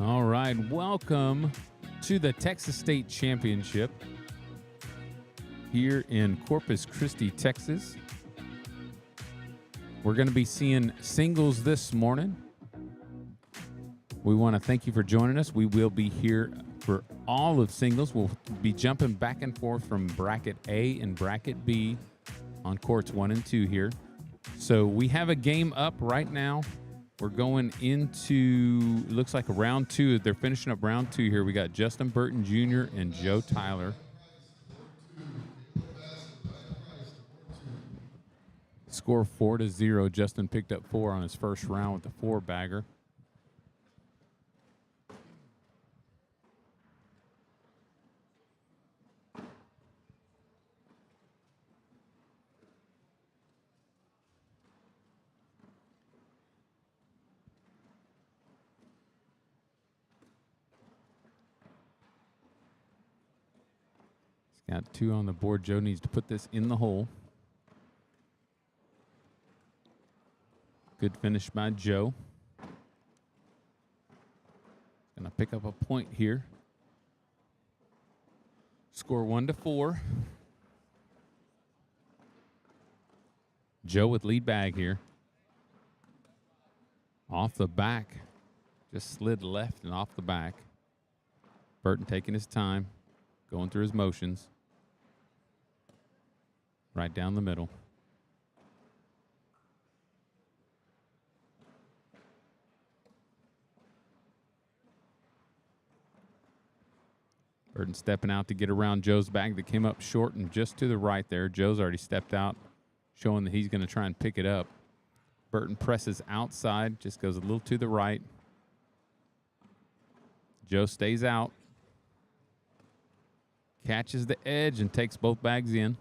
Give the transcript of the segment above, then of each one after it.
All right, welcome to the Texas State Championship here in Corpus Christi, Texas. We're going to be seeing singles this morning. We want to thank you for joining us. We will be here for all of singles. We'll be jumping back and forth from bracket A and bracket B on courts 1 and 2 here. So we have a game up right now. We're going into, looks like a round 2. They're finishing up round 2 here. We got Justin Burton Jr. and Joe Tyler. Score 4-0. Justin picked up 4 on his first round with the 4-bagger. Got 2 on the board. Joe needs to put this in the hole. Good finish by Joe. Gonna pick up a point here. Score 1-4. Joe with lead bag here. Off the back. Just slid left and off the back. Burton taking his time, going through his motions. Right down the middle. Burton stepping out to get around Joe's bag that came up short and just to the right there. Joe's already stepped out, showing that he's going to try and pick it up. Burton presses outside, just goes a little to the right. Joe stays out. Catches the edge and takes both bags in.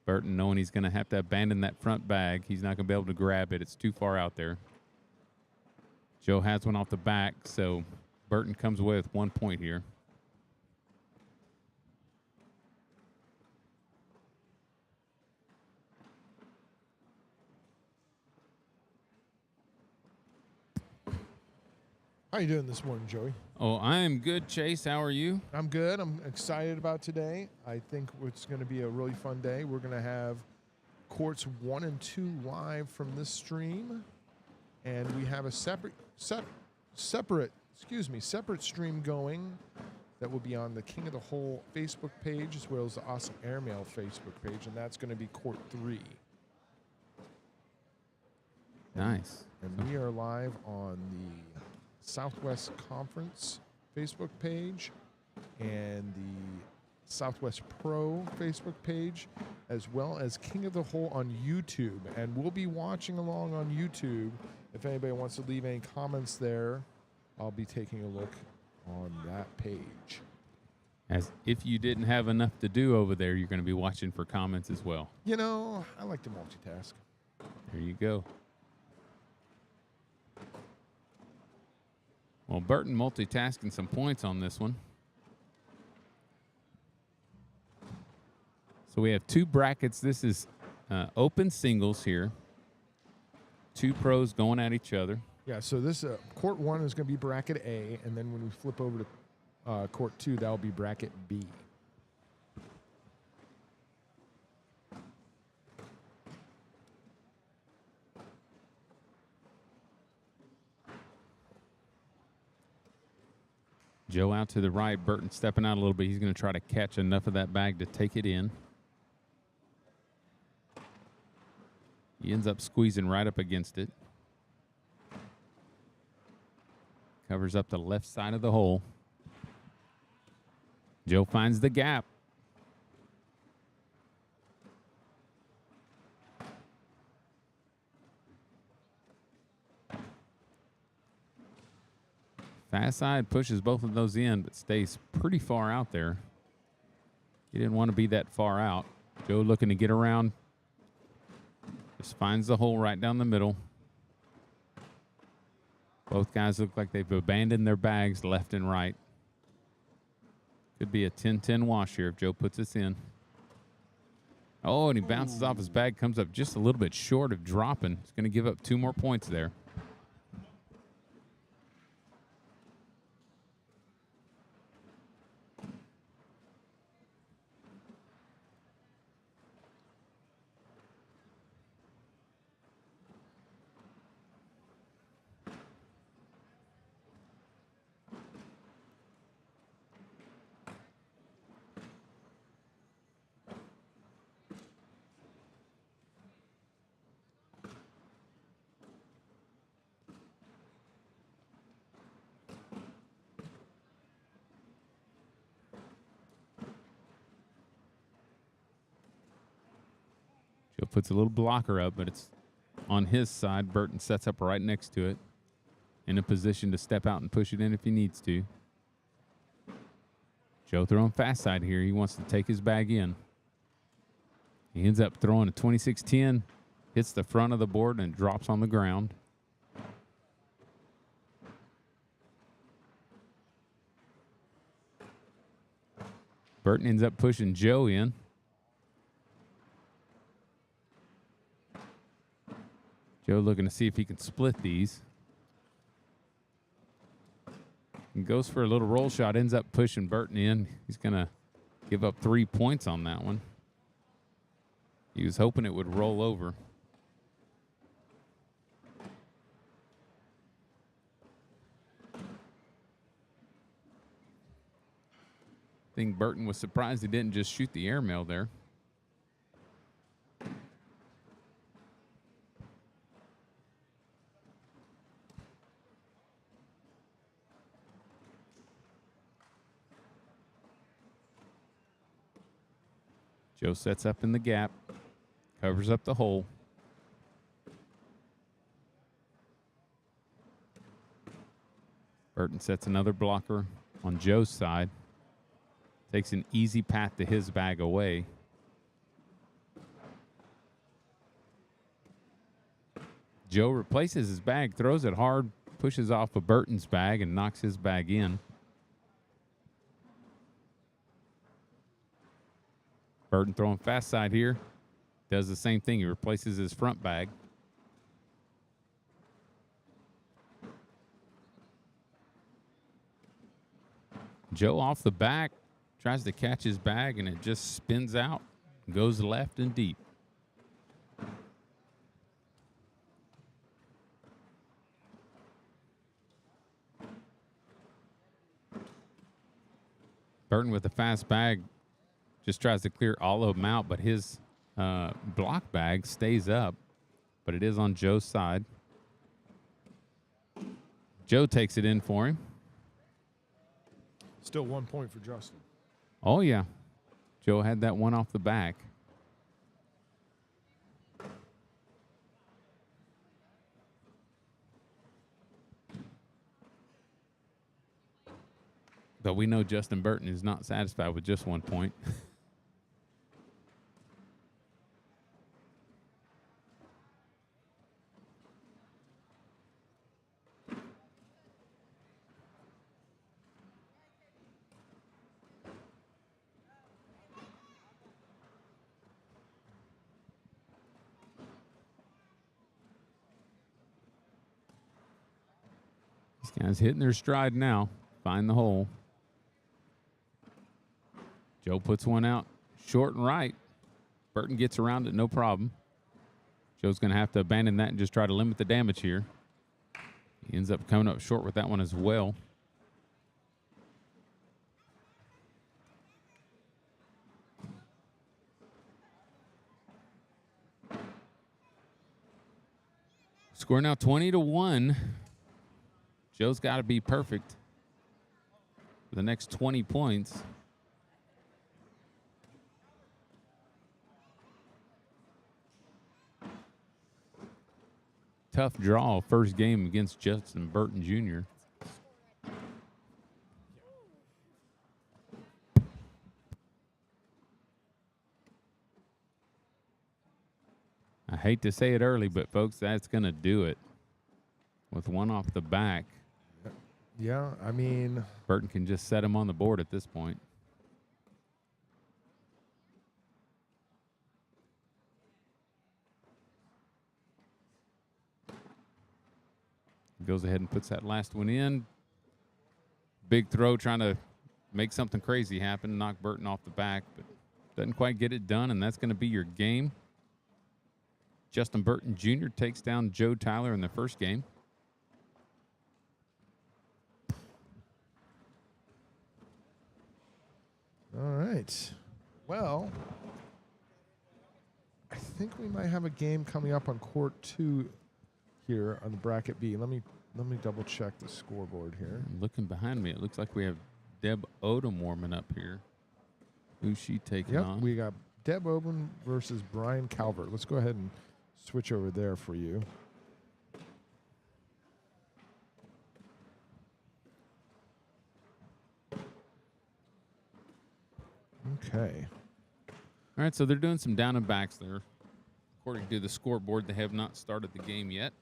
Burton knowing he's going to have to abandon that front bag. He's not going to be able to grab it. It's too far out there. Joe has one off the back, so Burton comes away with 1 point here. How you doing this morning, Joey? Oh, I am good, Chase. How are you? I'm good. I'm excited about today. I think it's going to be a really fun day. We're going to have courts 1 and 2 live from this stream, and we have a separate stream going that will be on the King of the Hole Facebook page as well as the Awesome Airmail Facebook page, and that's going to be court 3. Nice. And we are live on the Southwest Conference Facebook page and the Southwest Pro Facebook page, as well as King of the Hole on YouTube. And we'll be watching along on YouTube. If anybody wants to leave any comments there, I'll be taking a look on that page. As if you didn't have enough to do over there, you're going to be watching for comments as well. You know, I like to multitask. There you go. Well, Burton multitasking some points on this one. So we have 2 brackets. This is open singles here. 2 pros going at each other. Yeah, so this court 1 is going to be bracket A, and then when we flip over to court 2, that'll be bracket B. Joe out to the right. Burton stepping out a little bit. He's going to try to catch enough of that bag to take it in. He ends up squeezing right up against it. Covers up the left side of the hole. Joe finds the gap. Fast side pushes both of those in, but stays pretty far out there. He didn't want to be that far out. Joe looking to get around. Just finds the hole right down the middle. Both guys look like they've abandoned their bags left and right. Could be a 10-10 wash here if Joe puts this in. Oh, and he bounces off his bag, comes up just a little bit short of dropping. He's going to give up 2 more points there. Joe puts a little blocker up, but it's on his side. Burton sets up right next to it, in a position to step out and push it in if he needs to. Joe throwing fast side here. He wants to take his bag in. He ends up throwing a 26-10, hits the front of the board and drops on the ground. Burton ends up pushing Joe in. Joe looking to see if he can split these. And goes for a little roll shot, ends up pushing Burton in. He's going to give up 3 points on that one. He was hoping it would roll over. I think Burton was surprised he didn't just shoot the airmail there. Joe sets up in the gap, covers up the hole. Burton sets another blocker on Joe's side. Takes an easy path to his bag away. Joe replaces his bag, throws it hard, pushes off of Burton's bag and knocks his bag in. Burton throwing fast side here. Does the same thing. He replaces his front bag. Joe off the back. Tries to catch his bag, and it just spins out. Goes left and deep. Burton with a fast bag. Just tries to clear all of them out, but his block bag stays up. But it is on Joe's side. Joe takes it in for him. Still 1 point for Justin. Oh, yeah. Joe had that one off the back. But we know Justin Burton is not satisfied with just 1 point. These guys hitting their stride now. Find the hole. Joe puts one out short and right. Burton gets around it, no problem. Joe's going to have to abandon that and just try to limit the damage here. He ends up coming up short with that one as well. Score now 20-1. Joe's got to be perfect for the next 20 points. Tough draw, first game against Justin Burton Jr. I hate to say it early, but folks, that's going to do it. With one off the back. Yeah, I mean, Burton can just set him on the board at this point. Goes ahead and puts that last one in. Big throw trying to make something crazy happen, knock Burton off the back, but doesn't quite get it done, and that's going to be your game. Justin Burton Jr. takes down Joe Tyler in the first game. All right. Well, I think we might have a game coming up on court 2 here on the bracket B. Let me double check the scoreboard here. Looking behind me, it looks like we have Deb Odom warming up here. Who's she taking on? We got Deb Odom versus Brian Calvert. Let's go ahead and switch over there for you. Okay. All right, so they're doing some down and backs there. According to the scoreboard, they have not started the game yet.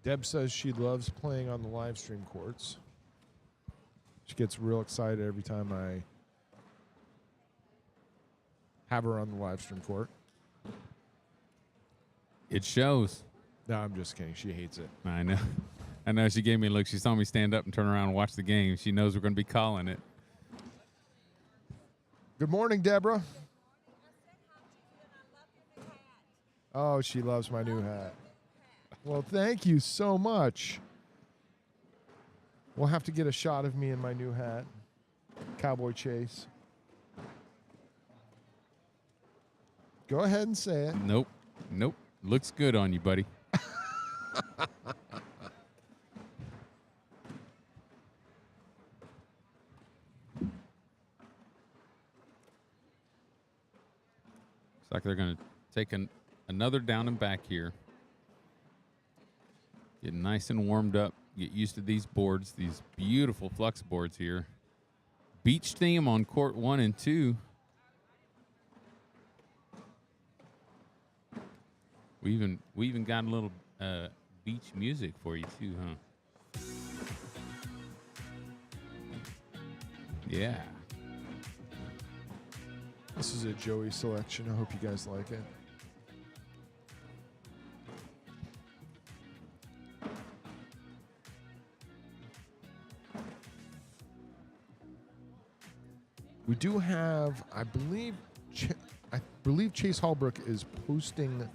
Deb says she loves playing on the live stream courts. She gets real excited every time I have her on the live stream court. It shows. No, I'm just kidding. She hates it. I know. I know. She gave me a look. She saw me stand up and turn around and watch the game. She knows we're going to be calling it. Good morning, Deborah. Oh, she loves my new hat. Well, thank you so much. We'll have to get a shot of me in my new hat. Cowboy Chase. Go ahead and say it. Nope. Nope. Looks good on you, buddy. Looks like they're going to take another down and back here. Get nice and warmed up. Get used to these boards, these beautiful flux boards here. Beach theme on court 1 and 2. We even got a little beach music for you too, huh? Yeah. This is a Joey selection. I hope you guys like it. We do have, I believe Chase Hallbrook is posting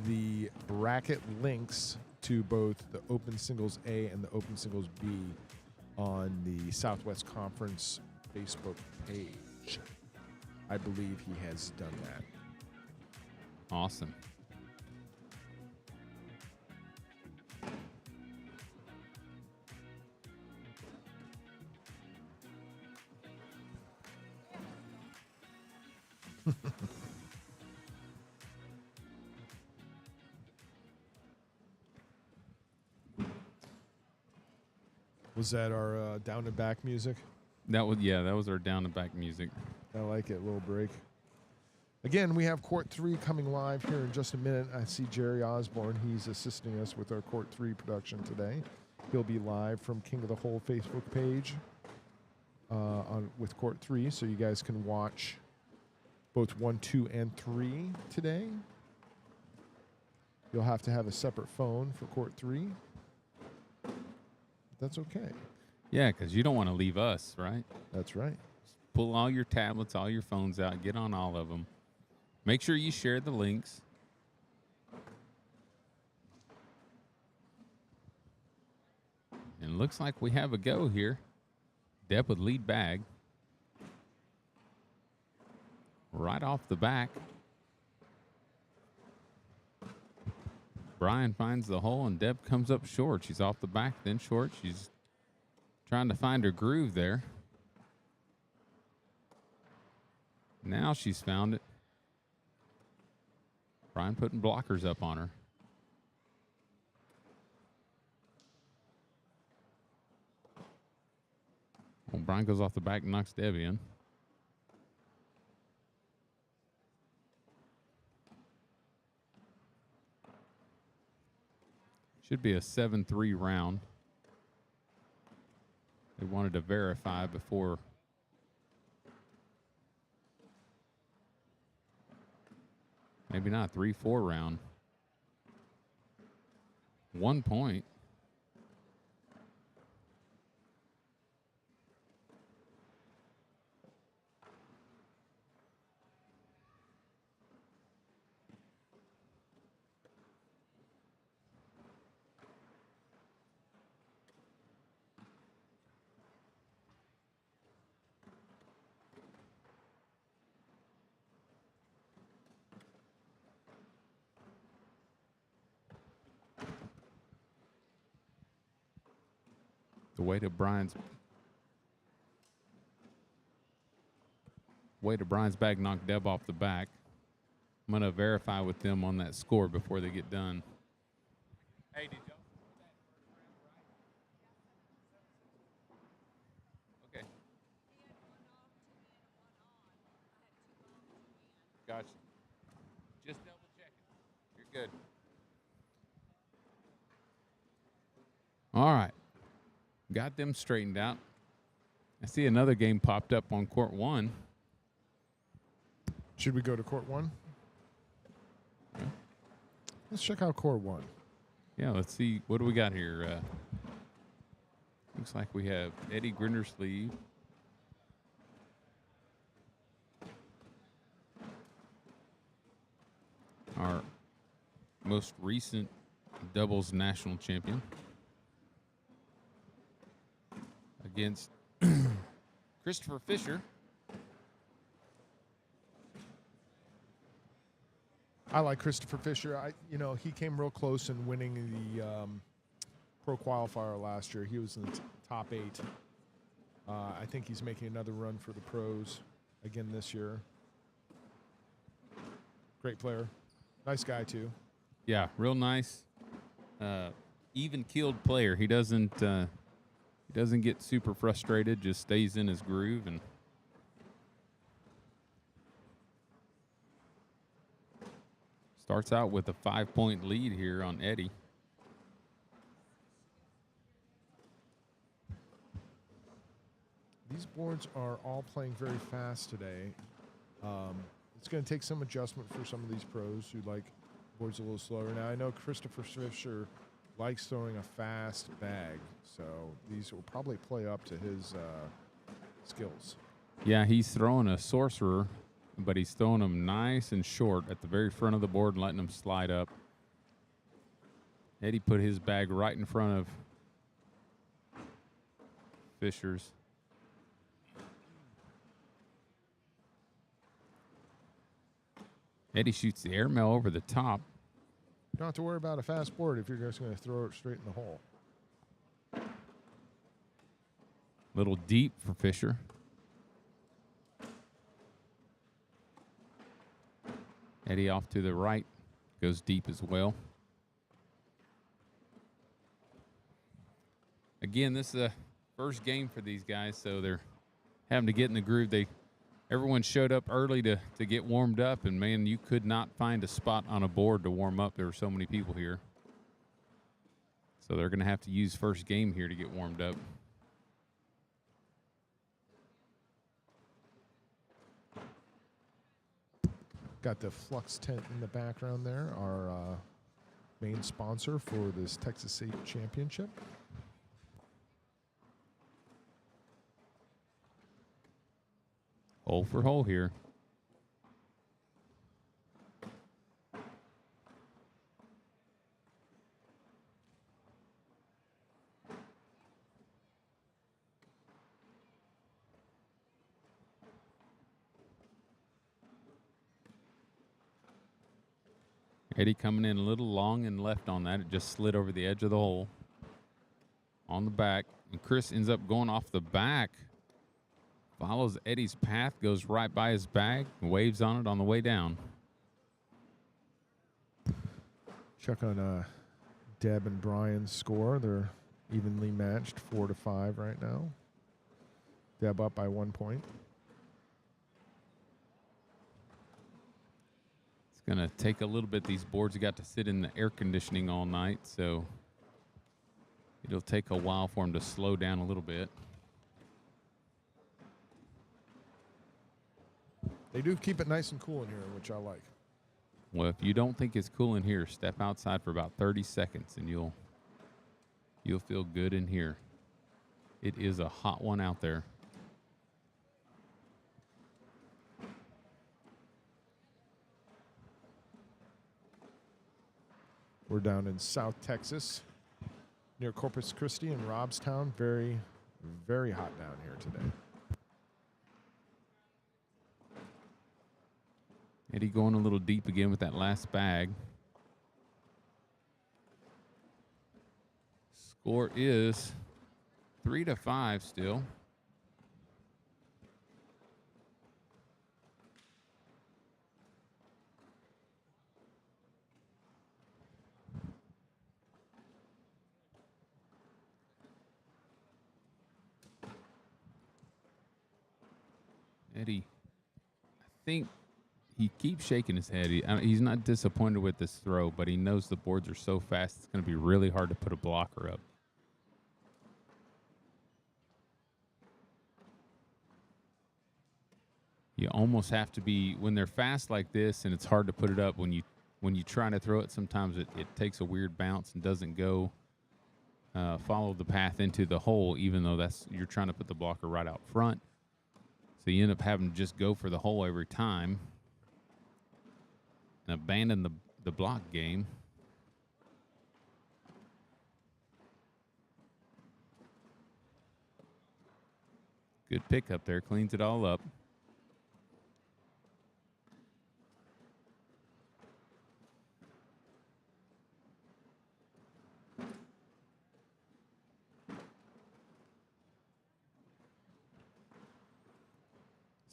the bracket links to both the Open Singles A and the Open Singles B on the Southwest Conference Facebook page. I believe he has done that. Awesome. Was that our down and back music? That was our down and back music. I like it. A little break. Again, we have Court 3 coming live here in just a minute. I see Jerry Osborne. He's assisting us with our Court 3 production today. He'll be live from King of the Hole Facebook page with Court 3, so you guys can watch both 1, 2, and 3 today. You'll have to have a separate phone for Court 3. That's okay. Yeah, because you don't want to leave us, right? That's right. Pull all your tablets, all your phones out, get on all of them. Make sure you share the links. And it looks like we have a go here. Deb with lead bag. Right off the back. Brian finds the hole, and Deb comes up short. She's off the back, then short. She's trying to find her groove there. Now she's found it. Brian putting blockers up on her. Brian goes off the back and knocks Deb in. Should be a 7-3 round. They wanted to verify before. Maybe not. 3-4 round. 1 point. The way to Brian's bag knocked Deb off the back. I'm going to verify with them on that score before they get done. Hey, did y'all okay. Gotcha. Just double checking. You're good. All right. Got them straightened out. I see another game popped up on court 1. Should we go to court 1? Yeah. Let's check out court 1. Yeah, let's see. What do we got here? Looks like we have Eddie Grindersleeve. Our most recent doubles national champion. Against Christopher Fisher. I like Christopher Fisher. He came real close in winning the pro qualifier last year. He was in the top 8. I think he's making another run for the pros again this year. Great player. Nice guy, too. Yeah, real nice. Even-keeled player. He doesn't get super frustrated, just stays in his groove. And starts out with a 5-point lead here on Eddie. These boards are all playing very fast today. It's going to take some adjustment for some of these pros who like boards a little slower. Now, I know Christopher Fisher likes throwing a fast bag, so these will probably play up to his skills. Yeah, he's throwing a sorcerer, but he's throwing them nice and short at the very front of the board and letting them slide up. Eddie put his bag right in front of Fisher's. Eddie shoots the airmail over the top. You don't have to worry about a fast board if you're just going to throw it straight in the hole. Little deep for Fisher. Eddie off to the right, goes deep as well. Again, this is a first game for these guys, so they're having to get in the groove. Everyone showed up early to get warmed up, and, man, you could not find a spot on a board to warm up. There were so many people here. So they're going to have to use first game here to get warmed up. Got the Flux tent in the background there, our main sponsor for this Texas State Championship. Hole for hole here. Eddie coming in a little long and left on that. It just slid over the edge of the hole. On the back. And Chris ends up going off the back. Follows Eddie's path, goes right by his bag, waves on it on the way down. Check on Deb and Brian's score. They're evenly matched, 4-5 right now. Deb up by 1 point. It's going to take a little bit. These boards got to sit in the air conditioning all night, so it'll take a while for them to slow down a little bit. They do keep it nice and cool in here, which I like. Well, if you don't think it's cool in here, step outside for about 30 seconds, and you'll feel good in here. It is a hot one out there. We're down in South Texas, near Corpus Christi and Robstown. Very, very hot down here today. Eddie going a little deep again with that last bag. Score is 3-5 still. Eddie, I think he keeps shaking his head. He's not disappointed with this throw, but he knows the boards are so fast it's going to be really hard to put a blocker up. You almost have to be, when they're fast like this and it's hard to put it up, when you try to throw it, sometimes it takes a weird bounce and doesn't go follow the path into the hole, even though you're trying to put the blocker right out front. So you end up having to just go for the hole every time and abandon the block game. Good pick up there, cleans it all up.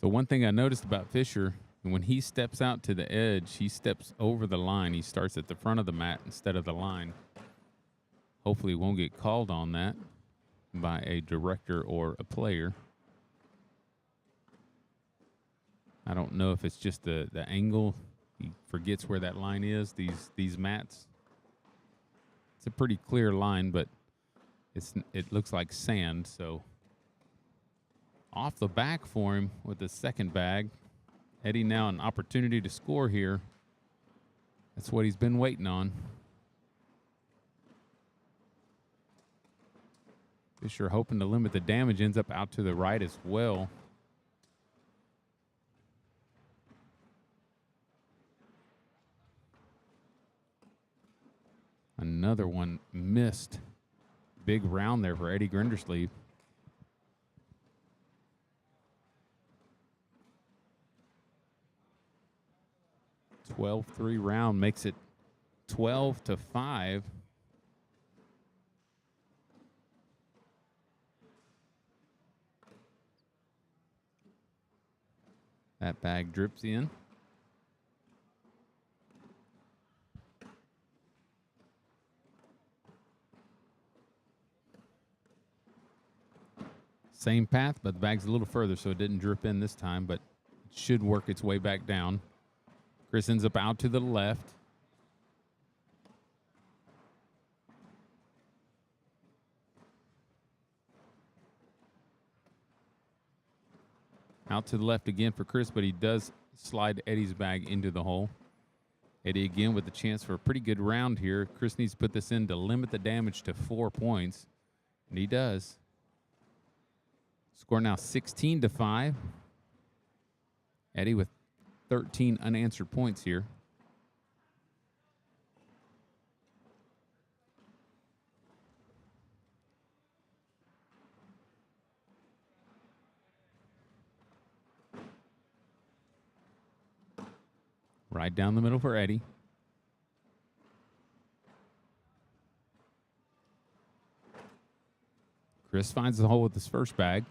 So one thing I noticed about Fisher, when he steps out to the edge, he steps over the line. He starts at the front of the mat instead of the line. Hopefully he won't get called on that by a director or a player. I don't know if it's just the angle. He forgets where that line is, these mats. It's a pretty clear line, but it looks like sand, so off the back for him with the second bag. Eddie now an opportunity to score here. That's what he's been waiting on. Fisher hoping to limit the damage, ends up out to the right as well. Another one missed. Big round there for Eddie Grindersleeve. 12-3 round makes it 12-5. That bag drips in. Same path, but the bag's a little further, so it didn't drip in this time, but it should work its way back down. Chris ends up out to the left. Out to the left again for Chris, but he does slide Eddie's bag into the hole. Eddie again with the chance for a pretty good round here. Chris needs to put this in to limit the damage to 4 points, and he does. Score now 16-5. Eddie with 13 unanswered points here. Right down the middle for Eddie. Chris finds the hole with his first bag.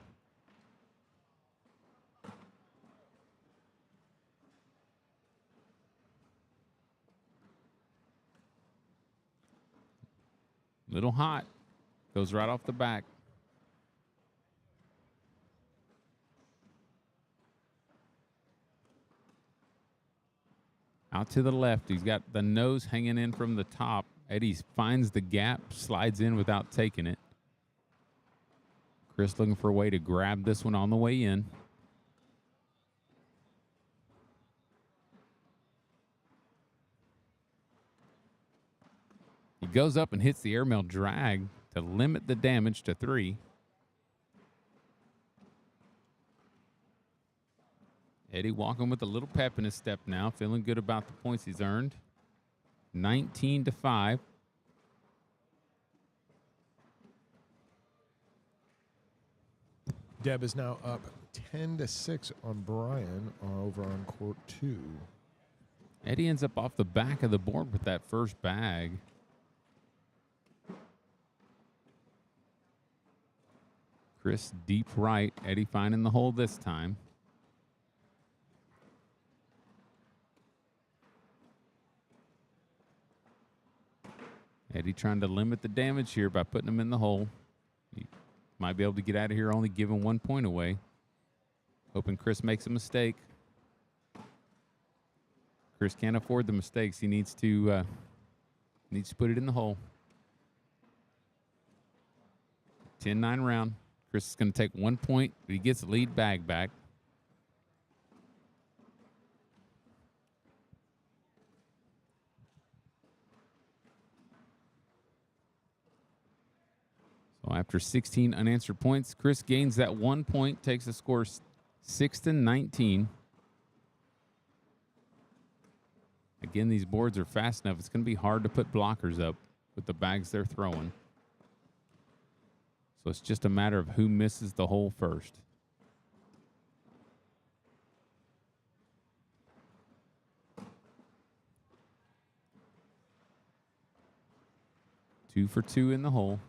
Little hot. Goes right off the back. Out to the left. He's got the nose hanging in from the top. Eddie finds the gap, slides in without taking it. Chris looking for a way to grab this one on the way in. He goes up and hits the airmail drag to limit the damage to 3. Eddie walking with a little pep in his step now, feeling good about the points he's earned. 19-5. Deb is now up 10-6 on Brian over on court 2. Eddie ends up off the back of the board with that first bag. Chris deep right. Eddie finding the hole this time. Eddie trying to limit the damage here by putting him in the hole. He might be able to get out of here only giving 1 point away. Hoping Chris makes a mistake. Chris can't afford the mistakes. He needs to put it in the hole. 10-9 round. Chris is going to take 1 point, but he gets the lead bag back. So after 16 unanswered points, Chris gains that 1 point, takes the score 6-19. Again, these boards are fast enough. It's going to be hard to put blockers up with the bags they're throwing. So it's just a matter of who misses the hole first. Two for 2 in the hole.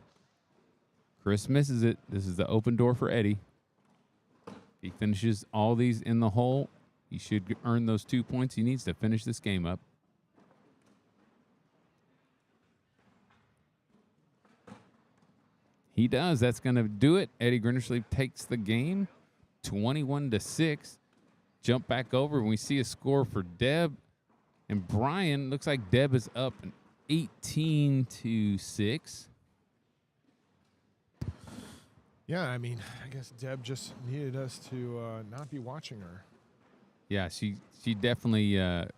Chris misses it. This is the open door for Eddie. If he finishes all these in the hole, he should earn those 2 points he needs to finish this game up. He does. That's going to do it. Eddie Grindersleeve takes the game, 21-6. Jump back over, and we see a score for Deb and Brian. Looks like Deb is up 18-6. Yeah, I mean, I guess Deb just needed us to not be watching her. Yeah, she definitely, I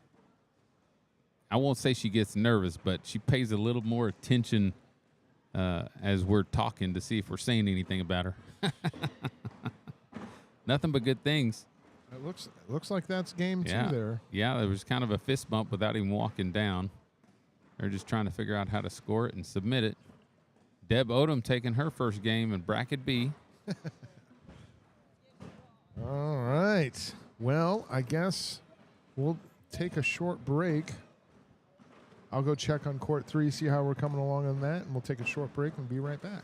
won't say she gets nervous, but she pays a little more attention as we're talking to see if we're saying anything about her. Nothing but good things. It looks like that's game 2 there. Yeah, there was kind of a fist bump without even walking down. They're just trying to figure out how to score it and submit it. Deb Odom taking her first game in bracket B. All right. Well, I guess we'll take a short break. I'll go check on court 3, see how we're coming along on that, and we'll take a short break and be right back.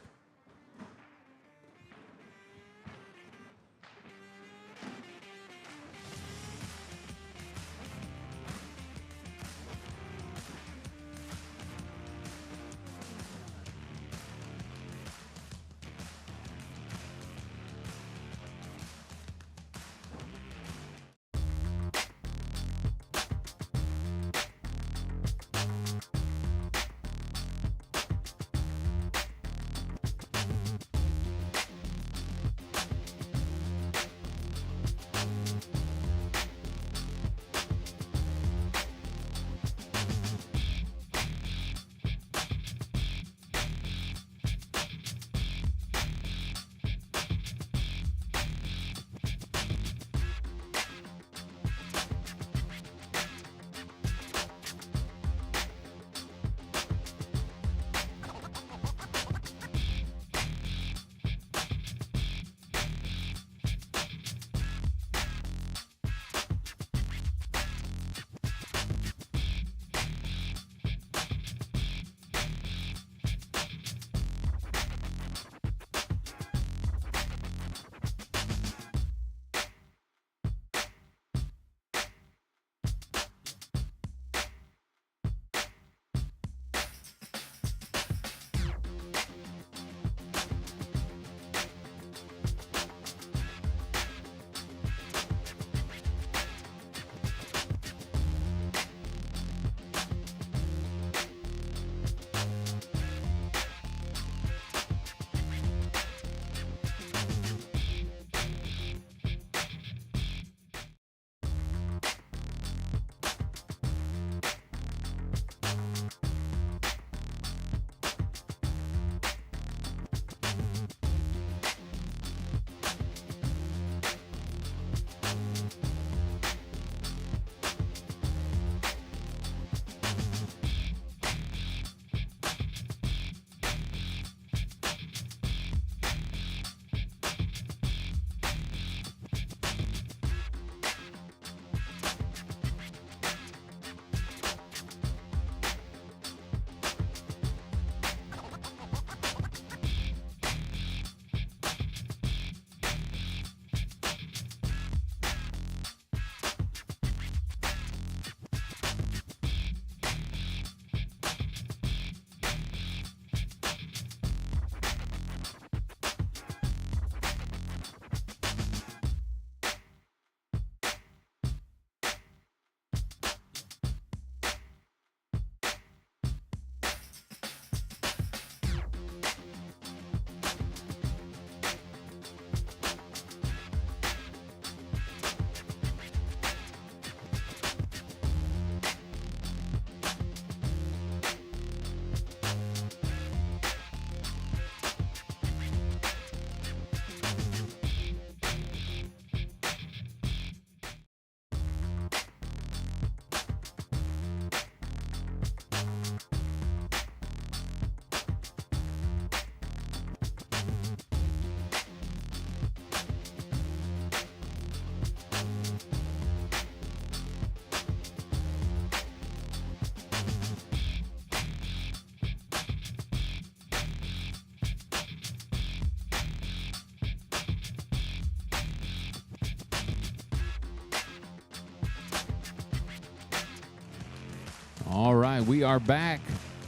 All right, we are back.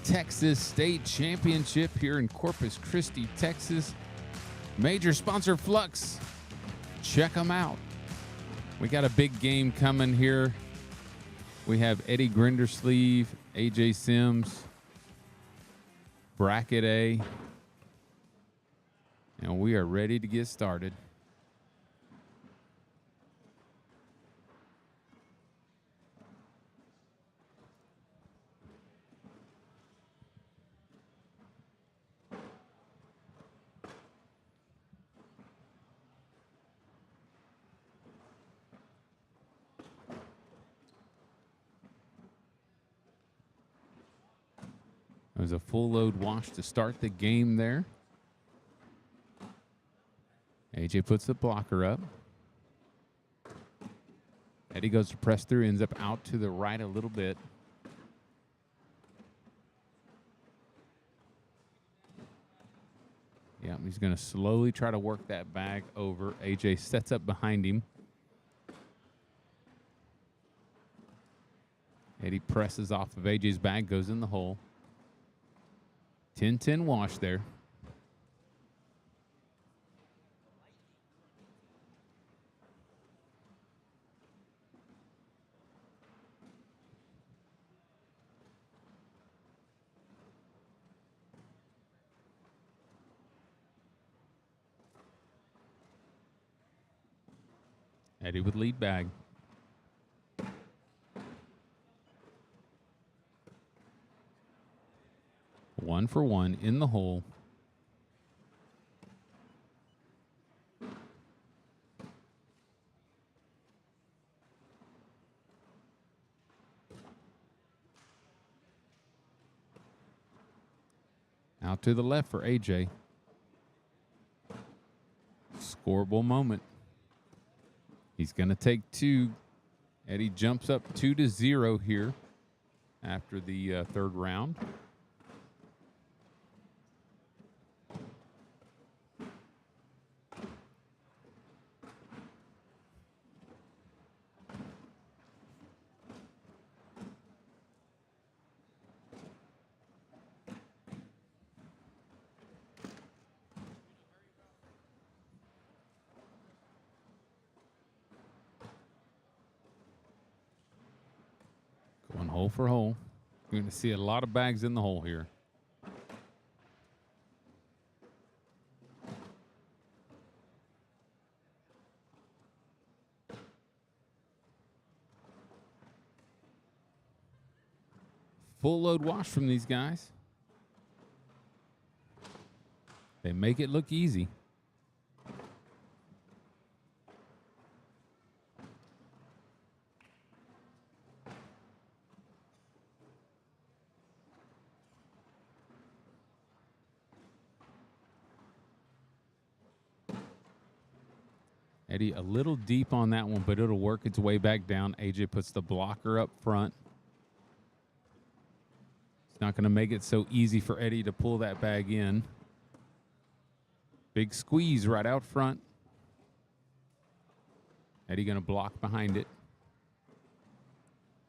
Texas State Championship here in Corpus Christi, Texas. Major sponsor Flux. Check them out. We got a big game coming here. We have Eddie Grindersleeve, AJ Sims, Bracket A. And we are ready to get started. It was a full load wash to start the game there. AJ puts the blocker up. Eddie goes to press through, ends up out to the right a little bit. Yeah, he's going to slowly try to work that bag over. AJ sets up behind him. Eddie presses off of AJ's bag, goes in the hole. 10-10 wash there. Eddie with lead bag. One for one in the hole. Out to the left for AJ. Scoreable moment. He's going to take two. Eddie jumps up 2-0 here after the third round. Going hole for hole. You're going to see a lot of bags in the hole here. Full load wash from these guys. They make it look easy. Eddie a little deep on that one, but it'll work its way back down. AJ puts the blocker up front. It's not going to make it so easy for Eddie to pull that bag in. Big squeeze right out front. Eddie going to block behind it.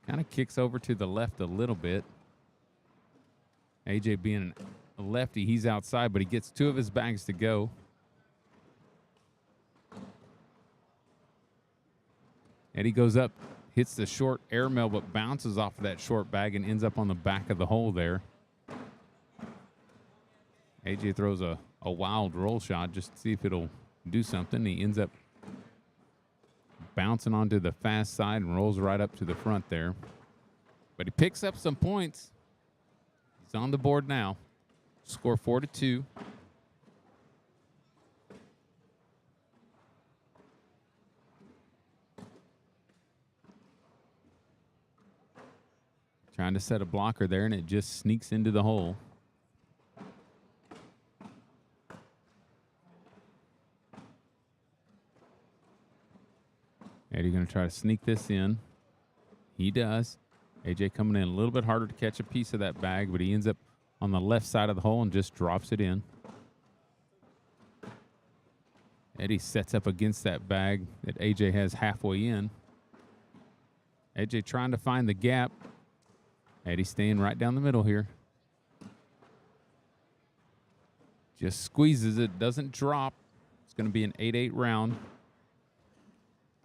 Kind of kicks over to the left a little bit. AJ being a lefty, he's outside, but he gets two of his bags to go. Eddie goes up, hits the short airmail, but bounces off of that short bag and ends up on the back of the hole there. AJ throws a wild roll shot just to see if it'll do something. He ends up bouncing onto the fast side and rolls right up to the front there. But he picks up some points. He's on the board now. Score 4-2. Trying to set a blocker there, and it just sneaks into the hole. Eddie going to try to sneak this in. He does. AJ coming in a little bit harder to catch a piece of that bag, but he ends up on the left side of the hole and just drops it in. Eddie sets up against that bag that AJ has halfway in. AJ trying to find the gap. Eddie staying right down the middle here. Just squeezes it, doesn't drop. It's going to be an 8-8 round.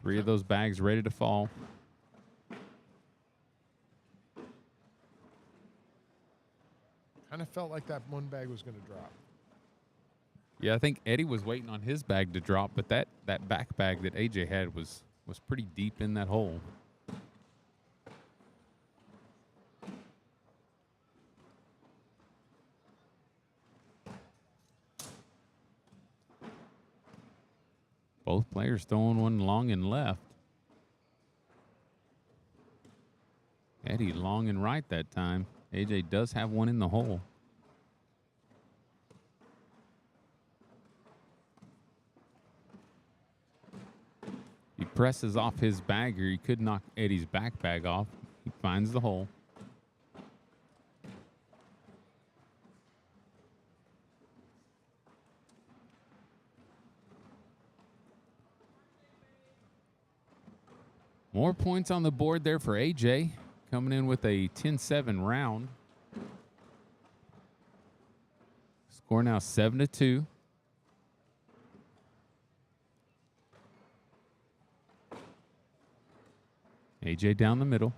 3 of those bags ready to fall. Kind of felt like that one bag was going to drop. Yeah, I think Eddie was waiting on his bag to drop, but that back bag that AJ had was pretty deep in that hole. Both players throwing one long and left. Eddie long and right that time. AJ does have one in the hole. He presses off his bag here. He could knock Eddie's back bag off. He finds the hole. More points on the board there for AJ, coming in with a 10-7 round. Score now 7-2. AJ down the middle.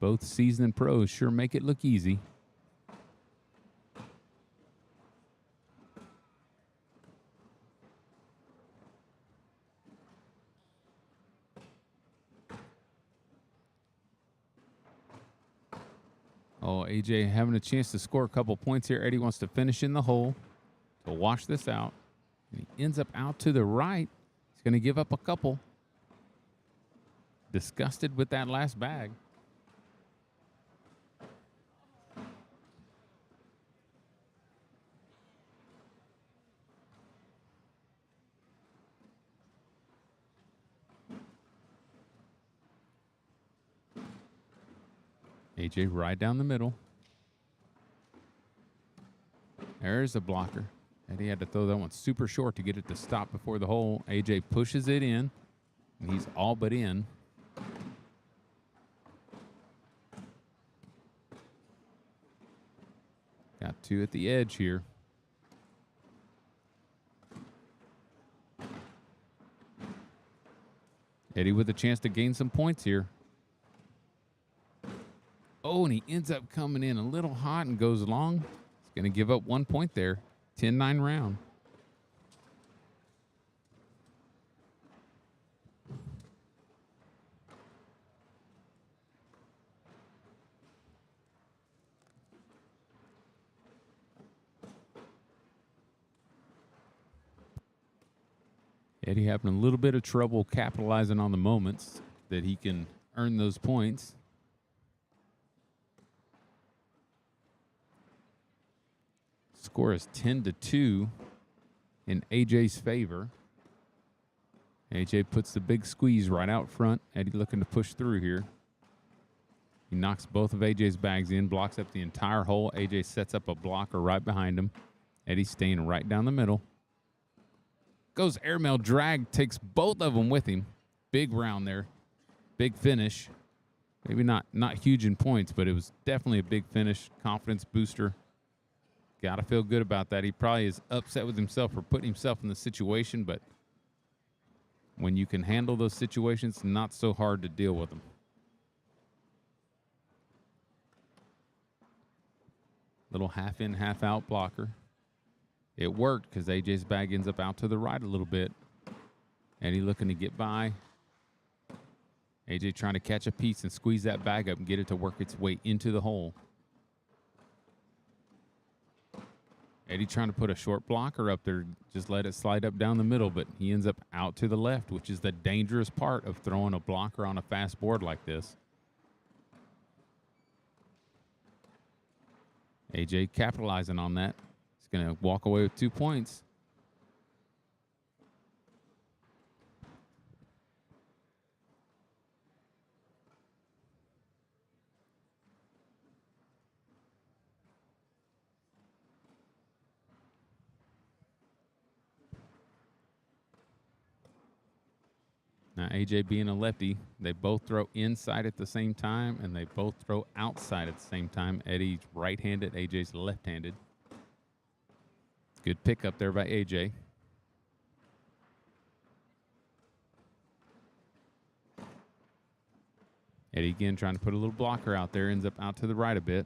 Both seasoned pros sure make it look easy. Oh, AJ having a chance to score a couple points here. Eddie wants to finish in the hole to wash this out. And he ends up out to the right. He's going to give up a couple. Disgusted with that last bag. AJ right down the middle. There's a blocker. Eddie had to throw that one super short to get it to stop before the hole. AJ pushes it in, and he's all but in. Got 2 at the edge here. Eddie with a chance to gain some points here. Oh, and he ends up coming in a little hot and goes long. He's going to give up 1 point there. 10-9 round. Eddie having a little bit of trouble capitalizing on the moments that he can earn those points. Score is 10-2 in AJ's favor. AJ puts the big squeeze right out front. Eddie looking to push through here. He knocks both of AJ's bags in, blocks up the entire hole. AJ sets up a blocker right behind him. Eddie staying right down the middle. Goes airmail drag, takes both of them with him. Big round there. Big finish. Maybe not huge in points, but it was definitely a big finish. Confidence booster. Got to feel good about that. He probably is upset with himself for putting himself in the situation, but when you can handle those situations, not so hard to deal with them. Little half in, half out blocker. It worked because AJ's bag ends up out to the right a little bit. Eddie looking to get by. AJ trying to catch a piece and squeeze that bag up and get it to work its way into the hole. Eddie trying to put a short blocker up there, just let it slide up down the middle, but he ends up out to the left, which is the dangerous part of throwing a blocker on a fast board like this. AJ capitalizing on that. He's going to walk away with 2 points. AJ being a lefty, they both throw inside at the same time, and they both throw outside at the same time. Eddie's right-handed, AJ's left-handed. Good pickup there by AJ. Eddie again trying to put a little blocker out there, ends up out to the right a bit.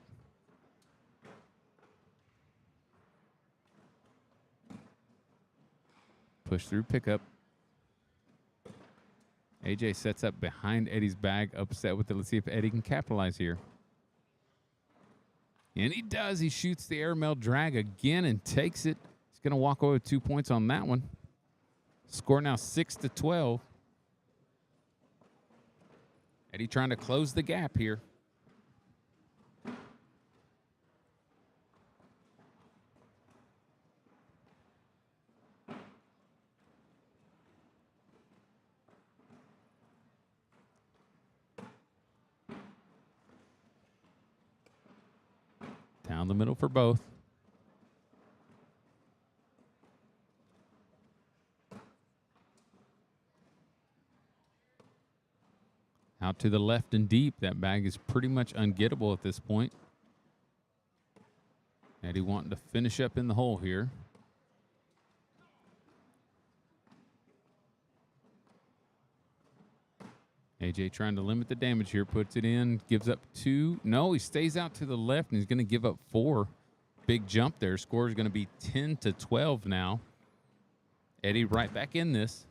Push through pickup. AJ sets up behind Eddie's bag, upset with it. Let's see if Eddie can capitalize here. And he does. He shoots the airmail drag again and takes it. He's going to walk away with 2 points on that one. Score now 6-12. Eddie trying to close the gap here. Down the middle for both. Out to the left and deep. That bag is pretty much ungettable at this point. Eddie wanting to finish up in the hole here. AJ trying to limit the damage here, puts it in, gives up 2. No, he stays out to the left, and he's going to give up 4. Big jump there. Score is going to be 10-12 now. Eddie right back in this.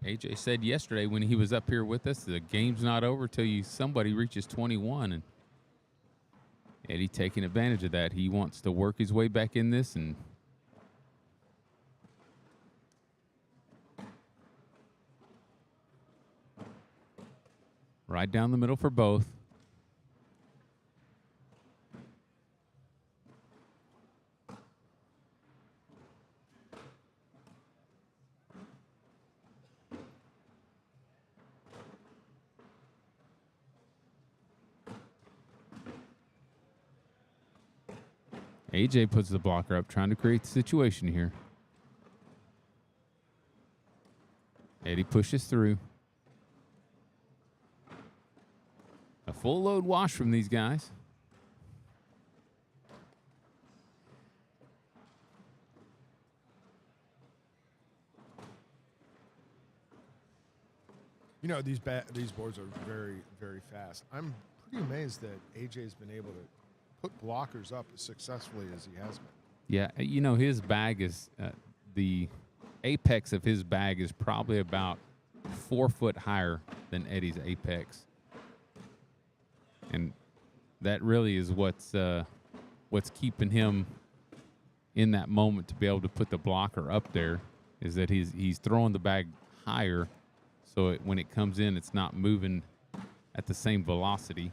AJ said yesterday when he was up here with us, the game's not over till somebody reaches 21. And Eddie taking advantage of that. He wants to work his way back in this and right down the middle for both. AJ puts the blocker up, trying to create the situation here. Eddie pushes through. A full load wash from these guys. You know, these boards are very, very fast. I'm pretty amazed that AJ's been able to put blockers up as successfully as he has been. Yeah, you know, his bag is, the apex of his bag is probably about 4 foot higher than Eddie's apex. And that really is what's keeping him in that moment to be able to put the blocker up there, is that he's throwing the bag higher, so when it comes in, it's not moving at the same velocity.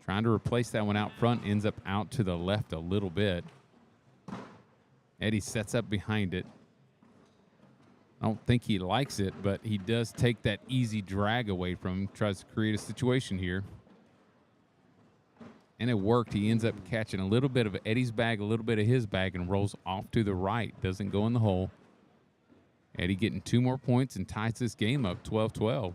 Trying to replace that one out front, ends up out to the left a little bit. Eddie sets up behind it. I don't think he likes it, but he does take that easy drag away from him, tries to create a situation here. And it worked. He ends up catching a little bit of Eddie's bag, a little bit of his bag, and rolls off to the right. Doesn't go in the hole. Eddie getting 2 more points and ties this game up 12-12.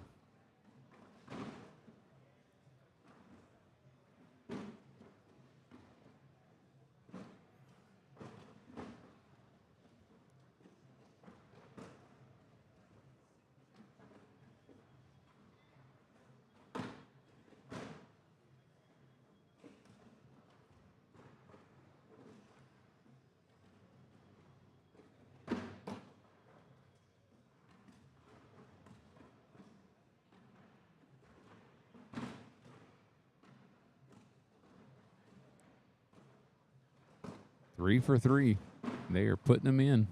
Three for 3. They are putting them in.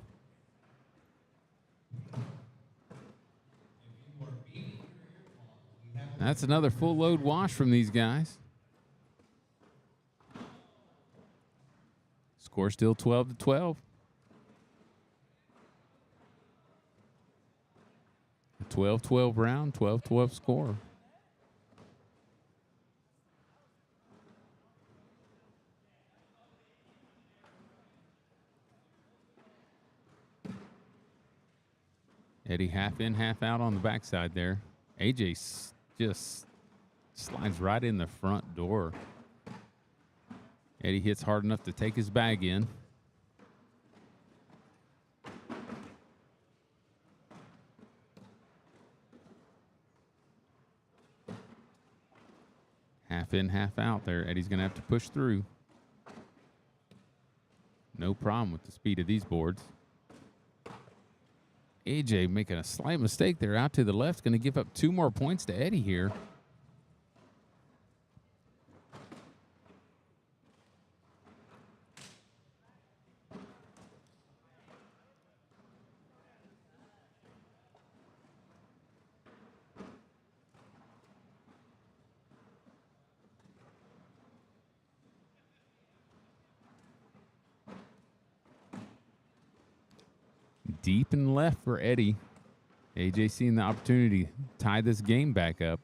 That's another full load wash from these guys. Score still 12-12. A 12-12 round, 12-12 score. Eddie half in, half out on the backside there. AJ just slides right in the front door. Eddie hits hard enough to take his bag in. Half in, half out there. Eddie's going to have to push through. No problem with the speed of these boards. AJ making a slight mistake there out to the left. Going to give up 2 more points to Eddie here. Deep and left for Eddie. AJ seeing the opportunity to tie this game back up.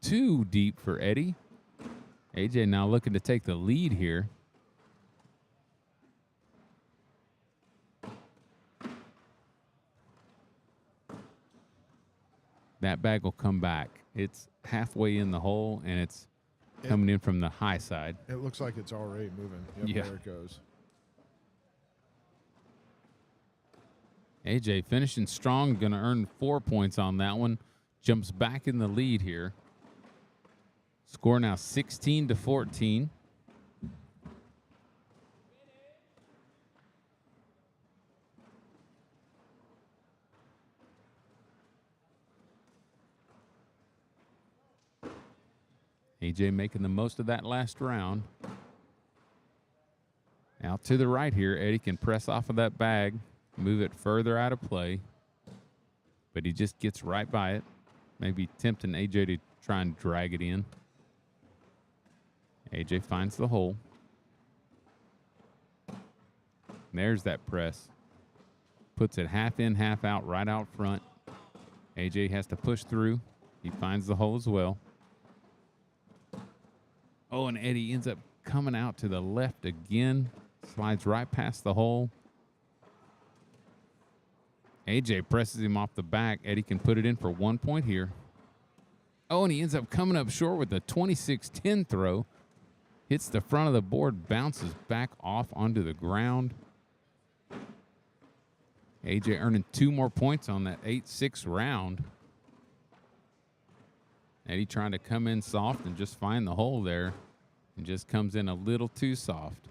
2 deep for Eddie. AJ now looking to take the lead here. That bag will come back. It's halfway in the hole, and it's coming in from the high side. It looks like it's already moving. Yep, Yeah. There it goes. AJ finishing strong, going to earn 4 points on that one. Jumps back in the lead here. Score now 16-14. AJ making the most of that last round. Out to the right here, Eddie can press off of that bag. Move it further out of play, but he just gets right by it. Maybe tempting AJ to try and drag it in. AJ finds the hole. There's that press. Puts it half in, half out, right out front. AJ has to push through. He finds the hole as well. Oh, and Eddie ends up coming out to the left again. Slides right past the hole. AJ presses him off the back. Eddie can put it in for 1 point here. Oh, and he ends up coming up short with a 26-10 throw. Hits the front of the board, bounces back off onto the ground. AJ earning 2 more points on that 8-6 round. Eddie trying to come in soft and just find the hole there. And just comes in a little too soft.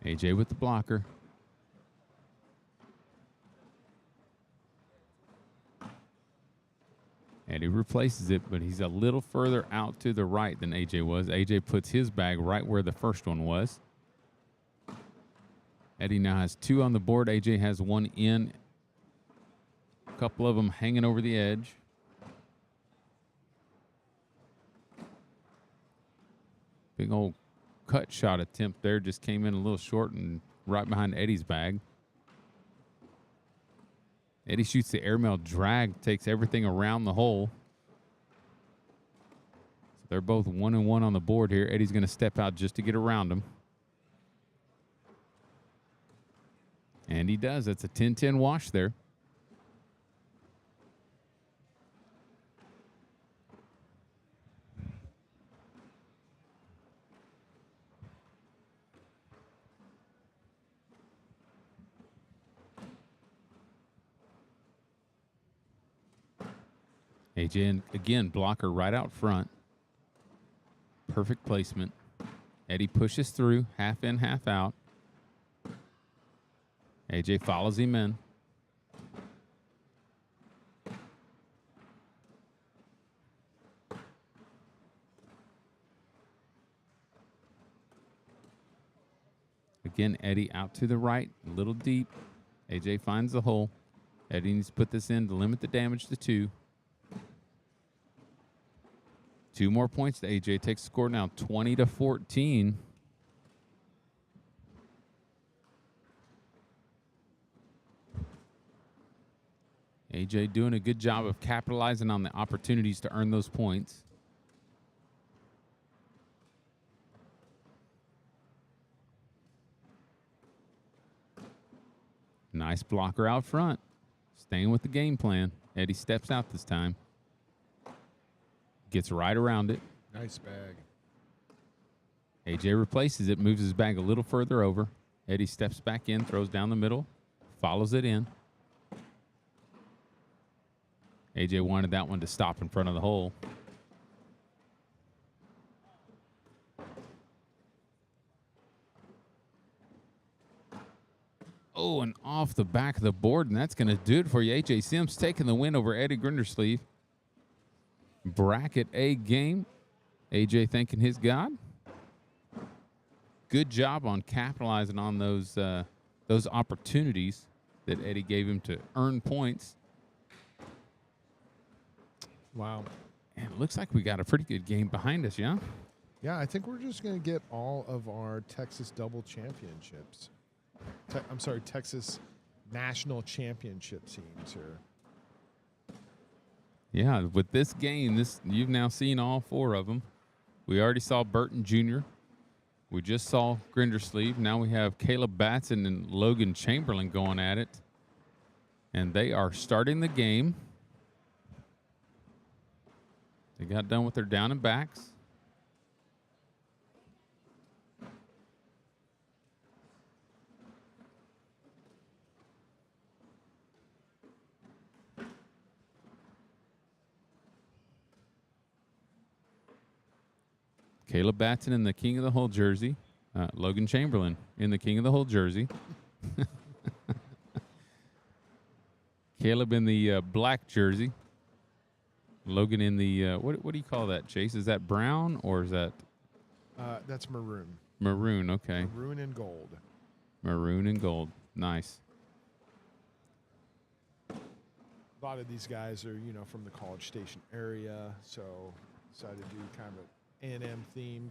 AJ with the blocker. Eddie replaces it, but he's a little further out to the right than AJ was. AJ puts his bag right where the first one was. Eddie now has 2 on the board. AJ has 1 in. A couple of them hanging over the edge. Big old cut shot attempt there, just came in a little short and right behind Eddie's bag. Eddie shoots the airmail drag, takes everything around the hole. So they're both 1 and 1 on the board here. Eddie's going to step out just to get around him. And he does. That's a 10-10 wash there. AJ, again, blocker right out front. Perfect placement. Eddie pushes through, half in, half out. AJ follows him in. Again, Eddie out to the right, a little deep. AJ finds the hole. Eddie needs to put this in to limit the damage to 2. 2 more points to AJ. Takes the score now 20-14. AJ doing a good job of capitalizing on the opportunities to earn those points. Nice blocker out front. Staying with the game plan. Eddie steps out this time. Gets right around it. Nice bag. AJ replaces it, moves his bag a little further over. Eddie steps back in, throws down the middle, follows it in. AJ wanted that one to stop in front of the hole. Oh, and off the back of the board, and that's going to do it for you. AJ Sims taking the win over Eddie Grindersleeve. Bracket A game. AJ thanking his God. Good job on capitalizing on those opportunities that Eddie gave him to earn points. Wow. And it looks like we got a pretty good game behind us, yeah? Yeah, I think we're just going to get all of our Texas double championships. Texas national championship teams here. Yeah, with this game, you've now seen all 4 of them. We already saw Burton Jr. We just saw Grindersleeve. Now we have Caleb Batson and Logan Chamberlain going at it. And they are starting the game. They got done with their down and backs. Caleb Batson in the King of the Hole jersey. Logan Chamberlain in the King of the Hole jersey. Caleb in the black jersey. Logan in the, what do you call that, Chase? Is that brown or is that? That's maroon. Maroon, okay. Maroon and gold. Maroon and gold. Nice. A lot of these guys are, from the College Station area, so decided to do kind of an A&M themed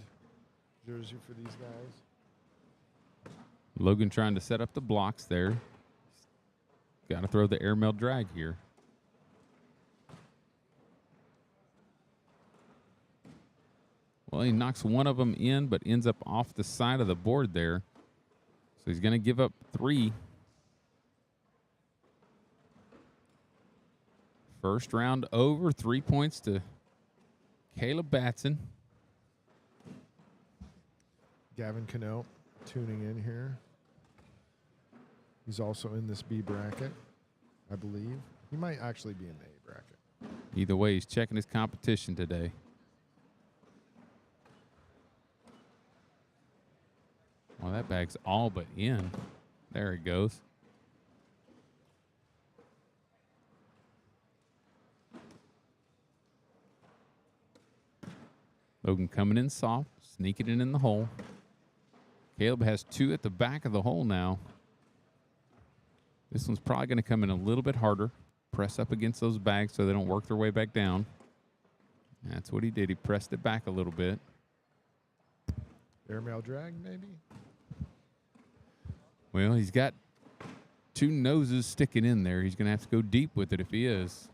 jersey for these guys. Logan trying to set up the blocks there. Got to throw the airmail drag here. Well, he knocks one of them in, but ends up off the side of the board there. So he's going to give up 3. First round over, 3 points to Caleb Batson. Gavin Cano tuning in here. He's also in this B bracket, I believe. He might actually be in the A bracket. Either way, he's checking his competition today. Well, that bag's all but in. There it goes. Logan coming in soft, sneaking it in the hole. Caleb has 2 at the back of the hole now. This one's probably going to come in a little bit harder. Press up against those bags so they don't work their way back down. That's what he did. He pressed it back a little bit. Airmail drag, maybe? Well, he's got 2 noses sticking in there. He's going to have to go deep with it if he is.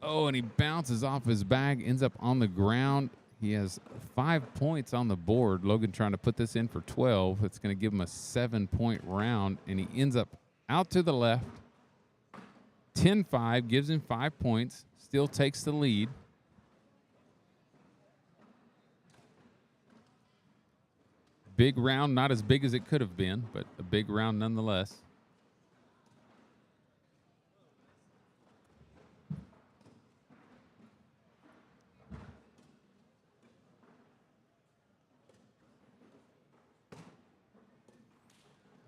Oh, and he bounces off his bag, ends up on the ground. He has 5 points on the board. Logan trying to put this in for 12. It's going to give him a 7-point round, and he ends up out to the left. 10-5, gives him 5 points, still takes the lead. Big round, not as big as it could have been, but a big round nonetheless.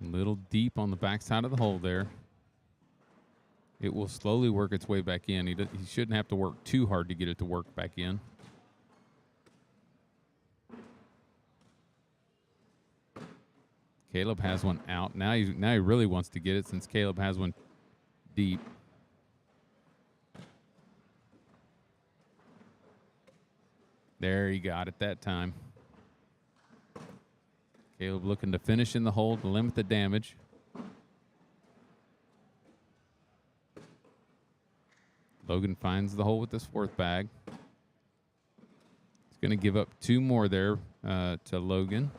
A little deep on the backside of the hole there. It will slowly work its way back in. He shouldn't have to work too hard to get it to work back in. Caleb has one out. Now he really wants to get it since Caleb has one deep. There he got it that time. Caleb looking to finish in the hole to limit the damage. Logan finds the hole with this 4th bag. He's going to give up 2 more there to Logan.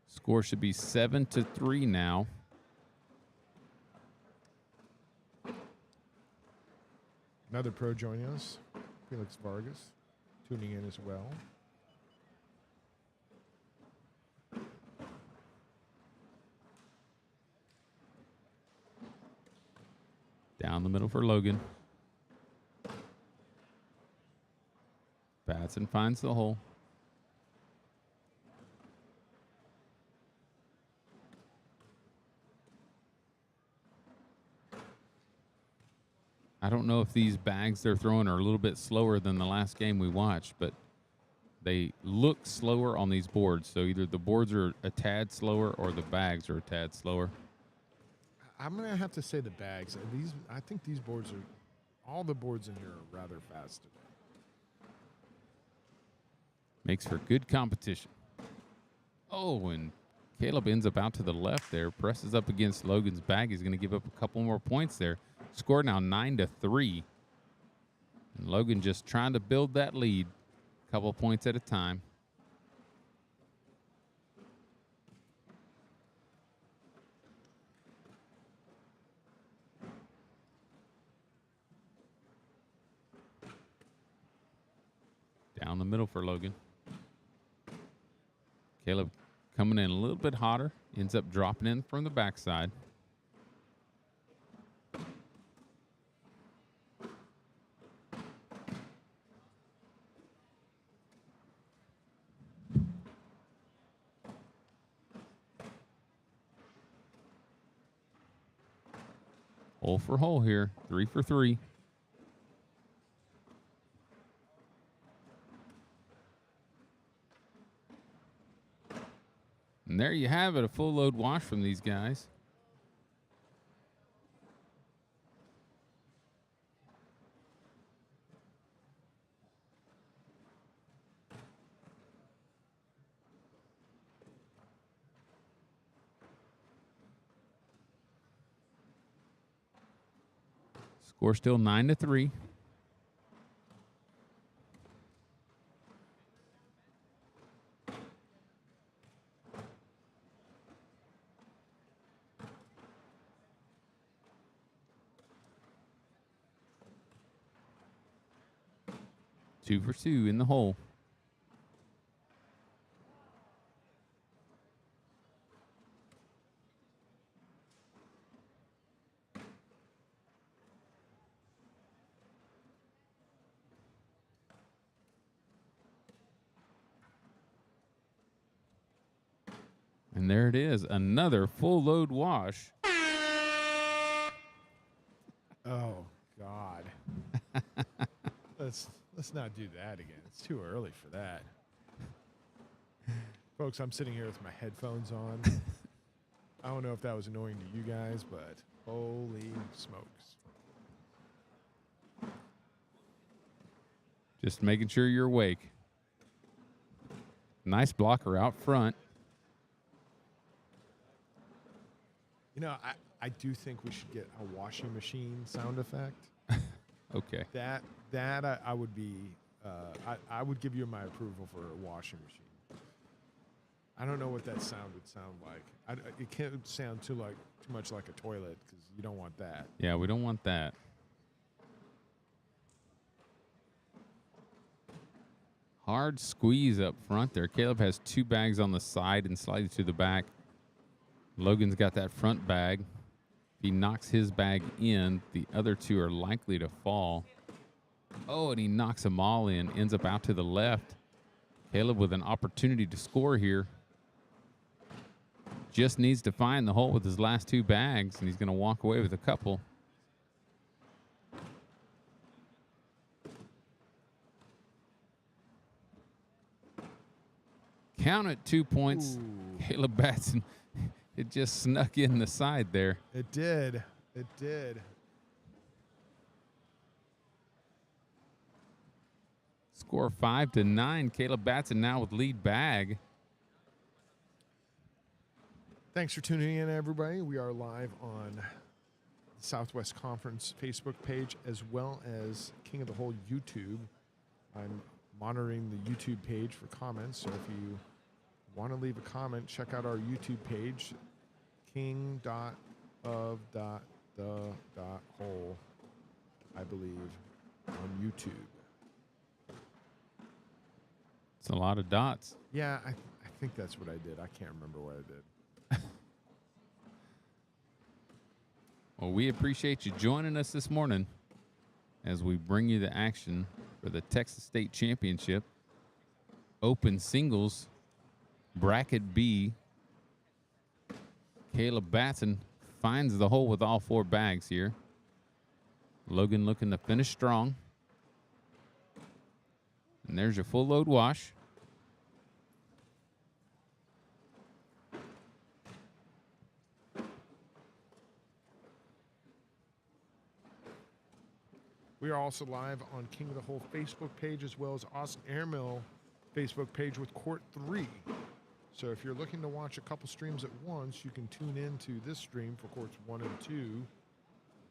Score should be 7-3 now. Another pro joining us, Felix Vargas, tuning in as well. Down the middle for Logan. Batson finds the hole. I don't know if these bags they're throwing are a little bit slower than the last game we watched, but they look slower on these boards. So either the boards are a tad slower or the bags are a tad slower. I'm going to have to say the bags. I think these boards are, all the boards in here are rather fast today. Makes for good competition. Oh, and Caleb ends up out to the left there, presses up against Logan's bag. He's going to give up a couple more points there. Score now 9-3. And Logan just trying to build that lead a couple points at a time. Down the middle for Logan. Caleb coming in a little bit hotter. Ends up dropping in from the backside. Hole for hole here. 3 for 3. And there you have it, a full load wash from these guys. Score still 9-3. Two for two in the hole. And there it is, another full load wash. Oh, God. Let's not do that again. It's too early for that. Folks, I'm sitting here with my headphones on. I don't know if that was annoying to you guys, but holy smokes. Just making sure you're awake. Nice blocker out front. You know, I do think we should get a washing machine sound effect. Okay. That I would be, I would give you my approval for a washing machine. I don't know what that sound would sound like. It can't sound too much like a toilet because you don't want that. Yeah, we don't want that. Hard squeeze up front there. Caleb has two bags on the side and slightly to the back. Logan's got that front bag. If he knocks his bag in, the other two are likely to fall. Oh, and he knocks them all in, ends up out to the left. Caleb with an opportunity to score here. Just needs to find the hole with his last two bags, and he's going to walk away with a couple. Count it, 2 points. Ooh. Caleb Batson, it just snuck in the side there. It did. It did. Score 5-9. Caleb Batson now with lead bag. Thanks for tuning in, everybody. We are live on the Southwest Conference Facebook page as well as King of the Hole YouTube. I'm monitoring the YouTube page for comments, so if you want to leave a comment, check out our YouTube page, king.of.the.hole, I believe. on YouTube. It's a lot of dots. Yeah, I think that's what I did. I can't remember what I did. Well, we appreciate you joining us this morning as we bring you the action for the Texas State Championship Open Singles Bracket B. Caleb Batson finds the hole with all 4 bags here. Logan looking to finish strong. And there's your full load wash. We are also live on King of the Hole Facebook page as well as Austin Airmill Facebook page with Court 3. So if you're looking to watch a couple streams at once, you can tune into this stream for Courts 1 and 2,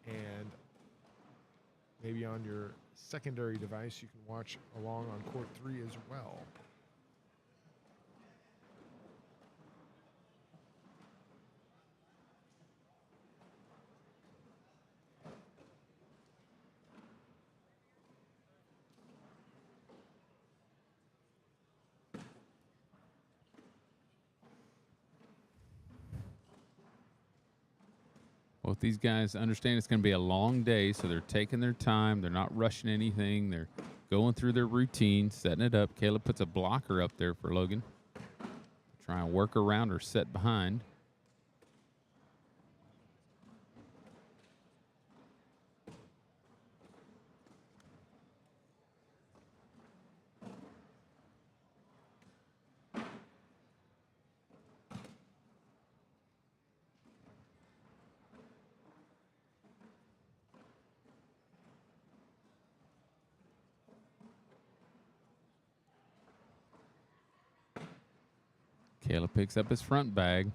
and maybe on your secondary device you can watch along on Court 3 as well. Both these guys understand it's going to be a long day, so they're taking their time. They're not rushing anything. They're going through their routine, setting it up. Caleb puts a blocker up there for Logan. Try and work around or set behind. Caleb picks up his front bag.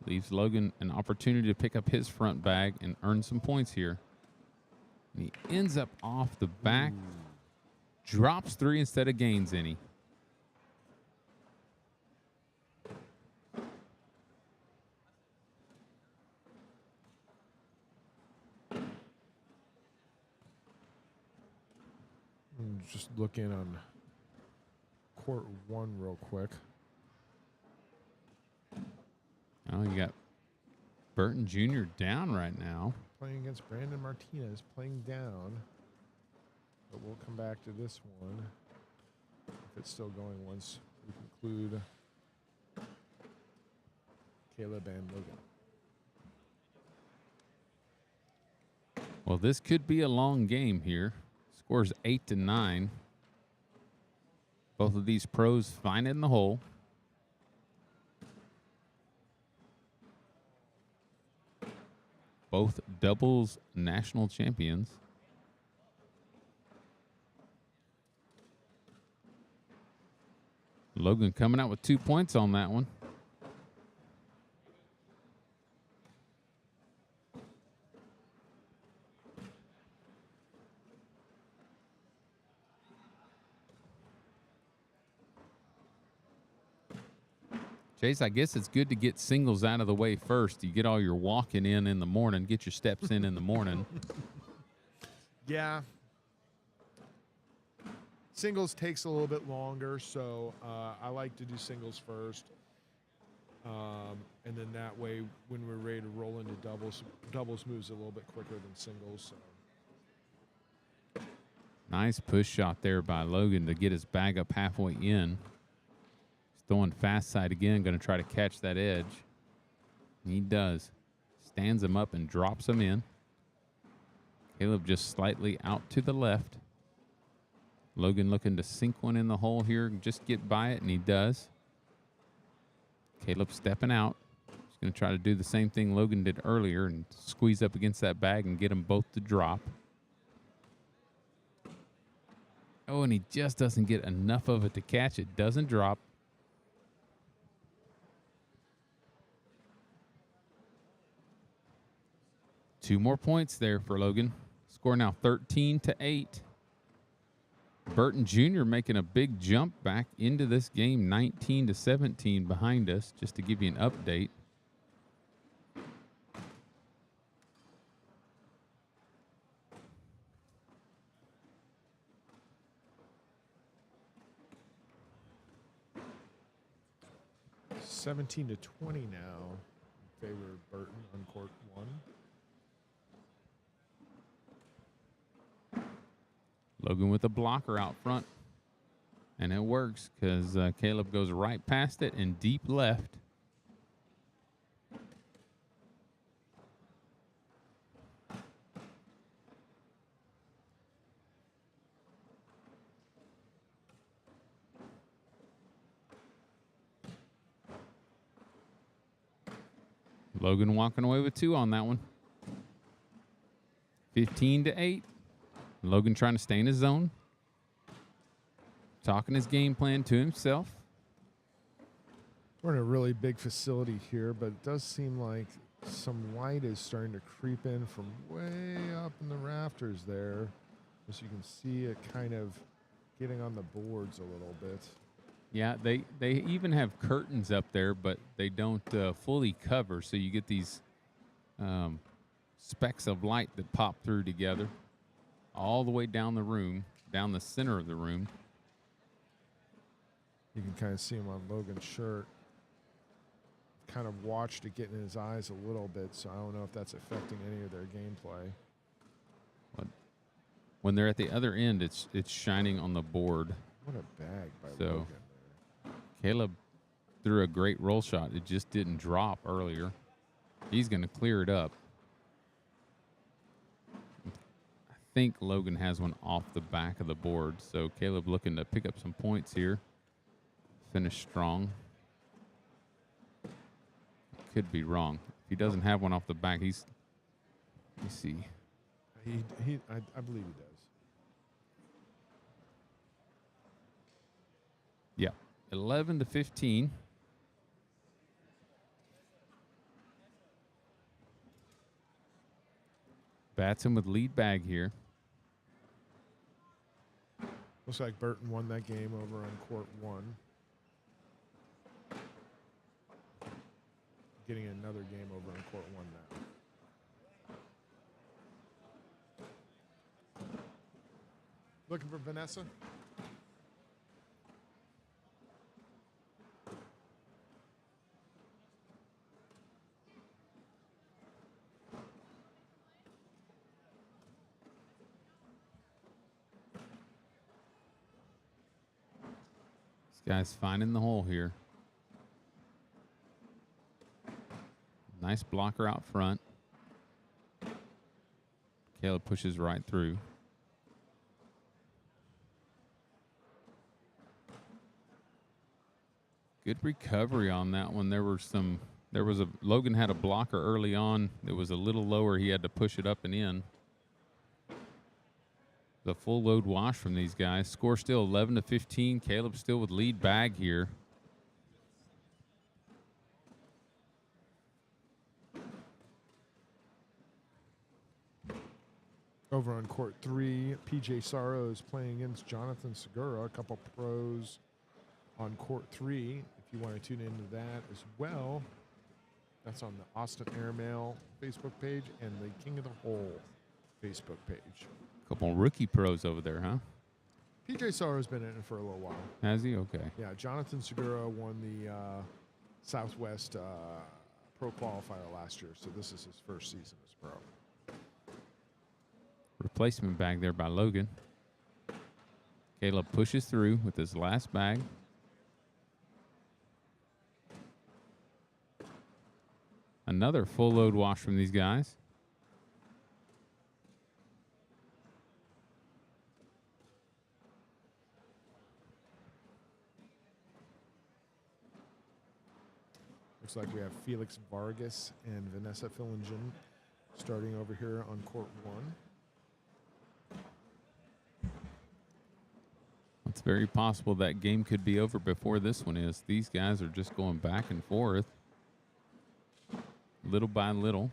Leaves Logan an opportunity to pick up his front bag and earn some points here. And he ends up off the back. Drops 3 instead of gains any. Just look in on Court 1 real quick. Oh, you got Burton Jr. down right now. Playing against Brandon Martinez, playing down. But we'll come back to this one if it's still going once we conclude Caleb and Logan. Well, this could be a long game here. Scores 8-9. Both of these pros find it in the hole. Both doubles national champions. Logan coming out with 2 points on that one. Chase, I guess it's good to get singles out of the way first. You get all your walking in the morning, get your steps in the morning. Yeah. Singles takes a little bit longer, so I like to do singles first. And then that way, when we're ready to roll into doubles, doubles moves a little bit quicker than singles. So. Nice push shot there by Logan to get his bag up halfway in. Throwing fast side again, going to try to catch that edge. And he does. Stands him up and drops him in. Caleb just slightly out to the left. Logan looking to sink one in the hole here, just get by it, and he does. Caleb stepping out. He's going to try to do the same thing Logan did earlier and squeeze up against that bag and get them both to drop. Oh, and he just doesn't get enough of it to catch it. Doesn't drop. Two more points there for Logan. Score now 13-8. Burton Jr. making a big jump back into this game, 19-17 behind us, just to give you an update. 17-20 now in favor of Burton on court 1. Logan with a blocker out front. And it works because Caleb goes right past it and deep left. Logan walking away with 2 on that one. 15-8. Logan trying to stay in his zone. Talking his game plan to himself. We're in a really big facility here, but it does seem like some light is starting to creep in from way up in the rafters there. As you can see it kind of getting on the boards a little bit. Yeah, they even have curtains up there, but they don't fully cover, so you get these specks of light that pop through together all the way down the room, down the center of the room. You can kind of see him on Logan's shirt. Kind of watched it get in his eyes a little bit, so I don't know if that's affecting any of their gameplay. But when they're at the other end, it's shining on the board. What a bag by So, Logan there. Caleb threw a great roll shot. It just didn't drop earlier. He's going to clear it up. I think Logan has one off the back of the board, so Caleb looking to pick up some points here. Finish strong. Could be wrong. If he doesn't have one off the back, he's. Let me see. I believe he does. Yeah, 11-15. Batson with lead bag here. Looks like Burton won that game over on court 1. Getting another game over on court 1 now. Looking for Vanessa. This guy's finding the hole here. Nice blocker out front. Caleb pushes right through. Good recovery on that one. Logan had a blocker early on. It was a little lower. He had to push it up and in. The full load wash from these guys. Score still 11-15. Caleb still with lead bag here. Over on court 3, PJ Sorrow is playing against Jonathan Segura, a couple pros on court 3. If you want to tune into that as well, that's on the Austin Airmail Facebook page and the King of the Hole Facebook page. Couple rookie pros over there, huh? PJ Sorrow's been in it for a little while. Has he? Okay. Yeah, Jonathan Segura won the Southwest Pro Qualifier last year, so this is his first season as pro. Replacement bag there by Logan. Caleb pushes through with his last bag. Another full load wash from these guys. Looks like we have Felix Vargas and Vanessa Fillingen starting over here on court 1. It's very possible that game could be over before this one is. These guys are just going back and forth, little by little.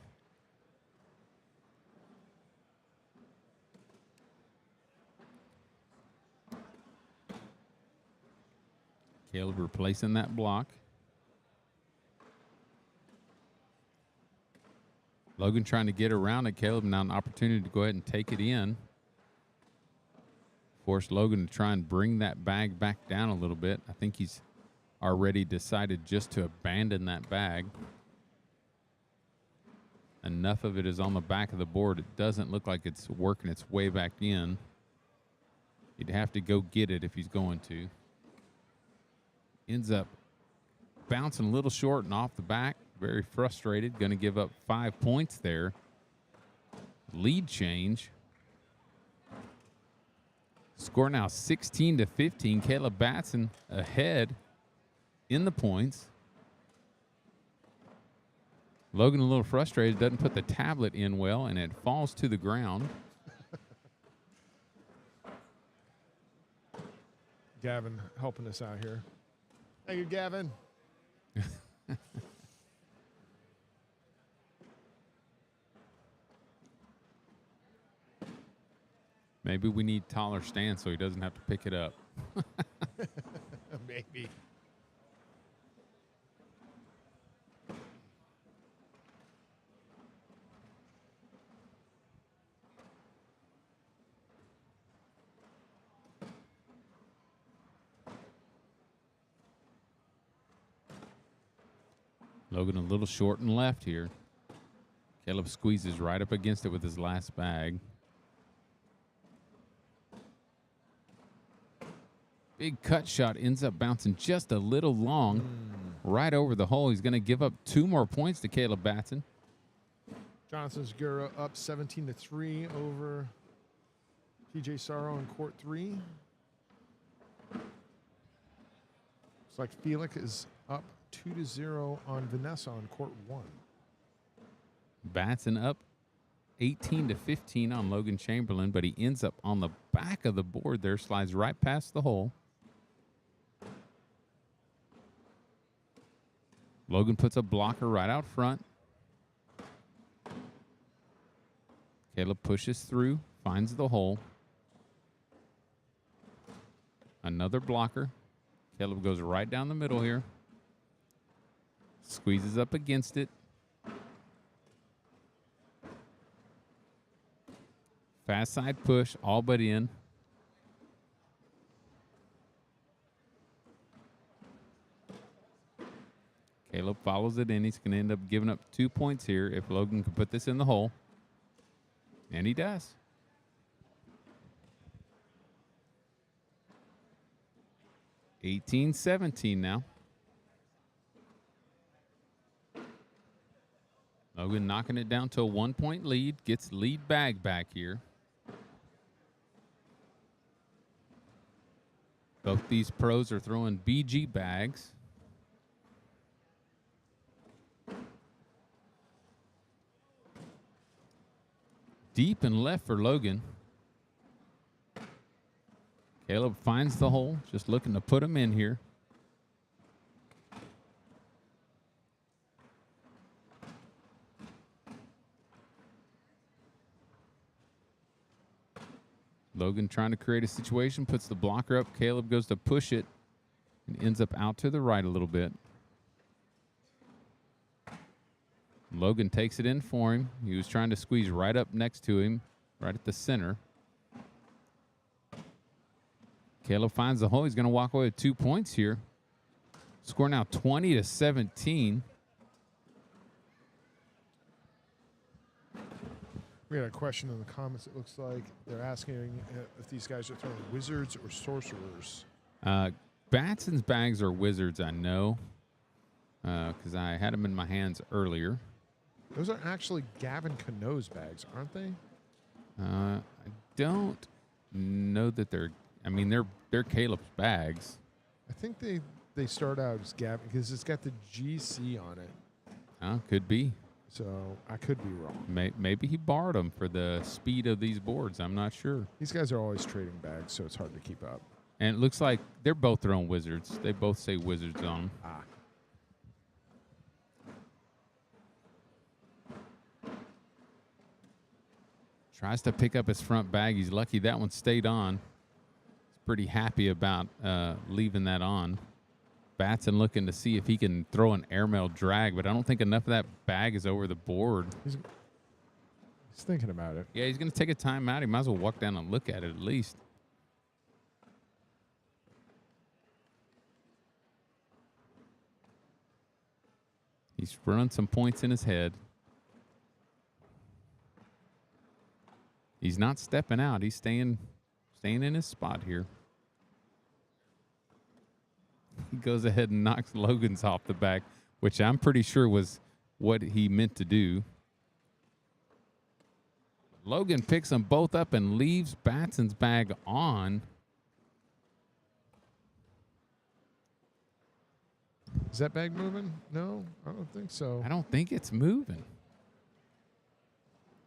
Caleb replacing that block. Logan trying to get around it. Caleb now an opportunity to go ahead and take it in. Force Logan to try and bring that bag back down a little bit. I think he's already decided just to abandon that bag. Enough of it is on the back of the board. It doesn't look like it's working its way back in. He'd have to go get it if he's going to. Ends up bouncing a little short and off the back. Very frustrated. Going to give up 5 points there. Lead change. Score now 16-15. Caleb Batson ahead in the points. Logan a little frustrated, doesn't put the tablet in well, and it falls to the ground. Gavin helping us out here. Thank you, Gavin. Maybe we need taller stands so he doesn't have to pick it up. Maybe. Logan a little short and left here. Caleb squeezes right up against it with his last bag. Big cut shot ends up bouncing just a little long, right over the hole. He's going to give up 2 more points to Caleb Batson. Jonathan Segura up 17-3 over TJ Sorrow in court 3. Looks like Felix is up 2-0 on Vanessa on court 1. Batson up 18-15 on Logan Chamberlain, but he ends up on the back of the board there, slides right past the hole. Logan puts a blocker right out front. Caleb pushes through, finds the hole. Another blocker. Caleb goes right down the middle here. Squeezes up against it. Fast side push, all but in. Caleb follows it in. He's going to end up giving up 2 points here if Logan can put this in the hole. And he does. (18-17) now. Logan knocking it down to a 1-point lead. Gets lead bag back here. Both these pros are throwing BG bags. Deep and left for Logan. Caleb finds the hole, just looking to put him in here. Logan trying to create a situation, puts the blocker up. Caleb goes to push it and ends up out to the right a little bit. Logan takes it in for him. He was trying to squeeze right up next to him, right at the center. Caleb finds the hole. He's going to walk away with 2 points here. Score now 20-17. We had a question in the comments. It looks like they're asking if these guys are throwing wizards or sorcerers. Batson's bags are wizards, I know, because I had them in my hands earlier. Those are actually Gavin Cano's bags, aren't they? I don't know that they're. I mean, they're Caleb's bags. I think they start out as Gavin because it's got the GC on it. Could be. So I could be wrong. Maybe he borrowed them for the speed of these boards. I'm not sure. These guys are always trading bags, so it's hard to keep up. And it looks like they're both throwing wizards. They both say wizards on them. Tries to pick up his front bag. He's lucky that one stayed on. He's pretty happy about leaving that on. Batson looking to see if he can throw an airmail drag, but I don't think enough of that bag is over the board. He's thinking about it. Yeah, he's going to take a timeout. He might as well walk down and look at it at least. He's running some points in his head. He's not stepping out. He's staying in his spot here. He goes ahead and knocks Logan's off the back, which I'm pretty sure was what he meant to do. Logan picks them both up and leaves Batson's bag on. Is that bag moving? No, I don't think so. I don't think it's moving.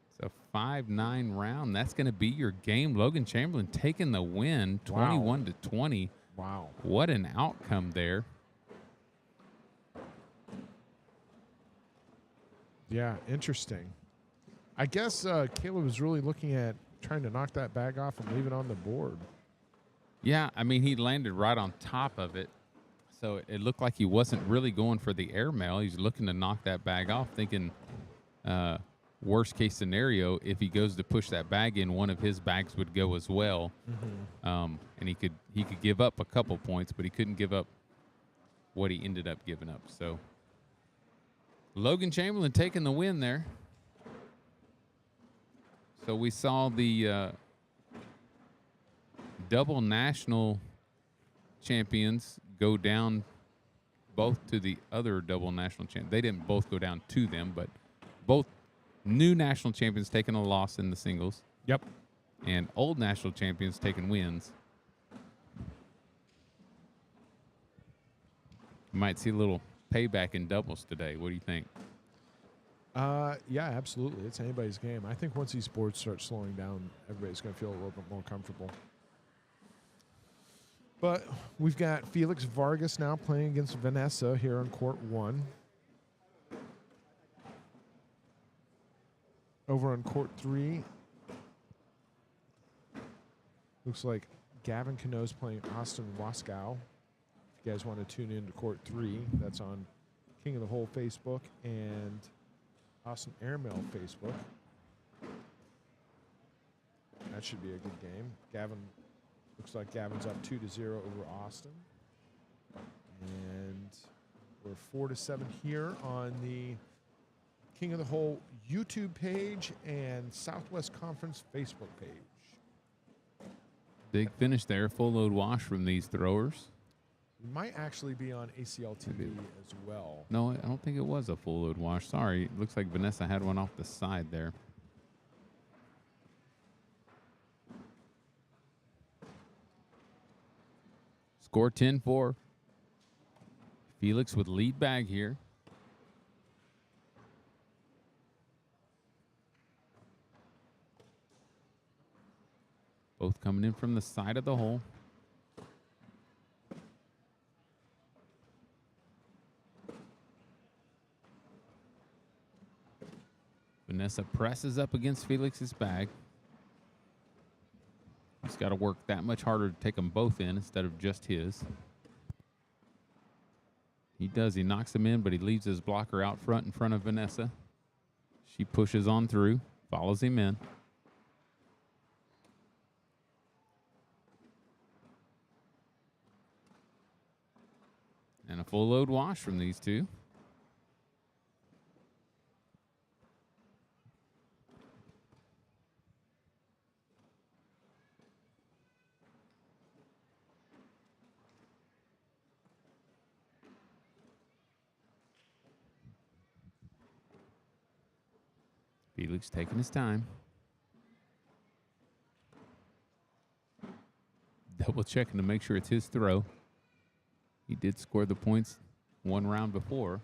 It's a 5-9 round. That's going to be your game. Logan Chamberlain taking the win, 21-20. Wow. What an outcome there. Yeah, interesting. I guess Caleb was really looking at trying to knock that bag off and leave it on the board. Yeah, I mean, he landed right on top of it. So it looked like he wasn't really going for the airmail. He's looking to knock that bag off, thinking worst case scenario, if he goes to push that bag in, one of his bags would go as well. Mm-hmm. And he could give up a couple points, but he couldn't give up what he ended up giving up. So Logan Chamberlain taking the win there. So we saw the double national champions go down both to the other double national champions. They didn't both go down to them, but both new national champions taking a loss in the singles. Yep. And old national champions taking wins. You might see a little payback in doubles today. What do you think? Yeah, absolutely. It's anybody's game. I think once these boards start slowing down, everybody's going to feel a little bit more comfortable. But we've got Felix Vargas now playing against Vanessa here on court 1. Over on court 3, looks like Gavin Cano's playing Austin Wascow. If you guys want to tune in to court 3, that's on King of the Hole Facebook and Austin Airmail Facebook. That should be a good game. Looks like Gavin's up 2-0 over Austin. And we're 4-7 here on the King of the Hole YouTube page and Southwest Conference Facebook page. Big finish there. Full load wash from these throwers. It might actually be on ACLTV as well. No, I don't think it was a full load wash. Sorry. It looks like Vanessa had one off the side there. Score 10-4. Felix with lead bag here. Both coming in from the side of the hole. Vanessa presses up against Felix's bag. He's got to work that much harder to take them both in instead of just his. He does. He knocks them in, but he leaves his blocker out front in front of Vanessa. She pushes on through, follows him in. And a full load wash from these two. Felix taking his time. Double checking to make sure it's his throw. He did score the points one round before.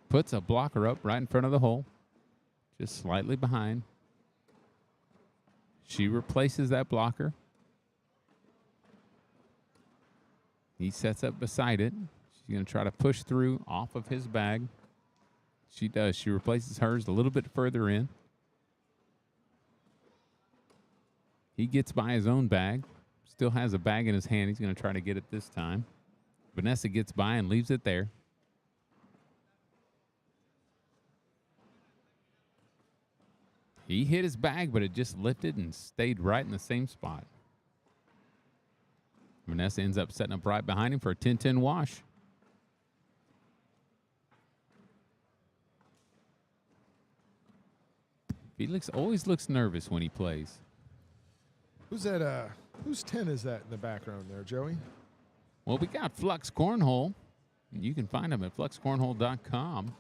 Puts a blocker up right in front of the hole. Just slightly behind. She replaces that blocker. He sets up beside it. She's going to try to push through off of his bag. She does. She replaces hers a little bit further in. He gets by his own bag. Still has a bag in his hand. He's going to try to get it this time. Vanessa gets by and leaves it there. He hit his bag, but it just lifted and stayed right in the same spot. Vanessa ends up setting up right behind him for a 10-10 wash. Felix always looks nervous when he plays. Who's that? Whose 10 is that in the background there, Joey? Well, we got Flux Cornhole. You can find them at fluxcornhole.com.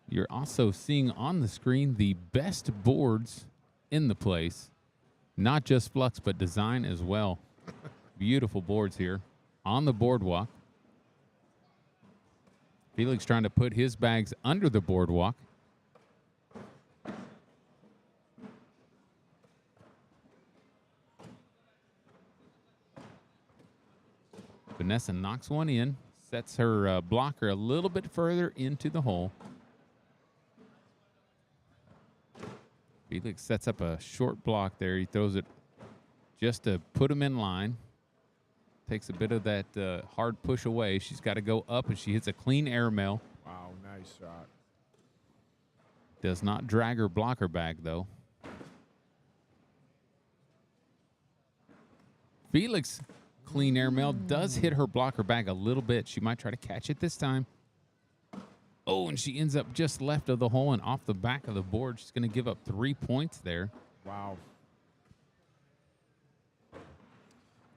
You're also seeing on the screen the best boards in the place. Not just Flux, but design as well. Beautiful boards here on the boardwalk. Felix trying to put his bags under the boardwalk. Vanessa knocks one in, sets her blocker a little bit further into the hole. Felix sets up a short block there. He throws it just to put him in line. Takes a bit of that hard push away. She's got to go up, and she hits a clean airmail. Wow, nice shot. Does not drag her blocker back, though. Felix, clean airmail, does hit her blocker back a little bit. She might try to catch it this time. Oh, and she ends up just left of the hole and off the back of the board. She's going to give up 3 points there. Wow.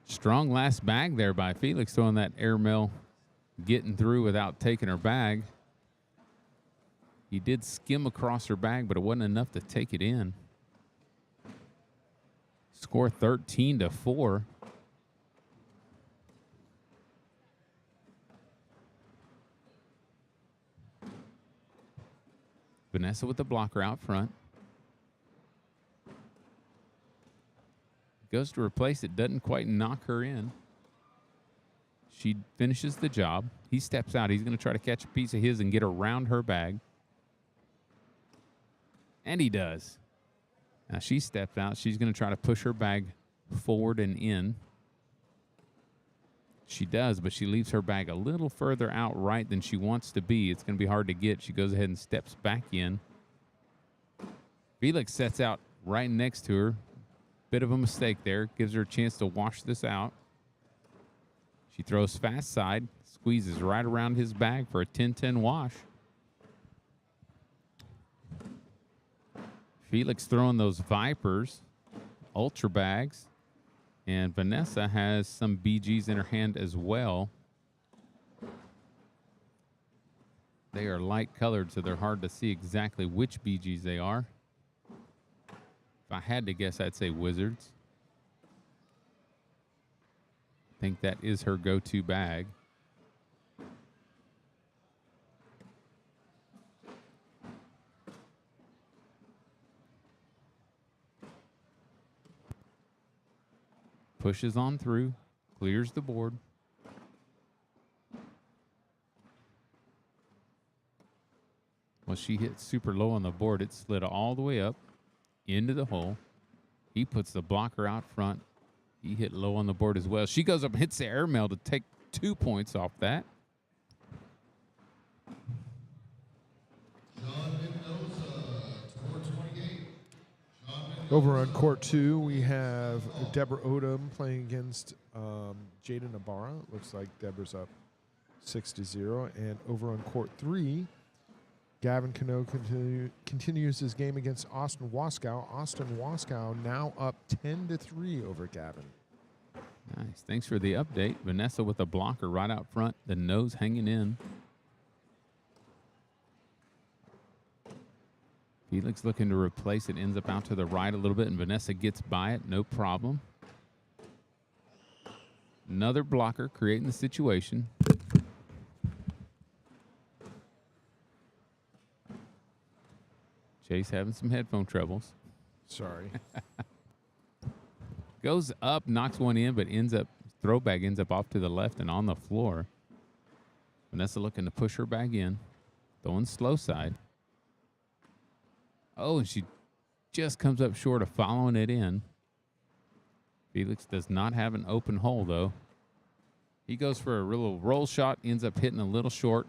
Strong last bag there by Felix, throwing that airmail, getting through without taking her bag. He did skim across her bag, but it wasn't enough to take it in. Score 13-4. Vanessa with the blocker out front. Goes to replace it, doesn't quite knock her in. She finishes the job. He steps out. He's going to try to catch a piece of his and get around her bag. And he does. Now she steps out. She's going to try to push her bag forward and in. She does, but she leaves her bag a little further out right than she wants to be. It's going to be hard to get. She goes ahead and steps back in. Felix sets out right next to her. Bit of a mistake there. Gives her a chance to wash this out. She throws fast side. Squeezes right around his bag for a 10-10 wash. Felix throwing those Vipers. Ultra bags. And Vanessa has some BGs in her hand as well. They are light colored, so they're hard to see exactly which BGs they are. If I had to guess, I'd say Wizards. I think that is her go-to bag. Pushes on through, clears the board. Well, she hit super low on the board. It slid all the way up into the hole. He puts the blocker out front. He hit low on the board as well. She goes up and hits the airmail to take 2 points off that. Over on court 2, we have Deborah Odom playing against Jaden Ibarra. Looks like Deborah's up 6-0. And over on court 3, Gavin Cano continues his game against Austin Wascow. Austin Wascow now up 10-3 over Gavin. Nice. Thanks for the update. Vanessa with a blocker right out front, the nose hanging in. Felix looking to replace it, ends up out to the right a little bit, and Vanessa gets by it, no problem. Another blocker creating the situation. Chase having some headphone troubles. Sorry. Goes up, knocks one in, but throwback ends up off to the left and on the floor. Vanessa looking to push her back in, throwing slow side. Oh, and she just comes up short of following it in. Felix does not have an open hole, though. He goes for a little roll shot, ends up hitting a little short.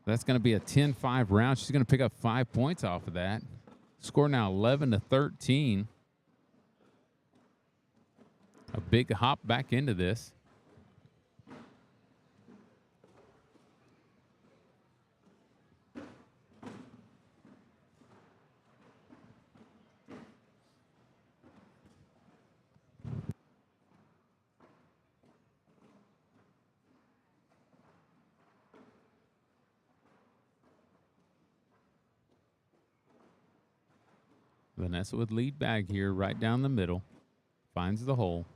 That's going to be a 10-5 round. She's going to pick up 5 points off of that. Score now 11-13. A big hop back into this. Vanessa with lead bag here, right down the middle. Finds the hole.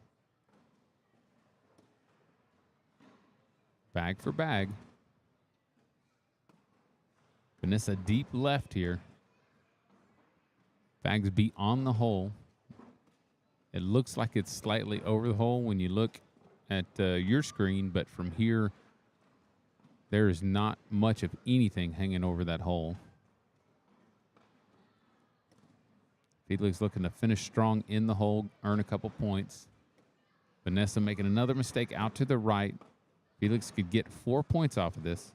Bag for bag. Vanessa deep left here. Bag's beyond the hole. It looks like it's slightly over the hole when you look at your screen, but from here, there is not much of anything hanging over that hole. Felix looking to finish strong in the hole, earn a couple points. Vanessa making another mistake out to the right. Felix could get 4 points off of this.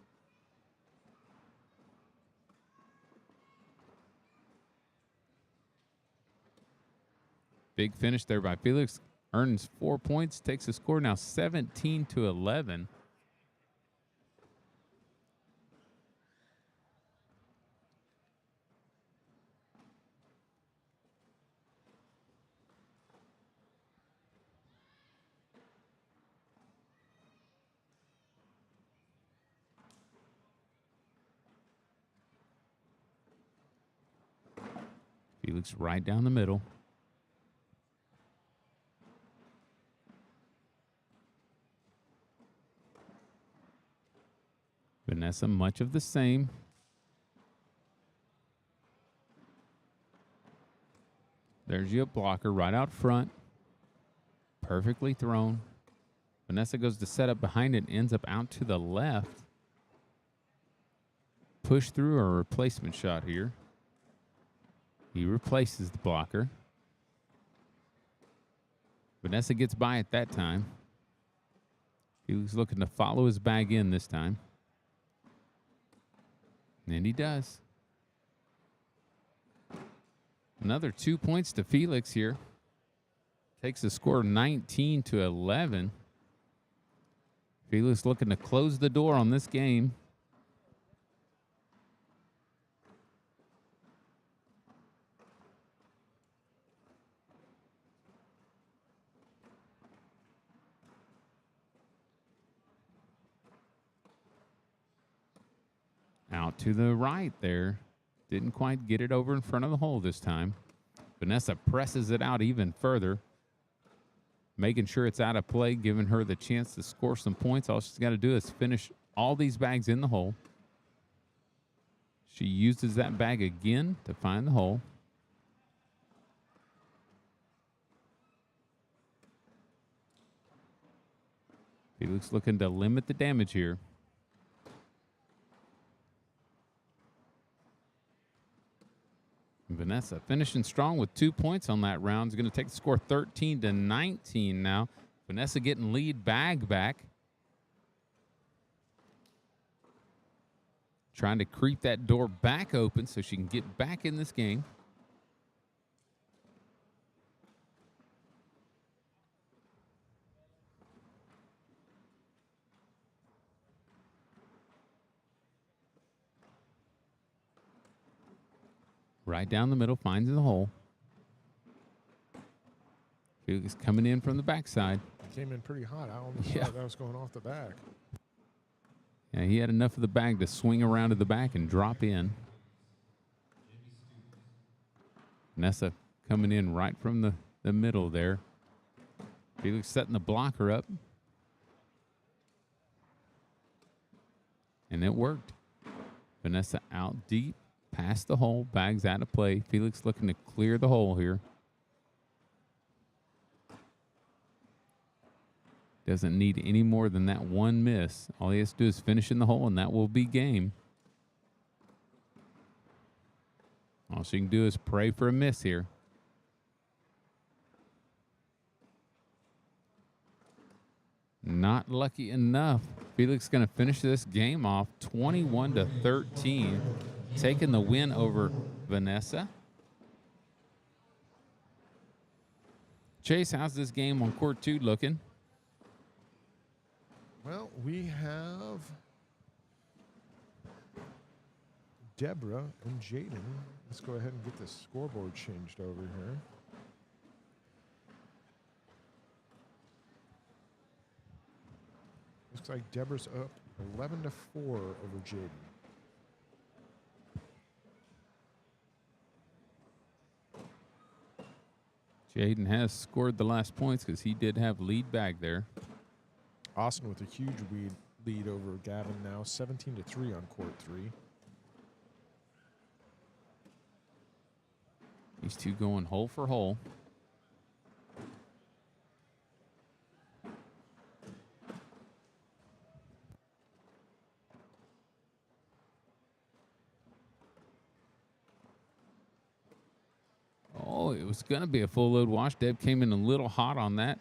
Big finish there by Felix. Earns 4 points, takes the score now 17-11. Felix right down the middle. Vanessa, much of the same. There's your blocker right out front. Perfectly thrown. Vanessa goes to set up behind it, ends up out to the left. Push through a replacement shot here. He replaces the blocker. Vanessa gets by at that time. He was looking to follow his bag in this time. And he does. Another 2 points to Felix here. Takes the score 19-11. Felix looking to close the door on this game. Out to the right there. Didn't quite get it over in front of the hole this time. Vanessa presses it out even further. Making sure it's out of play, giving her the chance to score some points. All she's got to do is finish all these bags in the hole. She uses that bag again to find the hole. Felix looking to limit the damage here. Vanessa finishing strong with 2 points on that round. Is going to take the score 13-19 now. Vanessa getting lead bag back. Trying to creep that door back open so she can get back in this game. Right down the middle, finds the hole. Felix coming in from the backside. Came in pretty hot. I almost thought that was going off the back. Yeah, he had enough of the bag to swing around to the back and drop in. Vanessa coming in right from the middle there. Felix setting the blocker up. And it worked. Vanessa out deep. Past the hole, bags out of play. Felix looking to clear the hole here. Doesn't need any more than that one miss. All he has to do is finish in the hole, and that will be game. All she can do is pray for a miss here. Not lucky enough. Felix going to finish this game off 21-13. Taking the win over Vanessa. Chase, how's this game on court 2 looking? Well, we have Deborah and Jaden. Let's go ahead and get the scoreboard changed over here. Looks like Deborah's up 11-4 over Jaden. Jaden has scored the last points because he did have lead back there. Austin with a huge lead over Gavin now, 17-3 on court 3. These two going hole for hole. Oh, it was going to be a full load wash. Deb came in a little hot on that.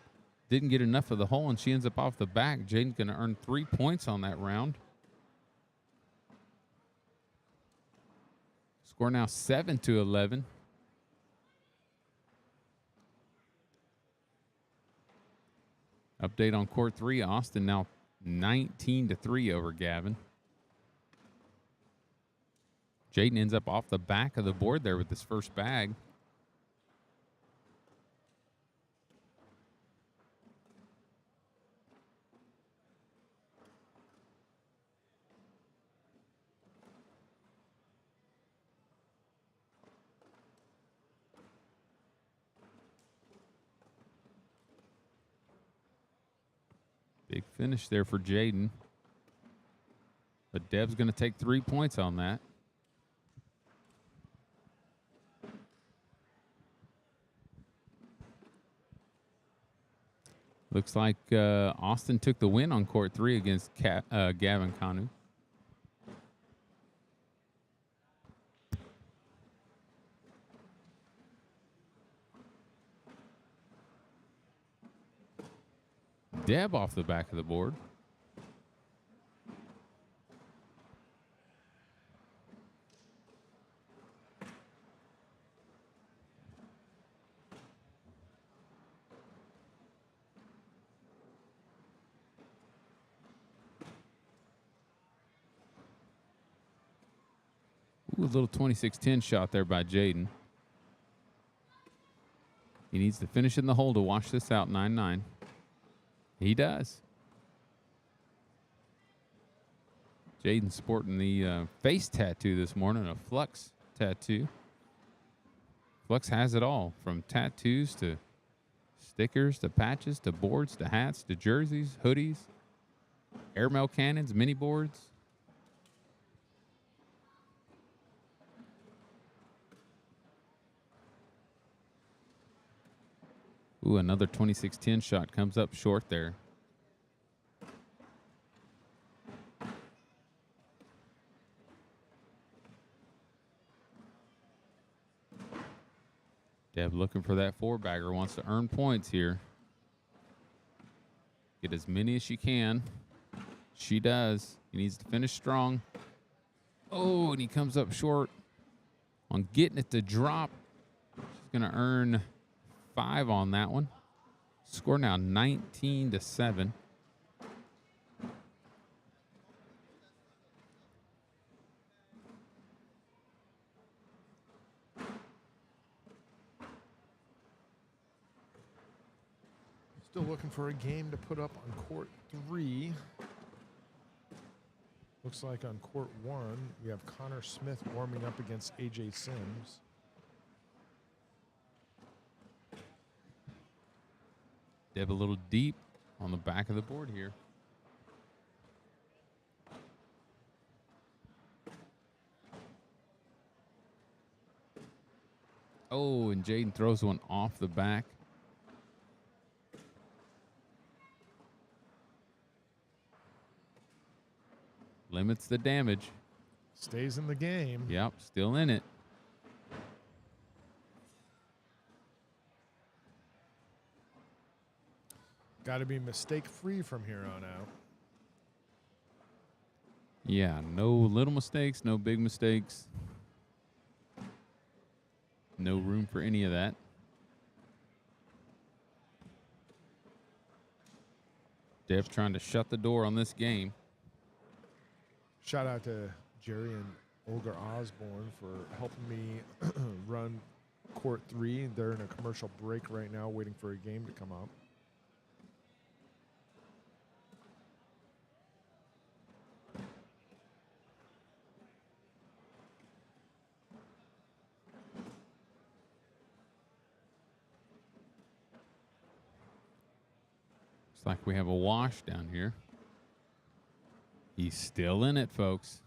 Didn't get enough of the hole, and she ends up off the back. Jaden's going to earn 3 points on that round. Score now 7-11. Update on court 3. Austin now 19-3 over Gavin. Jaden ends up off the back of the board there with his first bag. Big finish there for Jaden. But Deb's going to take 3 points on that. Looks like Austin took the win on court 3 against Gavin Kanu. Deb off the back of the board. Ooh, a little 26-10 shot there by Jaden. He needs to finish in the hole to wash this out 9-9. He does. Jaden sporting the face tattoo this morning, a Flux tattoo. Flux has it all, from tattoos to stickers to patches to boards to hats to jerseys, hoodies, airmail cannons, mini boards. Ooh, another 26-10 shot comes up short there. Deb looking for that 4-bagger, wants to earn points here. Get as many as she can. She does. He needs to finish strong. Oh, and he comes up short on getting it to drop. She's going to earn 5 on that one. Score now 19-7. Still looking for a game to put up on court 3. Looks like on court 1, we have Connor Smith warming up against AJ Sims. Deb a little deep on the back of the board here. Oh, and Jaden throws one off the back. Limits the damage. Stays in the game. Yep, still in it. Got to be mistake-free from here on out. Yeah, no little mistakes, no big mistakes. No room for any of that. Deb trying to shut the door on this game. Shout out to Jerry and Olga Osborne for helping me run court 3. They're in a commercial break right now, waiting for a game to come up. Looks like we have a wash down here. He's still in it, folks.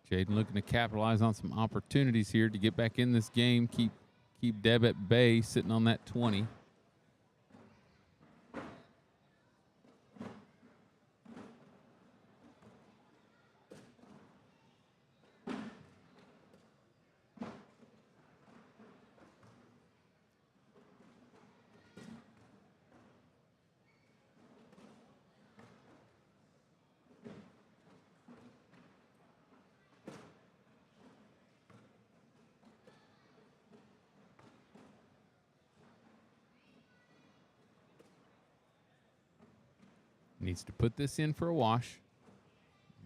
Jaden looking to capitalize on some opportunities here to get back in this game. Keep Deb at bay, sitting on that 20. Needs to put this in for a wash.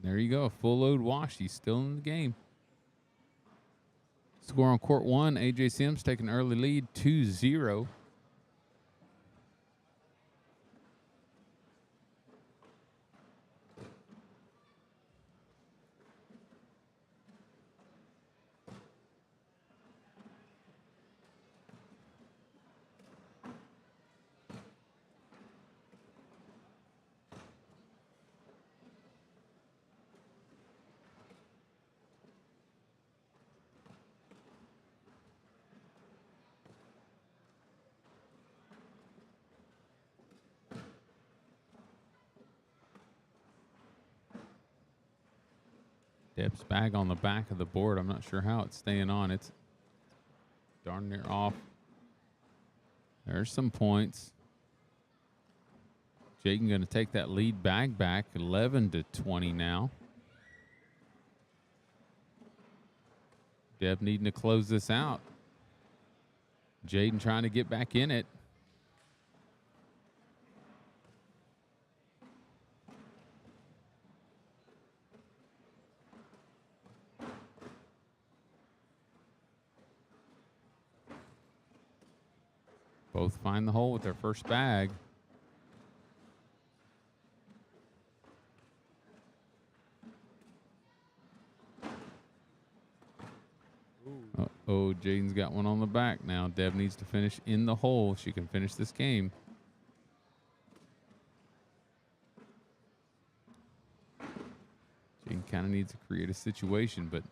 There you go, a full load wash. He's still in the game. Score on court 1, AJ Sims taking an early lead, 2-0. Deb's bag on the back of the board. I'm not sure how it's staying on. It's darn near off. There's some points. Jaden going to take that lead bag back, 11-20 now. Deb needing to close this out. Jaden trying to get back in it. Both find the hole with their first bag. Uh-oh, Jaden's got one on the back now. Deb needs to finish in the hole. She can finish this game. Jaden kind of needs to create a situation, but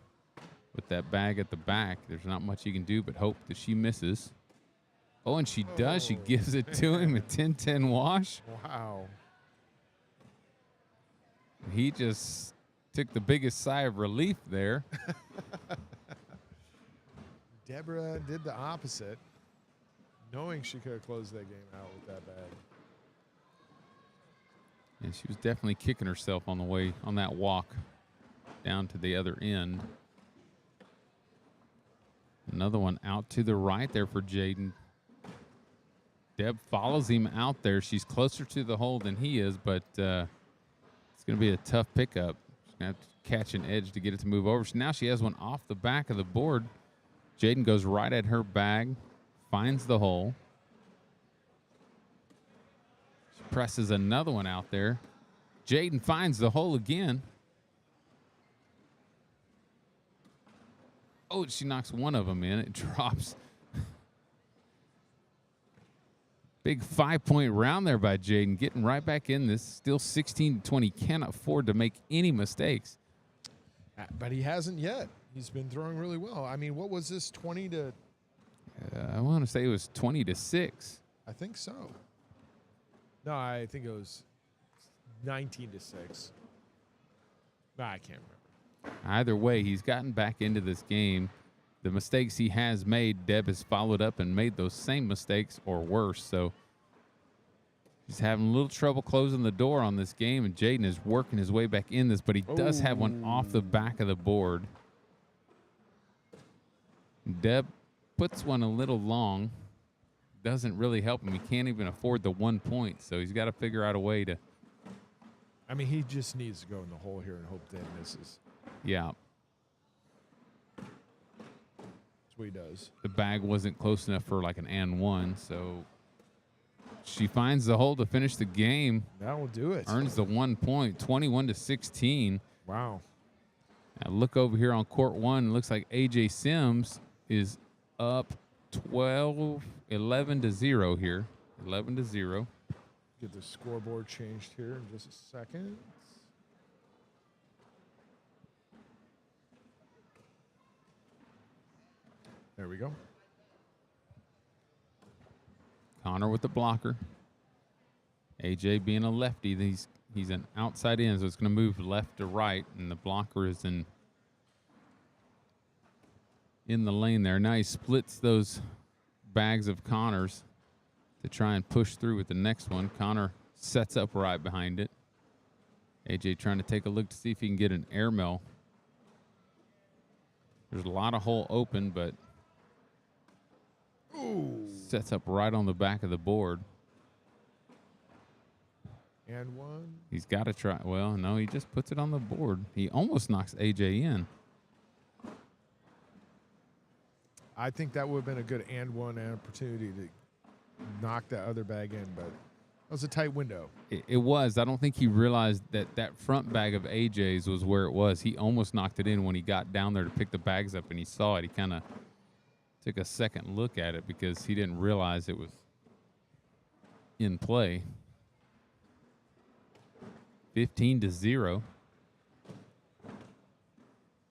with that bag at the back, there's not much he can do but hope that she misses. Oh, and she does. She gives it to him, a 10-10 wash. Wow. He just took the biggest sigh of relief there. Deborah did the opposite, knowing she could have closed that game out with that bag. And she was definitely kicking herself on the way, on that walk down to the other end. Another one out to the right there for Jaden. Deb follows him out there. She's closer to the hole than he is, but it's going to be a tough pickup. She's going to have to catch an edge to get it to move over. So now she has one off the back of the board. Jaden goes right at her bag, finds the hole. She presses another one out there. Jaden finds the hole again. Oh, she knocks one of them in. It drops. Big 5-point round there by Jaden, getting right back in this. Still 16-20. Can't afford to make any mistakes. But he hasn't yet. He's been throwing really well. I mean, what was this, 20 to? I want to say it was 20-6. I think so. No, I think it was 19-6. No, I can't remember. Either way, he's gotten back into this game. The mistakes he has made, Deb has followed up and made those same mistakes or worse. So he's having a little trouble closing the door on this game, and Jaden is working his way back in this, but he does have one off the back of the board. Deb puts one a little long. Doesn't really help him. He can't even afford the 1 point, so he's got to figure out a way to. I mean, he just needs to go in the hole here and hope Deb misses. Yeah. That's what he does. The bag wasn't close enough for like an and one, so she finds the hole to finish the game. That will do it. Earns the 1 point, 21-16. Wow. Now look over here on court one. Looks like AJ Sims is up 11 to 0 here. 11 to 0. Get the scoreboard changed here in just a second. There we go. Connor with the blocker. AJ being a lefty, he's an outside in, so it's going to move left to right, and the blocker is in the lane there. Now he splits those bags of Connor's to try and push through with the next one. Connor sets up right behind it. AJ trying to take a look to see if he can get an airmail. There's a lot of hole open, but sets up right on the back of the board. And one. He's got to try. Well, no, he just puts it on the board. He almost knocks AJ in. I think that would have been a good and one opportunity to knock that other bag in, but that was a tight window. It was. I don't think he realized that front bag of AJ's was where it was. He almost knocked it in when he got down there to pick the bags up, and he saw it. He kind of took a second look at it because he didn't realize it was in play. 15 to 0.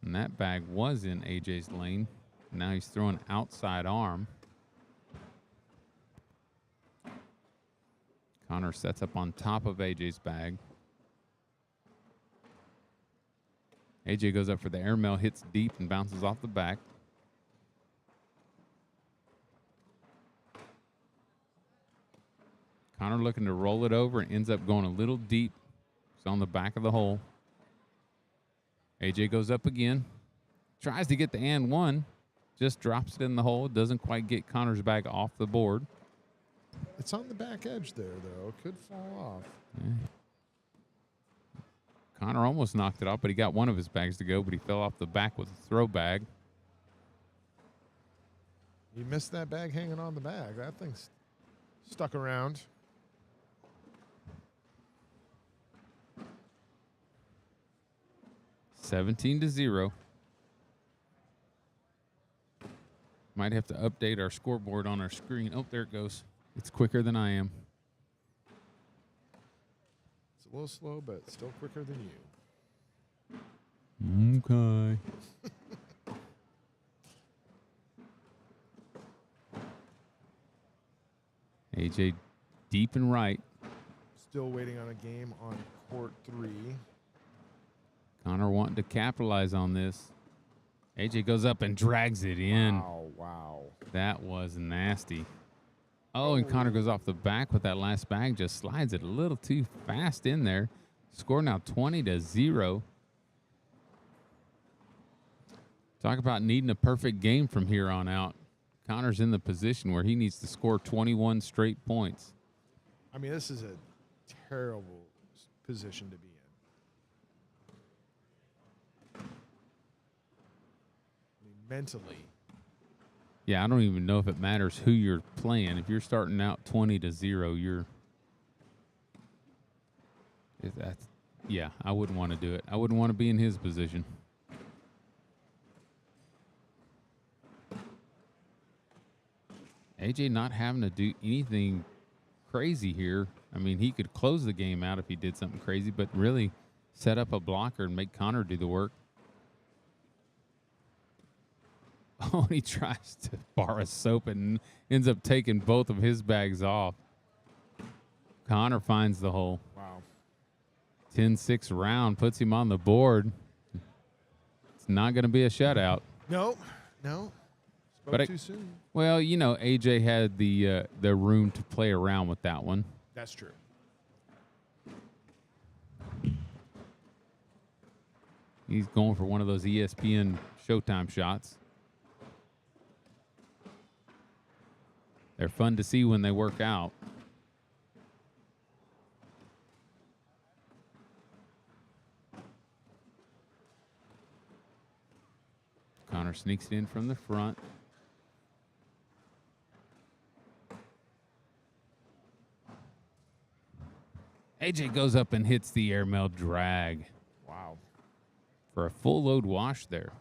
And that bag was in AJ's lane. Now he's throwing outside arm. Connor sets up on top of AJ's bag. AJ goes up for the airmail, hits deep and bounces off the back. Connor looking to roll it over and ends up going a little deep. It's on the back of the hole. AJ goes up again. Tries to get the and one. Just drops it in the hole. Doesn't quite get Connor's bag off the board. It's on the back edge there, though. It could fall off. Yeah. Connor almost knocked it off, but he got one of his bags to go, but he fell off the back with a throw bag. He missed that bag hanging on the bag. That thing's stuck around. $17 to 0. Might have to update our scoreboard on our screen. Oh, there it goes. It's quicker than I am. It's a little slow, but still quicker than you. Okay. AJ deep and right. Still waiting on a game on court 3. Connor wanting to capitalize on this. AJ goes up and drags it in. Wow. That was nasty. Oh, and Connor goes off the back with that last bag. Just slides it a little too fast in there. Score now 20 to 0. Talk about needing a perfect game from here on out. Connor's in the position where he needs to score 21 straight points. I mean, this is a terrible position to be in. Mentally. Yeah, I don't even know if it matters who you're playing. If you're starting out 20 to 0, yeah, I wouldn't want to do it. I wouldn't want to be in his position. AJ not having to do anything crazy here. I mean, he could close the game out if he did something crazy, but really set up a blocker and make Connor do the work. Oh, he tries to borrow soap and ends up taking both of his bags off. Connor finds the hole. Wow. 10-6 round puts him on the board. It's not going to be a shutout. No. Spoke too soon. Well, you know, AJ had the room to play around with that one. That's true. He's going for one of those ESPN Showtime shots. They're fun to see when they work out. Connor sneaks it in from the front. AJ goes up and hits the airmail drag. Wow. For a full load wash there.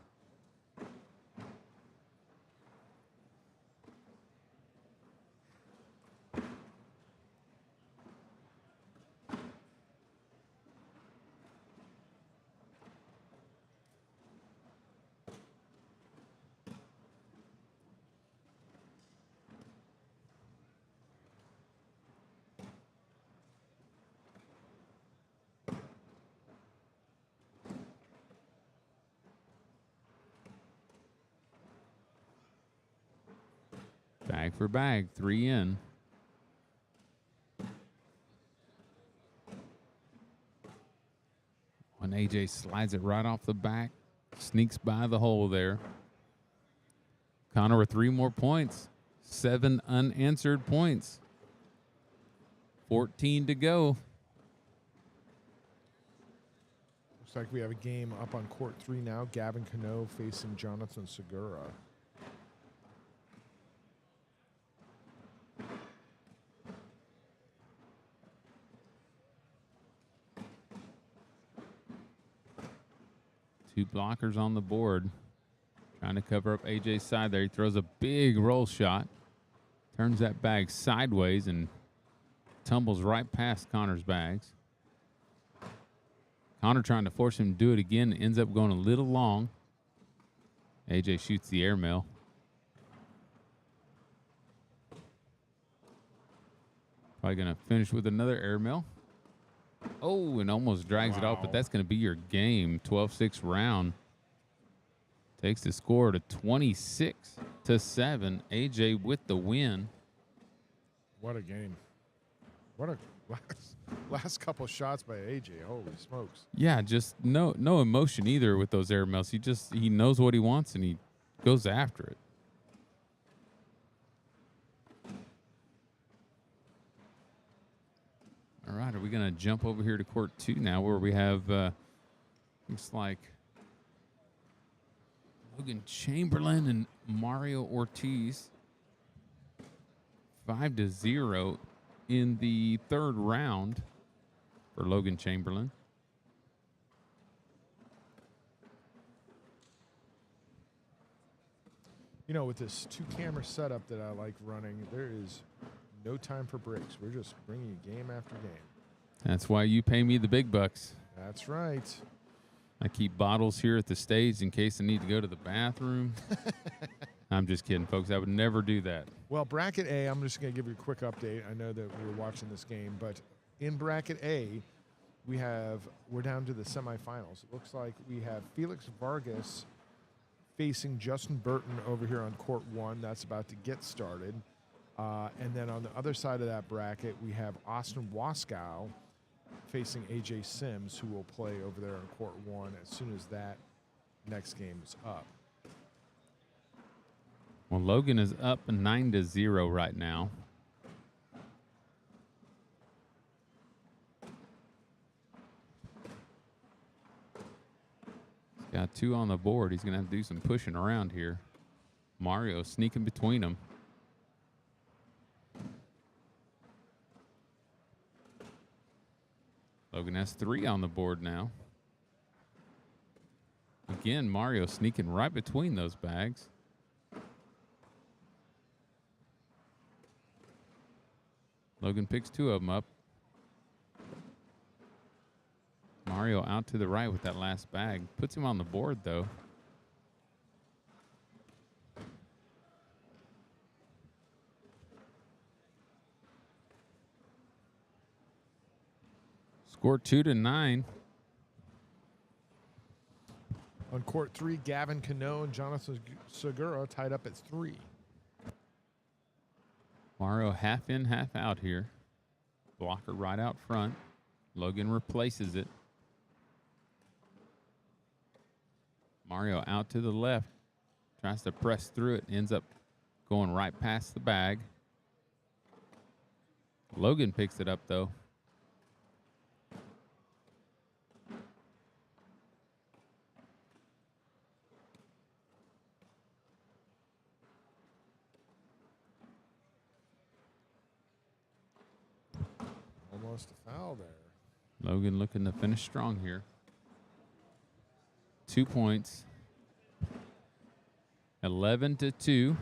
for bag, 3 in. When AJ slides it right off the back, sneaks by the hole there. Connor with 3 more points, 7 unanswered points. 14 to go. Looks like we have a game up on court 3 now. Gavin Cano facing Jonathan Segura. Two blockers on the board. Trying to cover up AJ's side there. He throws a big roll shot. Turns that bag sideways and tumbles right past Connor's bags. Connor trying to force him to do it again. Ends up going a little long. AJ shoots the airmail. Probably going to finish with another airmail. Oh, and almost drags it off, but that's going to be your game. 12-6 round. Takes the score to 26-7. AJ with the win. What a game. What a last couple shots by AJ. Holy smokes. Yeah, just no emotion either with those airmails. He knows what he wants and he goes after it. All right, are we going to jump over here to court 2 now where we have, looks like, Logan Chamberlain and Mario Ortiz. 5-0 in the 3rd round for Logan Chamberlain. You know, with this 2-camera setup that I like running, there is no time for breaks. We're just bringing you game after game. That's why you pay me the big bucks. That's right. I keep bottles here at the stage in case I need to go to the bathroom. I'm just kidding, folks. I would never do that. Well, bracket A, I'm just going to give you a quick update. I know that we're watching this game, but in bracket A, we're down to the semifinals. It looks like we have Felix Vargas facing Justin Burton over here on court 1. That's about to get started. And then on the other side of that bracket, we have Austin Wascow facing AJ Sims, who will play over there on court 1 as soon as that next game is up. Well, Logan is up 9-0 right now. He's got 2 on the board. He's going to have to do some pushing around here. Mario sneaking between them. Logan has 3 on the board now. Again, Mario sneaking right between those bags. Logan picks 2 of them up. Mario out to the right with that last bag. Puts him on the board, though. Score 2-9. On court 3, Gavin Cano and Jonathan Segura tied up at 3. Mario half in, half out here. Blocker right out front. Logan replaces it. Mario out to the left. Tries to press through it. Ends up going right past the bag. Logan picks it up, though. Almost a foul there. Logan looking to finish strong here. 2 points. 11-2.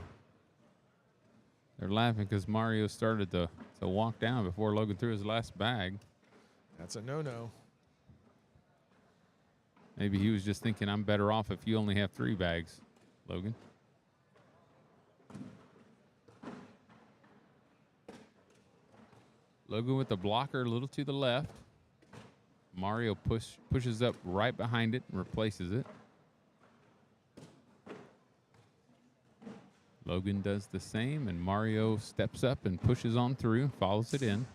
They're laughing because Mario started to walk down before Logan threw his last bag. That's a no-no. Maybe he was just thinking, I'm better off if you only have 3 bags, Logan. Logan with the blocker a little to the left. Mario pushes up right behind it and replaces it. Logan does the same, and Mario steps up and pushes on through, follows it in.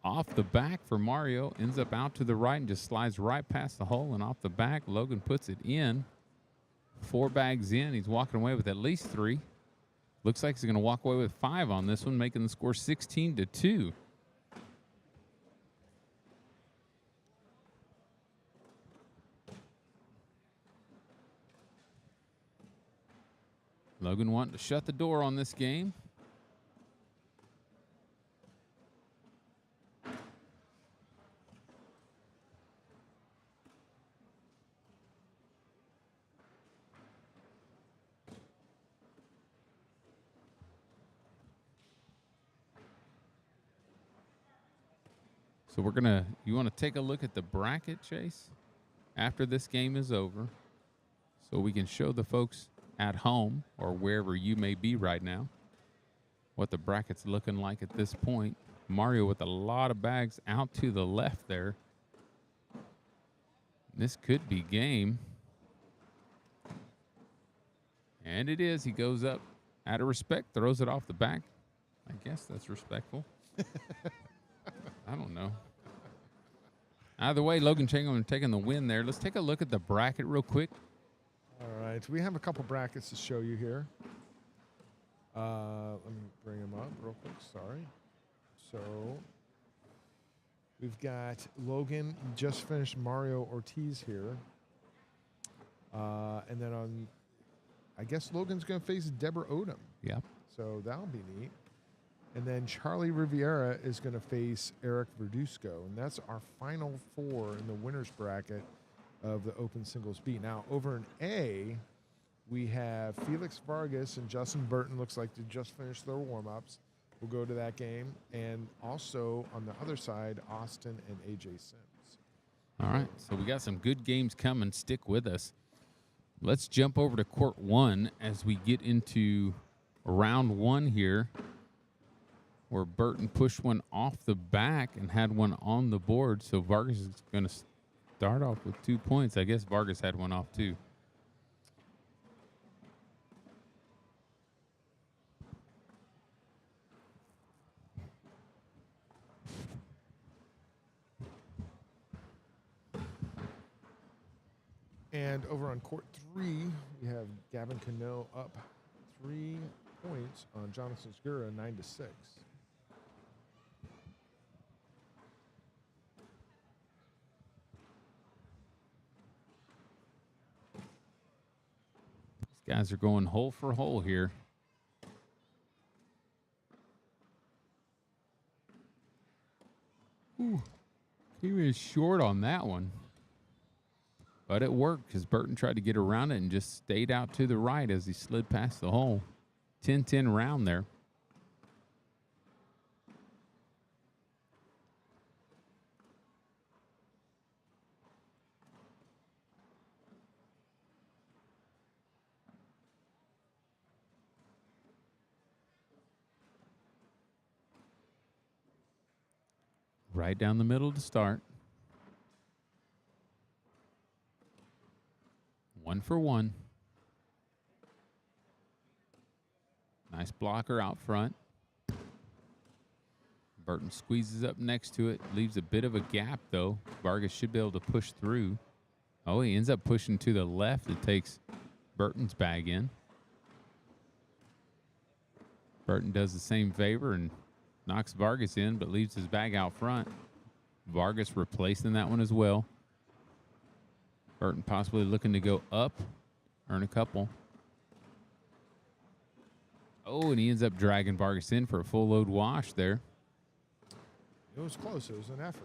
Off the back for Mario, ends up out to the right and just slides right past the hole, and off the back, Logan puts it in. 4 bags in, he's walking away with at least 3. Looks like he's going to walk away with 5 on this one, making the score 16-2. Logan wanting to shut the door on this game. So you want to take a look at the bracket, Chase, after this game is over, so we can show the folks at home or wherever you may be right now what the bracket's looking like at this point. Mario with a lot of bags out to the left there. This could be game. And it is. He goes up out of respect, throws it off the back. I guess that's respectful. I don't know. Either way, Logan Chamberlain taking the win there. Let's take a look at the bracket real quick. All right, we have a couple brackets to show you here. Let me bring them up real quick. Sorry. So we've got Logan just finished Mario Ortiz here. And then I guess Logan's going to face Deborah Odom. Yeah. So that'll be neat. And then Charlie Riviera is going to face Eric Verduska. And that's our final 4 in the winner's bracket of the Open Singles B. Now, over in A, we have Felix Vargas and Justin Burton. Looks like they just finished their warm-ups. We'll go to that game. And also, on the other side, Austin and A.J. Sims. All right, so we got some good games coming. Stick with us. Let's jump over to Court 1 as we get into round 1 here, where Burton pushed one off the back and had one on the board. So Vargas is going to start off with 2 points. I guess Vargas had one off too. And over on Court 3, we have Gavin Cano up 3 points on Jonathan Segura, 9-6. These guys are going hole for hole here. Ooh, he was short on that one. But it worked because Burton tried to get around it and just stayed out to the right as he slid past the hole. 10-10 round there. Right down the middle to start. 1 for 1. Nice blocker out front. Burton squeezes up next to it. Leaves a bit of a gap, though. Vargas should be able to push through. Oh, he ends up pushing to the left. It takes Burton's bag in. Burton does the same favor and knocks Vargas in, but leaves his bag out front. Vargas replacing that one as well. Burton possibly looking to go up, earn a couple. Oh, and he ends up dragging Vargas in for a full load wash there. It was close. It was an effort.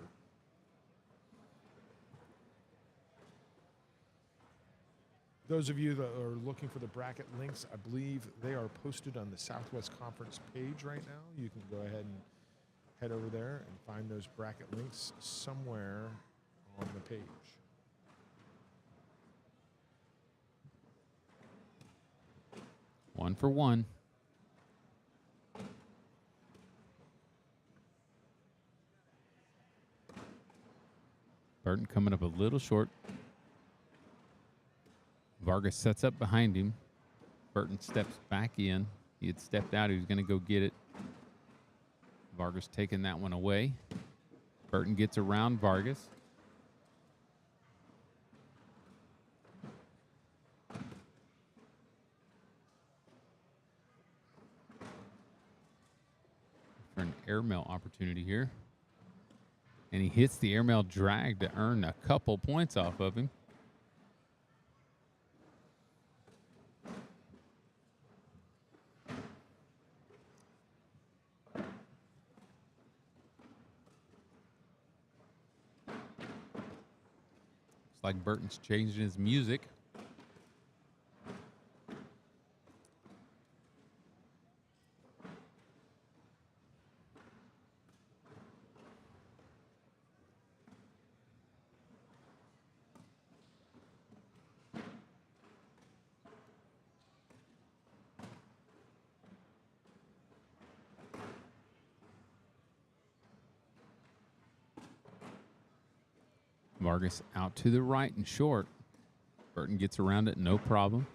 Those of you that are looking for the bracket links, I believe they are posted on the Southwest Conference page right now. You can go ahead and head over there and find those bracket links somewhere on the page. One for one. Burton coming up a little short. Vargas sets up behind him. Burton steps back in. He had stepped out. He was going to go get it. Vargas taking that one away. Burton gets around Vargas. For an airmail opportunity here. And he hits the airmail drag to earn a couple points off of him. Looks like Burton's changing his music. Vargas out to the right and short. Burton gets around it, no problem.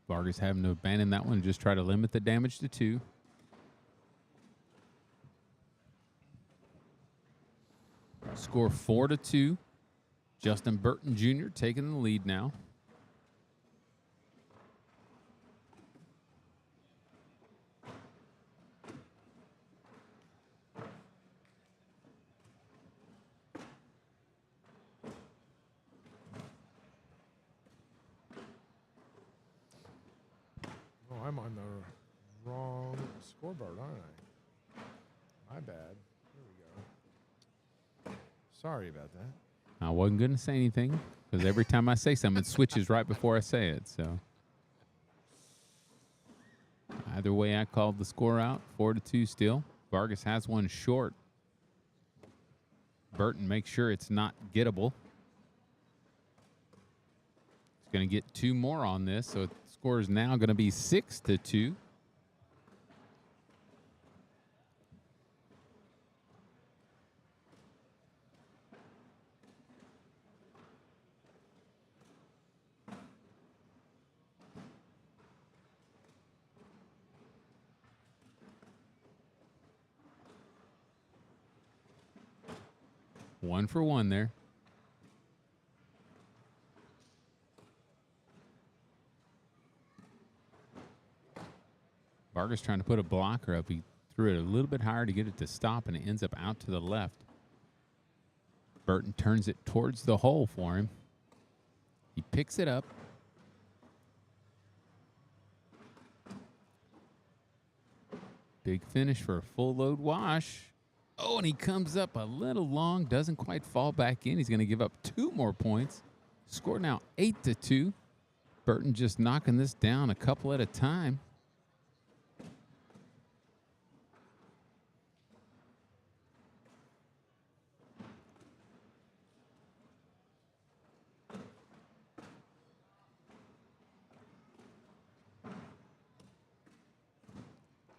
Vargas having to abandon that one and just try to limit the damage to 2. Score 4-2. Justin Burton Jr. taking the lead now. I'm on the wrong scoreboard, aren't I? My bad. Here we go. Sorry about that. I wasn't going to say anything because every time I say something, it switches right before I say it. So either way, I called the score out. 4-2 still. Vargas has one short. Burton makes sure it's not gettable. He's going to get 2 more on this, so score is now going to be 6-2. One for one there. Vargas trying to put a blocker up. He threw it a little bit higher to get it to stop, and it ends up out to the left. Burton turns it towards the hole for him. He picks it up. Big finish for a full load wash. Oh, and he comes up a little long, doesn't quite fall back in. He's going to give up 2 more points. Score now 8-2. Burton just knocking this down a couple at a time.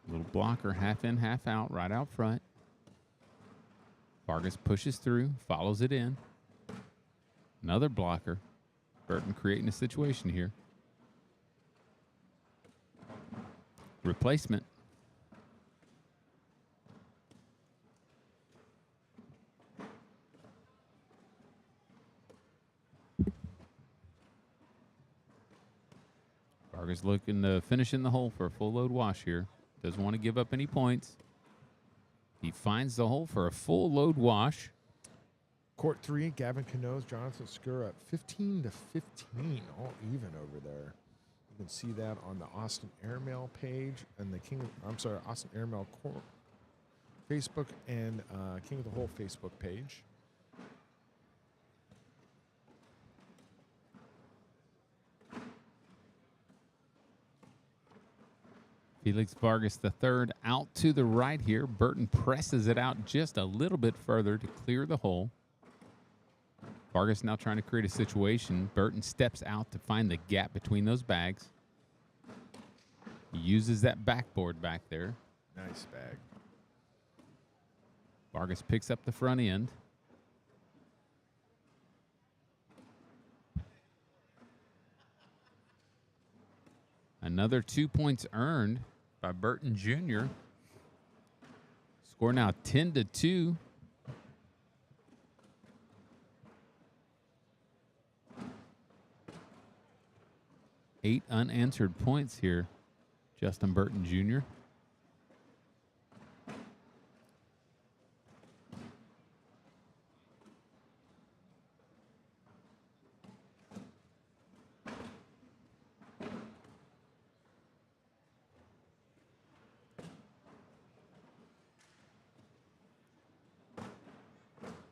Little blocker, half in, half out, right out front. Vargas pushes through, follows it in. Another blocker. Burton creating a situation here. Replacement. Vargas looking to finish in the hole for a full load wash here. Doesn't want to give up any points. He finds the hole for a full load wash. Court 3, Gavin Canoes, Jonathan Skura at 15-15, all even over there. You can see that on the Austin Airmail page and the Austin Airmail Court Facebook and King of the Hole Facebook page. Felix Vargas III out to the right here. Burton presses it out just a little bit further to clear the hole. Vargas now trying to create a situation. Burton steps out to find the gap between those bags. He uses that backboard back there. Nice bag. Vargas picks up the front end. Another 2 points earned by Burton Jr. Score now 10-2. Eight unanswered points here, Justin Burton Jr.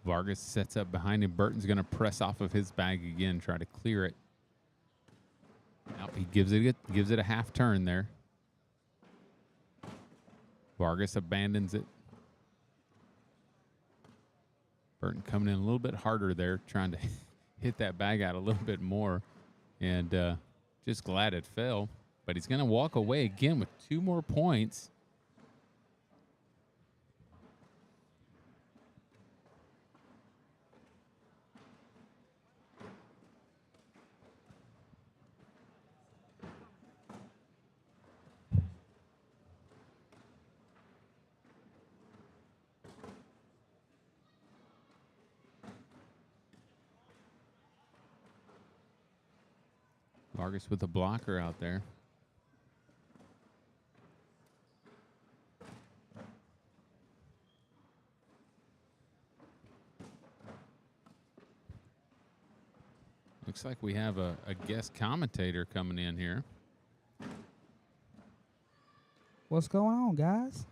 Vargas sets up behind him. Burton's going to press off of his bag again, try to clear it. Now he gives it a half turn there. Vargas abandons it. Burton coming in a little bit harder there, trying to hit that bag out a little bit more. And just glad it fell. But he's going to walk away again with 2 more points. Vargas with a blocker out there. Looks like we have a guest commentator coming in here. What's going on, guys?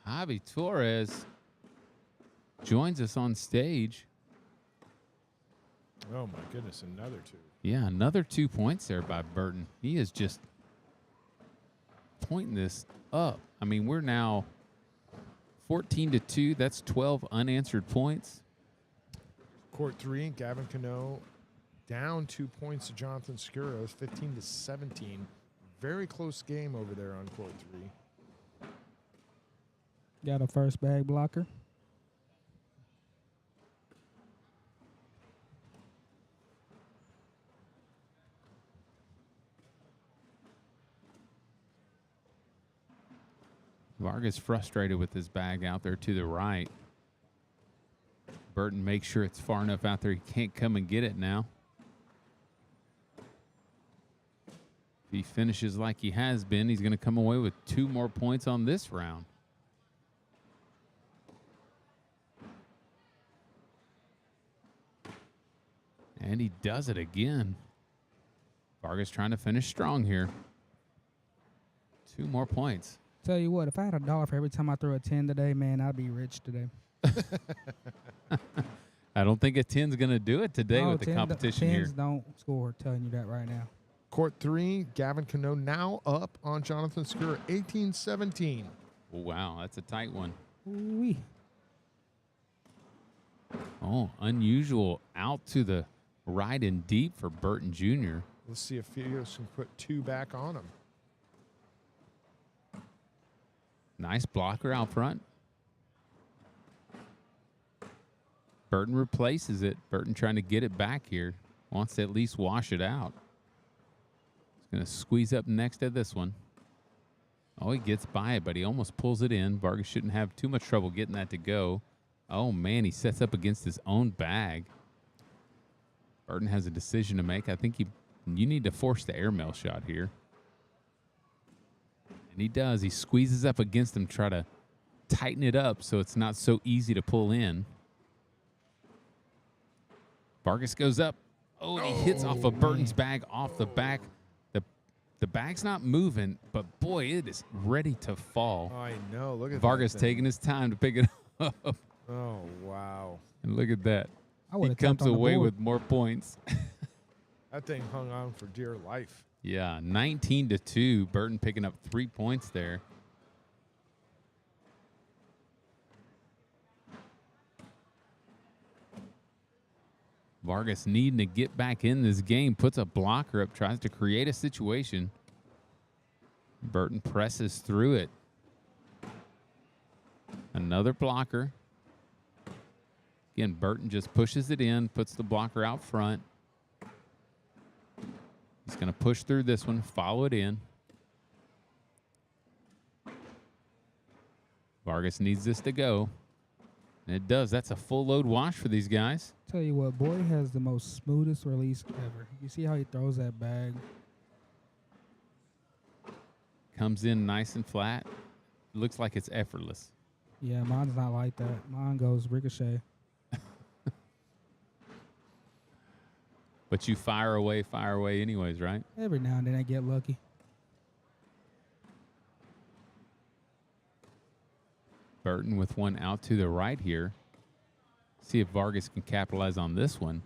Javi Torres joins us on stage. Oh, my goodness, another 2. Yeah, another 2 points there by Burton. He is just pointing this up. I mean, we're now 14-2. That's 12 unanswered points. Court 3, Gavin Cano down 2 points to Jonathan Skuros, 15-17. Very close game over there on Court 3. Got a first bag blocker. Vargas frustrated with his bag out there to the right. Burton makes sure it's far enough out there he can't come and get it now. If he finishes like he has been, he's going to come away with 2 more points on this round. And he does it again. Vargas trying to finish strong here. 2 more points. Tell you what, if I had $1 for every time I threw a 10 today, man, I'd be rich today. I don't think a 10's going to do it today with the competition here. 10s don't score, telling you that right now. Court 3, Gavin Cano now up on Jonathan Skura, 18-17. Oh, wow, that's a tight one. Ooh-wee. Oh, unusual out to the right and deep for Burton Jr. Let's see if Felix can put 2 back on him. Nice blocker out front. Burton replaces it. Burton trying to get it back here. Wants to at least wash it out. He's going to squeeze up next to this one. Oh, he gets by it, but he almost pulls it in. Vargas shouldn't have too much trouble getting that to go. Oh, man, he sets up against his own bag. Burton has a decision to make. I think you need to force the airmail shot here. And he does. He squeezes up against him, try to tighten it up so it's not so easy to pull in. Vargas goes up. Oh, and he hits off of Burton's bag off the back. The bag's not moving, but boy, it is ready to fall. I know. Look at Vargas that taking his time to pick it up. Oh, wow. And look at that. He comes away with more points. That thing hung on for dear life. Yeah, 19-2. Burton picking up 3 points there. Vargas needing to get back in this game, puts a blocker up, tries to create a situation. Burton presses through it. Another blocker. Again, Burton just pushes it in, puts the blocker out front. He's going to push through this one, follow it in. Vargas needs this to go. And it does. That's a full load wash for these guys. Tell you what, boy has the most smoothest release ever. You see how he throws that bag? Comes in nice and flat. Looks like it's effortless. Yeah, mine's not like that. Mine goes ricochet. But you fire away anyways, right? Every now and then I get lucky. Burton with one out to the right here. See if Vargas can capitalize on this one.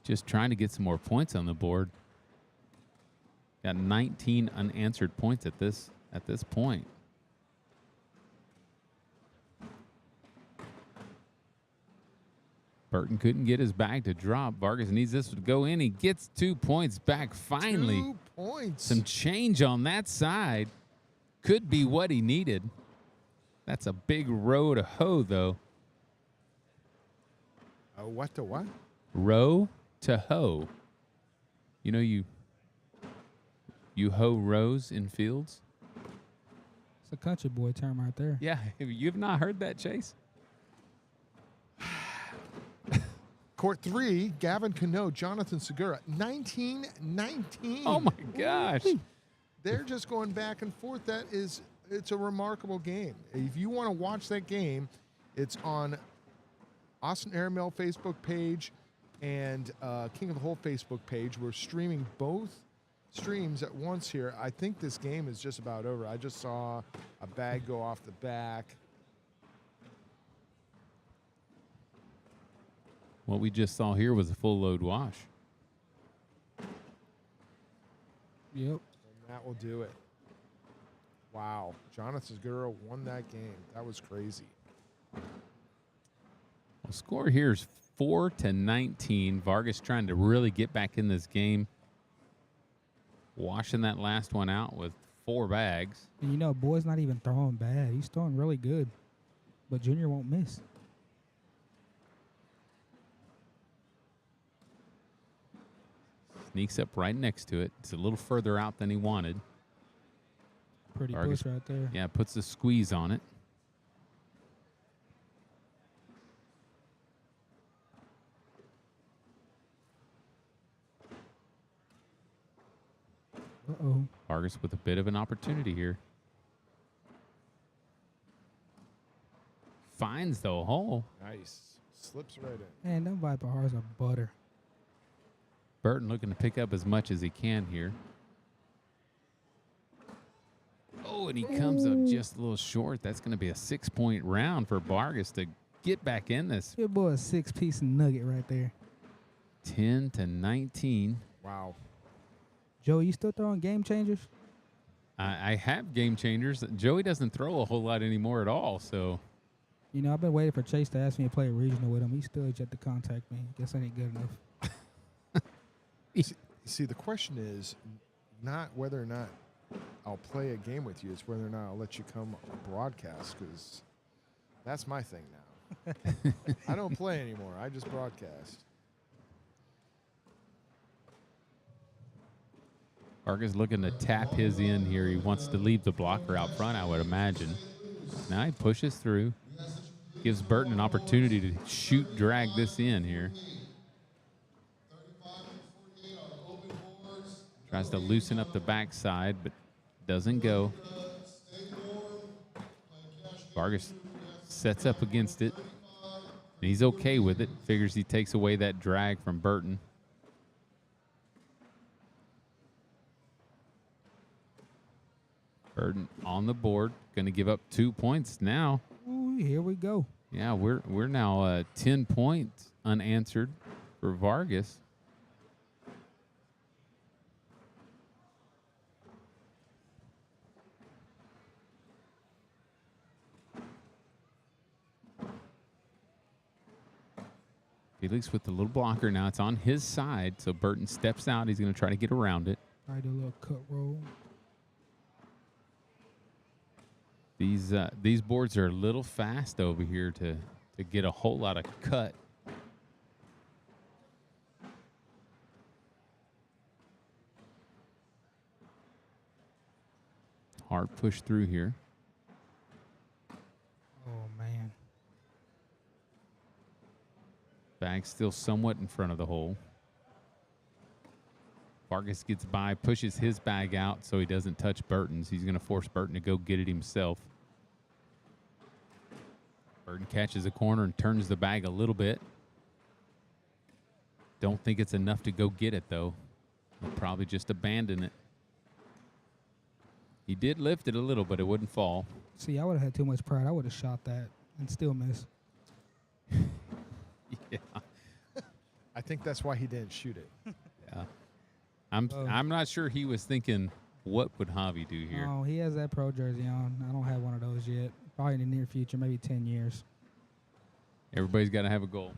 Just trying to get some more points on the board. Got 19 unanswered points at this point. Burton couldn't get his bag to drop. Vargas needs this to go in. He gets 2 points back finally. 2 points. Some change on that side. Could be what he needed. That's a big row to hoe, though. What to what? Row to hoe. You know you hoe rows in fields? It's a country boy term right there. Yeah, you've not heard that, Chase? Court 3, Gavin Cano, Jonathan Segura, 19-19. Oh, my gosh. They're just going back and forth. It's a remarkable game. If you want to watch that game, it's on Austin Airmail Facebook page and King of the Hole Facebook page. We're streaming both streams at once here. I think this game is just about over. I just saw a bag go off the back. What we just saw here was a full load wash. Yep. And that will do it. Wow. Jonathan Segura won that game. That was crazy. Well, score here is 4-19. Vargas trying to really get back in this game. Washing that last one out with 4 bags. And you know, boy's not even throwing bad. He's throwing really good. But Junior won't miss. Sneaks up right next to it. It's a little further out than he wanted. Pretty Vargas, push right there. yeah, puts the squeeze on it. Uh-oh. Vargas with a bit of an opportunity here. Finds the hole. Nice. Slips right in. Man, them Viper hearts are butter. Burton looking to pick up as much as he can here. Oh, and he comes up just a little short. That's going to be a 6-point round for Vargas to get back in this. Your boy a 6-piece nugget right there. 10-19. Wow. Joey, you still throwing game changers? I have game changers. Joey doesn't throw a whole lot anymore at all, so. You know, I've been waiting for Chase to ask me to play a regional with him. He still yet to contact me. Guess I ain't good enough. See, the question is not whether or not I'll play a game with you. It's whether or not I'll let you come broadcast, because that's my thing now. I don't play anymore. I just broadcast. Vargas looking to tap his in here. He wants to leave the blocker out front, I would imagine. Now he pushes through. Gives Burton an opportunity to shoot, drag this in here. Tries to loosen up the backside, but doesn't go. Vargas sets up against it. And he's okay with it. Figures he takes away that drag from Burton. Burton on the board. Going to give up 2 points now. Ooh, here we go. Yeah, we're now 10 points unanswered for Vargas. Felix with the little blocker. Now it's on his side, so Burton steps out. He's going to try to get around it. Try to do a little cut roll. These boards are a little fast over here to get a whole lot of cut. Hard push through here. Oh, man. Bag still somewhat in front of the hole. Vargas gets by, pushes his bag out so he doesn't touch Burton's. He's going to force Burton to go get it himself. Burton catches a corner and turns the bag a little bit. Don't think it's enough to go get it, though. He'll probably just abandon it. He did lift it a little, but it wouldn't fall. See, I would have had too much pride. I would have shot that and still miss. Yeah. I think that's why he didn't shoot it. Yeah. I'm not sure he was thinking, what would Javi do here? Oh, he has that pro jersey on. I don't have one of those yet. Probably in the near future, maybe 10 years. Everybody's got to have a goal.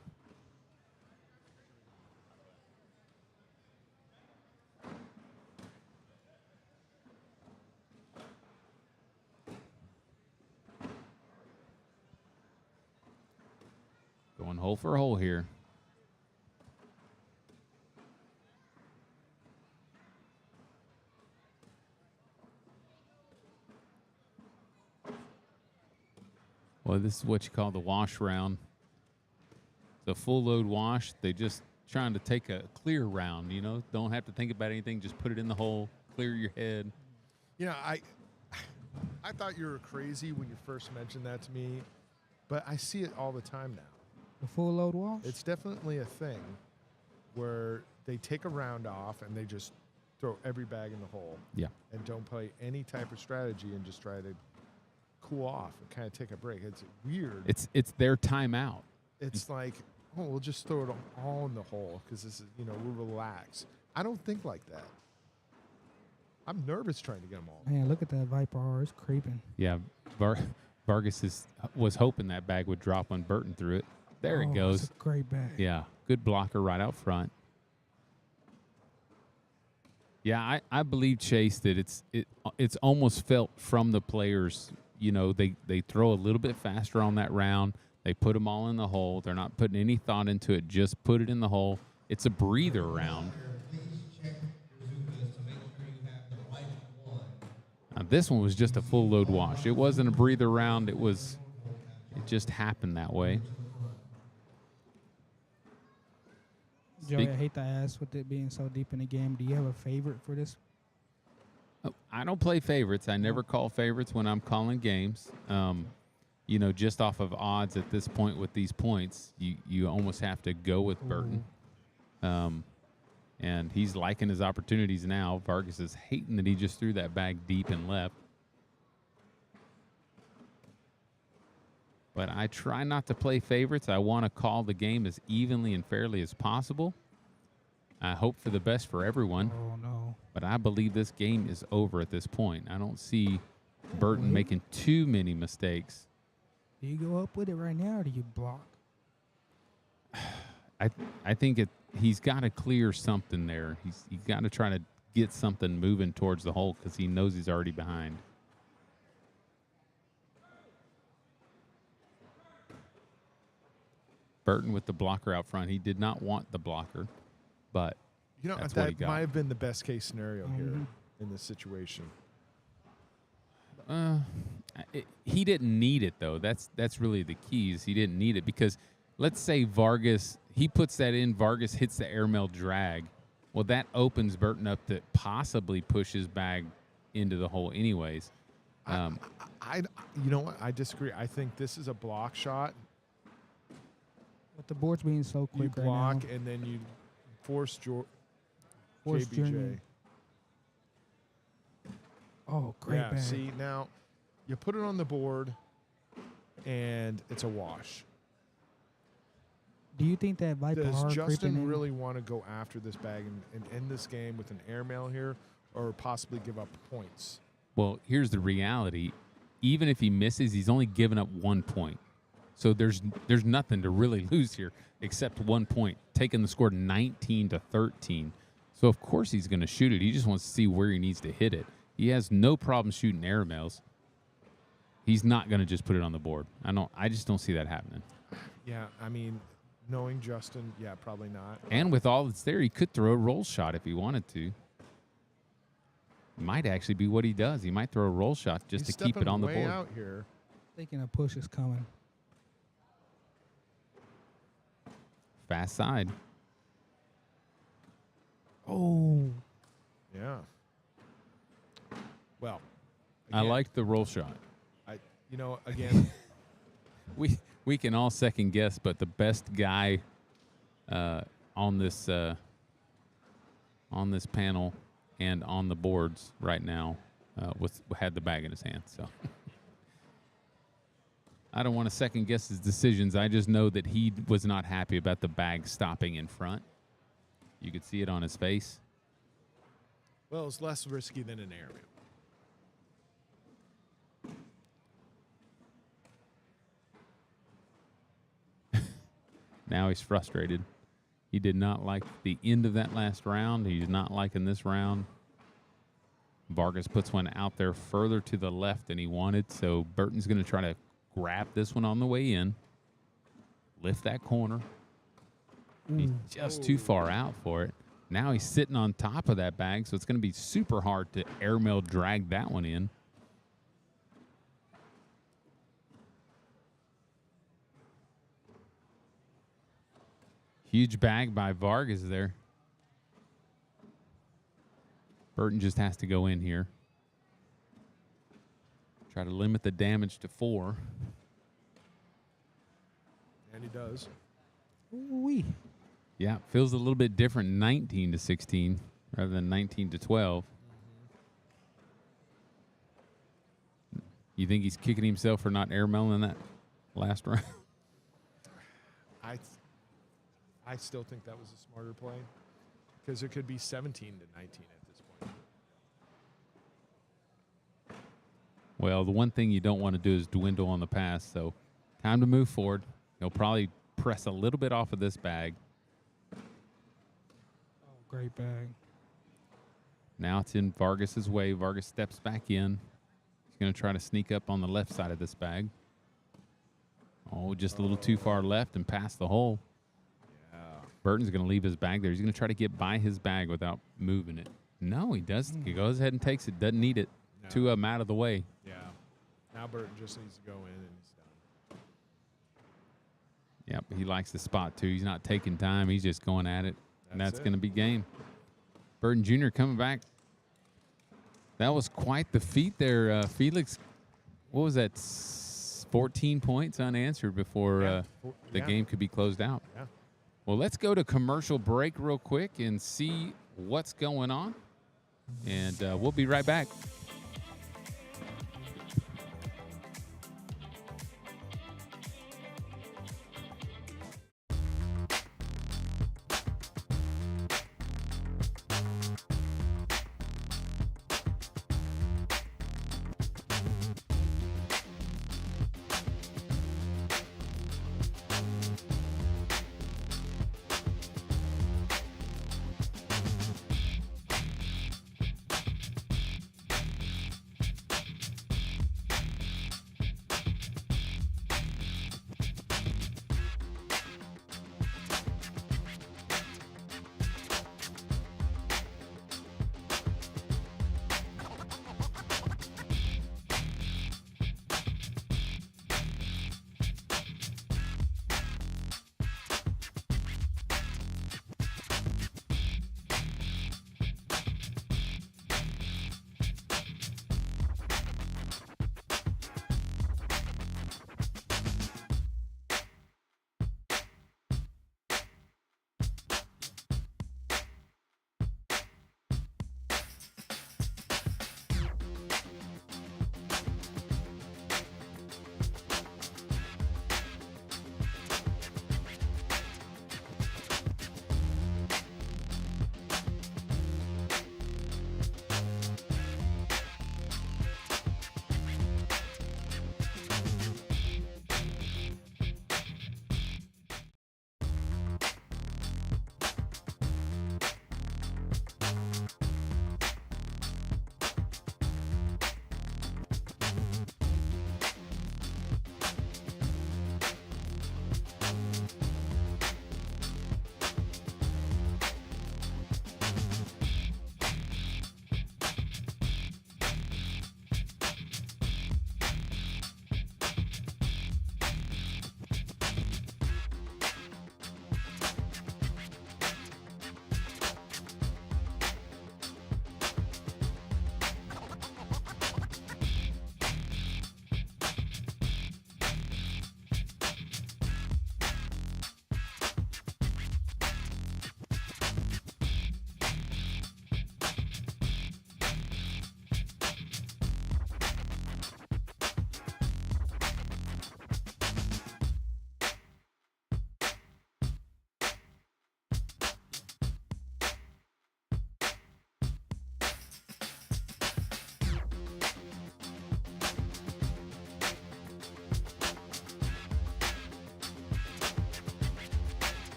Going hole for hole here. Well, this is what you call the wash round. It's a full load wash. They just trying to take a clear round, you know. Don't have to think about anything. Just put it in the hole, clear your head. You know, I thought you were crazy when you first mentioned that to me, but I see it all the time now. The full load wash? It's definitely a thing where they take a round off and they just throw every bag in the hole. Yeah. And don't play any type of strategy and just try to cool off and kind of take a break. It's weird. It's their timeout. It's like, oh, we'll just throw it all in the hole because this is, you know, we're relaxed. I don't think like that. I'm nervous trying to get them all. Man, look at that Viper R. It's creeping. Yeah, Vargas was hoping that bag would drop when Burton threw it. There it goes. It's a great bag. Yeah, good blocker right out front. Yeah, I believe, Chase, that it's almost felt from the players. You know, they throw a little bit faster on that round. They put them all in the hole. They're not putting any thought into it. Just put it in the hole. It's a breather round. Now, this one was just a full load wash. It wasn't a breather round. It just happened that way. Joey, I hate to ask, with it being so deep in the game, do you have a favorite for this? I don't play favorites. I never call favorites when I'm calling games. You know, just off of odds at this point with these points, you almost have to go with Burton. And he's liking his opportunities now. Vargas is hating that he just threw that bag deep and left. But I try not to play favorites. I want to call the game as evenly and fairly as possible. I hope for the best for everyone. Oh, no. But I believe this game is over at this point. I don't see Burton making too many mistakes. Do you go up with it right now, or do you block? I think he's got to clear something there. He's got to try to get something moving towards the hole because he knows he's already behind. Burton with the blocker out front. He did not want the blocker, but you know, that's what he that got. might have been the best case scenario here in this situation. He didn't need it, though. That's really the key is he didn't need it because let's say Vargas, he puts that in, Vargas hits the airmail drag. Well, that opens Burton up to possibly push his bag into the hole anyways. You know what? I disagree. I think this is a block shot. With the boards being so quick You right now. block and then you force Force JBJ. Junior. Oh, great Yeah, bag. see, now you put it on the board and it's a wash. Do you think that Viper Does R creeping Justin in? really want to go after this bag and end this game with an airmail here or possibly give up points? Well, here's the reality. Even if he misses, he's only given up 1 point. So there's nothing to really lose here except 1 point, taking the score 19-13. So, of course, he's going to shoot it. He just wants to see where he needs to hit it. He has no problem shooting airmails. He's not going to just put it on the board. I just don't see that happening. Yeah, I mean, knowing Justin, yeah, probably not. And with all that's there, he could throw a roll shot if he wanted to. Might actually be what he does. He might throw a roll shot just He's to keep it on the way board. Out here. Thinking a push is coming. Fast side. Oh. Yeah. Well, I again, like the roll shot. Again, We can all second guess, but the best guy on this panel and on the boards right now had the bag in his hand. So I don't want to second guess his decisions. I just know that he was not happy about the bag stopping in front. You could see it on his face. well, it's less risky than an aerial. Now he's frustrated. He did not like the end of that last round. He's not liking this round. Vargas puts one out there further to the left than he wanted, so Burton's going to try to grab this one on the way in, lift that corner. He's just too far out for it. Now he's sitting on top of that bag, so it's going to be super hard to airmail drag that one in. Huge bag by Vargas there. Burton just has to go in here. Try to limit the damage to 4. And he does. Ooh-wee. Yeah, feels a little bit different 19 to 16 rather than 19 to 12. You think he's kicking himself for not airmailing that last round? I still think that was a smarter play because it could be 17 to 19 at this point. Well, the one thing you don't want to do is dwindle on the pass, so time to move forward. He'll probably press a little bit off of this bag. Oh, great bag. Now it's in Vargas's way. Vargas steps back in. He's going to try to sneak up on the left side of this bag. Oh, just a little too far left and past the hole. Burton's going to leave his bag there. He's going to try to get by his bag without moving it. No, he doesn't. He goes ahead and takes it. Doesn't need it. No. 2 of them out of the way. Yeah. Now Burton just needs to go in and he's done. Yep, he likes the spot, too. He's not taking time. He's just going at it, and that's it. going to be game. Burton Jr. coming back. That was quite the feat there. Felix, what was that, 14 points unanswered before the game could be closed out. Yeah. Well, let's go to commercial break real quick and see what's going on, and we'll be right back.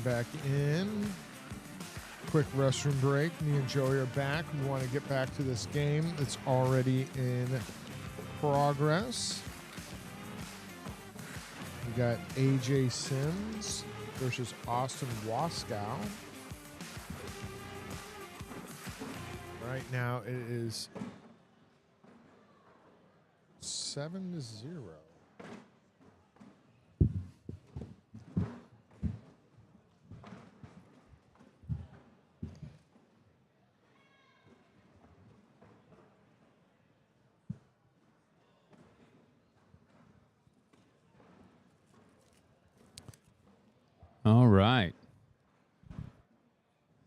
back in. Quick restroom break. Me and Joey are back. We want to get back to this game. It's already in progress. We got AJ Sims versus Austin Wascow. Right now it is 7-0. All right.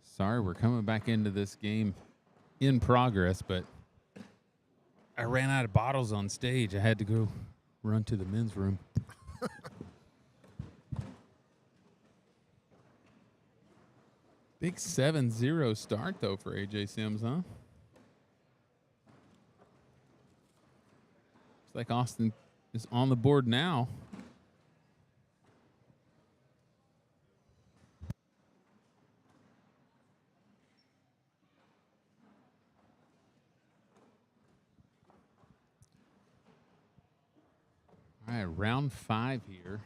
Sorry, we're coming back into this game in progress, but I ran out of bottles on stage. I had to go run to the men's room. Big 7-0 start, though, for AJ Sims, huh? Looks like Austin is on the board now. All right, round 5 here.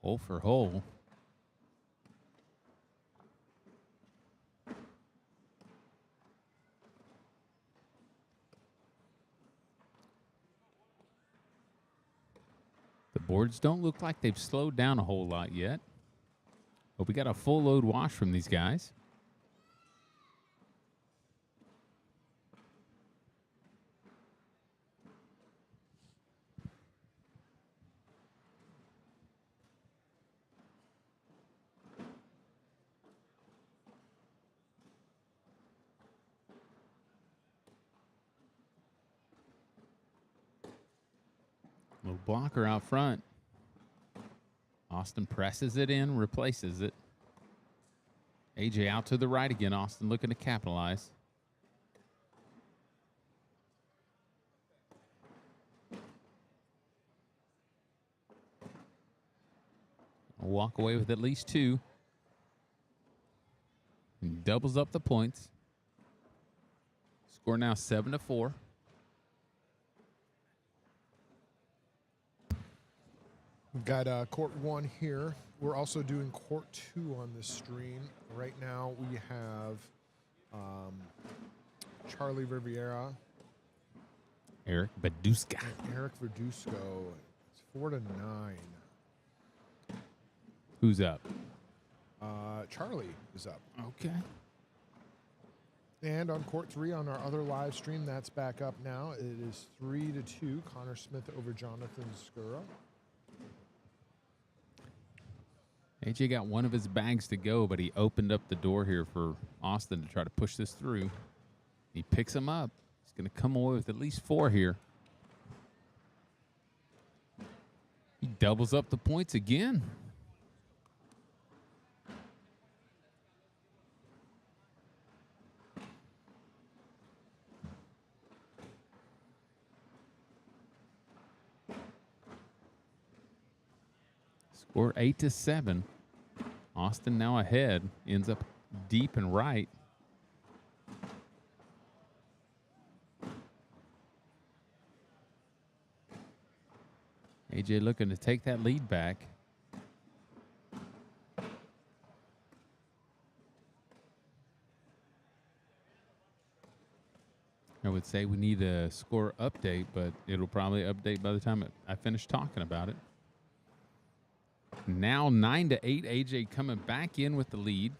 Hole for hole. The boards don't look like they've slowed down a whole lot yet. But we got a full load wash from these guys. Little blocker out front. Austin presses it in, replaces it. AJ out to the right again. Austin looking to capitalize. Walk away with at least 2. And doubles up the points. Score now 7-4. We've got court 1 here. We're also doing court 2 on this stream. Right now we have Charlie Riviera. Eric Verduska. Eric Verduska. It's 4-9. Who's up? Charlie is up. Okay. And on court 3 on our other live stream, that's back up now. It is 3-2. Connor Smith over Jonathan Skura. AJ got one of his bags to go, but he opened up the door here for Austin to try to push this through. He picks him up. He's going to come away with at least 4 here. He doubles up the points again. Score 8-7. Austin now ahead. Ends up deep and right. AJ looking to take that lead back. I would say we need a score update, but it'll probably update by the time I finish talking about it. Now 9-8, AJ coming back in with the lead.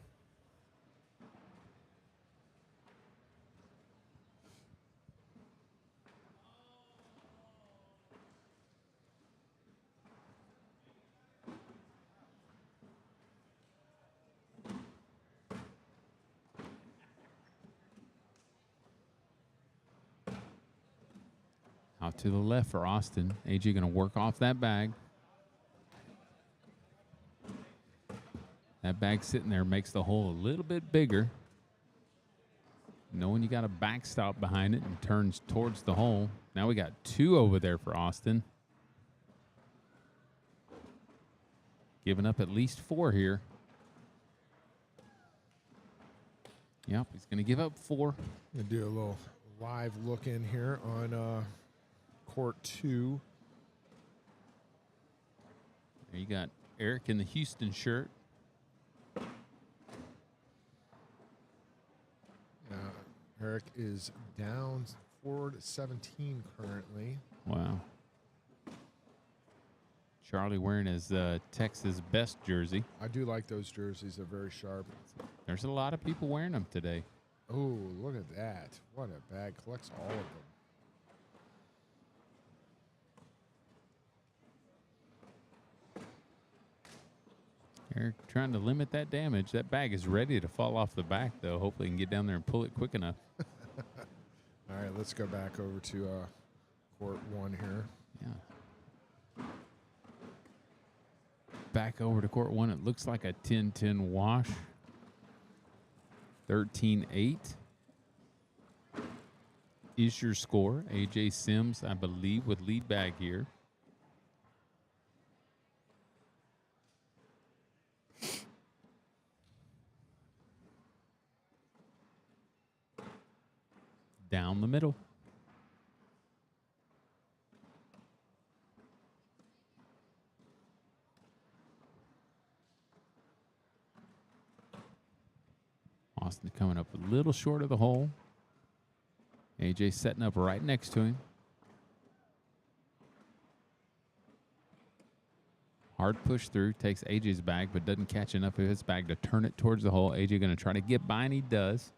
Out to the left for Austin. AJ going to work off that bag. That bag sitting there makes the hole a little bit bigger. Knowing you got a backstop behind it and turns towards the hole. Now we got 2 over there for Austin. Giving up at least 4 here. Yep, he's going to give up 4. Gonna do a little live look in here on court 2. There you got Eric in the Houston shirt. Eric is down 4-17 currently. Wow. Charlie wearing his Texas best jersey. I do like those jerseys. They're very sharp. There's a lot of people wearing them today. Oh, look at that. What a bag. Collects all of them. Eric trying to limit that damage. That bag is ready to fall off the back, though. Hopefully he can get down there and pull it quick enough. All right, let's go back over to court 1 here. Yeah. Back over to court 1. It looks like a 10-10 wash. 13-8 is your score. A.J. Sims, I believe, with lead bag here. Down the middle. Austin coming up a little short of the hole. AJ setting up right next to him. Hard push through, takes AJ's bag, but doesn't catch enough of his bag to turn it towards the hole. AJ going to try to get by, and he does.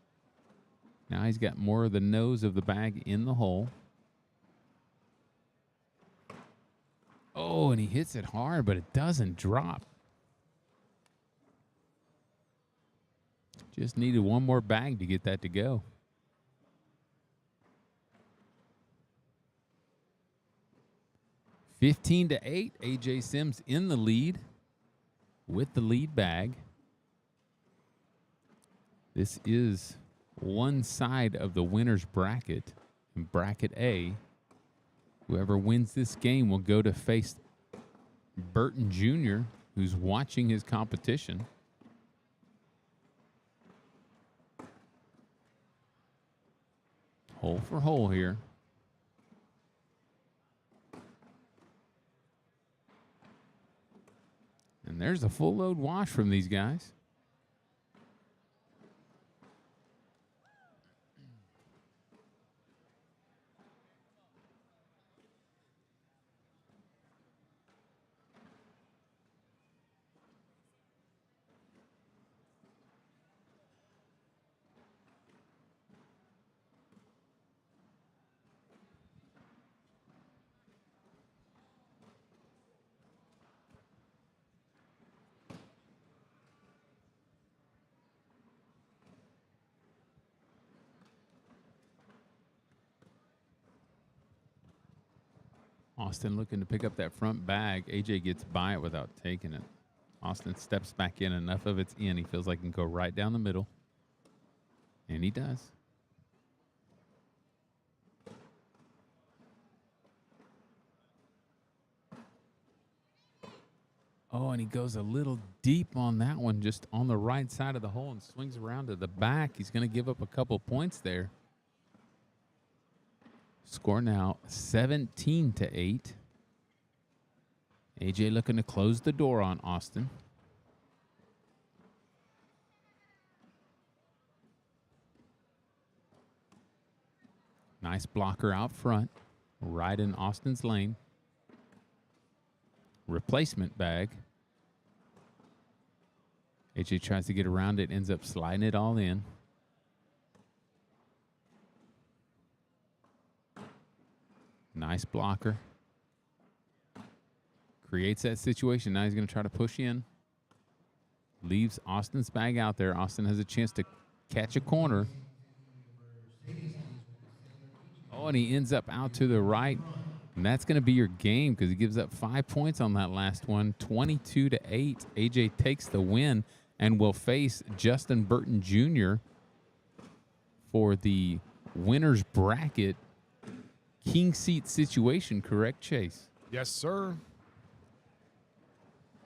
Now he's got more of the nose of the bag in the hole. Oh, and he hits it hard, but it doesn't drop. Just needed one more bag to get that to go. (15-8). AJ Sims in the lead with the lead bag. This is one side of the winner's bracket. In bracket A, whoever wins this game will go to face Burton Jr., who's watching his competition. Hole for hole here. And there's a full load wash from these guys. Austin looking to pick up that front bag. AJ gets by it without taking it. Austin steps back in. Enough of it's in. He feels like he can go right down the middle. And he does. Oh, and he goes a little deep on that one, just on the right side of the hole, and swings around to the back. He's going to give up a couple points there. Score now 17-8. AJ looking to close the door on Austin. Nice blocker out front, right in Austin's lane. Replacement bag. AJ tries to get around it, ends up sliding it all in. Nice blocker. Creates that situation. Now he's going to try to push in. Leaves Austin's bag out there. Austin has a chance to catch a corner. Oh, and he ends up out to the right. And that's going to be your game because he gives up 5 points on that last one. 22-8. AJ takes the win and will face Justin Burton Jr. for the winner's bracket king seat situation, correct, Chase? Yes, sir.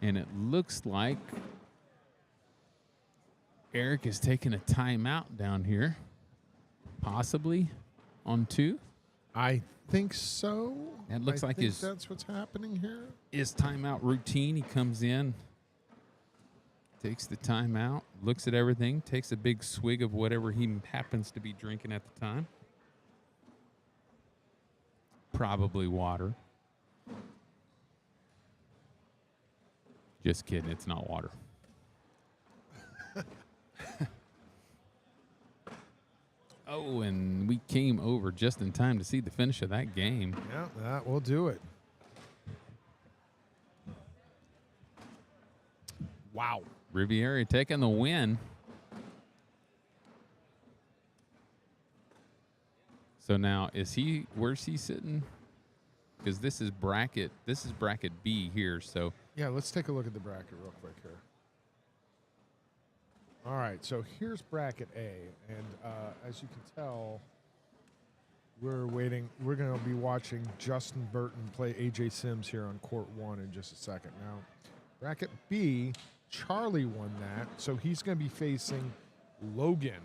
And it looks like Eric is taking a timeout down here, possibly on 2. I think so. It looks like that's what's happening here. His timeout routine. He comes in, takes the timeout, looks at everything, takes a big swig of whatever he happens to be drinking at the time. Probably water. Just kidding, it's not water. Oh, and we came over just in time to see the finish of that game. Yeah, that will do it. Wow. Riviera taking the win. So now, where's he sitting? Because this is bracket B here, so. Yeah, let's take a look at the bracket real quick here. All right, so here's bracket A, and as you can tell, we're waiting. We're going to be watching Justin Burton play AJ Sims here on court 1 in just a second. Now, bracket B, Charlie won that, so he's going to be facing Logan.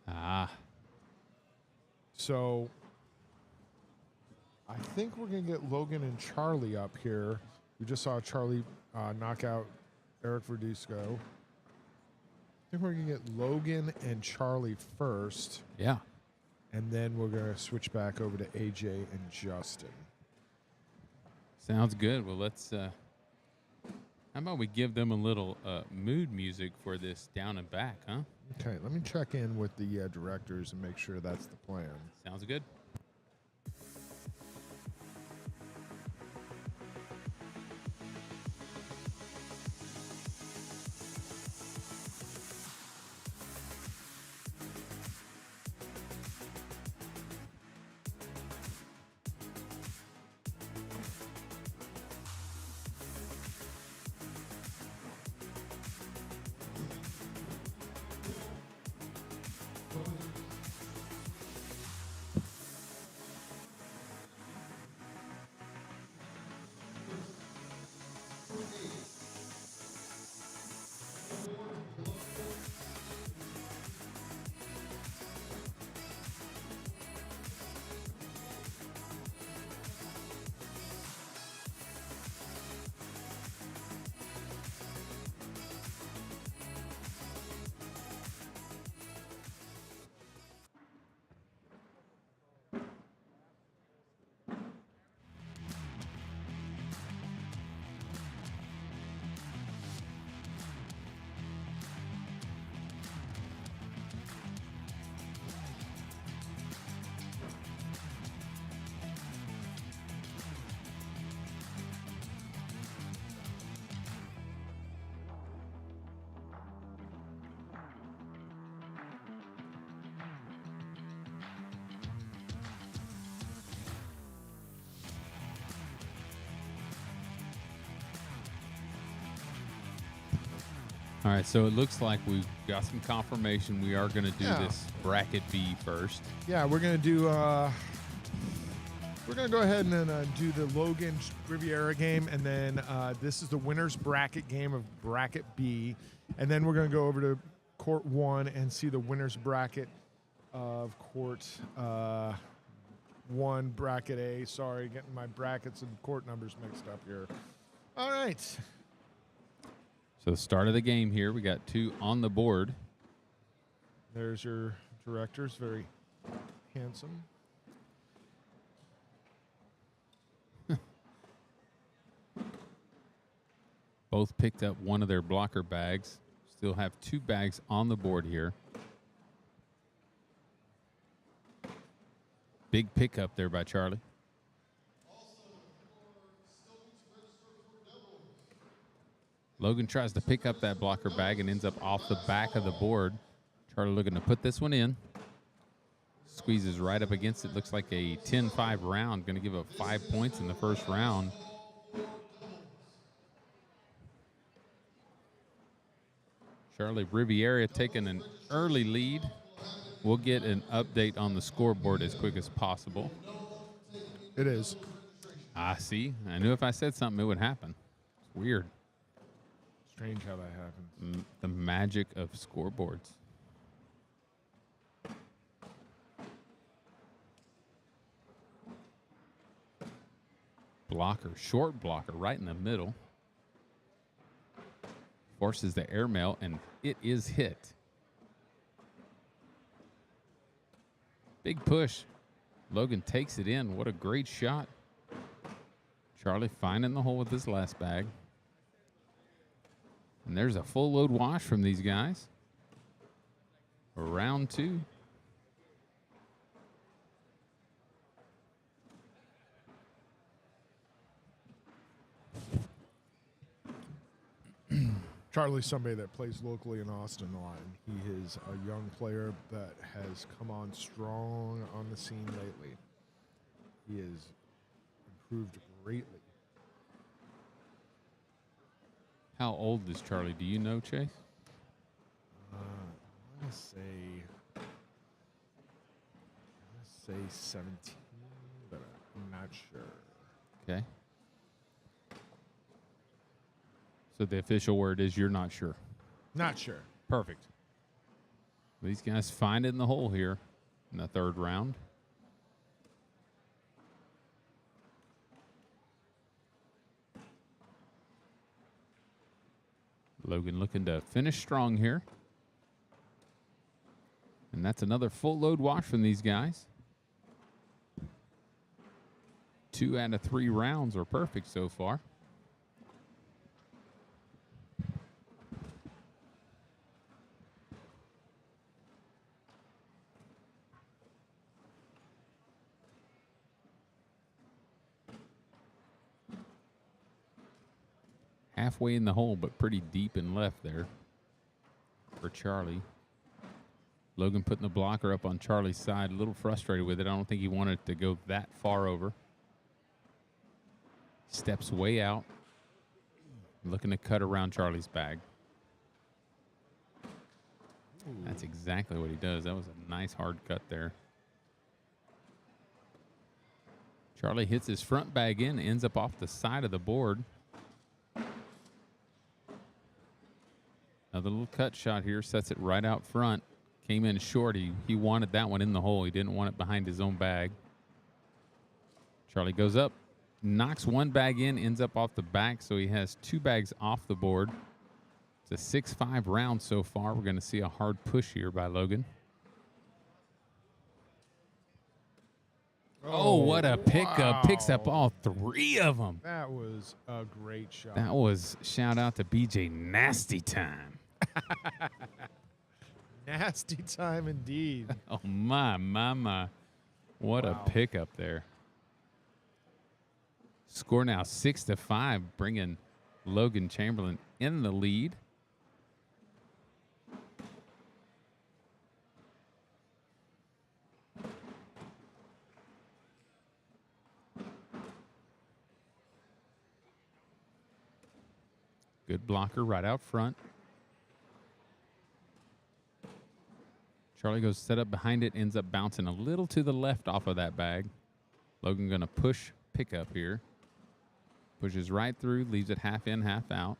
Ah. So I think we're going to get Logan and Charlie up here. We just saw Charlie knock out Eric Verduska. I think we're going to get Logan and Charlie first. Yeah. And then we're going to switch back over to AJ and Justin. Sounds good. Well, let's, how about we give them a little mood music for this down and back, huh? Okay, let me check in with the directors and make sure that's the plan. Sounds good. All right, so it looks like we've got some confirmation. We are going to do this bracket B first. Yeah, we're going to do. We're going to go ahead and do the Logan Riviera game, and then this is the winner's bracket game of bracket B, and then we're going to go over to court 1 and see the winner's bracket of court 1, bracket A. Sorry, getting my brackets and court numbers mixed up here. All right. So the start of the game here, we got 2 on the board. There's your directors, very handsome. Both picked up one of their blocker bags. Still have 2 bags on the board here. Big pickup there by Charlie. Logan tries to pick up that blocker bag and ends up off the back of the board. Charlie looking to put this one in. Squeezes right up against it. Looks like a 10-5 round. Going to give up 5 points in the first round. Charlie Riviera taking an early lead. We'll get an update on the scoreboard as quick as possible. It is. Ah, see? I knew if I said something, it would happen. It's weird. Strange how that happens. The magic of scoreboards. Blocker, short blocker, right in the middle. Forces the airmail, and it is hit. Big push. Logan takes it in. What a great shot. Charlie finding the hole with his last bag. And there's a full load wash from these guys. Round 2. Charlie's somebody that plays locally in Austin a lot. And he is a young player that has come on strong on the scene lately. He has improved greatly. How old is Charlie? Do you know, Chase? I want to say 17, but I'm not sure. Okay. So the official word is you're not sure. Not sure. Perfect. These guys find it in the hole here in the 3rd round. Logan looking to finish strong here. And that's another full load wash from these guys. 2 out of 3 rounds are perfect so far. Halfway in the hole, but pretty deep and left there for Charlie. Logan putting the blocker up on Charlie's side, a little frustrated with it. I don't think he wanted to go that far over. Steps way out, looking to cut around Charlie's bag. Ooh. That's exactly what he does. That was a nice hard cut there. Charlie hits his front bag in, ends up off the side of the board. Another little cut shot here, sets it right out front. Came in short. He wanted that one in the hole. He didn't want it behind his own bag. Charlie goes up, knocks one bag in, ends up off the back, so he has 2 bags off the board. It's a 6-5 round so far. We're going to see a hard push here by Logan. Oh, what a pickup. Wow. Picks up all 3 of them. That was a great shot. That was shout out to BJ Nasty Time. Nasty time indeed. Oh, my. What Wow. a pickup there. Score now 6-5, bringing Logan Chamberlain in the lead. Good blocker right out front. Charlie goes set up behind it, ends up bouncing a little to the left off of that bag. Logan going to push pickup here. Pushes right through, leaves it half in, half out.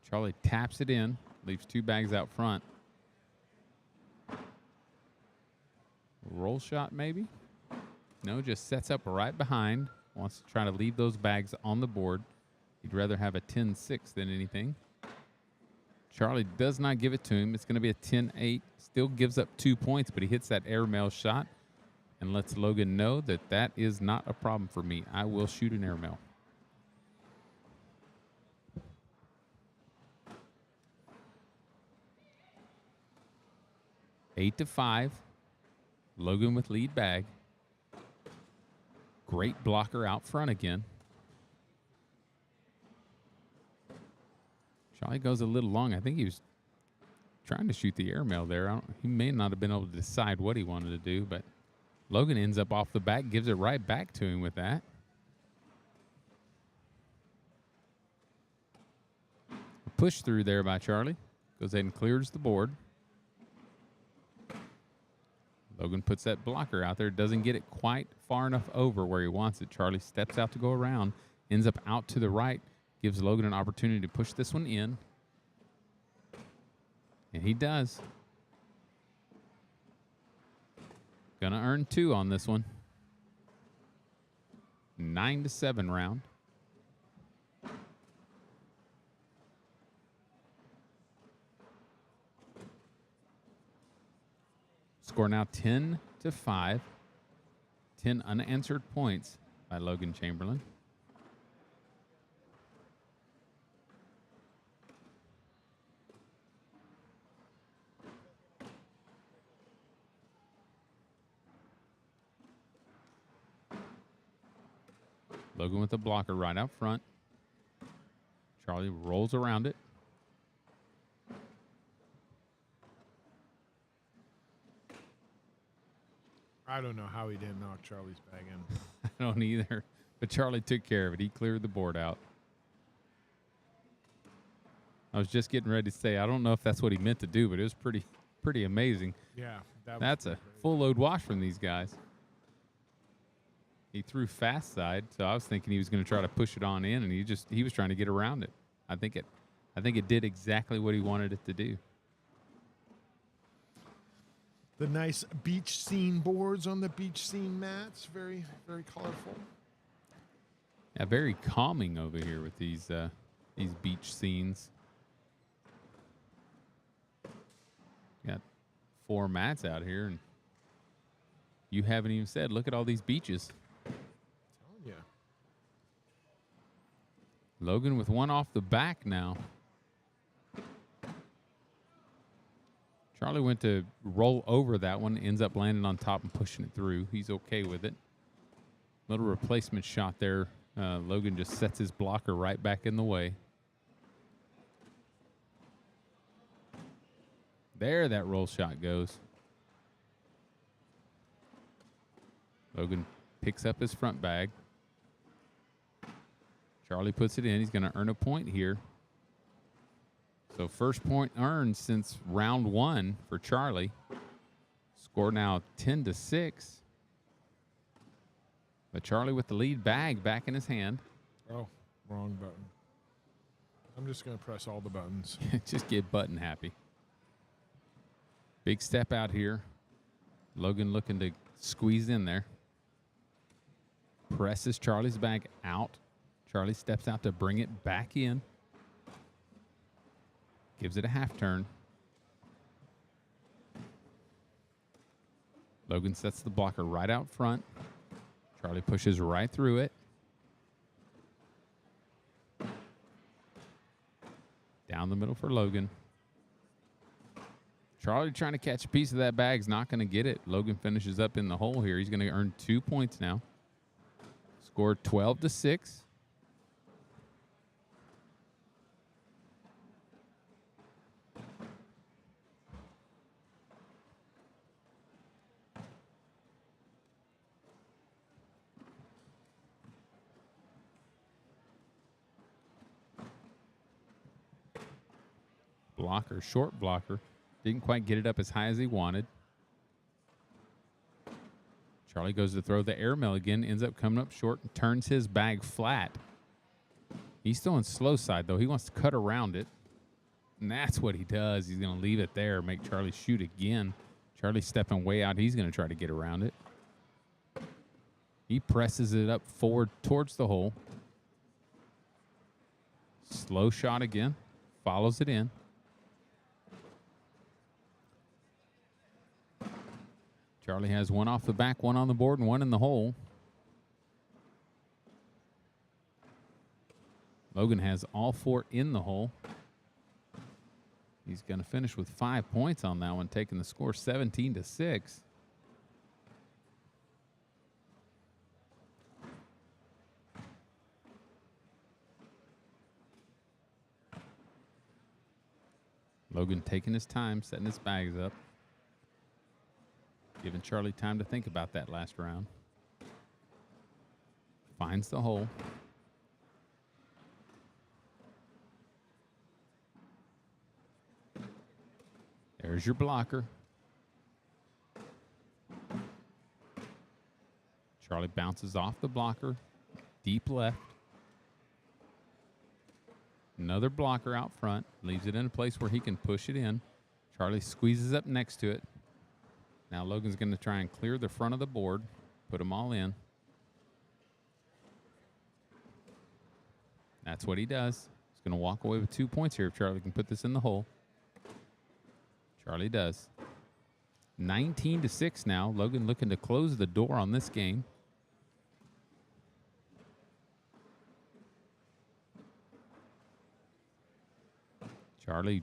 Charlie taps it in, leaves 2 bags out front. Roll shot maybe? No, just sets up right behind. Wants to try to leave those bags on the board. He'd rather have a 10-6 than anything. Charlie does not give it to him. It's going to be a 10-8. Still gives up 2 points, but he hits that airmail shot and lets Logan know that that is not a problem for me. I will shoot an airmail. Eight to 5. Logan with lead bag. Great blocker out front again. Charlie goes a little long. I think he was trying to shoot the airmail there. He may not have been able to decide what he wanted to do, but Logan ends up off the back, gives it right back to him with that. A push through there by Charlie. Goes ahead and clears the board. Logan puts that blocker out there. Doesn't get it quite far enough over where he wants it. Charlie steps out to go around. Ends up out to the right. Gives Logan an opportunity to push this one in. And he does. Gonna earn 2 on this one. 9-7 round. Score now 10-5. 10 unanswered points by Logan Chamberlain. Logan with the blocker right out front. Charlie rolls around it. I don't know how he didn't knock Charlie's bag in. I don't either. But Charlie took care of it. He cleared the board out. I was just getting ready to say, I don't know if that's what he meant to do, but it was pretty amazing. Yeah. That's a full load wash from these guys. He threw fast side, so I was thinking he was going to try to push it on in, and he was trying to get around it. I think it did exactly what he wanted it to do. The nice beach scene boards on the beach scene mats, very, very colorful. Yeah, very calming over here with these beach scenes. Got 4 mats out here, and you haven't even said, look at all these beaches. Yeah. Logan with one off the back now. Charlie went to roll over that one, ends up landing on top and pushing it through. He's okay with it. Little replacement shot there. Logan just sets his blocker right back in the way. There that roll shot goes. Logan picks up his front bag. Charlie puts it in. He's going to earn a point here. So first point earned since round 1 for Charlie. Score now 10-6. But Charlie with the lead bag back in his hand. Oh, wrong button. I'm just going to press all the buttons. Just get button happy. Big step out here. Logan looking to squeeze in there. Presses Charlie's bag out. Charlie steps out to bring it back in. Gives it a half turn. Logan sets the blocker right out front. Charlie pushes right through it. Down the middle for Logan. Charlie trying to catch a piece of that bag is not going to get it. Logan finishes up in the hole here. He's going to earn 2 points now. Score 12-6. Blocker, short blocker. Didn't quite get it up as high as he wanted. Charlie goes to throw the airmail again, ends up coming up short and turns his bag flat. He's still in slow side, though. He wants to cut around it, and that's what he does. He's going to leave it there, make Charlie shoot again. Charlie stepping way out. He's going to try to get around it. He presses it up forward towards the hole. Slow shot again. Follows it in. Charlie has one off the back, one on the board, and one in the hole. Logan has all 4 in the hole. He's going to finish with 5 points on that one, taking the score 17-6. Logan taking his time, setting his bags up. Giving Charlie time to think about that last round. Finds the hole. There's your blocker. Charlie bounces off the blocker. Deep left. Another blocker out front. Leaves it in a place where he can push it in. Charlie squeezes up next to it. Now Logan's going to try and clear the front of the board. Put them all in. That's what he does. He's going to walk away with 2 points here if Charlie can put this in the hole. Charlie does. 19-6 now. Logan looking to close the door on this game. Charlie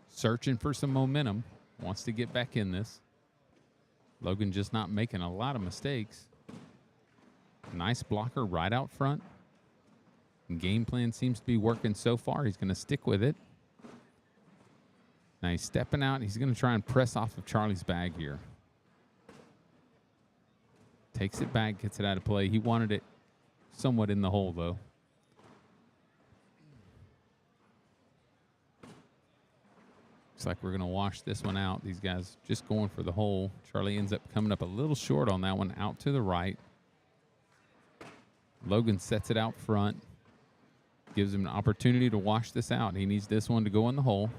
searching for some momentum. Wants to get back in this. Logan just not making a lot of mistakes. Nice blocker right out front. Game plan seems to be working so far. He's going to stick with it. Now he's stepping out. He's going to try and press off of Charlie's bag here. Takes it back, gets it out of play. He wanted it somewhat in the hole, though. Looks like we're going to wash this one out. These guys just going for the hole. Charlie ends up coming up a little short on that one, out to the right. Logan sets it out front. Gives him an opportunity to wash this out. He needs this one to go in the hole.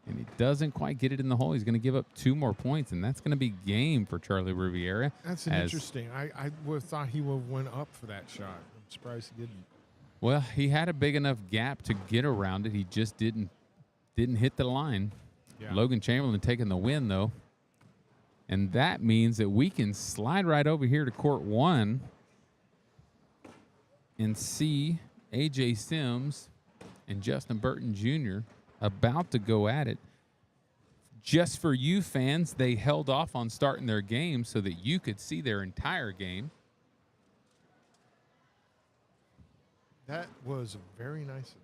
And he doesn't quite get it in the hole. He's going to give up 2 more points, and that's going to be game for Charlie Riviera. That's interesting. I would have thought he would have went up for that shot. I'm surprised he didn't. Well, he had a big enough gap to get around it. He just didn't hit the line. Yeah. Logan Chamberlain taking the win, though. And that means that we can slide right over here to court 1 and see A.J. Sims and Justin Burton Jr. about to go at it. Just for you fans, they held off on starting their game so that you could see their entire game. That was very nice of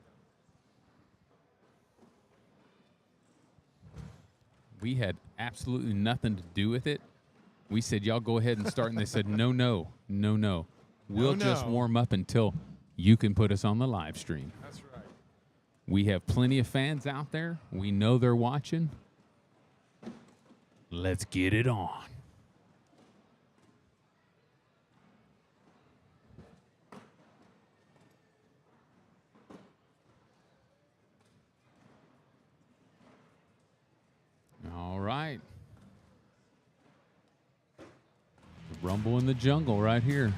them. We had absolutely nothing to do with it. We said, y'all go ahead and start. And they said, no. We'll just warm up until you can put us on the live stream. That's right. We have plenty of fans out there. We know they're watching. Let's get it on. All right. The rumble in the jungle right here.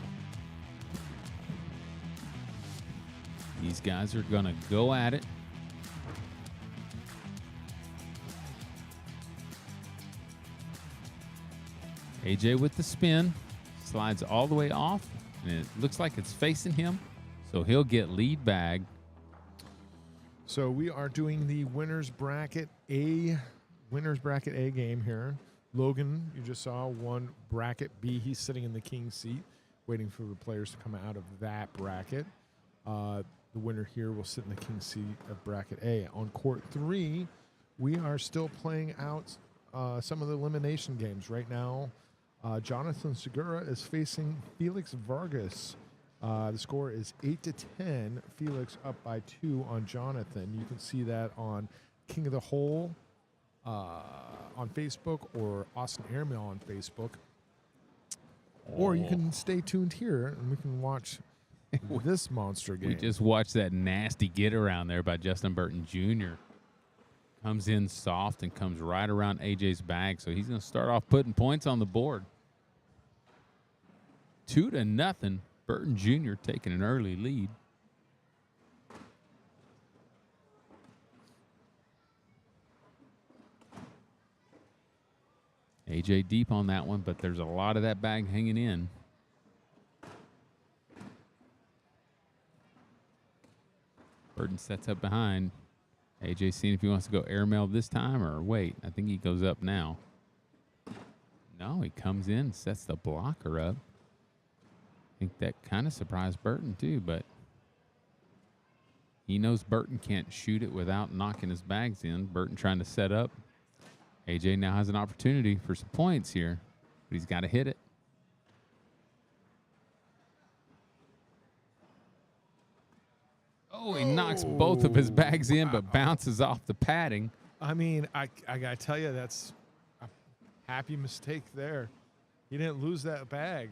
These guys are going to go at it. AJ with the spin. Slides all the way off. And it looks like it's facing him. So he'll get lead bag. So we are doing the winner's bracket A game here. Logan, you just saw, won bracket B. He's sitting in the king seat, waiting for the players to come out of that bracket. The winner here will sit in the king seat of bracket A. On court 3, we are still playing out some of the elimination games. Right now, Jonathan Segura is facing Felix Vargas. The score is 8-10. Felix up by 2 on Jonathan. You can see that on King of the Hole on Facebook or Austin Airmail on Facebook. Or you can stay tuned here and we can watch this monster game. We just watched that nasty get around there by Justin Burton Jr. Comes in soft and comes right around AJ's bag. So he's going to start off putting points on the board. 2-0. Burton Jr. taking an early lead. AJ deep on that one, but there's a lot of that bag hanging in. Burton sets up behind. AJ seeing if he wants to go airmail this time or wait. I think he goes up now. No, he comes in, sets the blocker up. I think that kind of surprised Burton too, but he knows Burton can't shoot it without knocking his bags in. Burton trying to set up. AJ now has an opportunity for some points here, but he's got to hit it. Oh, he knocks both of his bags in, but bounces off the padding. I mean, I got to tell you, that's a happy mistake there. He didn't lose that bag.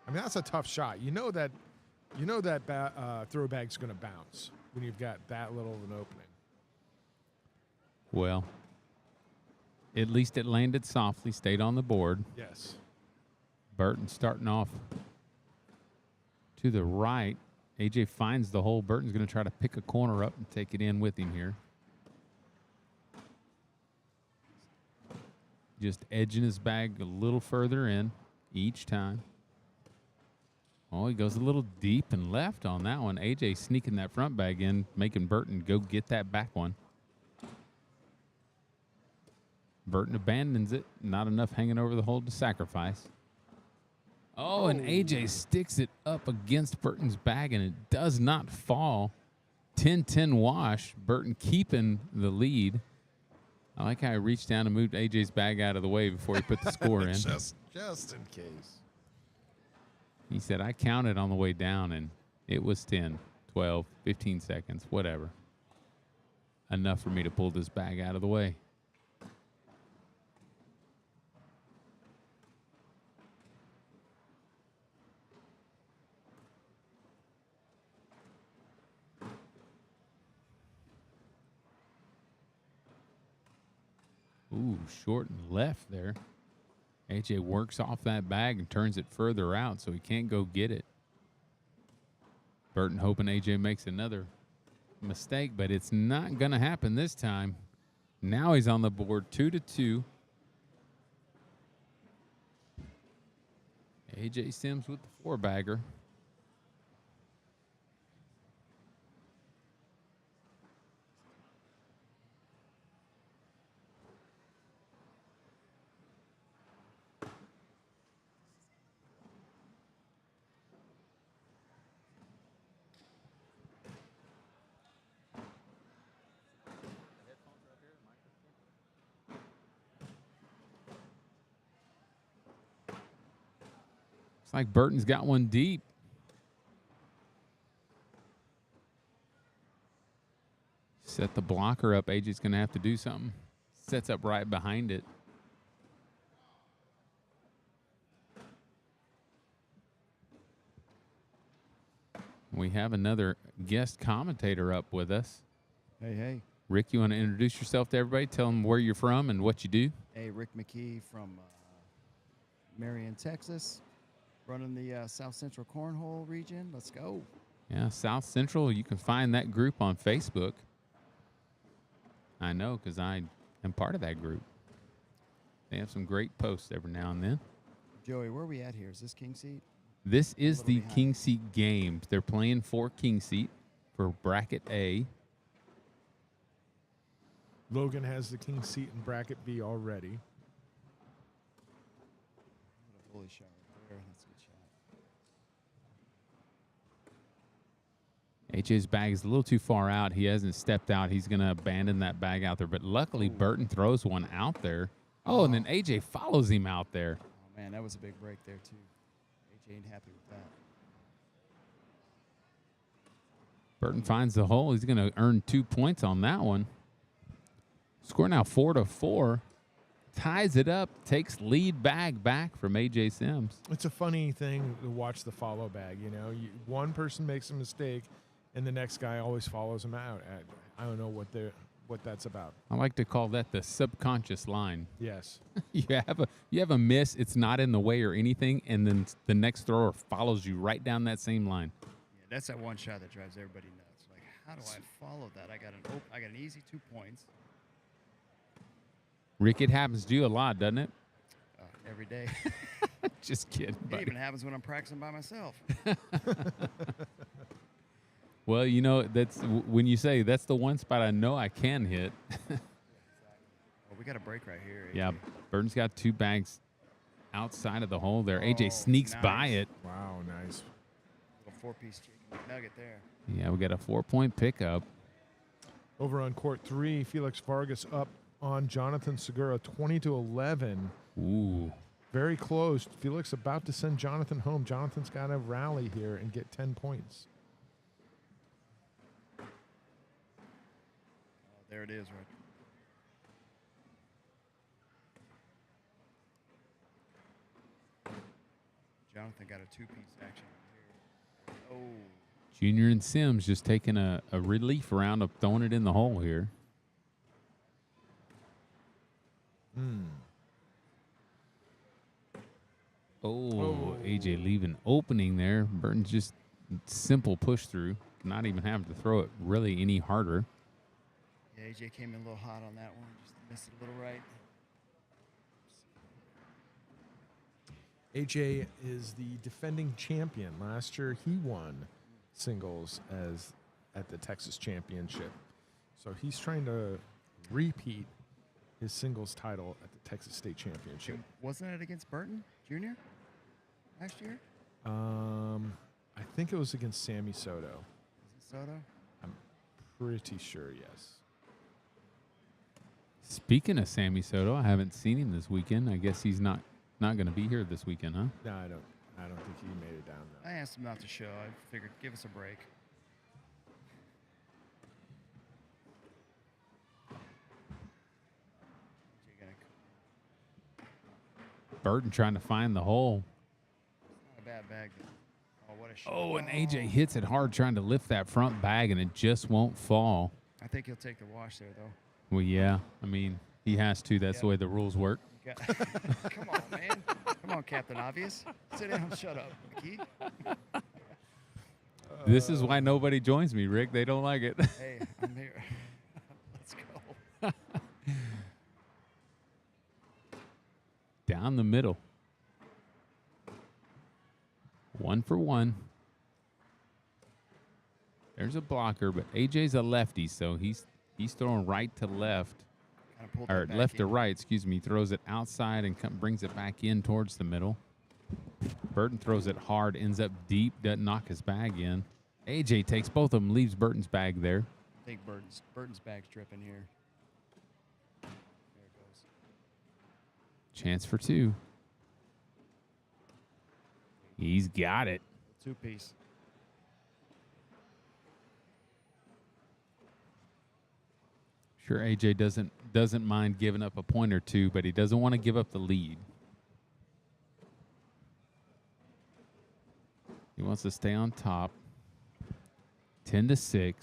I mean, that's a tough shot. You know that You know that throw bag's going to bounce when you've got that little of an opening. Well, at least it landed softly, stayed on the board. Yes. Burton starting off to the right. AJ finds the hole. Burton's going to try to pick a corner up and take it in with him here. Just edging his bag a little further in each time. Oh, he goes a little deep and left on that one. AJ sneaking that front bag in, making Burton go get that back one. Burton abandons it. Not enough hanging over the hole to sacrifice. Oh, and AJ sticks it up against Burton's bag, and it does not fall. 10-10 wash. Burton keeping the lead. I like how he reached down and moved AJ's bag out of the way before he put the score in. Just in case. He said, I counted on the way down, and it was 10, 12, 15 seconds, whatever. Enough for me to pull this bag out of the way. Ooh, short and left there. AJ works off that bag and turns it further out so he can't go get it. Burton hoping AJ makes another mistake, but it's not going to happen this time. Now he's on the board 2-2. AJ Sims with the four-bagger. It's like Burton's got one deep. Set the blocker up. AJ's going to have to do something. Sets up right behind it. We have another guest commentator up with us. Hey, hey. Rick, you want to introduce yourself to everybody? Tell them where you're from and what you do. Hey, Rick McKee from Marion, Texas, running the South Central Cornhole region. Let's go. Yeah, South Central. You can find that group on Facebook. I know because I am part of that group. They have some great posts every now and then. Joey, where are we at here? Is this King Seat? This is the behind. King Seat Games. They're playing for King Seat for Bracket A. Logan has the king seat in bracket B already. What a bully shot right there. That's a good shot. HJ's bag is a little too far out. He hasn't stepped out. He's going to abandon that bag out there. But luckily, Burton throws one out there. Oh, and then AJ follows him out there. Oh, man, that was a big break there, too. AJ ain't happy with that. Burton finds the hole. He's going to earn 2 points on that one. Score now 4-4. Ties it up. Takes lead bag back from AJ Sims. It's a funny thing to watch the follow bag. You know, one person makes a mistake, and the next guy always follows him out. I don't know what that's about. I like to call that the subconscious line. Yes. You have a miss. It's not in the way or anything, and then the next thrower follows you right down that same line. Yeah, that's that one shot that drives everybody nuts. Like, how do I follow that? I got an easy 2 points. Rick, it happens to you a lot, doesn't it? Every day. Just kidding, It buddy. even happens when I'm practicing by myself. Well, you know, that's when you say that's the one spot I know I can hit. Well, we got a break right here. AJ. Yeah, Burton's got 2 bags outside of the hole there. Oh, AJ sneaks nice. by it. Wow, nice. Little 4-piece chicken nugget there. Yeah, we got a 4-point pickup. Over on court 3, Felix Vargas up on Jonathan Segura, 20-11. Ooh. Very close. Felix about to send Jonathan home. Jonathan's got to rally here and get 10 points. There it is, right? Jonathan got a 2-piece action here. Oh, Junior and Sims just taking a relief round of throwing it in the hole here. Oh, AJ leaving opening there. Burton's just simple push through, not even having to throw it really any harder. yeah, AJ came in a little hot on that one. Just missed it a little right. AJ is the defending champion. Last year, he won singles at the Texas Championship. So he's trying to repeat his singles title at the Texas State Championship. Wasn't it against Burton Jr. last year? I think it was against Sammy Soto. Was it Soto? I'm pretty sure, yes. Speaking of Sammy Soto, I haven't seen him this weekend. I guess he's not going to be here this weekend, huh? No, I don't think he made it down I there. asked him not to show. I figured give us a break. Burton trying to find the hole. Not a bad bag. Oh, what a shot. Oh, and AJ hits it hard trying to lift that front bag, and it just won't fall. I think he'll take the wash there, though. Well, yeah. I mean, he has to. That's the Yep. way the rules work. Come on, man. Come on, Captain Obvious. Sit down. Shut up, McKee. This is why nobody joins me, Rick. They don't like it. Hey, I'm here. Let's go. Down the middle. 1 for 1. There's a blocker, but AJ's a lefty, so he's throwing right to left. Kinda pulled Or that back left to in. right, excuse me. Throws it outside and brings it back in towards the middle. Burton throws it hard, ends up deep, doesn't knock his bag in. AJ takes both of them, leaves Burton's bag there. I think Burton's bag's dripping here. There it goes. Chance for 2. He's got it. Two-piece. Sure, AJ doesn't mind giving up a point or two, but he doesn't want to give up the lead. He wants to stay on top. 10-6.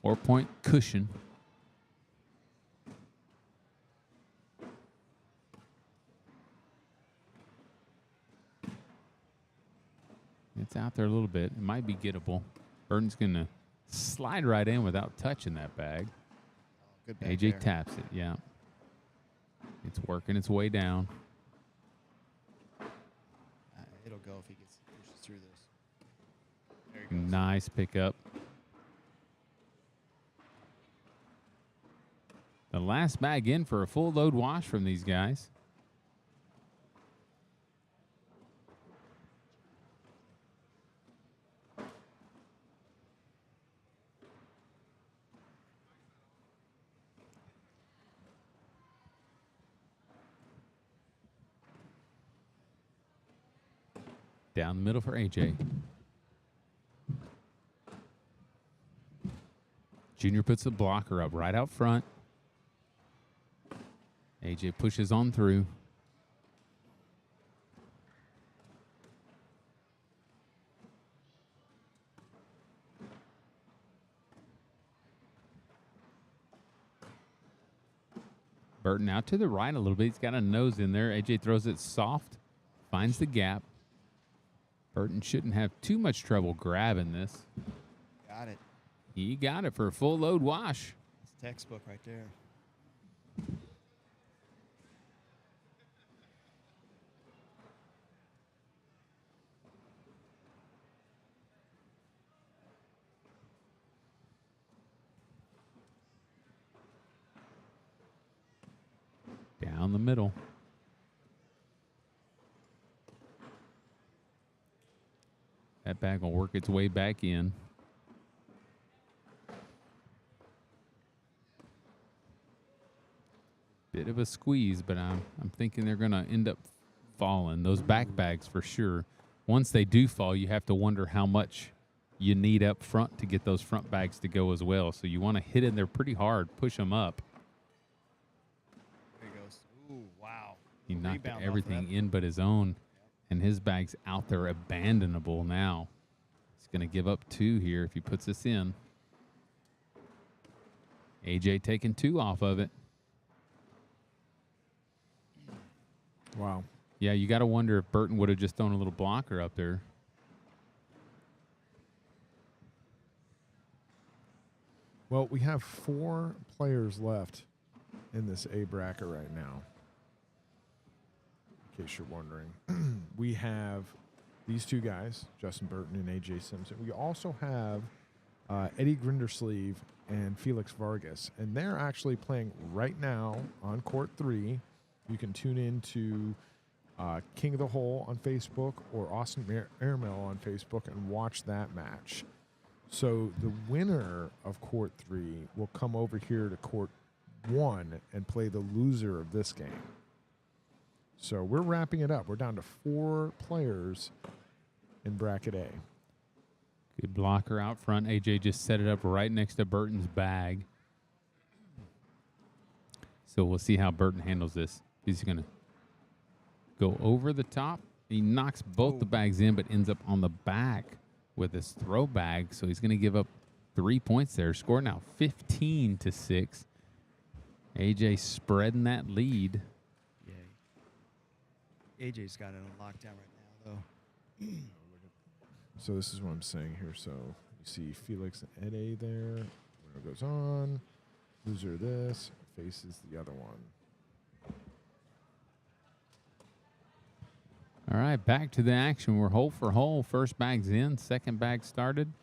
4-point cushion. It's out there a little bit. It might be gettable. Burton's going to slide right in without touching that bag. Good bag AJ there. taps it, yeah. It's working its way down. It'll go if he pushes through this. There he goes. Nice pickup. The last bag in for a full load wash from these guys. Down the middle for AJ. Junior puts the blocker up right out front. AJ pushes on through. Burton out to the right a little bit. He's got a nose in there. AJ throws it soft, finds the gap. Burton shouldn't have too much trouble grabbing this. Got it. He got it for a full load wash. It's textbook right there. Down the middle. That bag will work its way back in. Bit of a squeeze, but I'm thinking they're going to end up falling. Those back bags for sure. Once they do fall, you have to wonder how much you need up front to get those front bags to go as well. So you want to hit in there pretty hard, push them up. There he goes. Ooh, wow. He knocked Rebound off everything that. in but his own. And his bag's out there abandonable now. He's going to give up 2 here if he puts this in. AJ taking 2 off of it. Wow. Yeah, you got to wonder if Burton would have just thrown a little blocker up there. Well, we have 4 players left in this A bracket right now. In case you're wondering, we have these 2 guys, Justin Burton and AJ Simpson. We also have Eddie Grindersleeve and Felix Vargas, and they're actually playing right now on court 3. You can tune in to King of the Hole on Facebook or Austin Airmail on Facebook and watch that match. So the winner of court 3 will come over here to court 1 and play the loser of this game. So we're wrapping it up. We're down to 4 players in bracket A. Good blocker out front. AJ just set it up right next to Burton's bag. So we'll see how Burton handles this. He's going to go over the top. He knocks both the bags in, but ends up on the back with his throw bag. So he's going to give up 3 points there. Score now 15-6. AJ spreading that lead. Yeah. AJ's got it on lockdown right now, though. So this is what I'm saying here. So you see Felix and Eddie there. Winner goes on. Loser this. Faces the other one. All right, back to the action. We're hole for hole. First bag's in. Second bag started.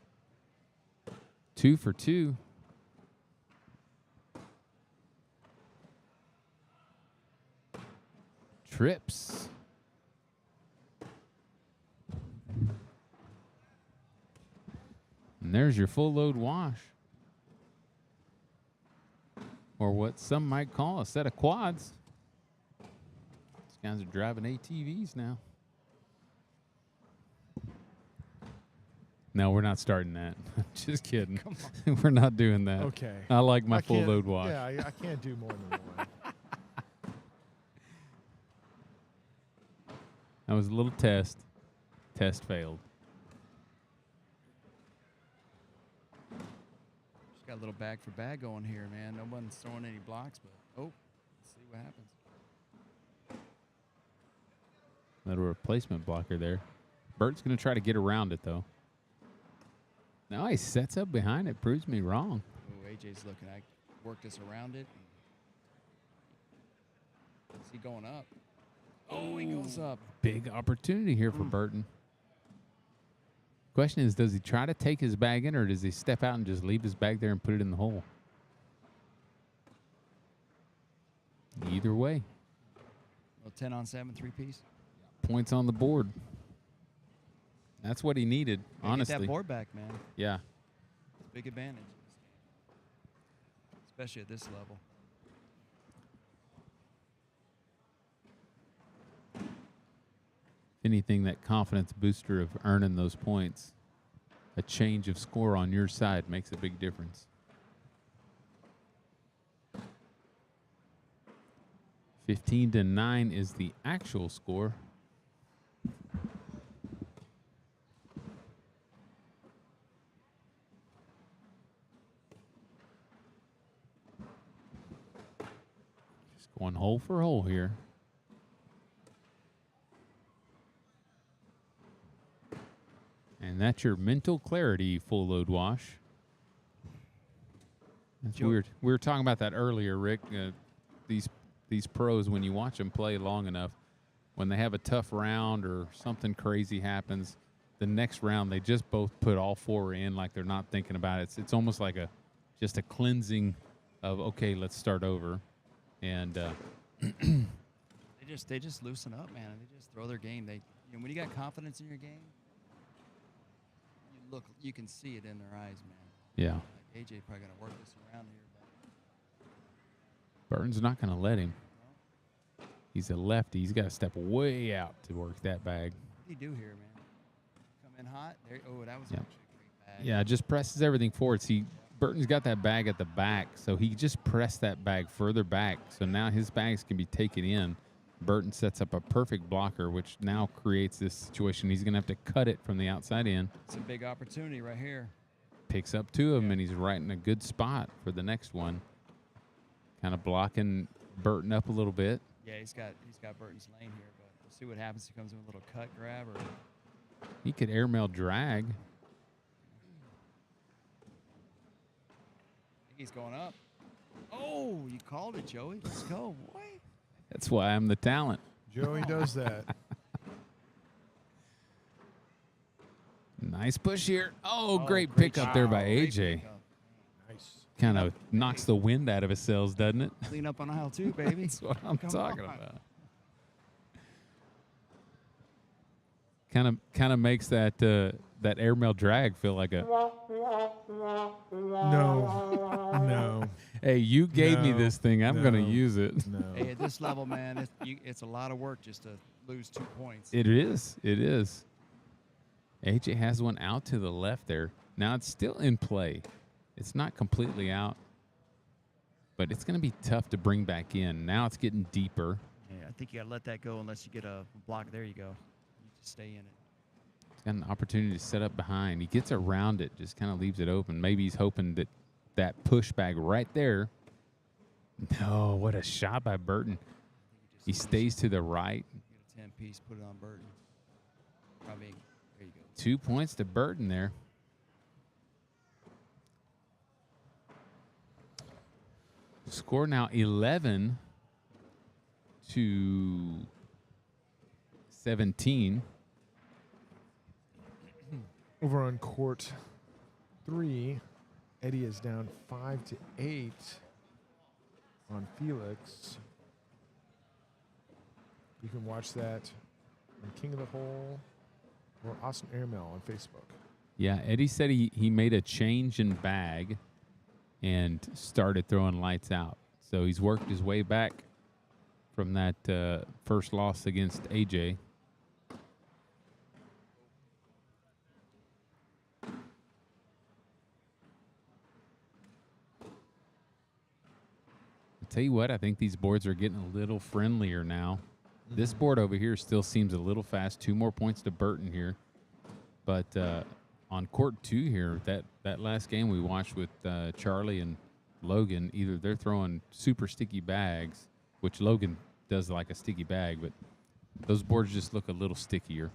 2 for 2. Trips. And there's your full load wash. Or what some might call a set of quads. These guys are driving ATVs now. No, we're not starting that. Just kidding. We're not doing that. Okay. I like my full can't- load wash. Yeah, I can't do more than one. That was a little test. Test failed. Just got a little bag for bag going here, man. No one's throwing any blocks, but let's see what happens. Little replacement blocker there. Bert's going to try to get around it, though. Now he sets up behind it. Proves me wrong. Oh, AJ's looking. I worked this around it. Is he going up? Oh, he goes up. Big opportunity here for Burton. Question is, does he try to take his bag in, or does he step out and just leave his bag there and put it in the hole? Either way. Well, 10 on 7, 3-piece. Points on the board. That's what he needed, honestly. Get that board back, man. Yeah. It's a big advantage, especially at this level. If anything, that confidence booster of earning those points, a change of score on your side makes a big difference. 15-9 is the actual score. Just going hole for hole here. And that's your mental clarity full load wash. That's weird. We were talking about that earlier, Rick. These pros, when you watch them play long enough, when they have a tough round or something crazy happens, the next round they just both put all 4 in like they're not thinking about it. It's almost like just a cleansing of, okay, let's start over. And they just loosen up, man. They just throw their game. When you got confidence in your game, you can see it in their eyes, man. yeah, Like AJ probably got to work this around here. Burton's not going to let him. He's a lefty. He's got to step way out to work that bag. What do you do here, man? Come in hot. There. Oh, that was Yep. actually a great bag. Yeah, just presses everything forward. See, Burton's got that bag at the back, so he just pressed that bag further back. So now his bags can be taken in. Burton sets up a perfect blocker, which now creates this situation. He's going to have to cut it from the outside in. It's a big opportunity right here. Picks up 2 of them, and he's right in a good spot for the next one. Kind of blocking Burton up a little bit. Yeah, he's got Burton's lane here, but we'll see what happens. He comes in with a little cut grab, or He could airmail drag. I think he's going up. Oh, you called it, Joey. Let's go, boy. That's why I'm the talent. Joey does that. Nice push here. Oh, Oh, great great pickup there by shot. Great AJ. pickup. Nice. Kind of knocks the wind out of his sails, doesn't it? Clean up on aisle 2, baby. That's what I'm Come talking on. about. Kind of makes that airmail drag feel like a. No. Hey, you gave me No, this thing. I'm going to no. use it. No. Hey, at this level, man, it's a lot of work just to lose 2 points. It is. It is. AJ has one out to the left there. Now it's still in play. It's not completely out, but it's going to be tough to bring back in. Now it's getting deeper. Yeah, I think you got to let that go unless you get a block. There you go. You just stay in it. He's got an opportunity to set up behind. He gets around it, just kind of leaves it open. Maybe he's hoping that pushback right there. No, what a shot by Burton. He stays to the right. Get a 10-piece, put it on Burton. Probably, there you go. 2 points to Burton there. Score now 11 to 17. Over on court 3, Eddie is down 5-8 on Felix. You can watch that on King of the Hole or Awesome Airmail on Facebook. Yeah, Eddie said he made a change in bag and started throwing lights out. So he's worked his way back from that first loss against AJ. I'll tell you what, I think these boards are getting a little friendlier now. This board over here still seems a little fast. 2 more points to Burton here. But on court 2 here, that last game we watched with Charlie and Logan, either they're throwing super sticky bags, which Logan does like a sticky bag, but those boards just look a little stickier.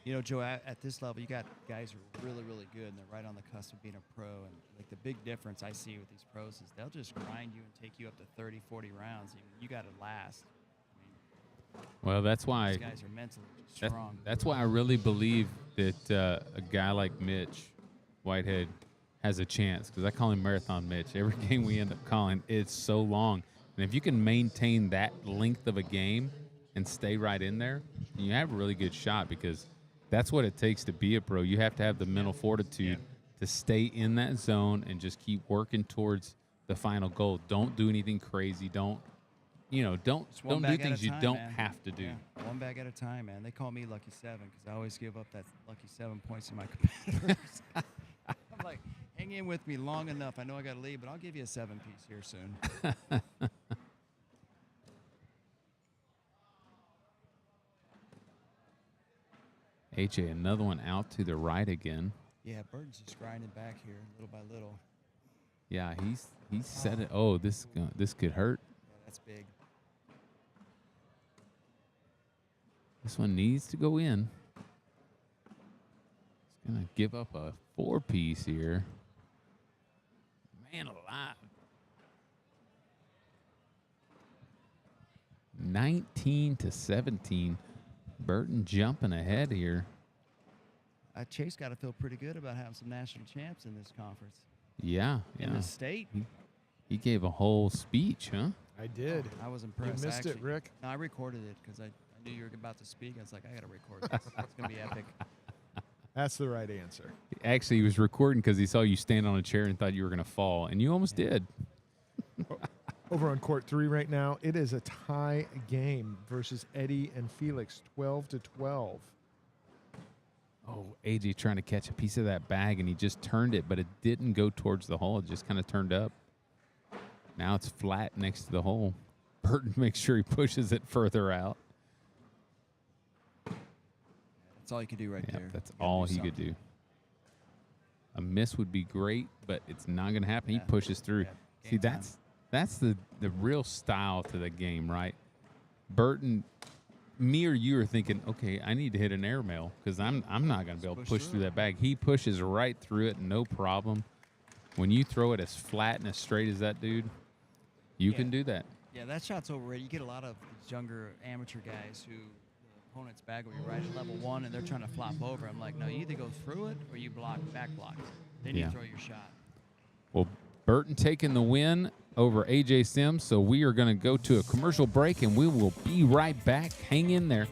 You know, Joe, at this level, you got guys who are really, really good, and they're right on the cusp of being a pro. And, like, the big difference I see with these pros is they'll just grind you and take you up to 30, 40 rounds. You got to last. Well, that's why These guys are mentally strong. that's why I really believe that a guy like Mitch Whitehead has a chance, because I call him Marathon Mitch. Every game we end up calling, it's so long. And if you can maintain that length of a game and stay right in there, you have a really good shot, because that's what it takes to be a pro. You have to have the mental fortitude to stay in that zone and just keep working towards the final goal. Don't do anything crazy. Don't do things you don't have to do. Yeah, 1 bag at a time, man. They call me Lucky 7 because I always give up that lucky 7 points to my competitors. I'm like, hang in with me long enough. I know I got to leave, but I'll give you a 7-piece here soon. AJ, another one out to the right again. Yeah, Burton's just grinding back here little by little. Yeah, he's said it. Oh, this could hurt. Yeah, that's big. This one needs to go in. It's gonna give up a 4-piece here. Man alive. 19-17. Burton jumping ahead here. Chase got to feel pretty good about having some national champs in this conference. Yeah. In the state. He gave a whole speech, huh? I did. I was impressed. You missed it, actually. Rick. No, I recorded it because I knew you were about to speak. I was like, I got to record this. It's going to be epic. That's the right answer. Actually, he was recording because he saw you stand on a chair and thought you were going to fall, and you almost did. Over on court 3 right now, it is a tie game versus Eddie and Felix, 12-12. Oh, AJ trying to catch a piece of that bag, and he just turned it, but it didn't go towards the hole. It just kind of turned up. Now it's flat next to the hole. Burton makes sure he pushes it further out. That's all you can do right there. That's You gotta all do he could something. do. A miss would be great, but it's not going to happen. Yeah. He pushes through. Yeah, See, game time. that's the real style to the game, right? Burton, me or you are thinking, okay, I need to hit an airmail because I'm not going to be able to push through that bag. He pushes right through it, no problem. When you throw it as flat and as straight as that dude, you can do that. Yeah, that shot's overrated. You get a lot of these younger amateur guys who the opponent's bag will be right at level 1 and they're trying to flop over. I'm like, no, you either go through it or you back block it. Then you throw your shot. Well, Burton taking the win over AJ Sims, so we are going to go to a commercial break, and we will be right back. Hang in there.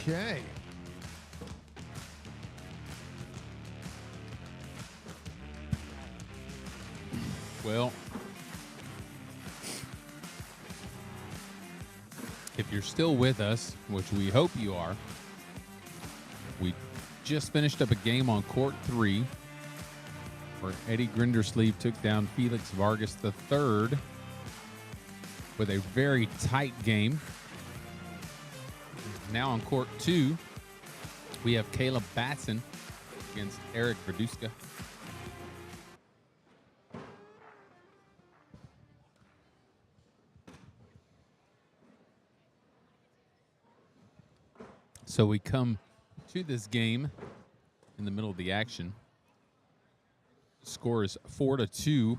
Okay. Well, if you're still with us, which we hope you are, we just finished up a game on court 3 where Eddie Grindersleeve took down Felix Vargas III with a very tight game. Now on court 2, we have Caleb Batson against Eric Verduska. So we come to this game in the middle of the action. Score is 4-2.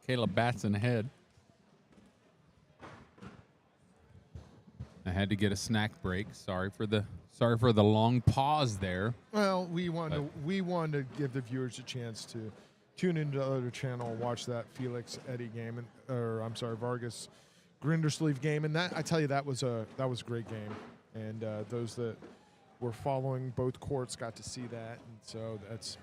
Caleb Batson ahead. I had to get a snack break. Sorry for the long pause there. Well, we wanted to give the viewers a chance to tune into the other channel, watch that Felix Eddie game, Vargas Grindersleeve game, and that I tell you that was a great game. And those that were following both courts got to see that, and so that's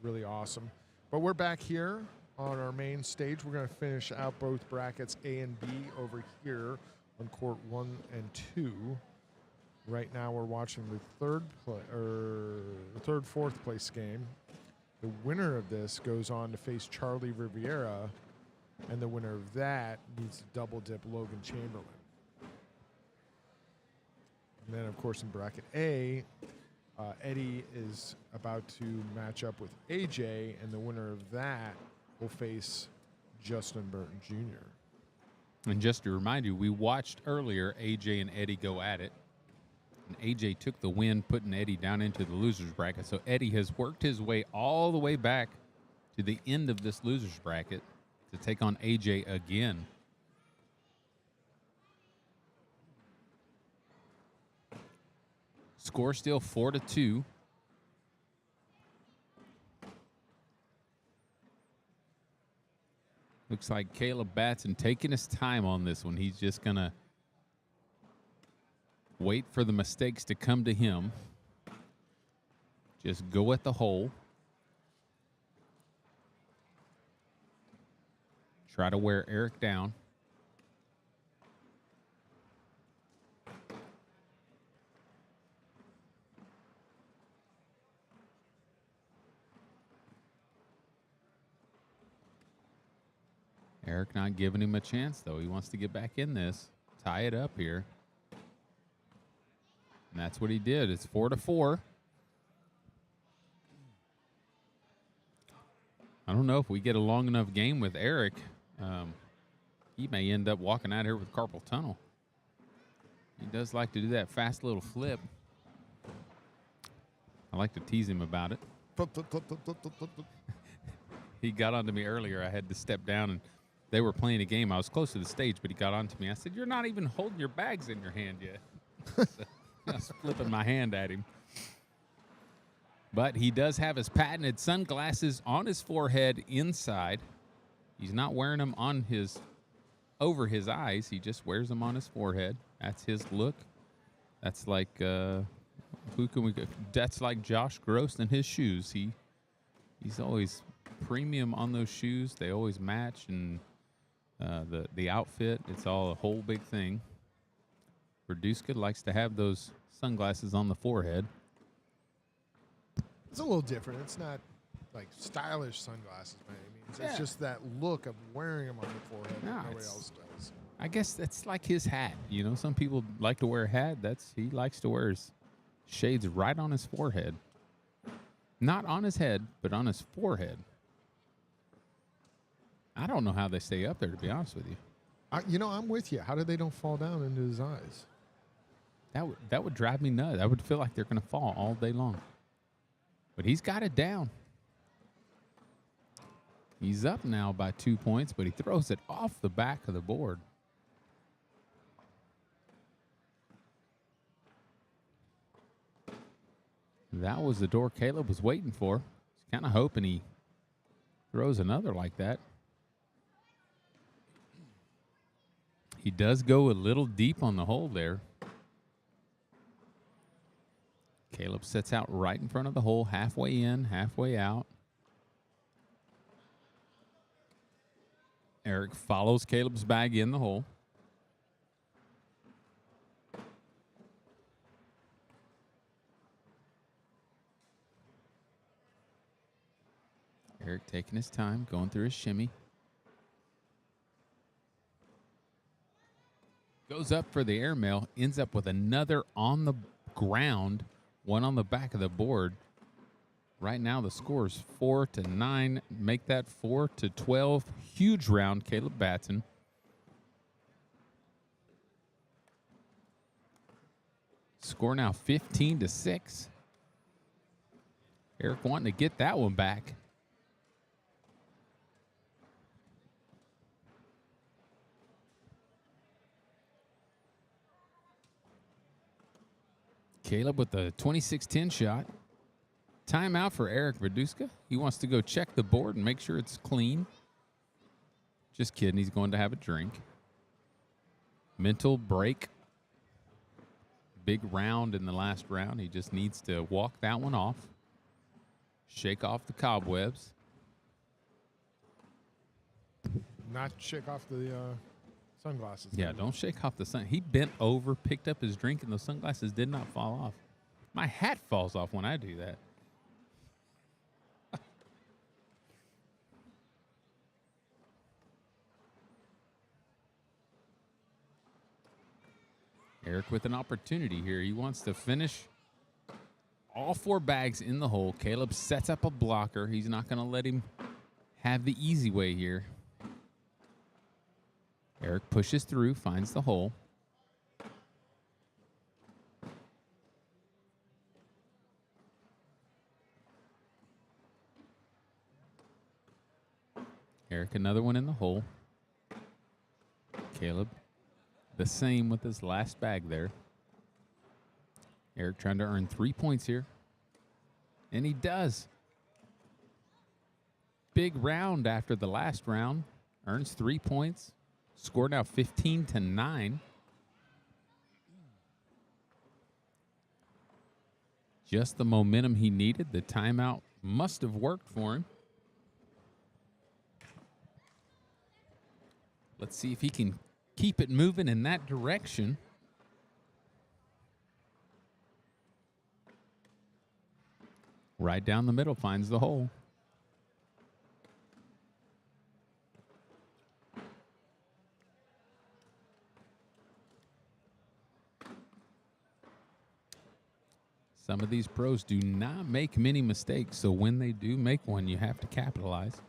really awesome. But we're back here on our main stage. We're going to finish out both brackets A and B over here on court 1 and 2. Right now, we're watching the fourth place game. The winner of this goes on to face Charlie Riviera, and the winner of that needs to double dip Logan Chamberlain. And then, of course, in bracket A, Eddie is about to match up with AJ, and the winner of that will face Justin Burton Jr. And just to remind you, we watched earlier AJ and Eddie go at it. And AJ took the win, putting Eddie down into the loser's bracket. So Eddie has worked his way all the way back to the end of this loser's bracket to take on AJ again. Score still 4-2. Looks like Caleb Batson taking his time on this one. He's just going to wait for the mistakes to come to him. Just go at the hole. Try to wear Eric down. Eric not giving him a chance, though. He wants to get back in this, tie it up here. And that's what he did. It's 4-4. I don't know if we get a long enough game with Eric. He may end up walking out here with carpal tunnel. He does like to do that fast little flip. I like to tease him about it. He got onto me earlier. I had to step down, and they were playing a game. I was close to the stage, but he got onto me. I said, "You're not even holding your bags in your hand yet." So I was flipping my hand at him. But he does have his patented sunglasses on his forehead inside. He's not wearing them on over his eyes. He just wears them on his forehead. That's his look. That's like that's like Josh Gross and his shoes. He's always premium on those shoes. They always match, and the outfit, it's all a whole big thing. Verduska likes to have those sunglasses on the forehead. It's a little different. It's not like stylish sunglasses by any means. Yeah. It's just that look of wearing them on the forehead No, that nobody else does. I guess that's like his hat. You know, some people like to wear a hat. He likes to wear his shades right on his forehead. Not on his head, but on his forehead. I don't know how they stay up there, to be honest with you. I'm with you. How did they don't fall down into his eyes? That would drive me nuts. I would feel like they're going to fall all day long. But he's got it down. He's up now by 2 points, but he throws it off the back of the board. That was the door Caleb was waiting for. He's kind of hoping he throws another like that. He does go a little deep on the hole there. Caleb sets out right in front of the hole, halfway in, halfway out. Eric follows Caleb's bag in the hole. Eric taking his time, going through his shimmy. Goes up for the airmail, ends up with another on the ground, one on the back of the board. Right now the score is 4-9. Make that 4-12. Huge round, Caleb Batson. Score now 15-6. Eric wanting to get that one back. Caleb with the 26-10 shot. Timeout for Eric Verduska. He wants to go check the board and make sure it's clean. Just kidding. He's going to have a drink. Mental break. Big round in the last round. He just needs to walk that one off. Shake off the cobwebs. Not shake off the sunglasses. Yeah, don't shake off the sun. He bent over, picked up his drink, and those sunglasses did not fall off. My hat falls off when I do that. Eric with an opportunity here. He wants to finish all 4 bags in the hole. Caleb sets up a blocker. He's not going to let him have the easy way here. Eric pushes through, finds the hole. Eric, another one in the hole. Caleb, the same with his last bag there. Eric trying to earn 3 points here. And he does. Big round after the last round. Earns 3 points. Score now 15-9. Just the momentum he needed. The timeout must have worked for him. Let's see if he can keep it moving in that direction. Right down the middle, finds the hole. Some of these pros do not make many mistakes, so when they do make one, you have to capitalize.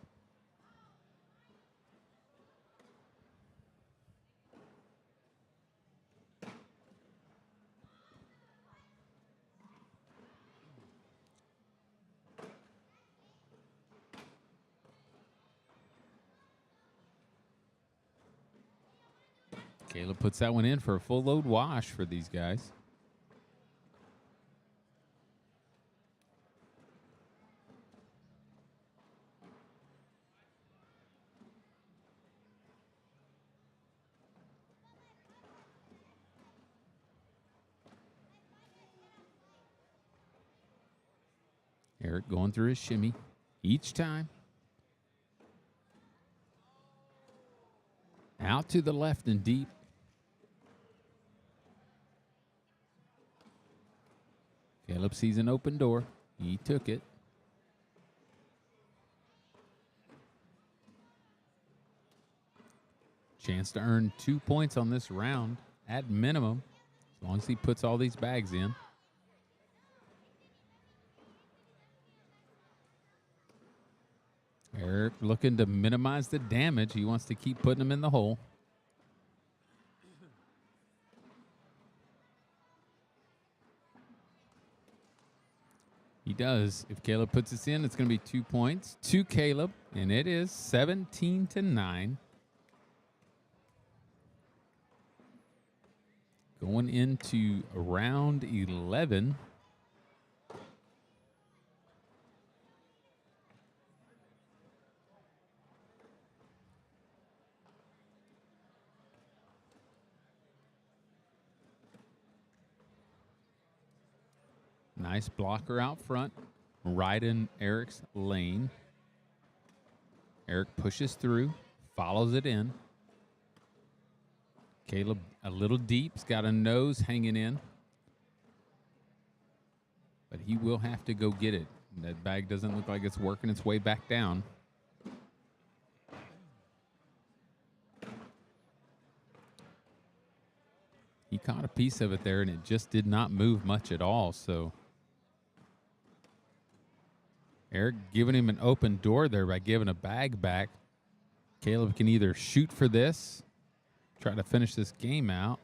Caleb puts that one in for a full load wash for these guys. Eric going through his shimmy each time. Out to the left and deep. Caleb sees an open door. He took it. Chance to earn 2 points on this round at minimum, as long as he puts all these bags in. Eric looking to minimize the damage. He wants to keep putting them in the hole. He does. If Caleb puts this in, it's going to be 2 points to Caleb, and it is 17-9. Going into round 11. Nice blocker out front, right in Eric's lane. Eric pushes through, follows it in. Caleb a little deep, he's got a nose hanging in. But he will have to go get it. That bag doesn't look like it's working its way back down. He caught a piece of it there, and it just did not move much at all. So Eric giving him an open door there by giving a bag back. Caleb can either shoot for this, try to finish this game out,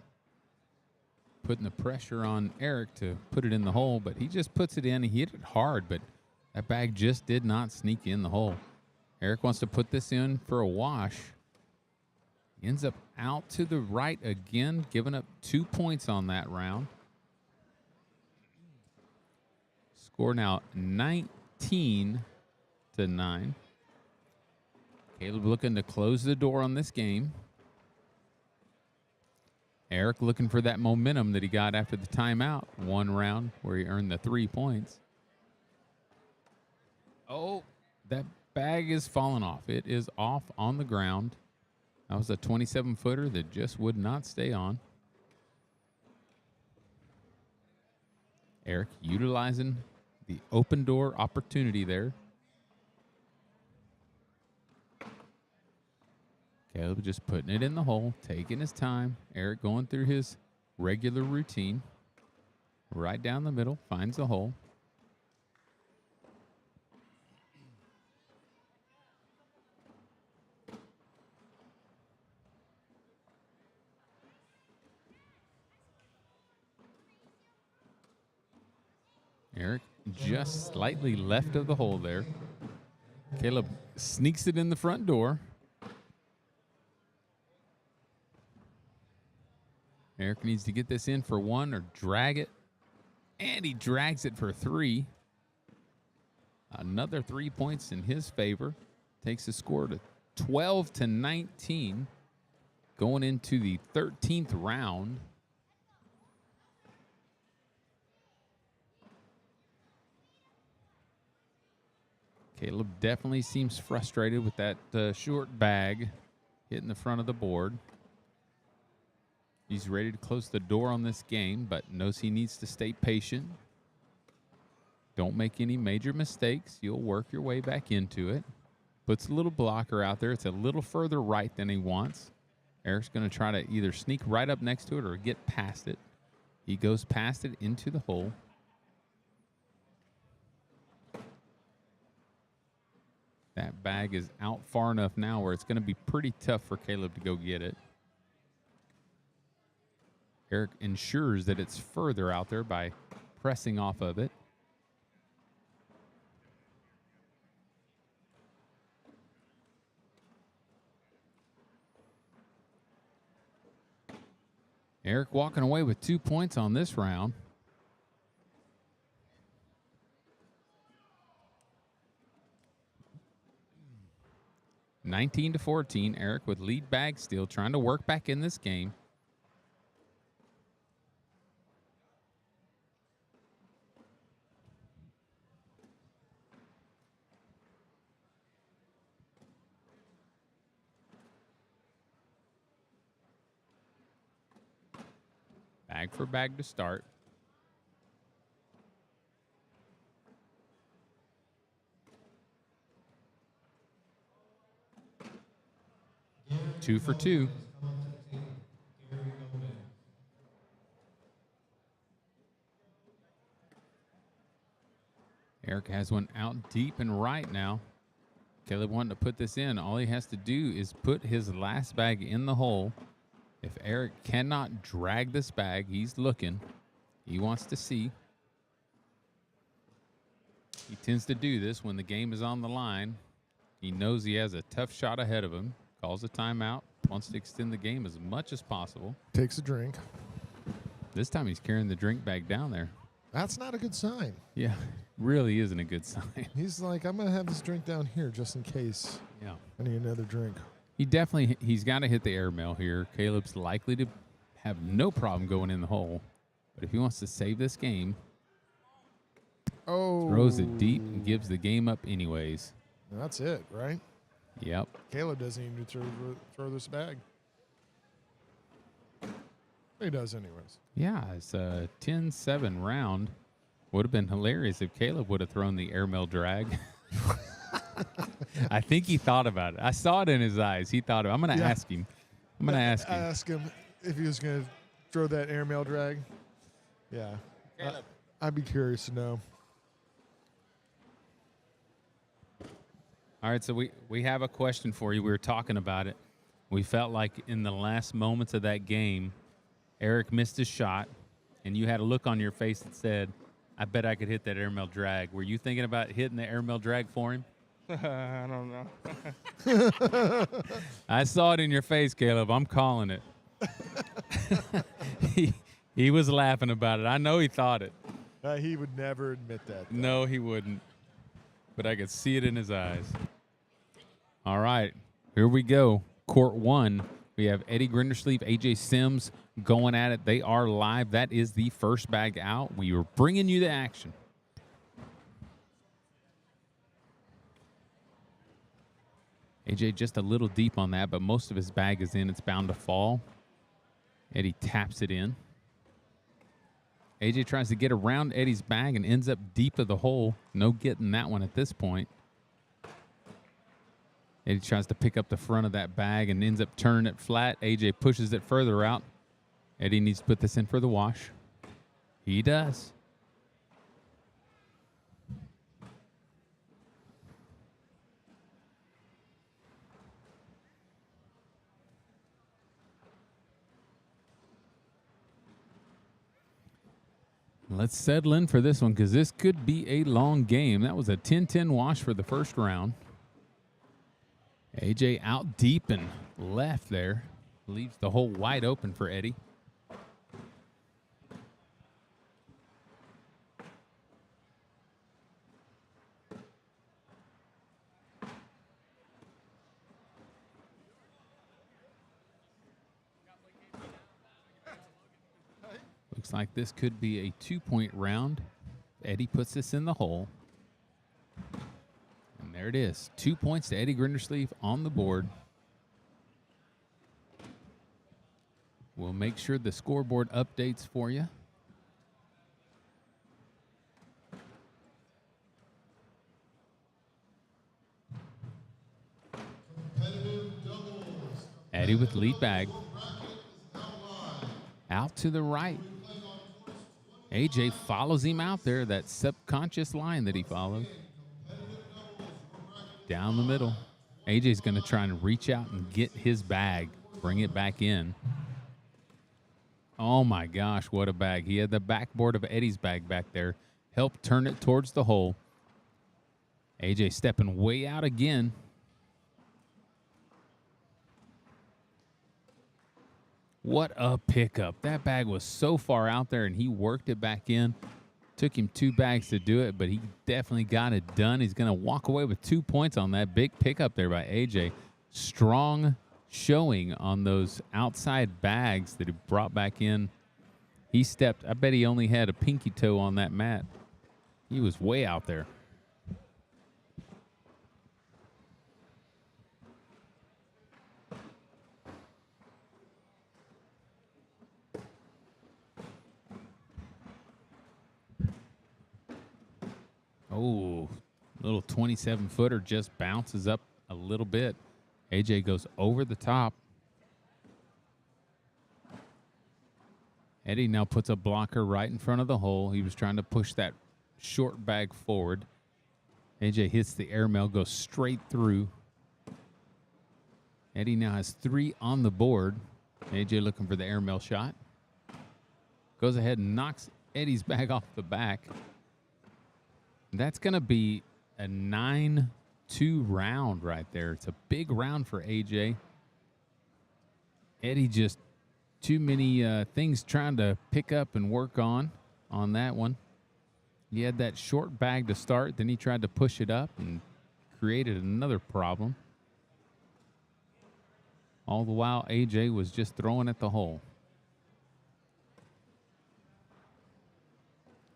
putting the pressure on Eric to put it in the hole, but he just puts it in. He hit it hard, but that bag just did not sneak in the hole. Eric wants to put this in for a wash. He ends up out to the right again, giving up 2 points on that round. Score now 19-9. Caleb looking to close the door on this game. Eric looking for that momentum that he got after the timeout. One round where he earned the 3 points. Oh, that bag is falling off. It is off on the ground. That was a 27-footer that just would not stay on. Eric utilizing the open door opportunity there. Caleb just putting it in the hole, taking his time. Eric going through his regular routine. Right down the middle, finds the hole. Eric just slightly left of the hole there. Caleb sneaks it in the front door. Eric needs to get this in for one or drag it. And he drags it for 3. Another 3 points in his favor. Takes the score to 12-19. Going into the 13th round. Caleb definitely seems frustrated with that short bag hitting the front of the board. He's ready to close the door on this game, but knows he needs to stay patient. Don't make any major mistakes. You'll work your way back into it. Puts a little blocker out there. It's a little further right than he wants. Eric's going to try to either sneak right up next to it or get past it. He goes past it into the hole. That bag is out far enough now where it's going to be pretty tough for Caleb to go get it. Eric ensures that it's further out there by pressing off of it. Eric walking away with 2 points on this round. (19-14). Eric with lead bag still trying to work back in this game. Bag for bag to start. Two for two. Eric has one out deep and right now. Caleb wanting to put this in. All he has to do is put his last bag in the hole. If Eric cannot drag this bag, he's looking. He wants to see. He tends to do this when the game is on the line. He knows he has a tough shot ahead of him. Calls a timeout. Wants to extend the game as much as possible. Takes a drink. This time he's carrying the drink bag down there. That's not a good sign. Yeah, really isn't a good sign. He's like, I'm going to have this drink down here just in case I need another drink. He's got to hit the airmail here. Caleb's likely to have no problem going in the hole. But if he wants to save this game, Oh. Throws it deep and gives the game up anyways. That's it, right? Yep. Caleb doesn't even throw this bag. He does anyways. Yeah, it's a 10-7 round. Would have been hilarious if Caleb would have thrown the airmail drag. I think he thought about it. I saw it in his eyes. He thought, I'm going to ask him. I'm going to ask him. Ask him if he was going to throw that airmail drag. Yeah. I'd be curious to know. All right, so we have a question for you. We were talking about it. We felt like in the last moments of that game, Eric missed his shot, and you had a look on your face that said, I bet I could hit that airmail drag. Were you thinking about hitting the airmail drag for him? I don't know. I saw it in your face, Caleb. I'm calling it. He was laughing about it. I know he thought it. He would never admit that, though. No, he wouldn't. But I could see it in his eyes. All right, here we go. Court 1. We have Eddie Grindersleeve, AJ Sims going at it. They are live. That is the first bag out. We are bringing you the action. AJ just a little deep on that, but most of his bag is in. It's bound to fall. Eddie taps it in. AJ tries to get around Eddie's bag and ends up deep of the hole. No getting that one at this point. Eddie tries to pick up the front of that bag and ends up turning it flat. AJ pushes it further out. Eddie needs to put this in for the wash. He does. Let's settle in for this one because this could be a long game. That was a 10-10 wash for the first round. AJ out deep and left there. Leaves the hole wide open for Eddie. Looks like this could be a 2-point round. Eddie puts this in the hole. And there it is. 2 points to Eddie Grindersleeve on the board. We'll make sure the scoreboard updates for you. Eddie with lead bag. Out to the right. AJ follows him out there, that subconscious line that he followed. Down the middle. AJ's going to try and reach out and get his bag, bring it back in. Oh, my gosh, what a bag. He had the backboard of Eddie's bag back there. Helped turn it towards the hole. AJ stepping way out again. What a pickup. That bag was so far out there, and he worked it back in. Took him 2 bags to do it, but he definitely got it done. He's going to walk away with 2 points on that big pickup there by AJ. Strong showing on those outside bags that he brought back in. He stepped, I bet he only had a pinky toe on that mat. He was way out there. Oh, little 27-footer just bounces up a little bit. AJ goes over the top. Eddie now puts a blocker right in front of the hole. He was trying to push that short bag forward. AJ hits the airmail, goes straight through. Eddie now has 3 on the board. AJ looking for the airmail shot. Goes ahead and knocks Eddie's bag off the back. That's going to be a 9-2 round right there. It's a big round for AJ. Eddie just too many things trying to pick up and work on that one. He had that short bag to start, then he tried to push it up and created another problem. All the while, AJ was just throwing at the hole.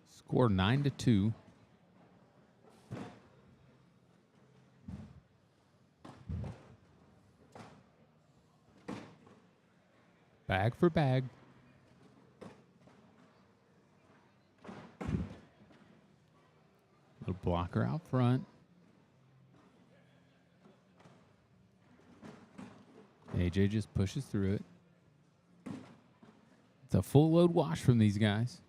Score 9-2. Bag for bag. Little blocker out front. AJ just pushes through it. It's a full load wash from these guys.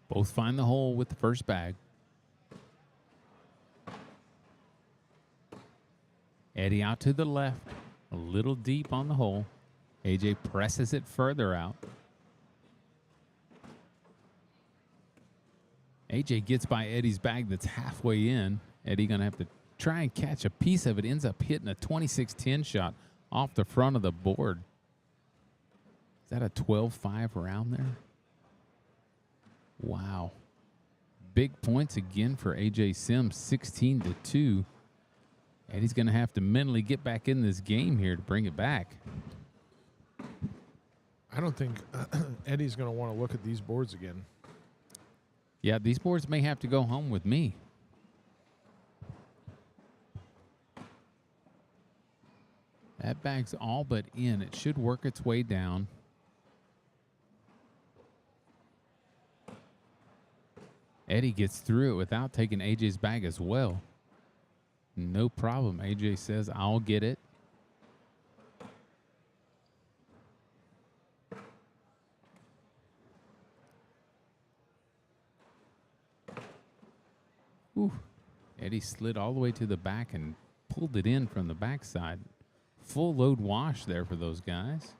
Both find the hole with the first bag. Eddie out to the left, a little deep on the hole. AJ presses it further out. AJ gets by Eddie's bag that's halfway in. Eddie gonna have to try and catch a piece of it. Ends up hitting a 26-10 shot off the front of the board. Is that a 12-5 round there? Wow. Big points again for AJ Sims, 16-2. Eddie's going to have to mentally get back in this game here to bring it back. I don't think Eddie's going to want to look at these boards again. Yeah, these boards may have to go home with me. That bag's all but in. It should work its way down. Eddie gets through it without taking AJ's bag as well. No problem. AJ says, I'll get it. Ooh. Eddie slid all the way to the back and pulled it in from the backside. Full load wash there for those guys.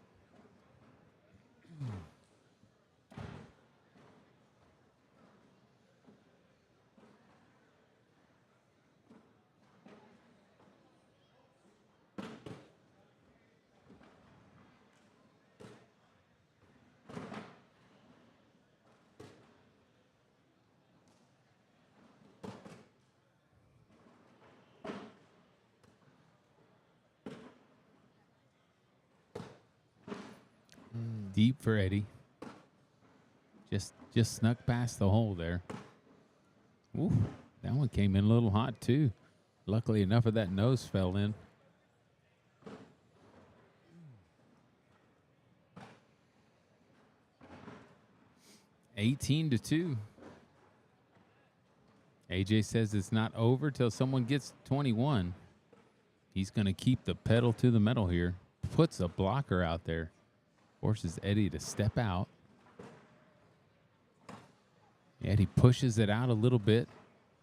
Deep for Eddie. Just snuck past the hole there. Ooh, that one came in a little hot too. Luckily enough of that nose fell in. (18-2). AJ says it's not over till someone gets 21. He's going to keep the pedal to the metal here. Puts a blocker out there. Forces Eddie to step out. Eddie pushes it out a little bit.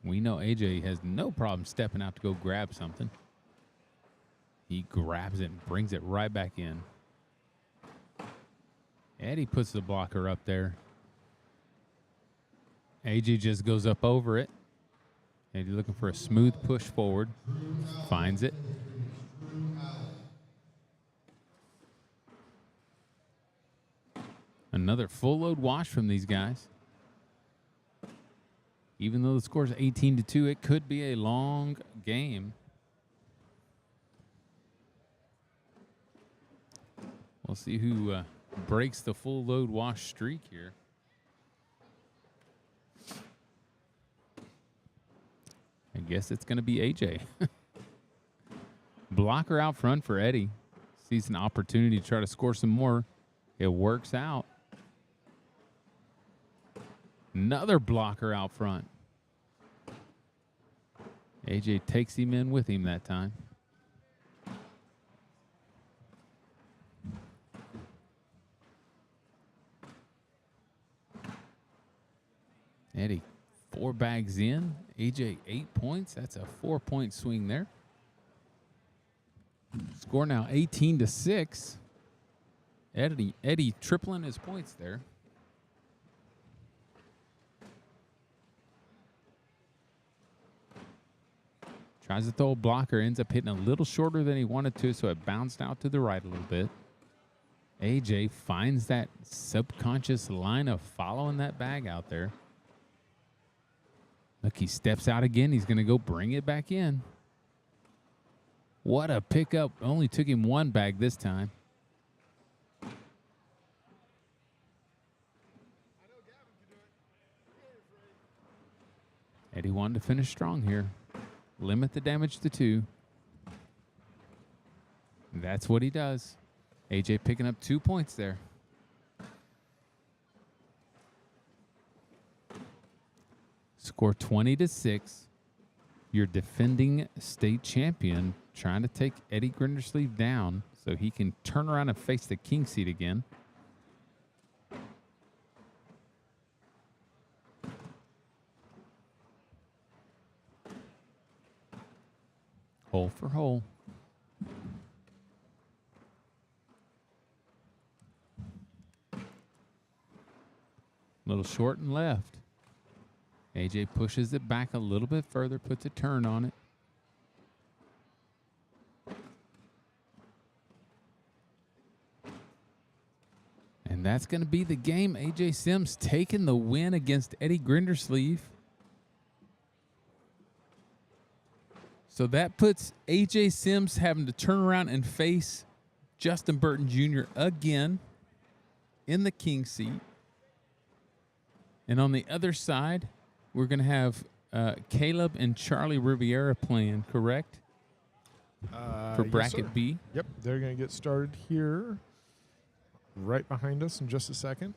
We know AJ has no problem stepping out to go grab something. He grabs it and brings it right back in. Eddie puts the blocker up there. AJ just goes up over it. Eddie looking for a smooth push forward. Finds it. Another full load wash from these guys. Even though the score is 18-2, it could be a long game. We'll see who breaks the full load wash streak here. I guess it's going to be AJ. Blocker out front for Eddie. Sees an opportunity to try to score some more. It works out. Another blocker out front. AJ takes him in with him that time. Eddie, 4 bags in. AJ, 8 points. That's a 4-point swing there. Score now 18-6. Eddie tripling his points there. Tries to throw a blocker, ends up hitting a little shorter than he wanted to, so it bounced out to the right a little bit. AJ finds that subconscious line of following that bag out there. Look, he steps out again. He's going to go bring it back in. What a pickup. Only took him one bag this time. Eddie wanted to finish strong here. Limit the damage to 2. That's what he does. AJ picking up 2 points there. Score 20-6. Your defending state champion trying to take Eddie Grindersleeve down so he can turn around and face the king seat again. Hole for hole. Little short and left. AJ pushes it back a little bit further, puts a turn on it. And that's going to be the game. AJ Sims taking the win against Eddie Grindersleeve. So that puts AJ Sims having to turn around and face Justin Burton Jr. again in the king seat. And on the other side, we're going to have Caleb and Charlie Riviera playing, correct? For bracket yes, B. Yep, they're going to get started here right behind us in just a second.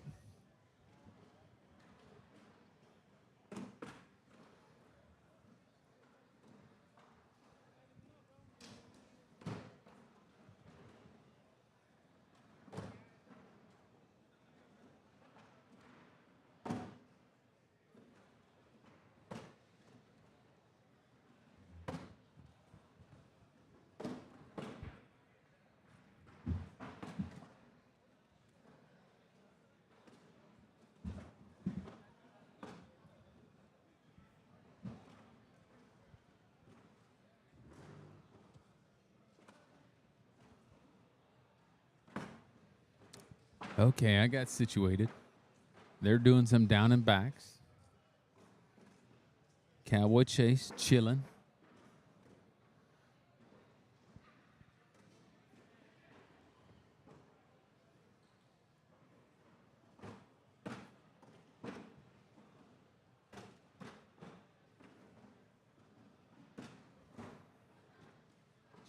Okay, I got situated. They're doing some down and backs. Cowboy Chase chilling.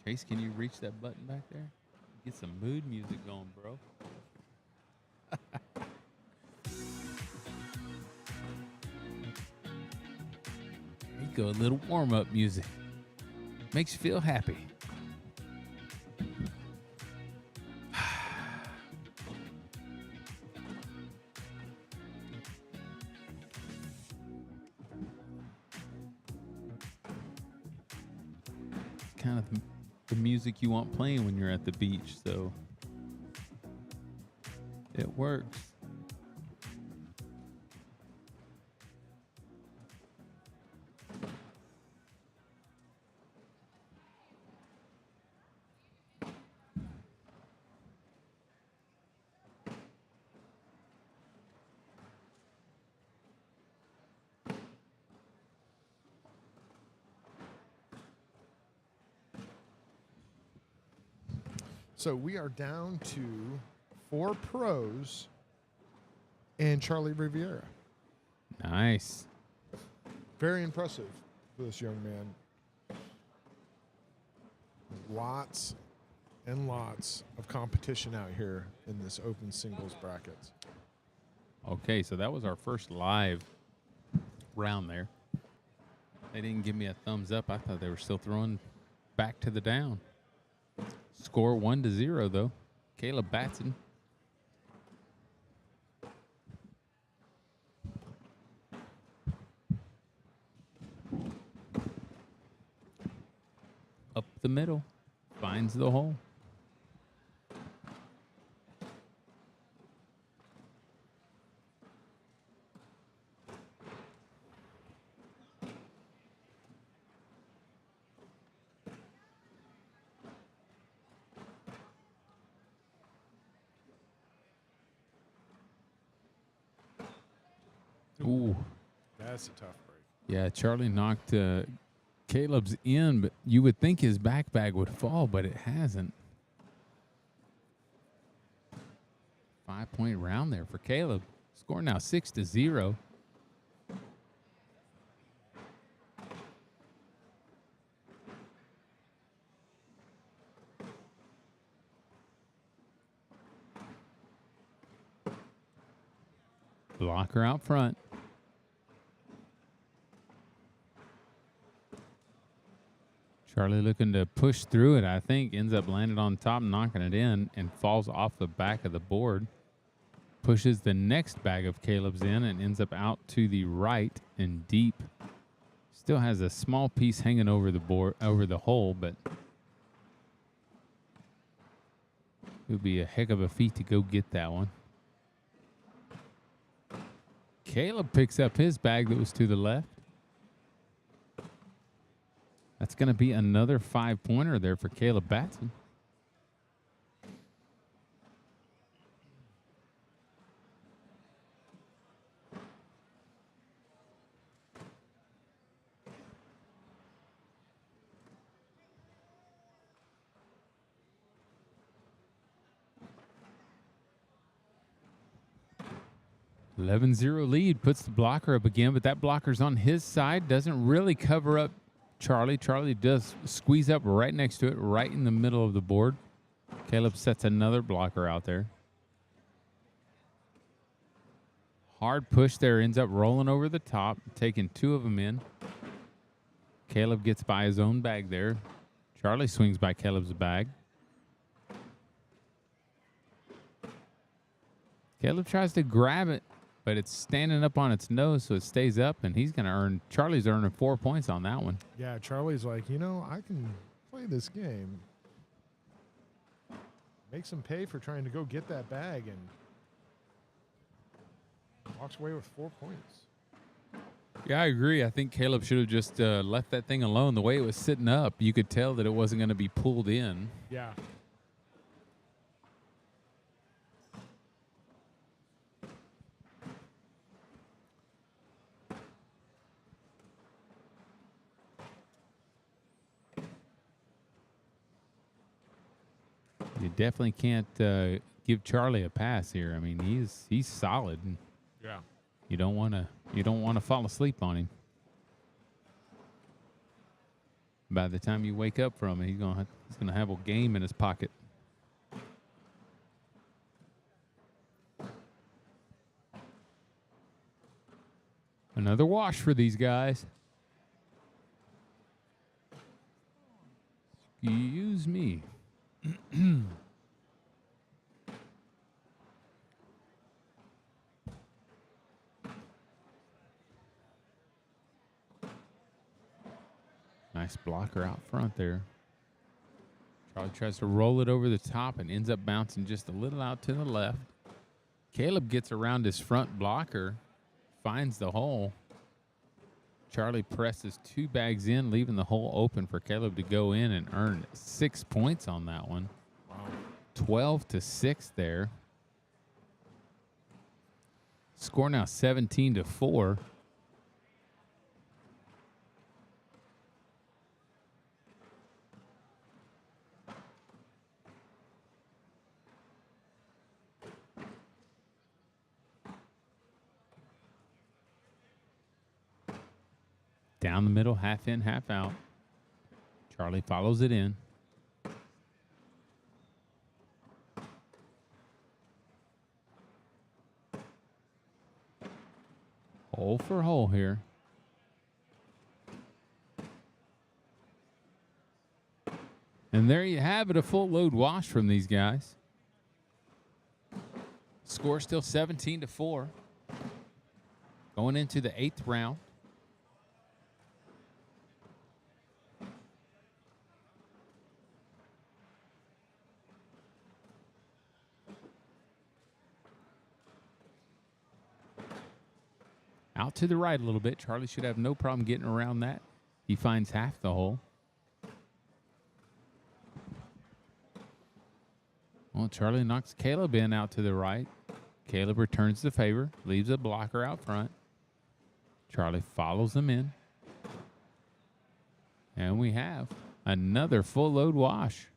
Chase, can you reach that button back there? Get some mood music going, bro. Go a little warm-up music. Makes you feel happy. Kind of the music you want playing when you're at the beach, so it works. So we are down to 4 pros and Charlie Riviera. Nice. Very impressive for this young man. Lots and lots of competition out here in this open singles brackets. Okay, so that was our first live round there. They didn't give me a thumbs up. I thought they were still throwing back to the down. Score 1-0 though. Caleb Batson. Up the middle. Finds the hole. Ooh. That's a tough break. Yeah, Charlie knocked Caleb's in, but you would think his back bag would fall, but it hasn't. 5-point round there for Caleb. Score now 6-0. Blocker out front. Charlie looking to push through it, I think. Ends up landing on top, knocking it in, and falls off the back of the board. Pushes the next bag of Caleb's in and ends up out to the right and deep. Still has a small piece hanging over the board, over the hole, but it would be a heck of a feat to go get that one. Caleb picks up his bag that was to the left. That's going to be another 5-pointer there for Caleb Batson. (11-0) lead, puts the blocker up again, but that blocker's on his side. Doesn't really cover up Charlie. Charlie does squeeze up right next to it, right in the middle of the board. Caleb sets another blocker out there. Hard push there, ends up rolling over the top, taking 2 of them in. Caleb gets by his own bag there. Charlie swings by Caleb's bag. Caleb tries to grab it, but it's standing up on its nose, so it stays up, and he's going to earn, Charlie's earning 4 points on that one. Yeah, Charlie's like, you know, I can play this game. Makes him pay for trying to go get that bag, and walks away with 4 points. Yeah, I agree. I think Caleb should have just left that thing alone. The way it was sitting up, you could tell that it wasn't going to be pulled in. Yeah. You definitely can't give Charlie a pass here. I mean, he's solid. Yeah. You don't want to fall asleep on him. By the time you wake up from it, he's gonna have a game in his pocket. Another wash for these guys. Excuse me. Nice blocker out front there. Charlie tries to roll it over the top and ends up bouncing just a little out to the left. Caleb gets around his front blocker, finds the hole. Charlie presses 2 bags in, leaving the hole open for Caleb to go in and earn 6 points on that one. Wow. 12-6 there. Score now 17-4. Down the middle, half in, half out. Charlie follows it in. Hole for hole here. And there you have it, a full load wash from these guys. Score still 17-4. Going into the 8th round. Out to the right a little bit. Charlie should have no problem getting around that. He finds half the hole. Well, Charlie knocks Caleb in out to the right. Caleb returns the favor, leaves a blocker out front. Charlie follows him in. And we have another full load wash.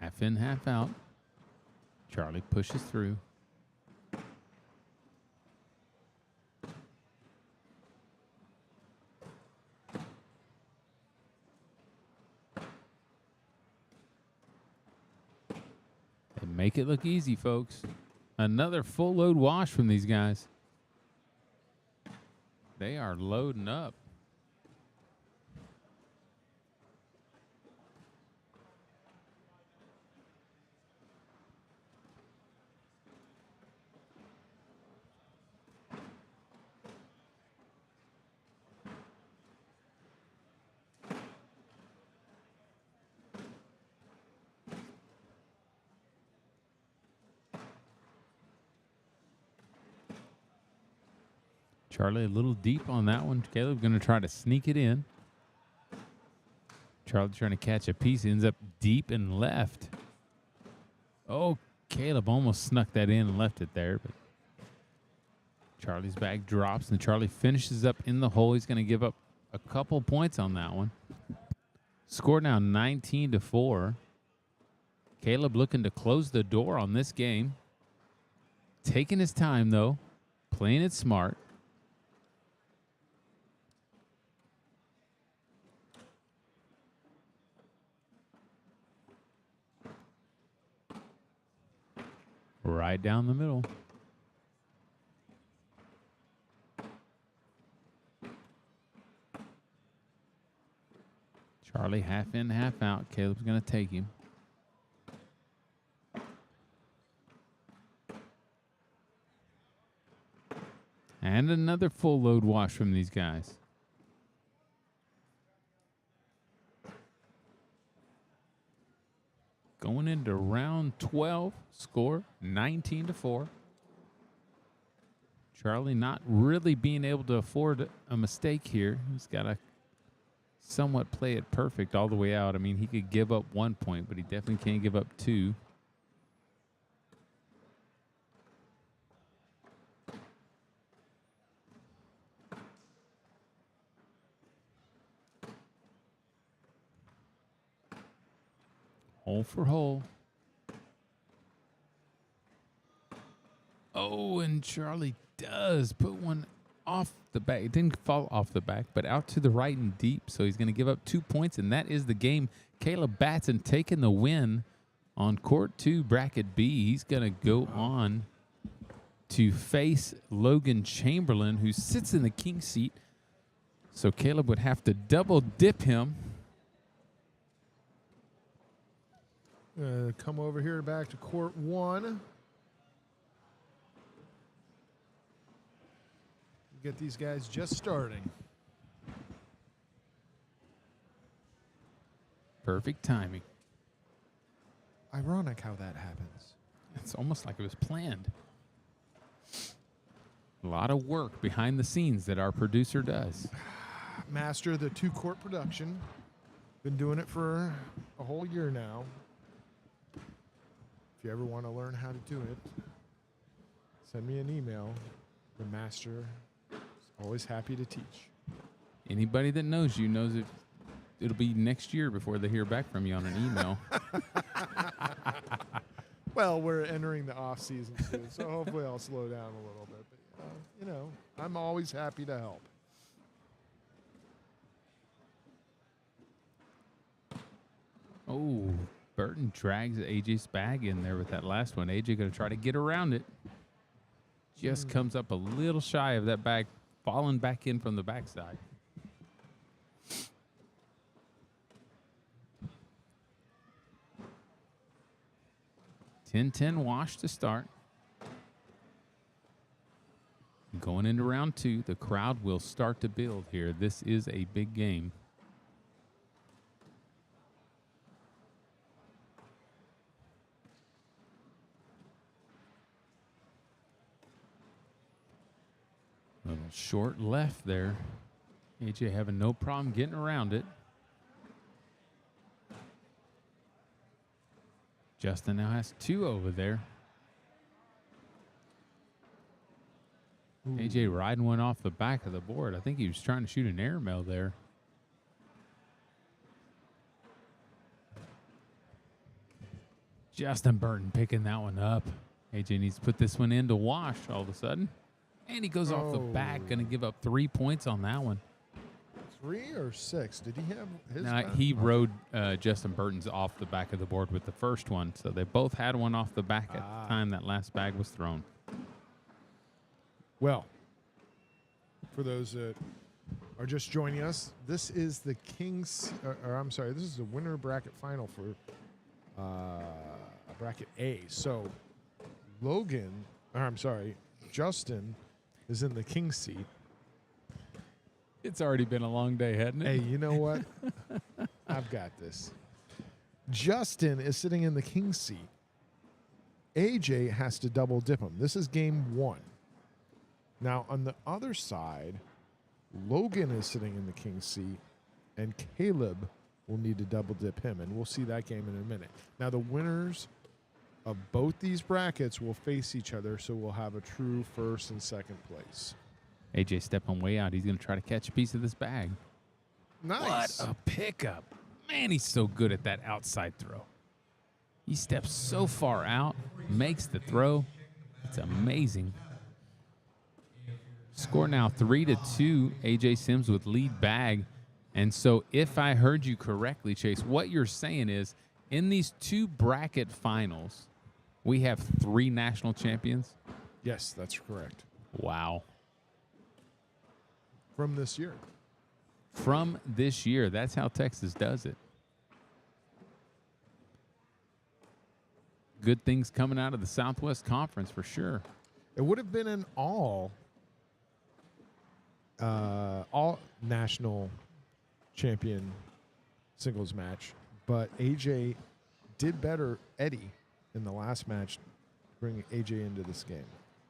Half in, half out. Charlie pushes through. They make it look easy, folks. Another full load wash from these guys. They are loading up. Charlie a little deep on that one. Caleb going to try to sneak it in. Charlie trying to catch a piece. Ends up deep and left. Oh, Caleb almost snuck that in and left it there. But Charlie's bag drops, and Charlie finishes up in the hole. He's going to give up a couple points on that one. Score now 19-4. Caleb looking to close the door on this game. Taking his time, though. Playing it smart. Right down the middle. Charlie half in, half out. Caleb's going to take him. And another full load wash from these guys. Going into round 12, score 19-4. Charlie not really being able to afford a mistake here. He's got to somewhat play it perfect all the way out. I mean, he could give up 1 point, but he definitely can't give up 2. Hole for hole. Oh, and Charlie does put one off the back. It didn't fall off the back, but out to the right and deep. So he's going to give up 2 points, and that is the game. Caleb Batson taking the win on Court 2, Bracket B. He's going to go on to face Logan Chamberlain, who sits in the king seat. So Caleb would have to double dip him. Come over here back to Court 1. Get these guys just starting. Perfect timing. Ironic how that happens. It's almost like it was planned. A lot of work behind the scenes that our producer does. Master of the 2-court production. Been doing it for a whole year now. If you ever want to learn how to do it, send me an email. The master is always happy to teach. Anybody that knows you knows it'll be next year before they hear back from you on an email. Well, we're entering the off season soon, so hopefully I'll slow down a little bit. But you know, I'm always happy to help. Oh, Burton drags AJ's bag in there with that last one. AJ going to try to get around it. Just comes up a little shy of that bag, falling back in from the backside. (10-10) wash to start. Going into round 2, the crowd will start to build here. This is a big game. Short left there. AJ having no problem getting around it. Justin now has 2 over there. Ooh. AJ riding one off the back of the board. I think he was trying to shoot an airmail there. Justin Burton picking that one up. AJ needs to put this one in to wash all of a sudden. And he goes off the back, going to give up 3 points on that one. 3 or 6? Did he have his? No, he rode Justin Burton's off the back of the board with the first one. So they both had one off the back at the time that last bag was thrown. Well, for those that are just joining us, this is the Kings, this is the winner bracket final for bracket A. So Justin is in the King's seat. It's already been a long day, hasn't it? Hey, you know what? I've got this. Justin is sitting in the King's seat. AJ has to double dip him. This is game 1. Now, on the other side, Logan is sitting in the King's seat, and Caleb will need to double dip him, and we'll see that game in a minute. Now, the winners of both these brackets will face each other, so we'll have a true first and second place. AJ stepping way out. He's going to try to catch a piece of this bag. Nice. What a pickup. Man, he's so good at that outside throw. He steps so far out, makes the throw. It's amazing. Score now 3-2. AJ Sims with lead bag. And so if I heard you correctly, Chase, what you're saying is in these 2 bracket finals, we have 3 national champions? Yes, that's correct. Wow. From this year. From this year. That's how Texas does it. Good things coming out of the Southwest Conference for sure. It would have been an all national champion singles match, but AJ did better Eddie in the last match, bringing AJ into this game.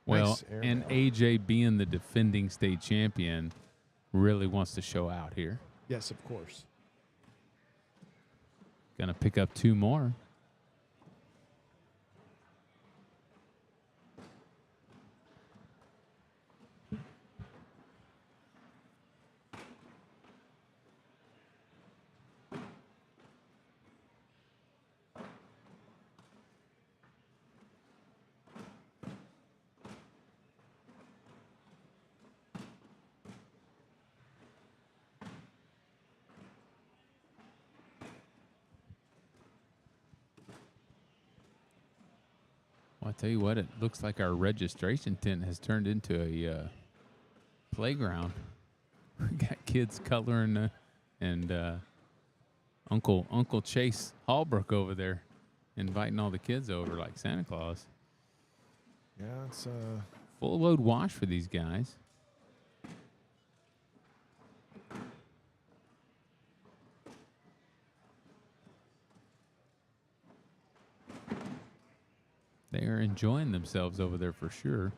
Well, Nice air and ball. AJ being the defending state champion really wants to show out here. Yes, of course. Gonna pick up 2 more. Well, I tell you what, it looks like our registration tent has turned into a playground. We got kids coloring and Uncle Chase Hallbrook over there inviting all the kids over like Santa Claus. Yeah, it's Full load wash for these guys. They are enjoying themselves over there for sure.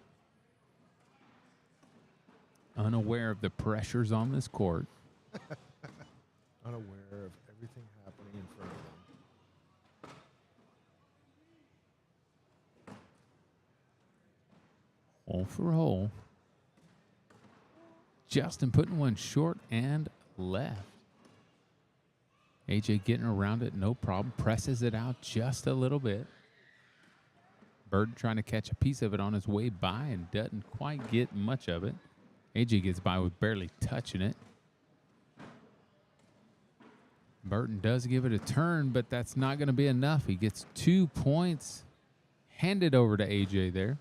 Unaware of the pressures on this court. unaware of everything happening in front of them. Hole for hole. Justin putting one short and left. AJ getting around it, no problem. Presses it out just a little bit. Burton trying to catch a piece of it on his way by and doesn't quite get much of it. AJ gets by with barely touching it. Burton does give it a turn, but that's not going to be enough. He gets 2 points handed over to AJ there.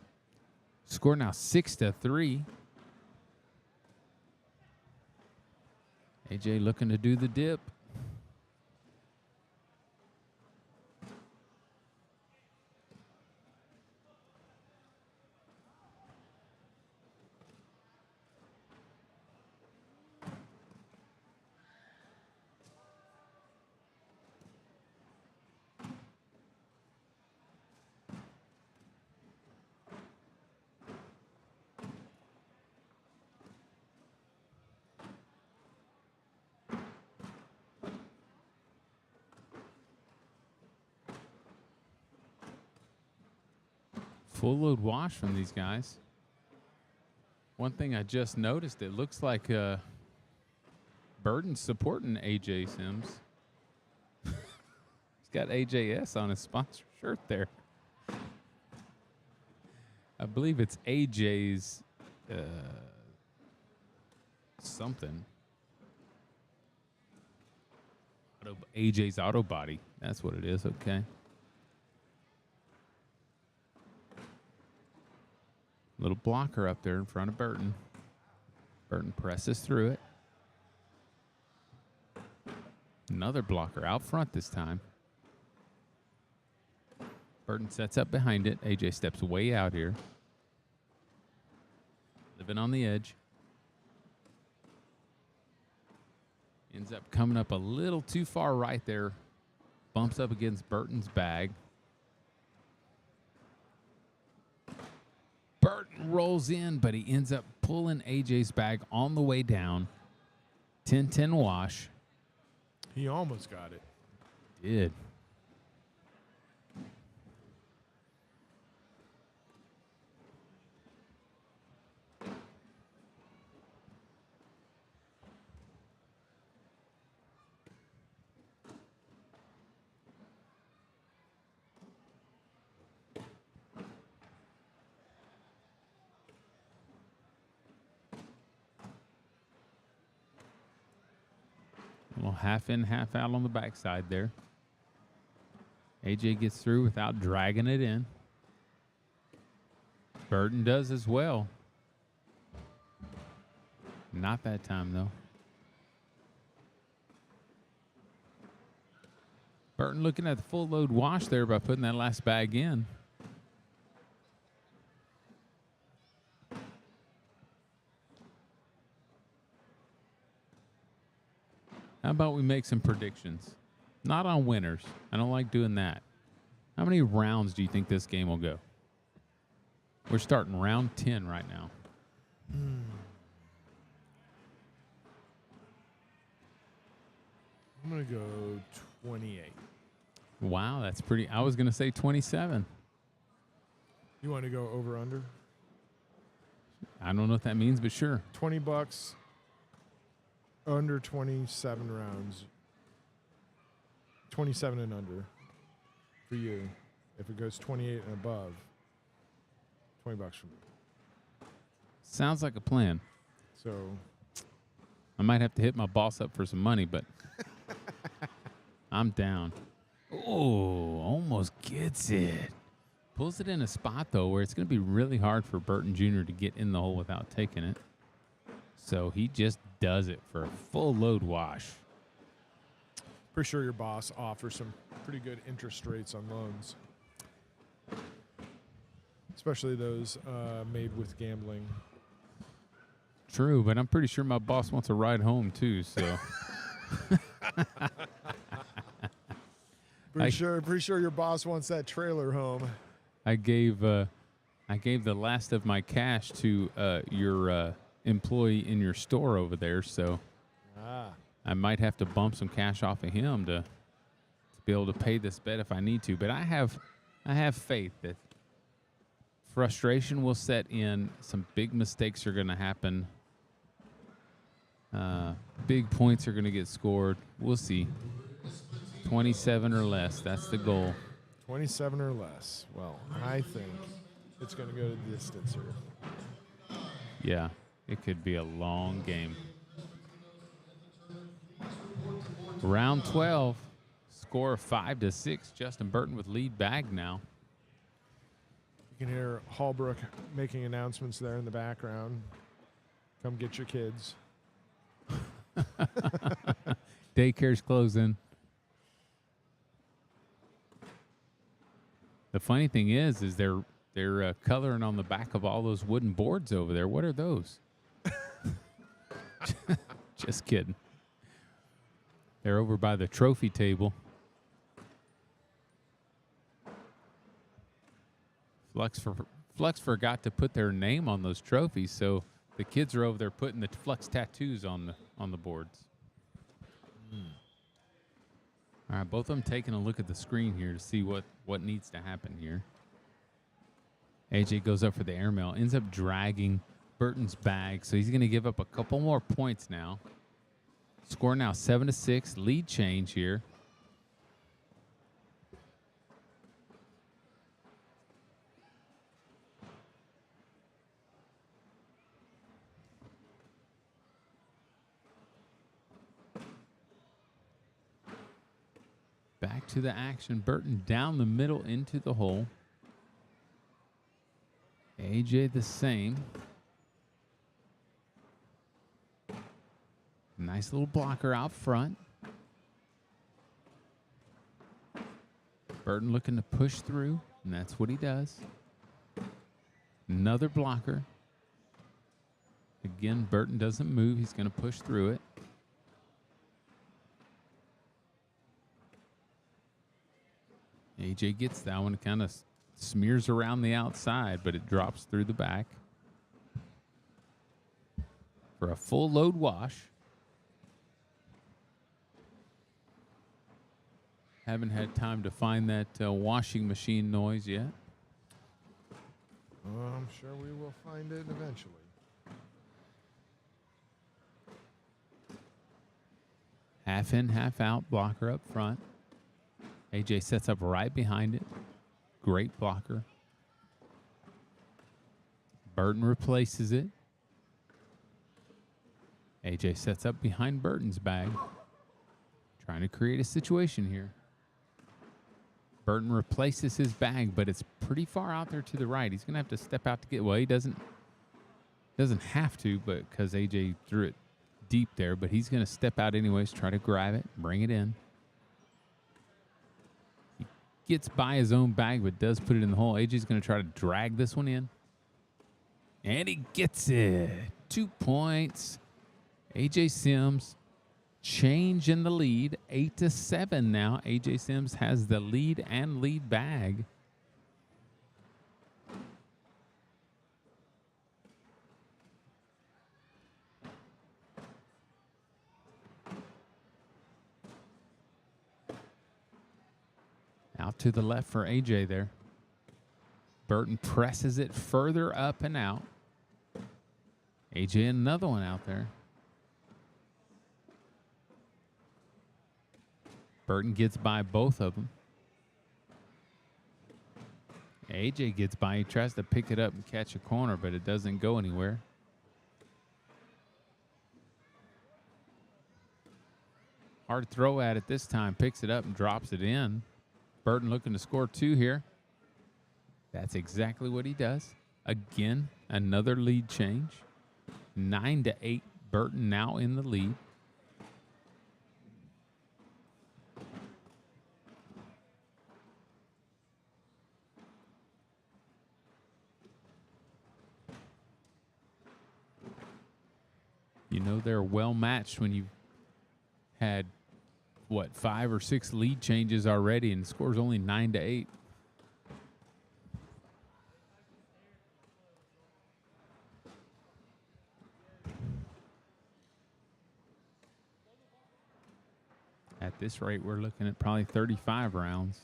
Score now 6-3. AJ looking to do the dip. Full load wash from these guys. One thing I just noticed, it looks like Burton's supporting AJ Sims. He's got AJS on his sponsor shirt there. I believe it's AJ's something. AJ's Auto Body. That's what it is. Okay. Little blocker up there in front of Burton. Burton presses through it. Another blocker out front this time. Burton sets up behind it. AJ steps way out here. Living on the edge. Ends up coming up a little too far right there. Bumps up against Burton's bag. Burton rolls in, but he ends up pulling AJ's bag on the way down. 10-10 wash. He almost got it. Did. A little half in, half out on the backside there. AJ gets through without dragging it in. Burton does as well. Not that time, though. Burton looking at the full load wash there by putting that last bag in. How about we make some predictions? Not on winners. I don't like doing that. How many rounds do you think this game will go? We're starting round 10 right now. I'm going to go 28. Wow, that's pretty. I was going to say 27. You want to go over under? I don't know what that means, but sure. $20 under 27 rounds. 27 and under for you. If it goes 28 and above, $20 for me. Sounds like a plan. So I might have to hit my boss up for some money, but I'm down. Oh, almost gets it. Pulls it in a spot, though, where it's going to be really hard for Burton Jr. to get in the hole without taking it. So he just does it for a full load wash. pretty sure your boss offers some pretty good interest rates on loans, especially those made with gambling. True, but I'm pretty sure my boss wants a ride home too. So Pretty sure your boss wants that trailer home. I gave the last of my cash to your employee in your store over there. So I might have to bump some cash off of him to be able to pay this bet if I need to. But I have faith that frustration will set in. Some big mistakes are going to happen. Big points are going to get scored. We'll see. 27 or less. That's the goal. 27 or less. Well, I think it's going to go to distance here. Yeah, it could be a long game. Round 12. Score 5-6. Justin Burton with lead bag now. You can hear Hallbrook making announcements there in the background. Come get your kids. Daycare's closing. The funny thing is they're coloring on the back of all those wooden boards over there. What are those? Just kidding. They're over by the trophy table. Flux forgot to put their name on those trophies, so the kids are over there putting the Flux tattoos on the boards. All right, both of them taking a look at the screen here to see what needs to happen here. AJ goes up for the airmail, ends up dragging Burton's bag, so he's going to give up a couple more points now. Score now 7-6, lead change here. Back to the action. Burton down the middle into the hole. AJ the same. Nice little blocker out front. Burton looking to push through, and that's what he does. Another blocker. Again, Burton doesn't move. He's going to push through it. AJ gets that one, kind of smears around the outside, but it drops through the back for a full load wash. Haven't had time to find that washing machine noise yet. I'm sure we will find it eventually. Half in, half out, blocker up front. AJ sets up right behind it. Great blocker. Burton replaces it. AJ sets up behind Burton's bag. Trying to create a situation here. Burton replaces his bag, but it's pretty far out there to the right. He's going to have to step out to get, well, he doesn't have to, but because AJ threw it deep there, but he's going to step out anyways, try to grab it, bring it in. He gets by his own bag, but does put it in the hole. AJ's going to try to drag this one in. And he gets it. 2 points. AJ Sims, change in the lead. 8-7 now. AJ Sims has the lead and lead bag. Out to the left for AJ there. Burton presses it further up and out. AJ another one out there. Burton gets by both of them. AJ gets by. He tries to pick it up and catch a corner, but it doesn't go anywhere. Hard throw at it this time. Picks it up and drops it in. Burton looking to score 2 here. That's exactly what he does. Again, another lead change. 9-8. Burton now in the lead. You know they're well matched when you've had, what, 5 or 6 lead changes already, and the score's only 9-8. At this rate, we're looking at probably 35 rounds.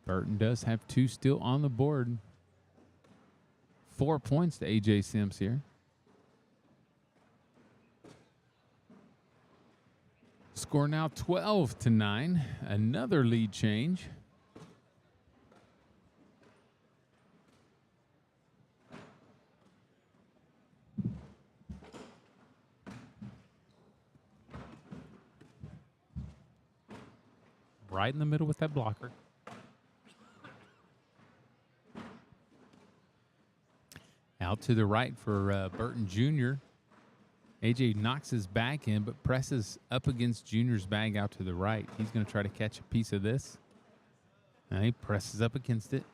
Burton does have 2 still on the board. 4 points to AJ Sims here. Score now 12-9. Another lead change. Right in the middle with that blocker. Out to the right for Burton Jr. AJ knocks his back in, but presses up against Jr.'s bag out to the right. He's going to try to catch a piece of this. And he presses up against it.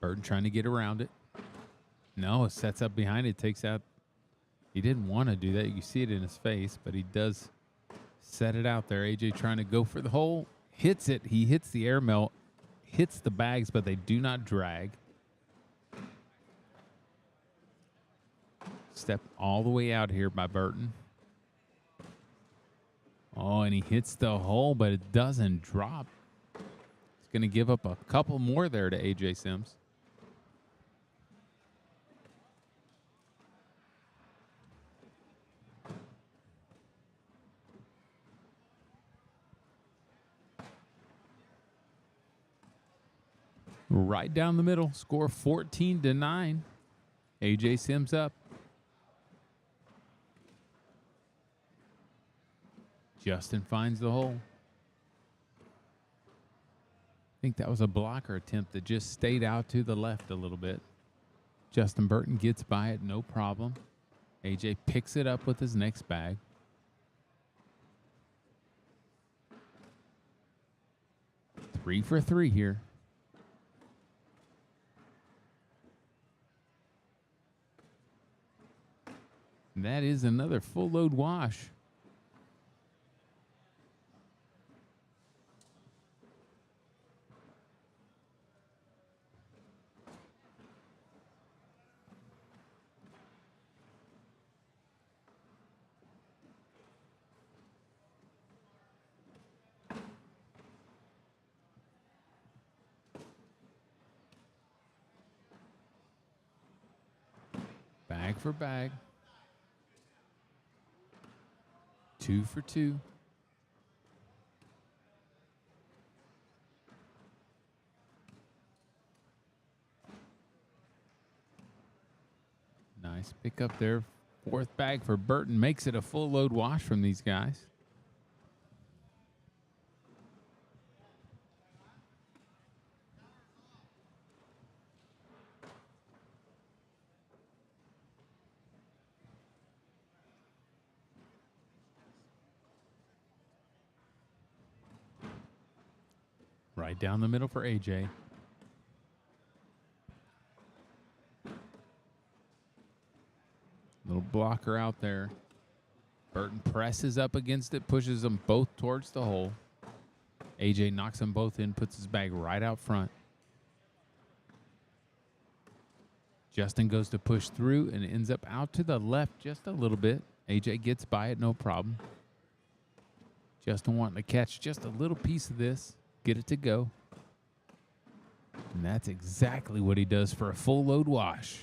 Burton trying to get around it. No, sets up behind it, takes out. He didn't want to do that. You can see it in his face, but he does set it out there. AJ trying to go for the hole. Hits it. He hits the airmail. Hits the bags, but they do not drag. Step all the way out here by Burton. Oh, and he hits the hole, but it doesn't drop. He's going to give up a couple more there to A.J. Sims. Right down the middle, score 14-9. A.J. Sims up. Justin finds the hole. I think that was a blocker attempt that just stayed out to the left a little bit. Justin Burton gets by it, no problem. AJ picks it up with his next bag. Three for three here. And that is another full load wash. Bag for bag. 2 for 2. Nice pick up there. Fourth bag for Burton. Makes it a full load wash from these guys. Right down the middle for AJ. Little blocker out there. Burton presses up against it, pushes them both towards the hole. AJ knocks them both in, puts his bag right out front. Justin goes to push through and ends up out to the left just a little bit. AJ gets by it, no problem. Justin wanting to catch just a little piece of this. Get it to go. And that's exactly what he does for a full load wash.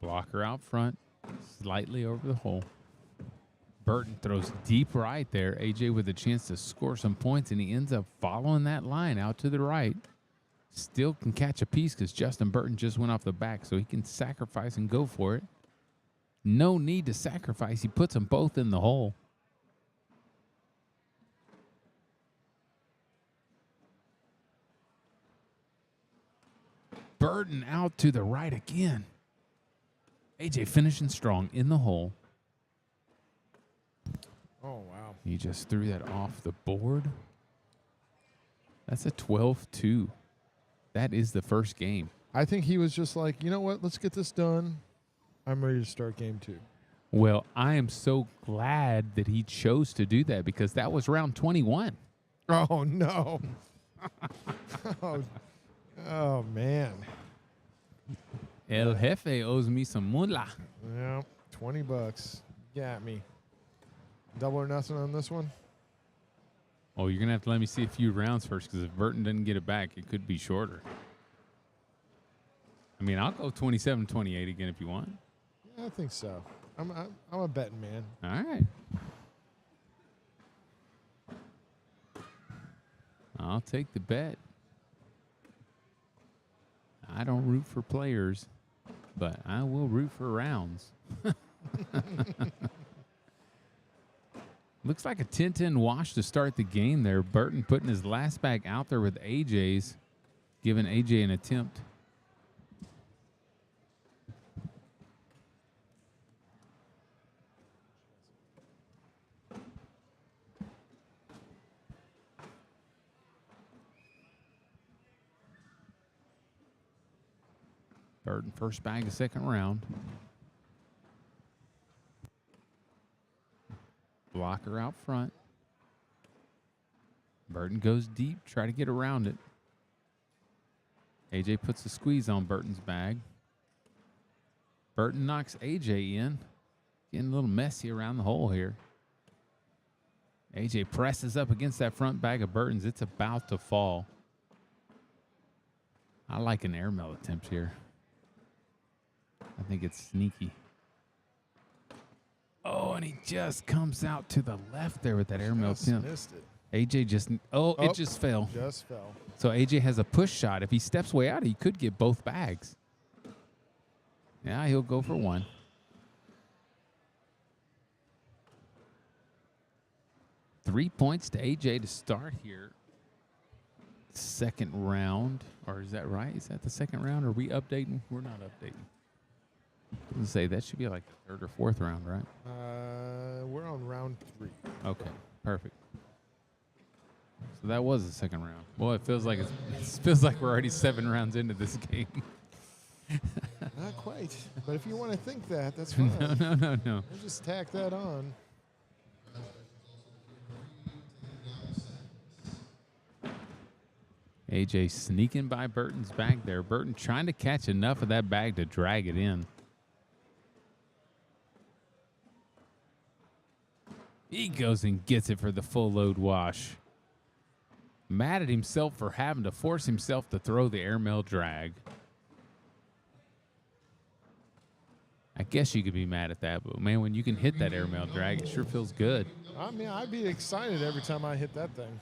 Blocker out front, slightly over the hole. Burton throws deep right there. AJ with a chance to score some points, and he ends up following that line out to the right. Still can catch a piece because Justin Burton just went off the back, so he can sacrifice and go for it. No need to sacrifice. He puts them both in the hole. Burton out to the right again. AJ finishing strong in the hole. Oh, wow. He just threw that off the board. That's a 12-2. That is the first game. I think he was just like, you know what? Let's get this done. I'm ready to start game 2. Well, I am so glad that he chose to do that because that was round 21. Oh, no. oh, man. El Jefe owes me some moolah. Yeah, $20. Got me. Double or nothing on this one? Oh, you're going to have to let me see a few rounds first because if Burton doesn't get it back, it could be shorter. I mean, I'll go 27-28 again if you want. Yeah, I think so. I'm a betting man. All right. I'll take the bet. I don't root for players, but I will root for rounds. Looks like a 10-10 wash to start the game there. Burton putting his last bag out there with AJ's, giving AJ an attempt. Burton first bag of second round. Blocker out front. Burton goes deep, try to get around it. AJ puts a squeeze on Burton's bag. Burton knocks AJ in. Getting a little messy around the hole here. AJ presses up against that front bag of Burton's. It's about to fall. I like an airmail attempt here. I think it's sneaky. Oh, and he just comes out to the left there with that airmail attempt. Missed it. AJ just, it just fell. Just fell. So AJ has a push shot. If he steps way out, he could get both bags. Yeah, he'll go for one. Three points to AJ to start here. Second round. Or is that right? Is that the second round? Are we updating? We're not updating. I was gonna say that should be like the third or fourth round, right? We're on round 3. Okay, perfect. So that was the second round. Boy, it feels like it feels like we're already 7 rounds into this game. Not quite. But if you want to think that, that's fine. No. We'll just tack that on. AJ sneaking by Burton's bag there. Burton trying to catch enough of that bag to drag it in. He goes and gets it for the full load wash. Mad at himself for having to force himself to throw the airmail drag. I guess you could be mad at that, but man, when you can hit that airmail drag, it sure feels good. I mean, I'd be excited every time I hit that thing.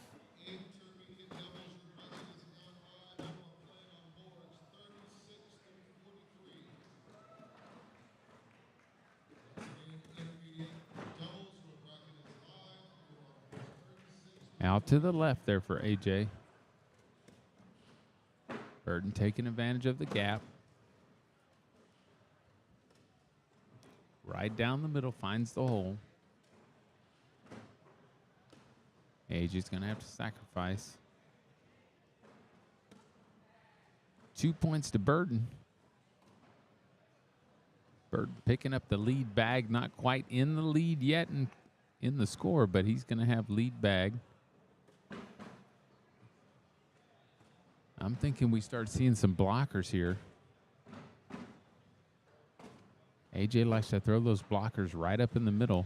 Out to the left there for AJ. Burton taking advantage of the gap. Right down the middle, finds the hole. AJ's going to have to sacrifice. 2 points to Burton. Burton picking up the lead bag, not quite in the lead yet in the score, but he's going to have lead bag. I'm thinking we start seeing some blockers here. AJ likes to throw those blockers right up in the middle.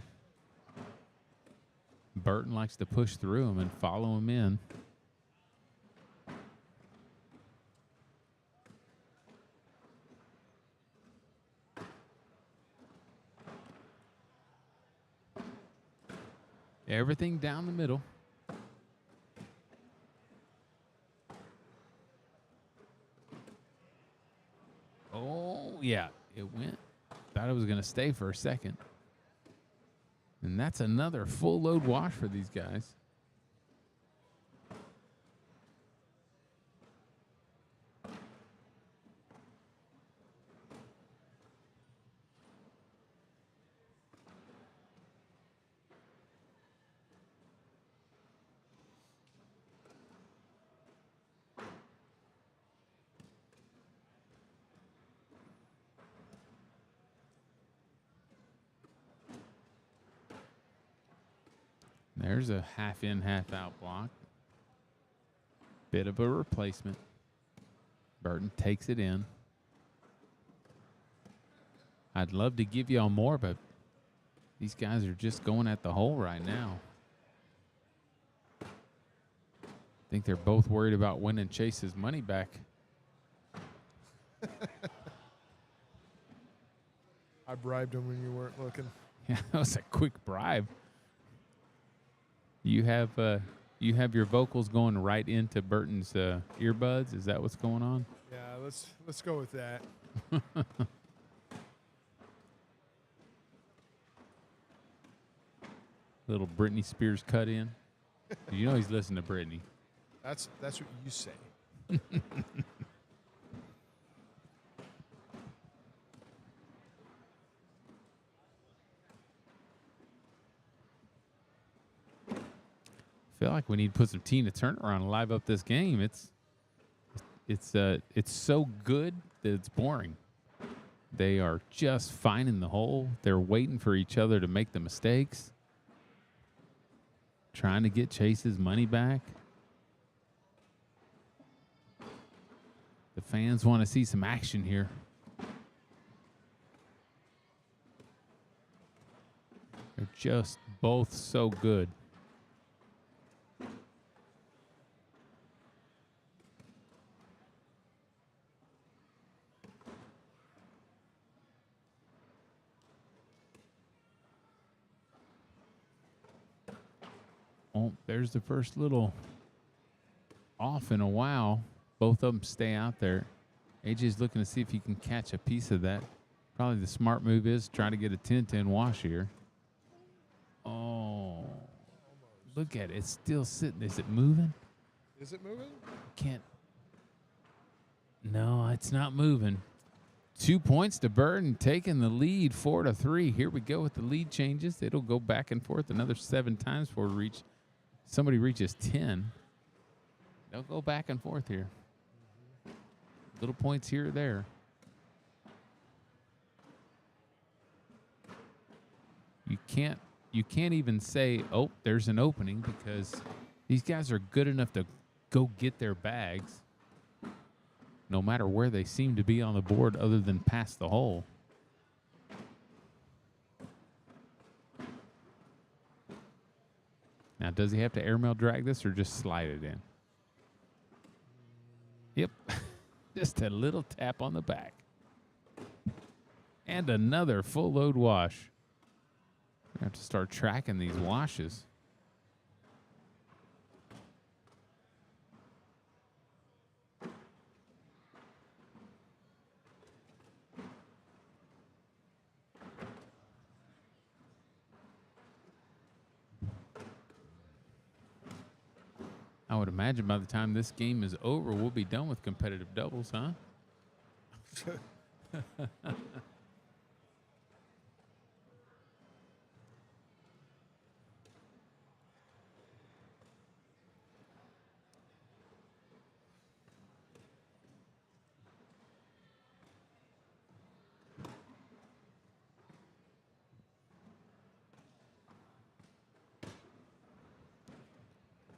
Burton likes to push through them and follow them in. Everything down the middle. Oh, yeah, it went. Thought it was going to stay for a second. And that's another full load wash for these guys. There's a half in, half out block. Bit of a replacement. Burton takes it in. I'd love to give y'all more, but these guys are just going at the hole right now. I think they're both worried about winning Chase's money back. I bribed him when you weren't looking. Yeah, that was a quick bribe. You have your vocals going right into Burton's earbuds. Is that what's going on? Yeah, let's go with that. Little Britney Spears cut in. You know he's listening to Britney. That's what you say. I feel like we need to put some Tina Turner on and live up this game. It's so good that it's boring. They are just finding the hole. They're waiting for each other to make the mistakes. Trying to get Chase's money back. The fans want to see some action here. They're just both so good. Oh, there's the first little off in a while. Both of them stay out there. AJ's looking to see if he can catch a piece of that. Probably the smart move is trying to get a 10-10 wash here. Oh, look at it. It's still sitting. Is it moving? Is it moving? Can't. No, it's not moving. 2 points to Burton, taking the lead 4-3. Here we go with the lead changes. It'll go back and forth another 7 times before somebody reaches 10. They'll go back and forth here. Little points here or there. You can't even say, oh, there's an opening, because these guys are good enough to go get their bags no matter where they seem to be on the board other than past the hole. Now, does he have to airmail drag this or just slide it in? Yep. Just a little tap on the back. And another full load wash. We have to start tracking these washes. I would imagine by the time this game is over, we'll be done with competitive doubles, huh?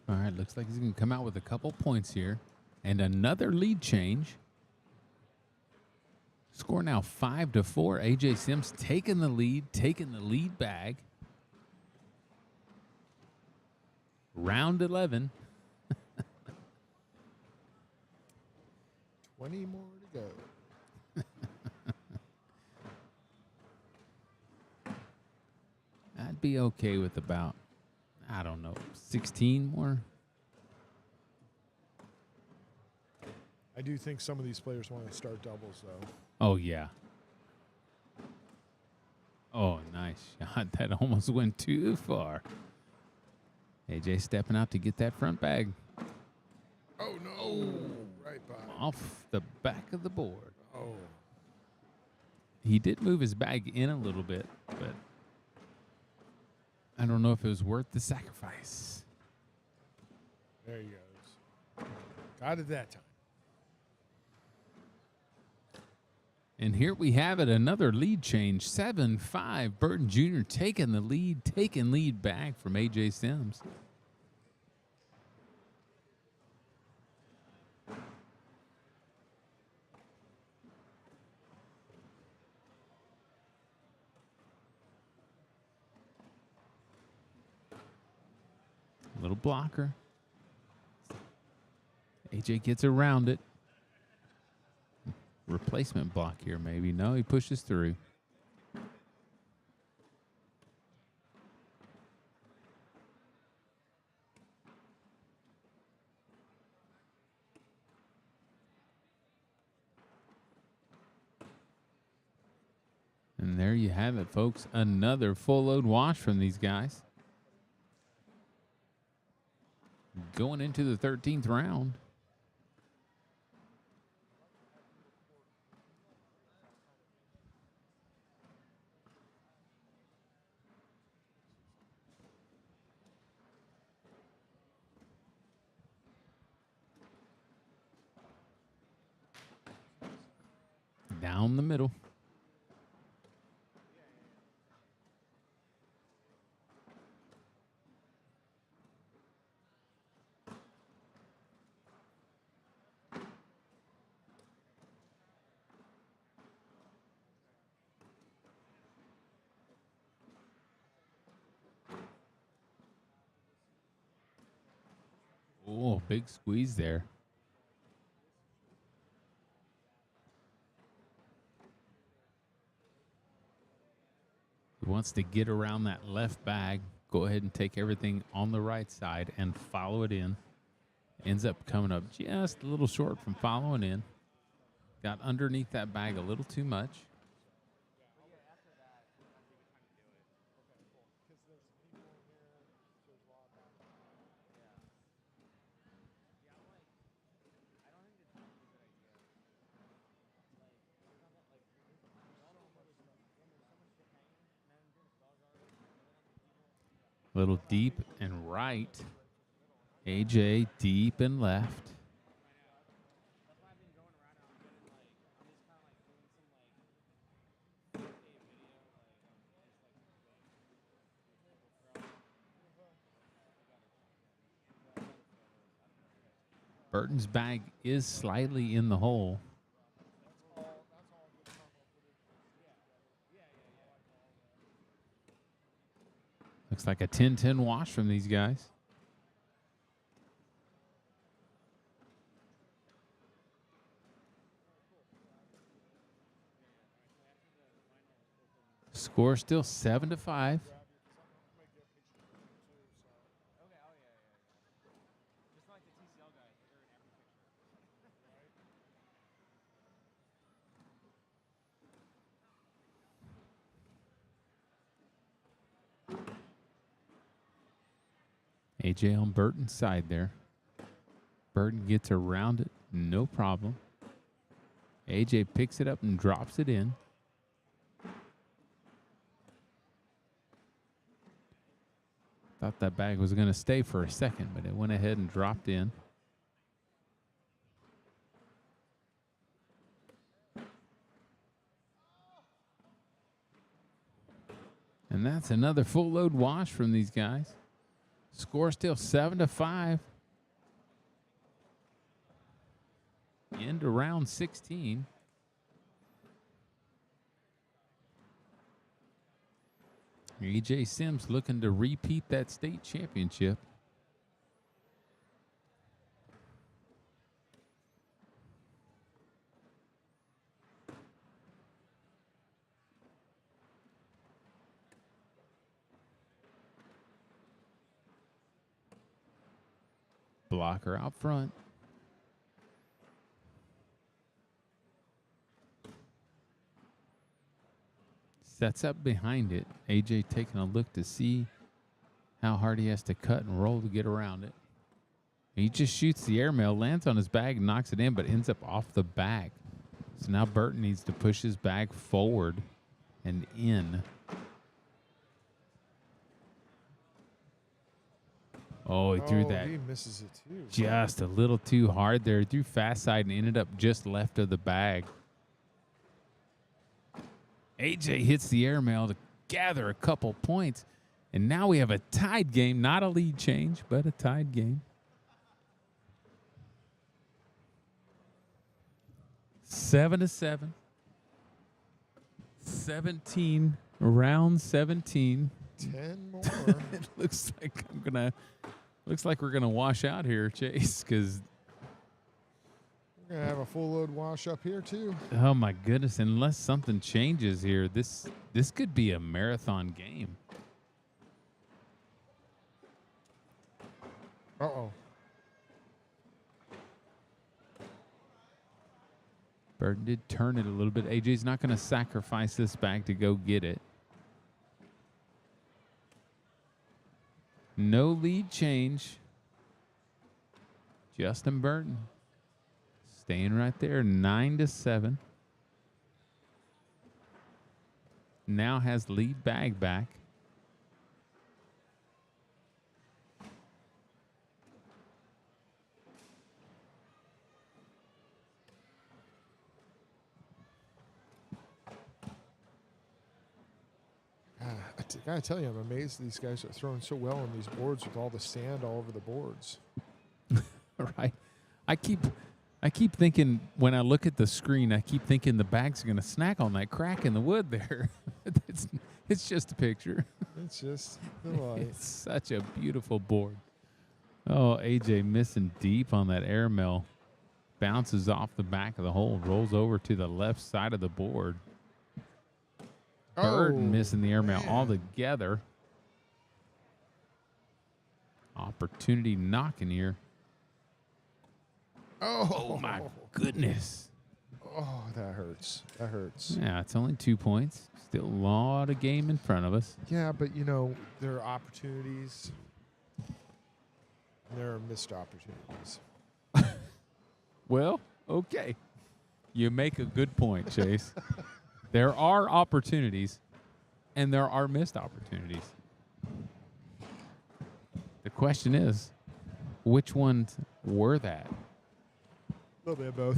All right, looks like he's going to come out with a couple points here. And another lead change. Score now 5-4. AJ Sims taking the lead bag. Round 11. 20 more to go. I'd be okay with about, I don't know, 16 more. I do think some of these players want to start doubles, though. Oh, yeah. Oh, nice shot. That almost went too far. AJ stepping out to get that front bag. Oh, no. Right by. Off the back of the board. Oh. He did move his bag in a little bit, but I don't know if it was worth the sacrifice. There he goes. Got it that time. And here we have it, another lead change. 7-5. Burton Jr. taking the lead, taking lead back from AJ Sims. Little blocker. AJ gets around it. Replacement block here, maybe. No, he pushes through. And there you have it, folks. Another full load wash from these guys. Going into the 13th round. Down the middle. big squeeze there. He wants to get around that left bag. Go ahead and take everything on the right side and follow it in. Ends up coming up just a little short from following in. Got underneath that bag a little too much. Little deep and right. AJ deep and left. Burton's bag is slightly in the hole. Looks like a 10-10 wash from these guys. Score still 7-5. AJ on Burton's side there. Burton gets around it, no problem. AJ picks it up and drops it in. Thought that bag was going to stay for a second, but it went ahead and dropped in. And that's another full load wash from these guys. Score still 7-5. Into round 16. AJ Sims looking to repeat that state championship. Blocker out front. Sets up behind it. AJ taking a look to see how hard he has to cut and roll to get around it. He just shoots the airmail, lands on his bag, knocks it in, but ends up off the bag. So now Burton needs to push his bag forward and in. Oh, he threw that. He misses it too. Just a little too hard there. He threw fast side and ended up just left of the bag. AJ hits the airmail to gather a couple points. And now we have a tied game. Not a lead change, but a tied game. 7-7. 17. Round 17. 10 more. It looks like we're gonna wash out here, Chase, because We're going to have a full load wash up here too. oh my goodness, unless something changes here, this could be a marathon game. Uh-oh. Burton did turn it a little bit. AJ's not going to sacrifice this bag to go get it. No lead change. Justin Burton staying right there, 9-7. Now has lead bag back. I gotta tell you, I'm amazed these guys are throwing so well on these boards with all the sand all over the boards. Right. I keep thinking when I look at the screen, I keep thinking the bag's going to snack on that crack in the wood there. It's just a picture. It's just the light. It's such a beautiful board. Oh, AJ missing deep on that airmail. Bounces off the back of the hole, rolls over to the left side of the board. Burton missing the airmail altogether. Opportunity knocking here. Oh, my goodness. Oh, that hurts. That hurts. Yeah, it's only 2 points. Still a lot of game in front of us. Yeah, but, you know, there are opportunities. There are missed opportunities. Well, okay. You make a good point, Chase. There are opportunities, and there are missed opportunities. The question is, which ones were that? A little bit of both.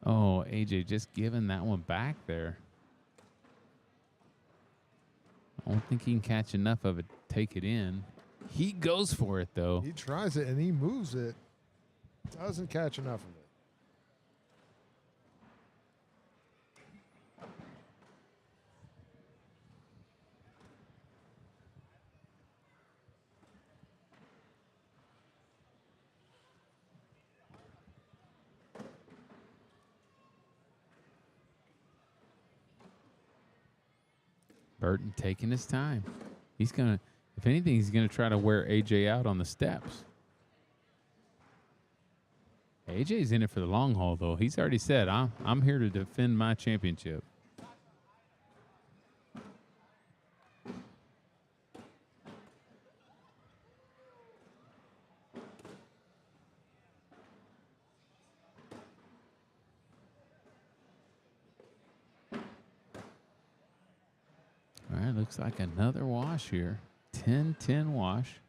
Oh, AJ just giving that one back there. I don't think he can catch enough of it to take it in. He goes for it, though. He tries it, and he moves it. Doesn't catch enough of it. Burton taking his time. He's going to, if anything, he's going to try to wear AJ out on the steps. AJ's in it for the long haul, though. He's already said, I'm here to defend my championship. All right, looks like another wash here. 10-10 wash.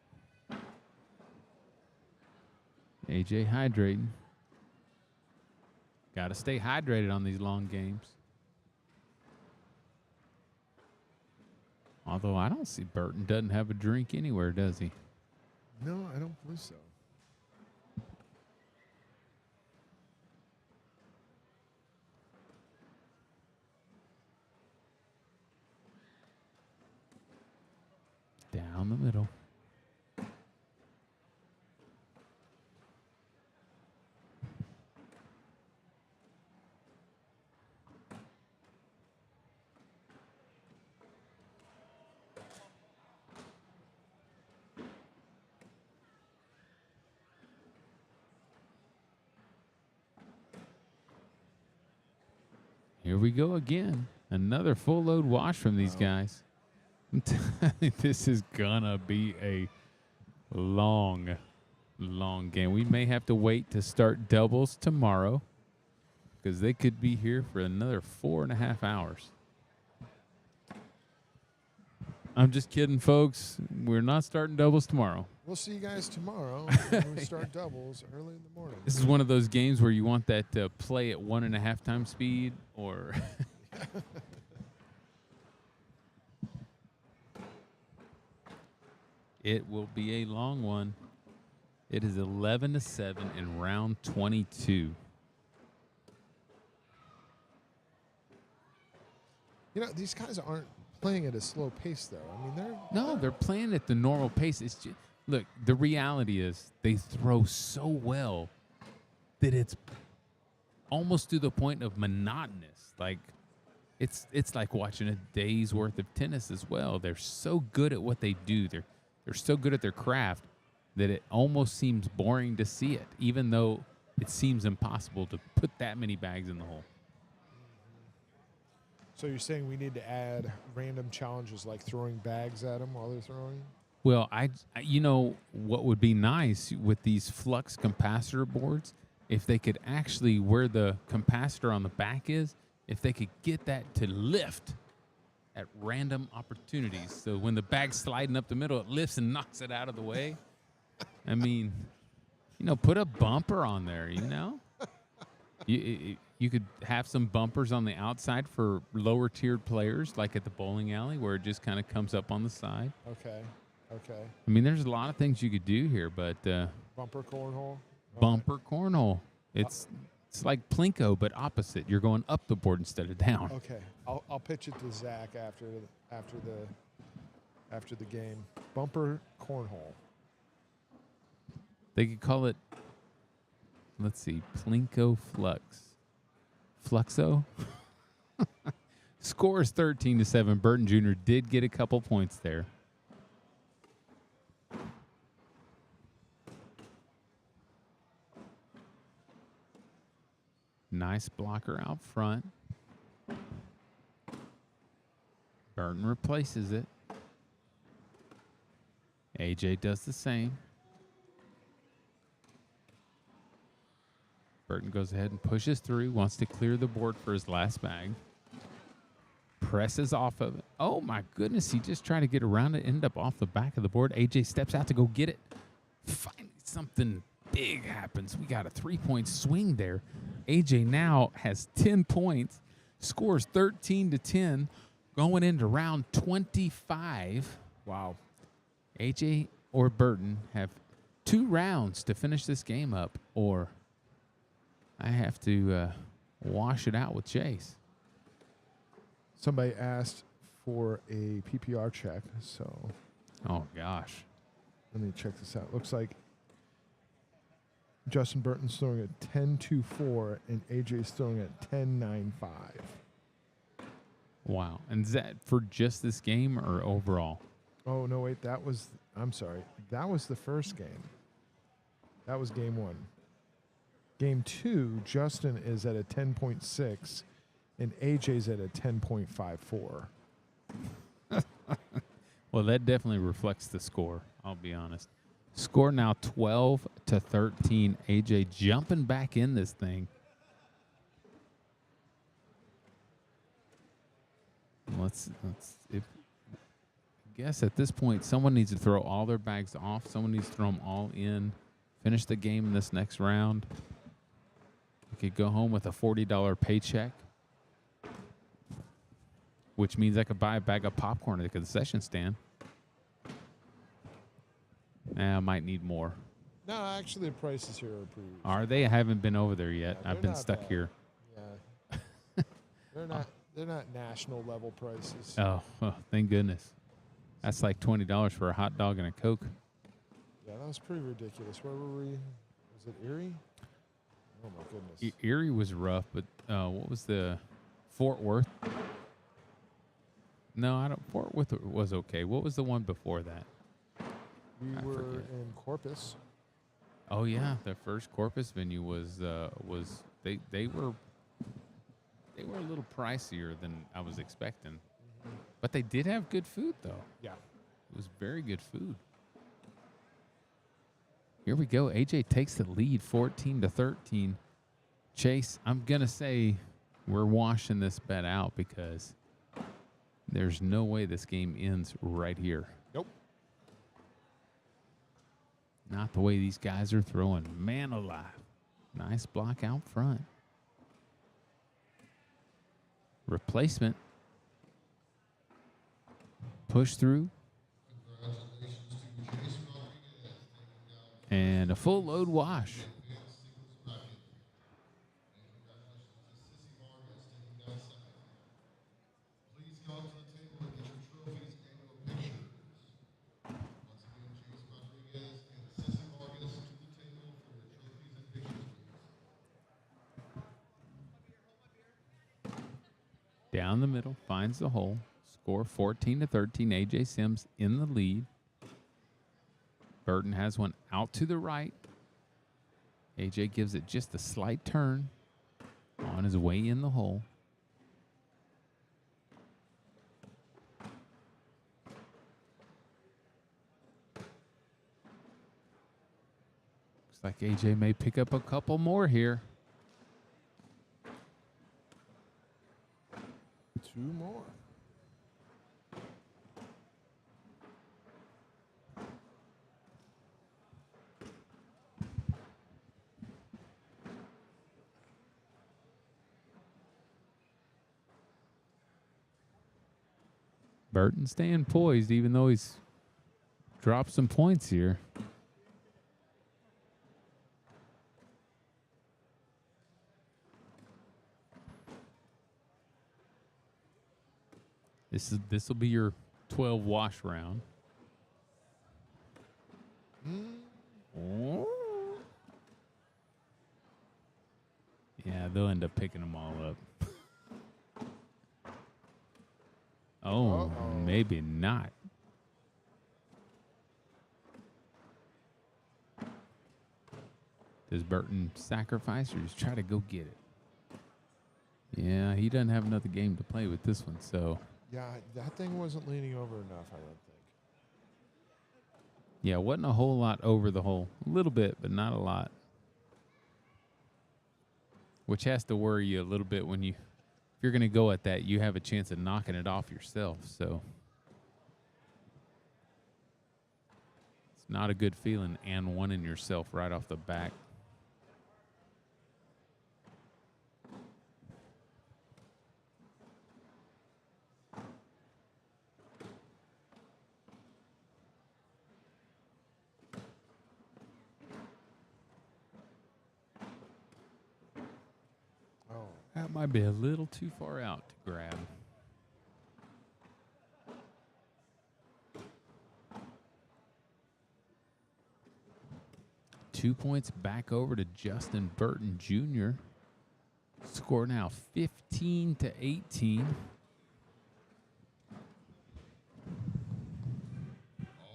AJ hydrating. Got to stay hydrated on these long games. Although I don't see Burton doesn't have a drink anywhere, does he? No, I don't believe so. Down the middle. Here we go again. Another full load wash from these guys. I'm telling you, this is gonna be a long game. We may have to wait to start doubles tomorrow because they could be here for another 4.5 hours. I'm just kidding, folks. We're not starting doubles tomorrow. We'll see you guys tomorrow when we start doubles early in the morning. This is one of those games where you want that play at 1.5 times speed or... It will be a long one. It is 11-7 in round 22. You know, these guys aren't playing at a slow pace, though. I mean, they're playing at the normal pace. It's just, look, the reality is they throw so well that it's almost to the point of monotonous. Like it's like watching a day's worth of tennis as well. They're so good at what they do. They're so good at their craft that it almost seems boring to see it, even though it seems impossible to put that many bags in the hole. So you're saying we need to add random challenges like throwing bags at them while they're throwing? Well, you know what would be nice with these flux capacitor boards, if they could actually, where the capacitor on the back is, if they could get that to lift at random opportunities. So when the bag's sliding up the middle, it lifts and knocks it out of the way. I mean, you know, put a bumper on there, you know? You could have some bumpers on the outside for lower tiered players, like at the bowling alley, where it just kind of comes up on the side. Okay. I mean, there's a lot of things you could do here, but... Bumper cornhole? Bumper cornhole. It's like Plinko, but opposite. You're going up the board instead of down. Okay, I'll pitch it to Zach after the game. Bumper cornhole. They could call it, let's see, Plinko Flux. Fluxo? Score is 13-7. Burton Jr. did get a couple points there. Nice blocker out front. Burton replaces it. AJ does the same. Burton goes ahead and pushes through, wants to clear the board for his last bag. Presses off of it. Oh, my goodness. He just tried to get around it, end up off the back of the board. AJ steps out to go get it. Finally, something big happens. We got a 3-point swing there. AJ now has 10 points, scores 13-10, going into round 25. Wow. AJ or Burton have 2 rounds to finish this game up, or I have to wash it out with Chase. Somebody asked for a PPR check, so Oh, gosh. let me check this out. Looks like Justin Burton's throwing at 10-2-4 and AJ's throwing at 10-9-5. Wow. And is that for just this game or overall? Oh, no, wait. I'm sorry. That was the first game. That was game 1. Game 2, Justin is at a 10.6 and AJ's at a 10.54. Well, that definitely reflects the score, I'll be honest. Score now 12-13. AJ jumping back in this thing. I guess at this point, someone needs to throw all their bags off. Someone needs to throw them all in. Finish the game in this next round. We could go home with a $40 paycheck, which means I could buy a bag of popcorn at the concession stand. I might need more. No, actually, the prices here are pretty. Are they? I haven't been over there yet. Yeah, I've been not stuck bad. here. Yeah. They're not national level prices. Oh, thank goodness. That's like $20 for a hot dog and a Coke. Yeah, that was pretty ridiculous. Where were we? Was it Erie? Oh my goodness. Erie was rough, but what was the Fort Worth? No, I don't. Fort Worth was okay. What was the one before that? We were forget. in Corpus. Oh yeah, the first Corpus venue was they were a little pricier than I was expecting, but they did have good food though. Yeah. It was very good food. Here we go. AJ takes the lead, 14-13. Chase, I'm gonna say we're washing this bet out because there's no way this game ends right here. Nope. Not the way these guys are throwing. Man alive. Nice block out front. Replacement. Push through. And a full load wash. Down the middle, finds the hole. Score 14-13. AJ Sims in the lead. Burton has one out to the right. AJ gives it just a slight turn on his way in the hole. Looks like AJ may pick up a couple more here. 2 more. Burton staying poised even though he's dropped some points here. This will be your 12 wash round. Oh. Yeah, they'll end up picking them all up. Oh, maybe not. Does Burton sacrifice or just try to go get it? Yeah, he doesn't have another game to play with this one, so. Yeah, that thing wasn't leaning over enough, I don't think. Yeah, wasn't a whole lot over the hole. A little bit, but not a lot. Which has to worry you a little bit when if you're going to go at that, you have a chance of knocking it off yourself, so. It's not a good feeling and winning yourself right off the back. That might be a little too far out to grab. Two points back over to Justin Burton Jr. Score now 15-18.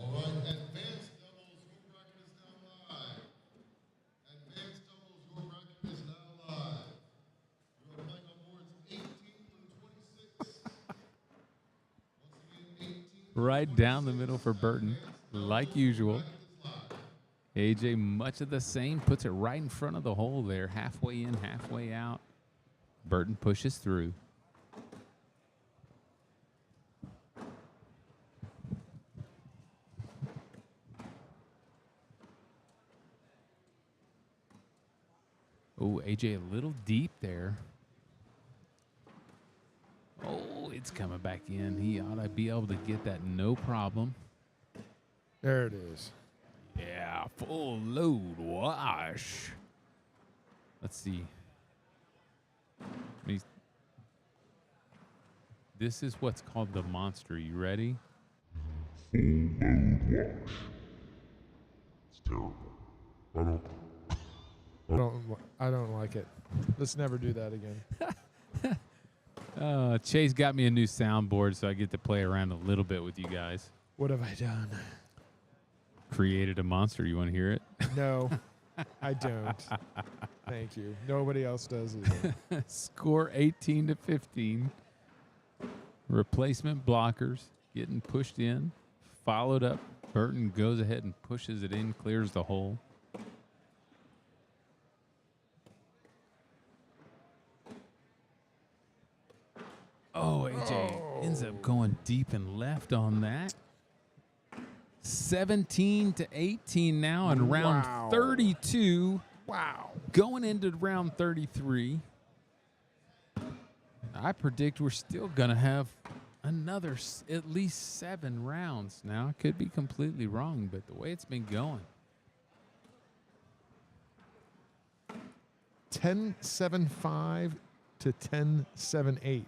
All right, advanced doubles, your bracket is now live. Advanced doubles, your bracket is now live. You are playing on boards 18 through 26. Once again, 18 Right down the middle for Burton, like usual. AJ, much of the same, puts it right in front of the hole there, halfway in, halfway out. Burton pushes through. Oh, AJ a little deep there. Oh, it's coming back in. He ought to be able to get that no problem. There it is. Yeah, full load wash. Let's see. This is what's called the monster. You ready? full load wash. It's terrible. I don't like it. Let's never do that again. Chase got me a new soundboard, so I get to play around a little bit with you guys. What have I done? Created a monster. You want to hear it? No, I don't. Thank you. Nobody else does either. Score 18-15. Replacement blockers getting pushed in. Followed up. Burton goes ahead and pushes it in, clears the hole. Oh, AJ ends up going deep and left on that. 17-18 now in round 32. Wow. Going into round 33. I predict we're still going to have another at least 7 rounds. Now, I could be completely wrong, but the way it's been going. 10-7-5 to 10-7-8.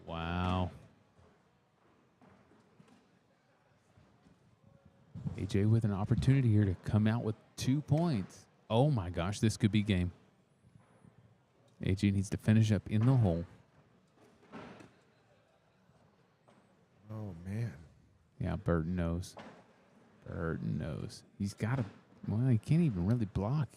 Wow. AJ with an opportunity here to come out with 2 points. Oh my gosh, this could be game. AJ needs to finish up in the hole. Oh, man. Yeah, Burton knows. Burton knows. He's got to, well, he can't even really block.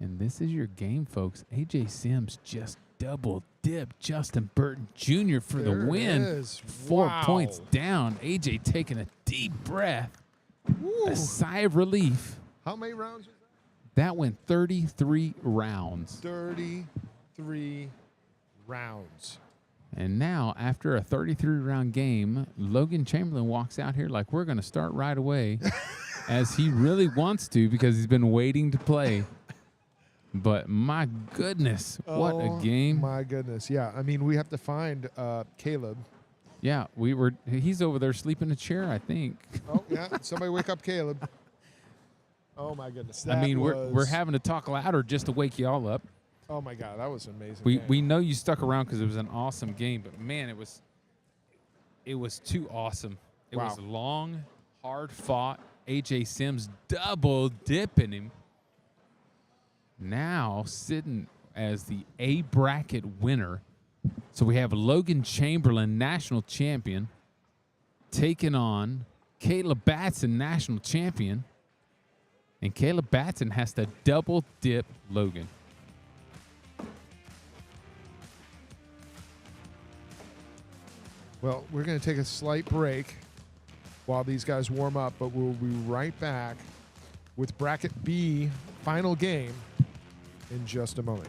And this is your game, folks. AJ Sims just double dipped Justin Burton Jr. for the win. It is. 4 Wow. points down. AJ taking a deep breath. Woo. A sigh of relief. How many rounds was That went 33 rounds. that? 33 rounds. And now, after a 33-round game, Logan Chamberlain walks out here like we're going to start right away, as he really wants to because he's been waiting to play. But my goodness, what a game. My goodness. Yeah, I mean, we have to find Caleb. Yeah, he's over there sleeping in a chair, I think. Oh, yeah. Somebody wake up Caleb. Oh, my goodness. I mean, we're was- having to talk louder just to wake you all up. Oh my God, that was an amazing. We game. we know you stuck around because it was an awesome game, but man, it was too awesome. It was Wow. long, hard fought. AJ Sims double dipping him. Now sitting as the A bracket winner. So we have Logan Chamberlain, national champion, taking on Caleb Batson, national champion. And Caleb Batson has to double dip Logan. Well, we're going to take a slight break while these guys warm up, but we'll be right back with Bracket B final game in just a moment.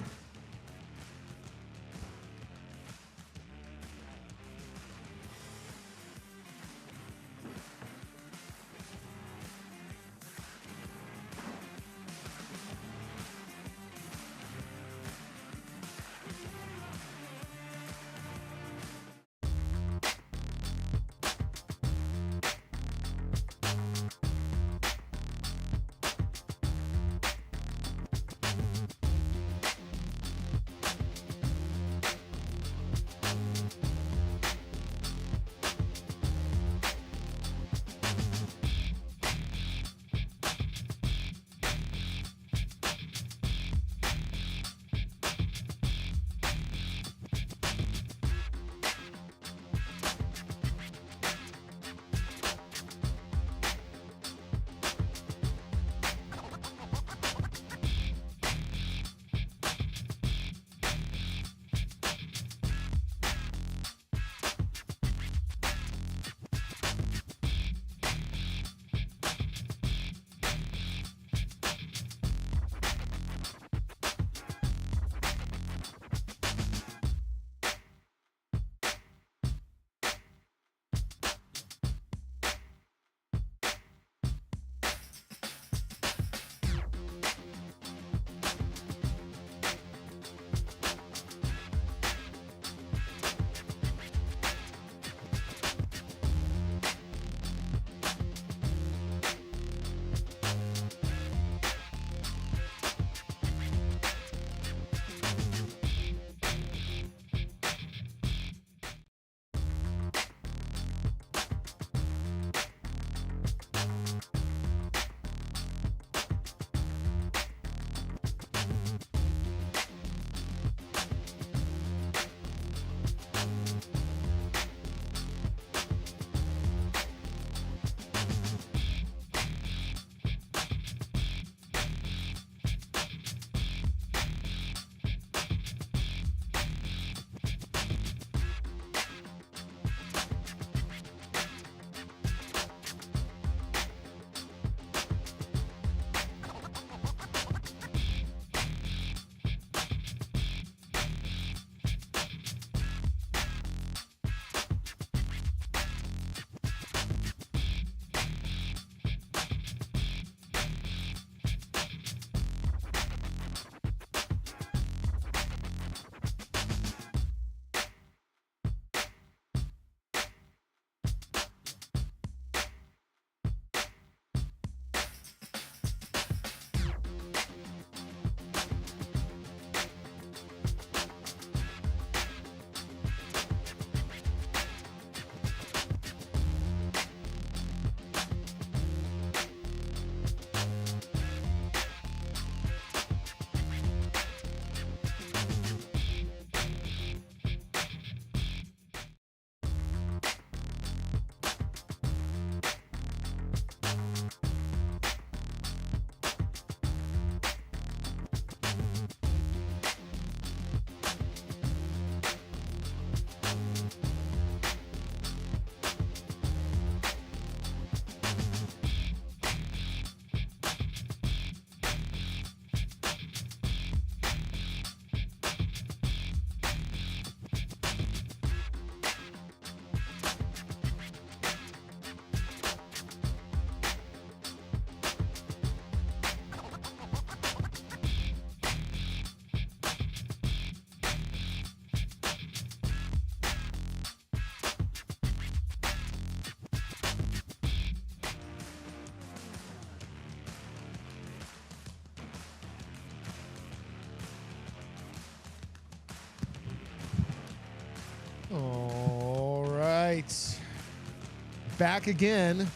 back again.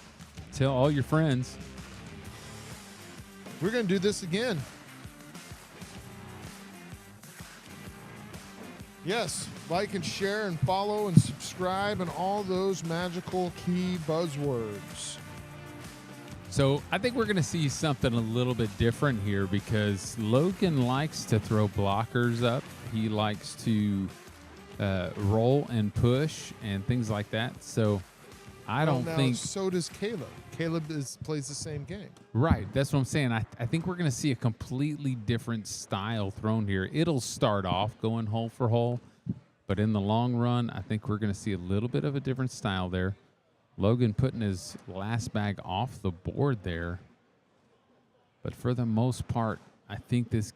Tell all your friends. We're going to do this again. Yes, like and share and follow and subscribe and all those magical key buzzwords. So I think we're going to see something a little bit different here because Logan likes to throw blockers up. He likes to roll and push and things like that. So I don't think. So does Caleb. Caleb plays the same game. Right. That's what I'm saying. I think we're going to see a completely different style thrown here. It'll start off going hole for hole, but in the long run, I think we're going to see a little bit of a different style there. Logan putting his last bag off the board there. But for the most part, I think this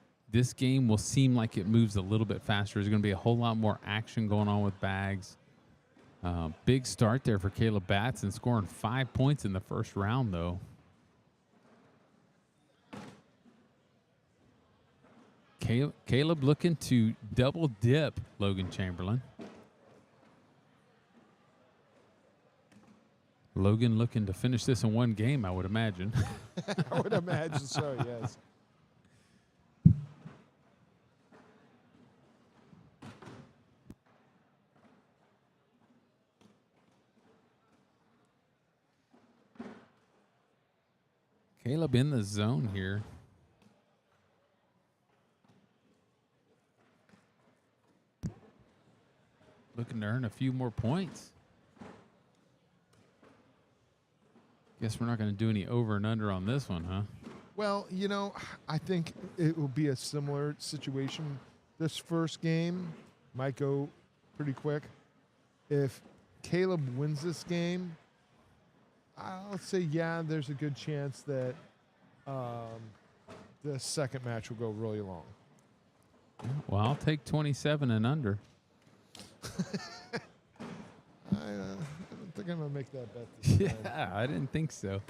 game will seem like it moves a little bit faster. There's going to be a whole lot more action going on with bags. Big start there for Caleb Batson, scoring 5 points in the first round, though. Caleb looking to double dip Logan Chamberlain. Logan looking to finish this in one game, I would imagine. I would imagine so, yes. Caleb in the zone here. Looking to earn a few more points. Guess we're not going to do any over and under on this one, huh? Well, you know, I think it will be a similar situation. This first game might go pretty quick. If Caleb wins this game, I'll say, yeah, there's a good chance that the second match will go really long. Well, I'll take 27 and under. I don't think I'm going to make that bet this time. Yeah, I didn't think so.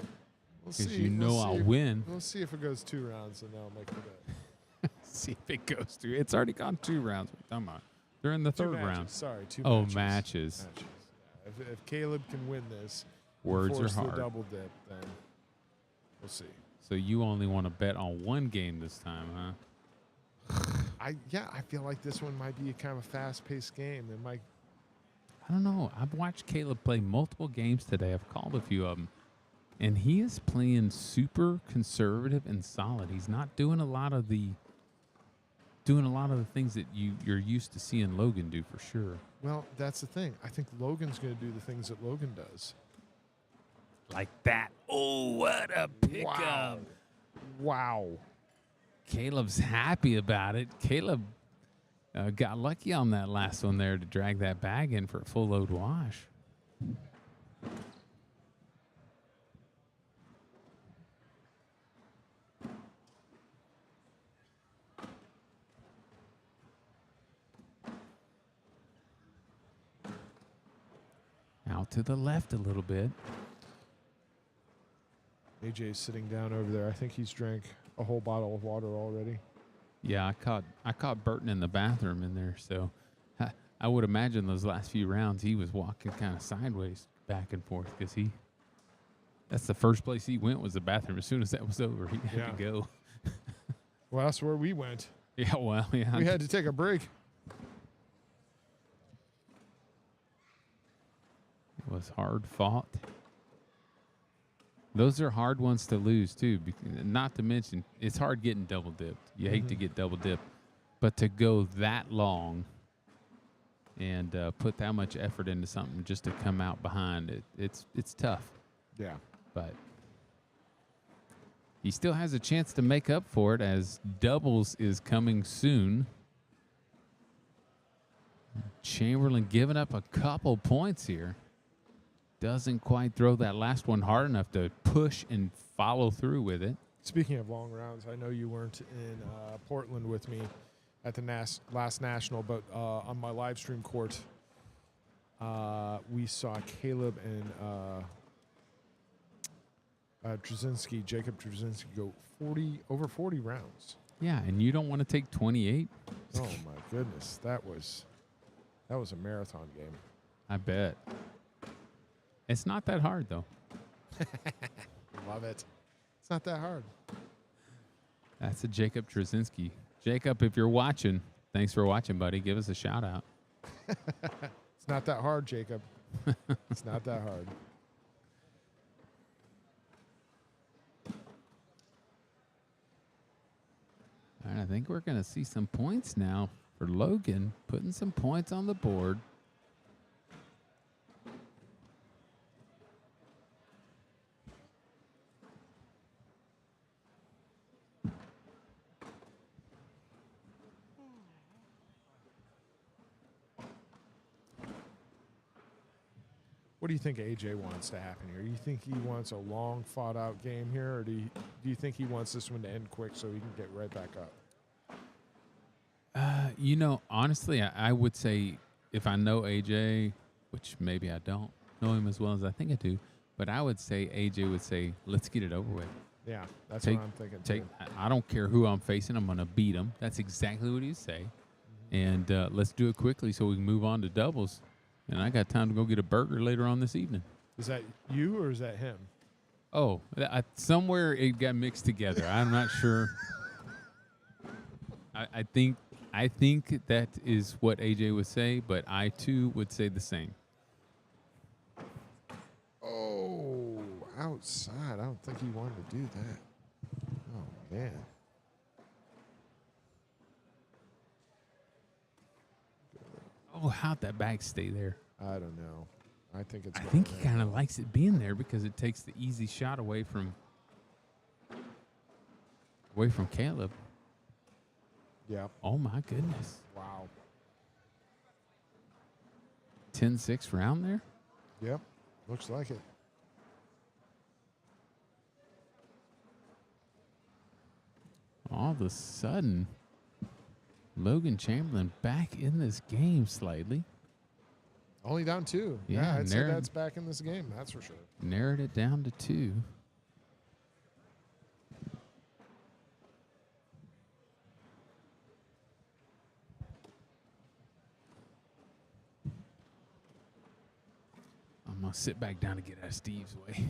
We'll Because see. you know I'll win. We'll see if it goes 2 rounds, and then I'll make the bet. See if it goes through. It's already gone 2 rounds. What are you talking about? They're in the 2 third matches. round. Sorry, 2 Oh, matches. matches. Yeah. If Caleb can win this, Words are force the hard. double dip, then we'll see. So you only want to bet on one game this time, huh? I feel like this one might be a kind of a fast-paced game. It might. I don't know. I've watched Caleb play multiple games today. I've called a few of them. And he is playing super conservative and solid. He's not doing a lot of the things that you're used to seeing Logan do for sure. Well, that's the thing. I think Logan's going to do the things that Logan does. Like that. Oh, what a pickup. Wow. Caleb's happy about it. Caleb got lucky on that last one there to drag that bag in for a full load wash. Out to the left a little bit. AJ's sitting down over there. I think he's drank a whole bottle of water already. Yeah, I caught Burton in the bathroom in there, so I would imagine those last few rounds he was walking kind of sideways back and forth because that's the first place he went was the bathroom. As soon as that was over, he had to go. Well, that's where we went. Yeah, well, yeah. We had to take a break. It was hard fought. Those are hard ones to lose, too. Not to mention, it's hard getting double dipped. You hate to get double dipped. But to go that long and put that much effort into something just to come out behind, it's tough. Yeah. But he still has a chance to make up for it as doubles is coming soon. Chamberlain giving up a couple points here. Doesn't quite throw that last one hard enough to push and follow through with it. Speaking of long rounds, I know you weren't in Portland with me at the last national, but on my live stream court, we saw Caleb and Jacob Trzynski go over 40 rounds. Yeah, and you don't want to take 28? Oh my goodness, that was a marathon game. I bet. It's not that hard, though. Love it. It's not that hard. That's a Jacob Trzynski. Jacob, if you're watching, thanks for watching, buddy. Give us a shout out. It's not that hard, Jacob. It's not that hard. All right, I think we're going to see some points now for Logan, putting some points on the board. What do you think AJ wants to happen here? You think he wants a long, fought-out game here, or do you think he wants this one to end quick so he can get right back up? Honestly, I would say if I know AJ, which maybe I don't know him as well as I think I do, but I would say AJ would say, let's get it over with. Yeah, that's what I'm thinking, too. I don't care who I'm facing. I'm going to beat him. That's exactly what he'd say. And let's do it quickly so we can move on to doubles. And I got time to go get a burger later on this evening. Is that you or is that him? Oh, somewhere it got mixed together. I'm not sure. I think that is what AJ would say, but I too would say the same. Oh, outside. I don't think he wanted to do that. Oh, man. Oh, how'd that bag stay there? I don't know. I think it's. I think he kind of likes it being there because it takes the easy shot away from Caleb. Yeah. Oh my goodness. Wow. 10-6 round there? Yep. Looks like it. All of a sudden, Logan Chamberlain back in this game slightly. Only down 2. Yeah, Yeah, I'd say that's back in this game. That's for sure. Narrowed it down to 2. I'm going to sit back down to get out of Steve's way.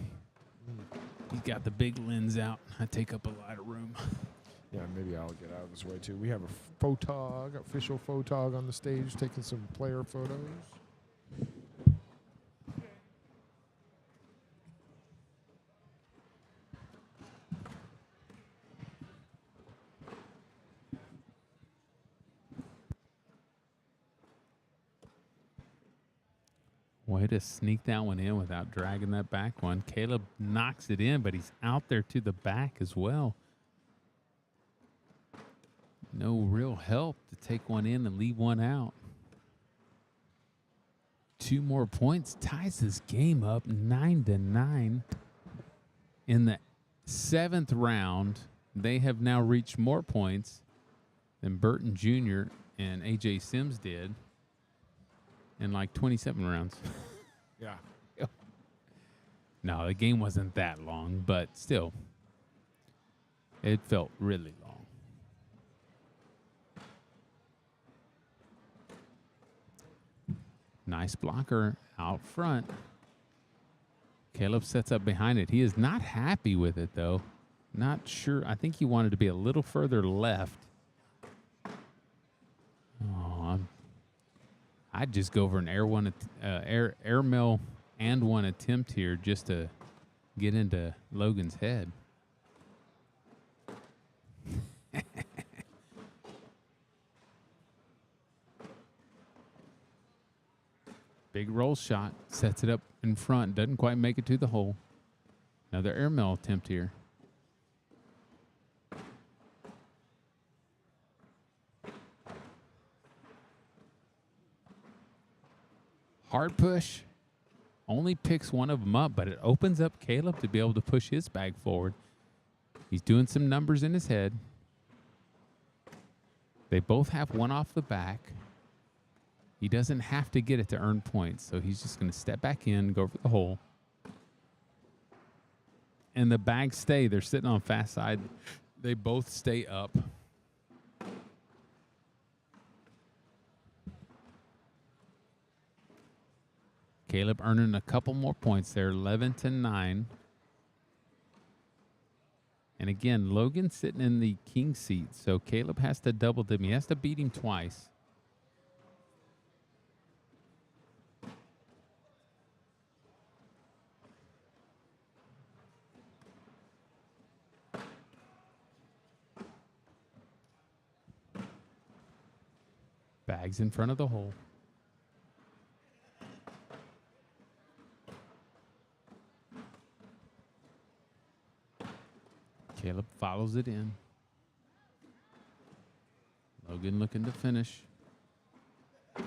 He's got the big lens out. I take up a lot of room. Yeah, maybe I'll get out of his way, too. We have a photog, official photog on the stage, taking some player photos. Way to sneak that one in without dragging that back one. Caleb knocks it in, but he's out there to the back as well. No real help to take one in and leave one out. 2 more points ties this game up 9-9. In the 7th round, they have now reached more points than Burton Jr. and AJ Sims did in like 27 rounds. Yeah. No, the game wasn't that long, but still, it felt really long. Nice blocker out front. Caleb sets up behind it. He is not happy with it, though. Not sure. I think he wanted to be a little further left. Oh, I'd just go for an air mill and one attempt here just to get into Logan's head. Big roll shot, sets it up in front, doesn't quite make it to the hole. Another air mill attempt here. Hard push. Only picks one of them up, but it opens up Caleb to be able to push his bag forward. He's doing some numbers in his head. They both have one off the back. He doesn't have to get it to earn points, so he's just going to step back in, go for the hole. And the bags stay. They're sitting on fast side. They both stay up. Caleb earning a couple more points there, 11-9. And again, Logan's sitting in the king seat, so Caleb has to double him. He has to beat him twice. Bags in front of the hole. Caleb follows it in. Logan looking to finish. And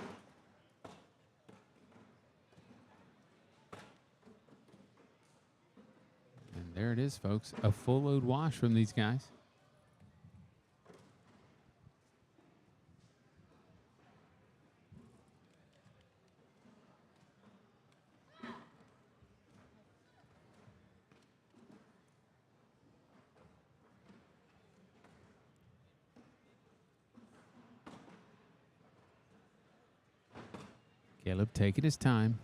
there it is, folks. A full load wash from these guys. Caleb taking his time.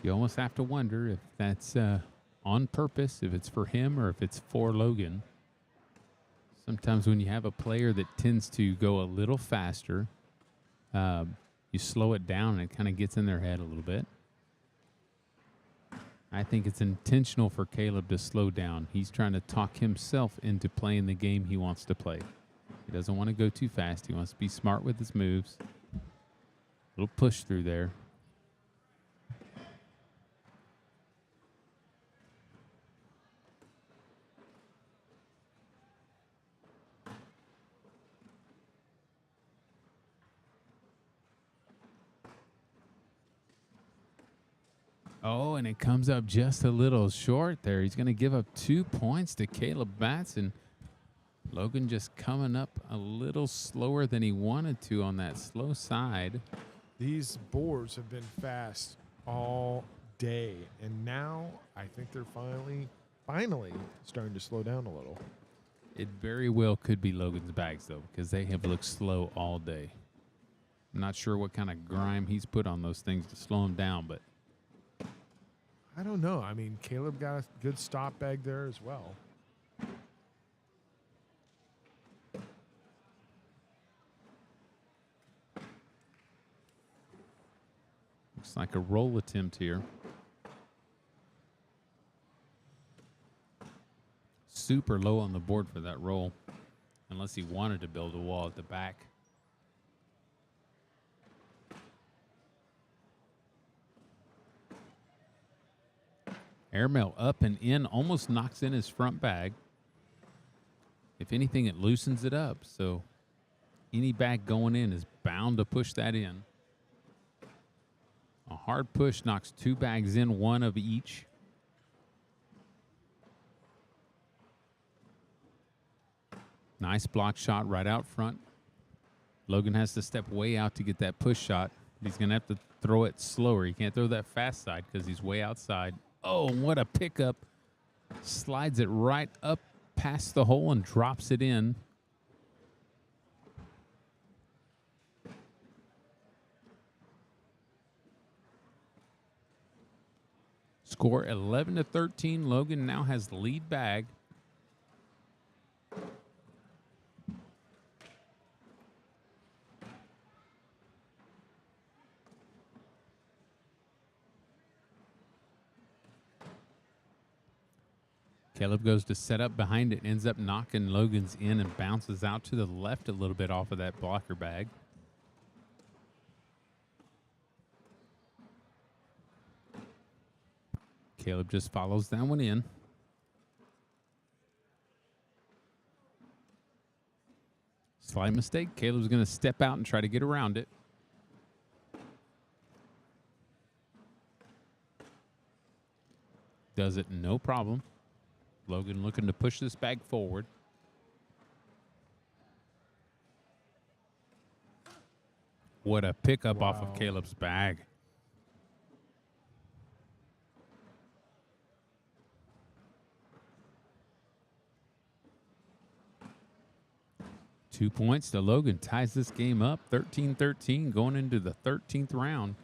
You almost have to wonder if that's on purpose, if it's for him or if it's for Logan. Sometimes when you have a player that tends to go a little faster, you slow it down and it kind of gets in their head a little bit. I think it's intentional for Caleb to slow down. He's trying to talk himself into playing the game he wants to play. He doesn't want to go too fast. He wants to be smart with his moves. A little push through there. Oh, and it comes up just a little short there. He's going to give up 2 points to Caleb Batson. Logan just coming up a little slower than he wanted to on that slow side. These boards have been fast all day, and now I think they're finally starting to slow down a little. It very well could be Logan's bags, though, because they have looked slow all day. I'm not sure what kind of grime he's put on those things to slow them down, but I don't know. I mean, Caleb got a good stop bag there as well. looks like a roll attempt here. Super low on the board for that roll, unless he wanted to build a wall at the back. Airmail up and in, almost knocks in his front bag. If anything, it loosens it up, so any bag going in is bound to push that in. A hard push knocks 2 bags in, 1 of each. Nice block shot right out front. Logan has to step way out to get that push shot. He's going to have to throw it slower. He can't throw that fast side because he's way outside. Oh, what a pickup. Slides it right up past the hole and drops it in. Score 11-13. Logan now has the lead bag. Caleb goes to set up behind it, ends up knocking Logan's in and bounces out to the left a little bit off of that blocker bag. Caleb just follows that one in. Slight mistake. Caleb's going to step out and try to get around it. Does it no problem. Logan looking to push this bag forward. What a pickup off of Caleb's bag. 2 points to Logan. Ties this game up 13-13 going into the 13th round.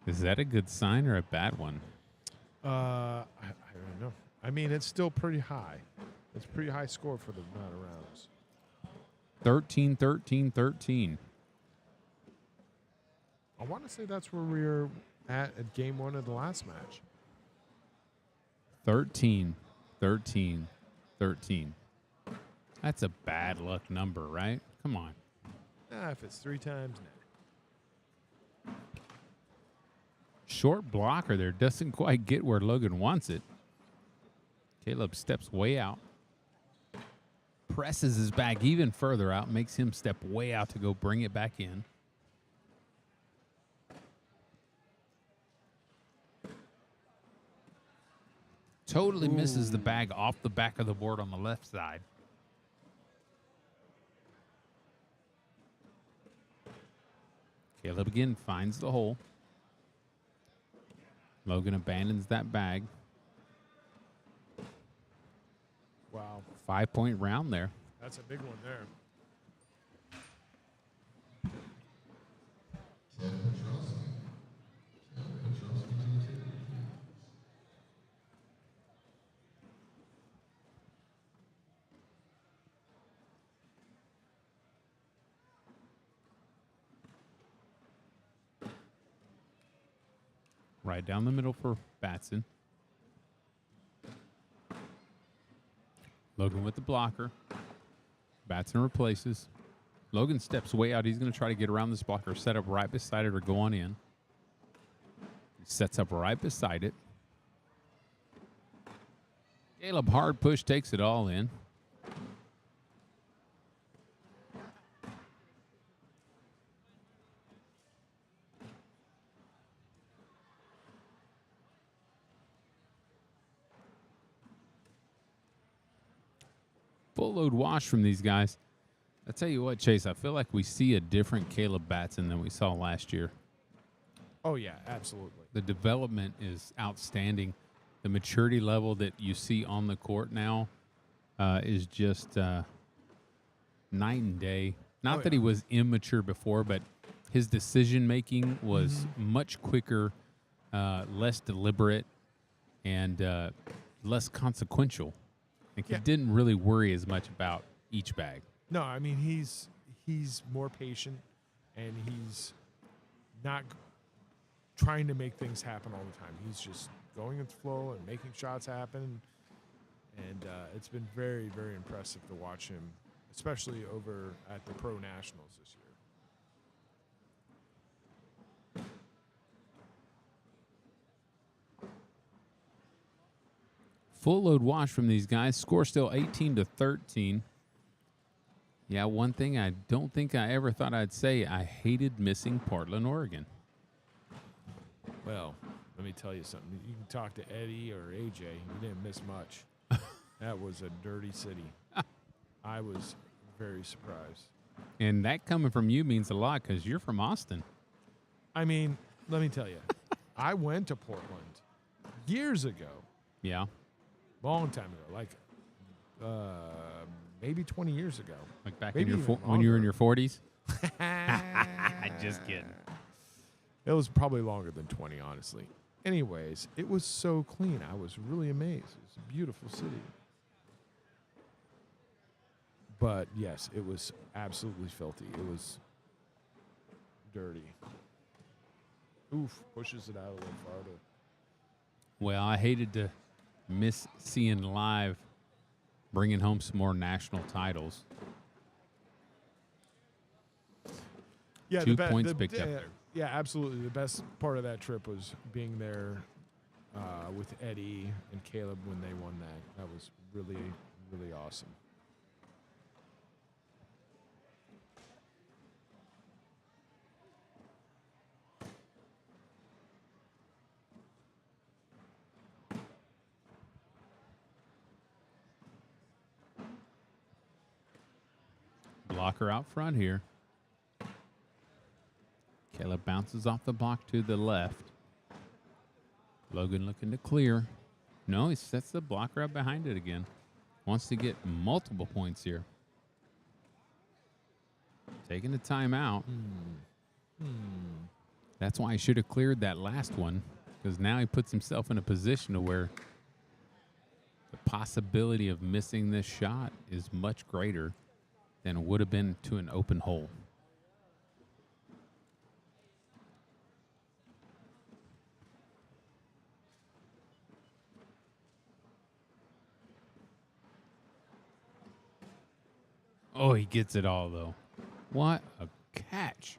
Is that a good sign or a bad one? I don't know. I mean, it's still pretty high. It's a pretty high score for the amount of rounds. 13-13-13. I want to say that's where we were at game one of the last match. 13-13-13. That's a bad luck number, right? Come on. If it's 3 times, nah. Short blocker there. Doesn't quite get where Logan wants it. Caleb steps way out. Presses his bag even further out. Makes him step way out to go bring it back in. Totally misses the bag off the back of the board on the left side. Caleb again finds the hole. Logan abandons that bag. Wow. 5-point round there. That's a big one there. Right down the middle for Batson. Logan with the blocker. Batson replaces. Logan steps way out. He's going to try to get around this blocker, set up right beside it or go on in. He sets up right beside it. Caleb hard push takes it all in. Full load wash from these guys. I tell you what, Chase, I feel like we see a different Caleb Batson than we saw last year. Oh, yeah, absolutely. The development is outstanding. The maturity level that you see on the court now is just night and day. Not that he was immature before, but his decision-making was much quicker, less deliberate, and less consequential. Like he didn't really worry as much about each bag. No, I mean, he's more patient, and he's not trying to make things happen all the time. He's just going with the flow and making shots happen. And it's been very, very impressive to watch him, especially over at the Pro Nationals this year. Full load wash from these guys. Score still 18-13. Yeah, one thing I don't think I ever thought I'd say, I hated missing Portland, Oregon. Well, let me tell you something. You can talk to Eddie or AJ. You didn't miss much. That was a dirty city. I was very surprised. And that coming from you means a lot because you're from Austin. I mean, let me tell you. I went to Portland years ago. Yeah. Long time ago. Like maybe 20 years ago. Like back Maybe in your even when you were in longer. your 40s? Just kidding. It was probably longer than 20, honestly. Anyways, it was so clean. I was really amazed. It was a beautiful city. But, yes, it was absolutely filthy. It was dirty. Oof, pushes it out a little farther. Well, I hated to miss seeing live bringing home some more national titles. Yeah, 2 points picked up there. Yeah, absolutely. The best part of that trip was being there with Eddie and Caleb when they won that. That was really, really awesome. Blocker out front here. Caleb bounces off the block to the left. Logan looking to clear. No, he sets the blocker up behind it again. Wants to get multiple points here. Taking the timeout. That's why he should have cleared that last one, because now he puts himself in a position to where the possibility of missing this shot is much greater than it would have been to an open hole. Oh, he gets it all, though. What a catch.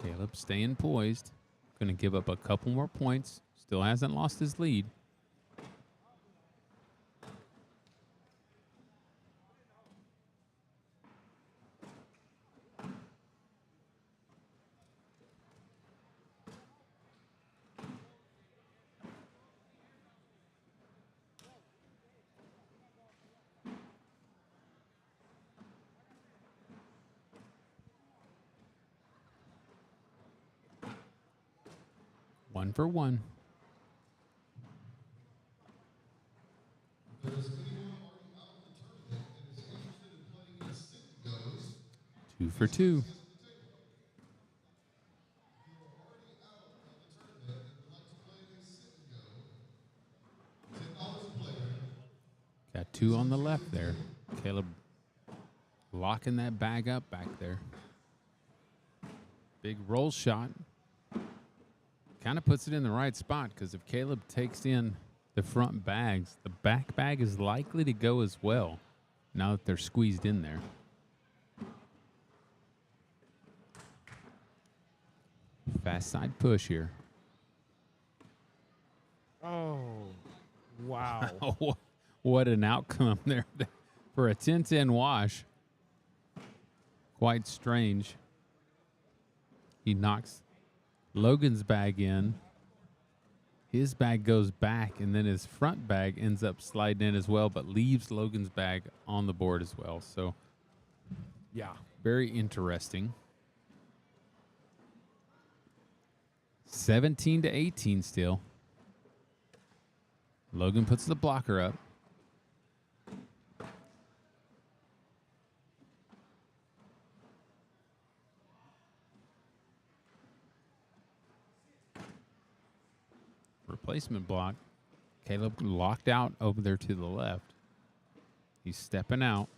Caleb staying poised. Going to give up a couple more points. Still hasn't lost his lead. One for one. Two for two. Got two on the left there. Caleb locking that bag up back there. Big roll shot. Kind of puts it in the right spot, because if Caleb takes in the front bags, the back bag is likely to go as well now that they're squeezed in there. Fast side push here. Oh, wow. What an outcome there for a 10-10 wash. Quite strange. He knocks Logan's bag in. His bag goes back, and then his front bag ends up sliding in as well, but leaves Logan's bag on the board as well. So, Yeah. very interesting. 17-18 still. Logan puts the blocker up. Replacement block. Caleb locked out over there to the left. He's stepping out.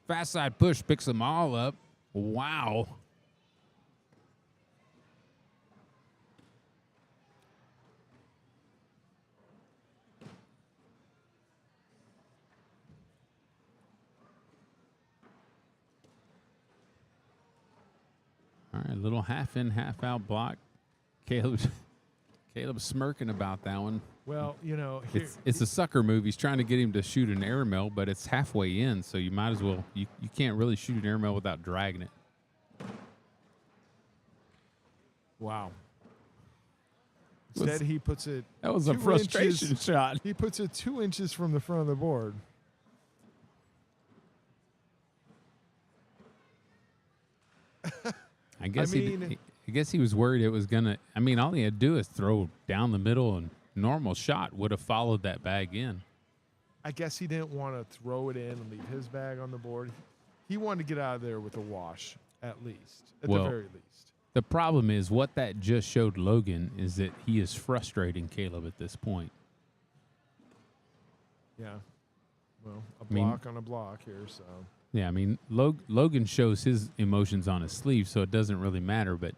Fast side push picks them all up. Wow. All right, little half in, half out block. Caleb's smirking about that one. Well, you know, here, It's a sucker move. He's trying to get him to shoot an airmail, but it's halfway in, so you might as well. You can't really shoot an airmail without dragging it. wow. Instead, he puts it. That was a 2 frustration inches- shot. He puts it 2 inches from the front of the board. I guess mean- I guess he was worried it was gonna. I mean, all he had to do is throw down the middle, and normal shot would have followed that bag in. I guess he didn't want to throw it in and leave his bag on the board. He wanted to get out of there with a wash, at least, at the very least. The problem is what that just showed Logan is that he is frustrating Caleb at this point. Yeah. Well, a mean- block on a block here, so. Yeah, I mean, Logan shows his emotions on his sleeve, so it doesn't really matter. But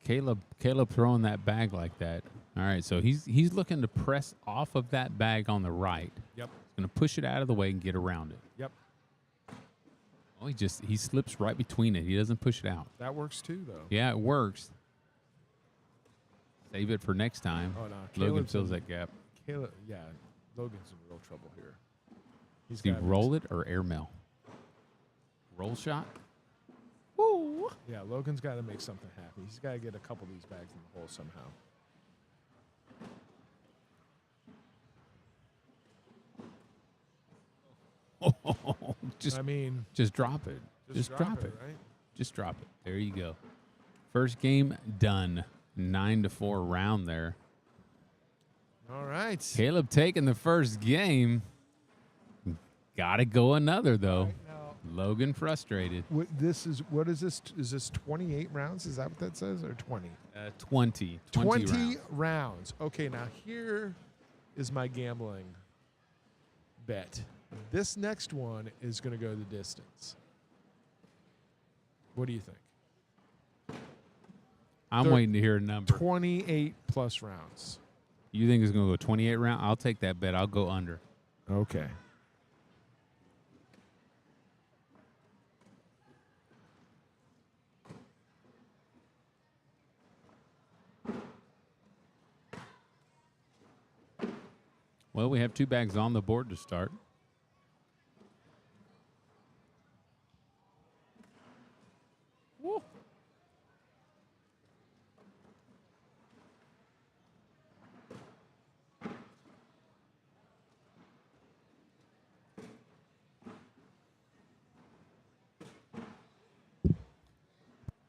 Caleb throwing that bag like that. All right, so he's looking to press off of that bag on the right. Yep. He's going to push it out of the way and get around it. Yep. Oh, he slips right between it. He doesn't push it out. That works too, though. Yeah, it works. Save it for next time. Oh, no. Logan Caleb's fills in- that gap. Caleb, yeah. Logan's in real trouble here. He's Do you gotta roll it or airmail? Roll shot? Woo! Yeah, Logan's got to make something happen. He's got to get a couple of these bags in the hole somehow. just I mean, just drop it. Just drop it. right? Just drop it. There you go. First game done. 9-4 round there. All right. Caleb taking the first game. Got to go another though. Right now, Logan frustrated. what is this? Is this 28 rounds? Is that what that says, or 20? 20 20 rounds. rounds. Okay, now here is my gambling bet. This next one is going to go the distance. What do you think? I'm waiting to hear a number. 28 plus rounds. You think it's going to go 28 round? I'll take that bet. I'll go under. Okay. Well, we have 2 bags on the board to start. Woo.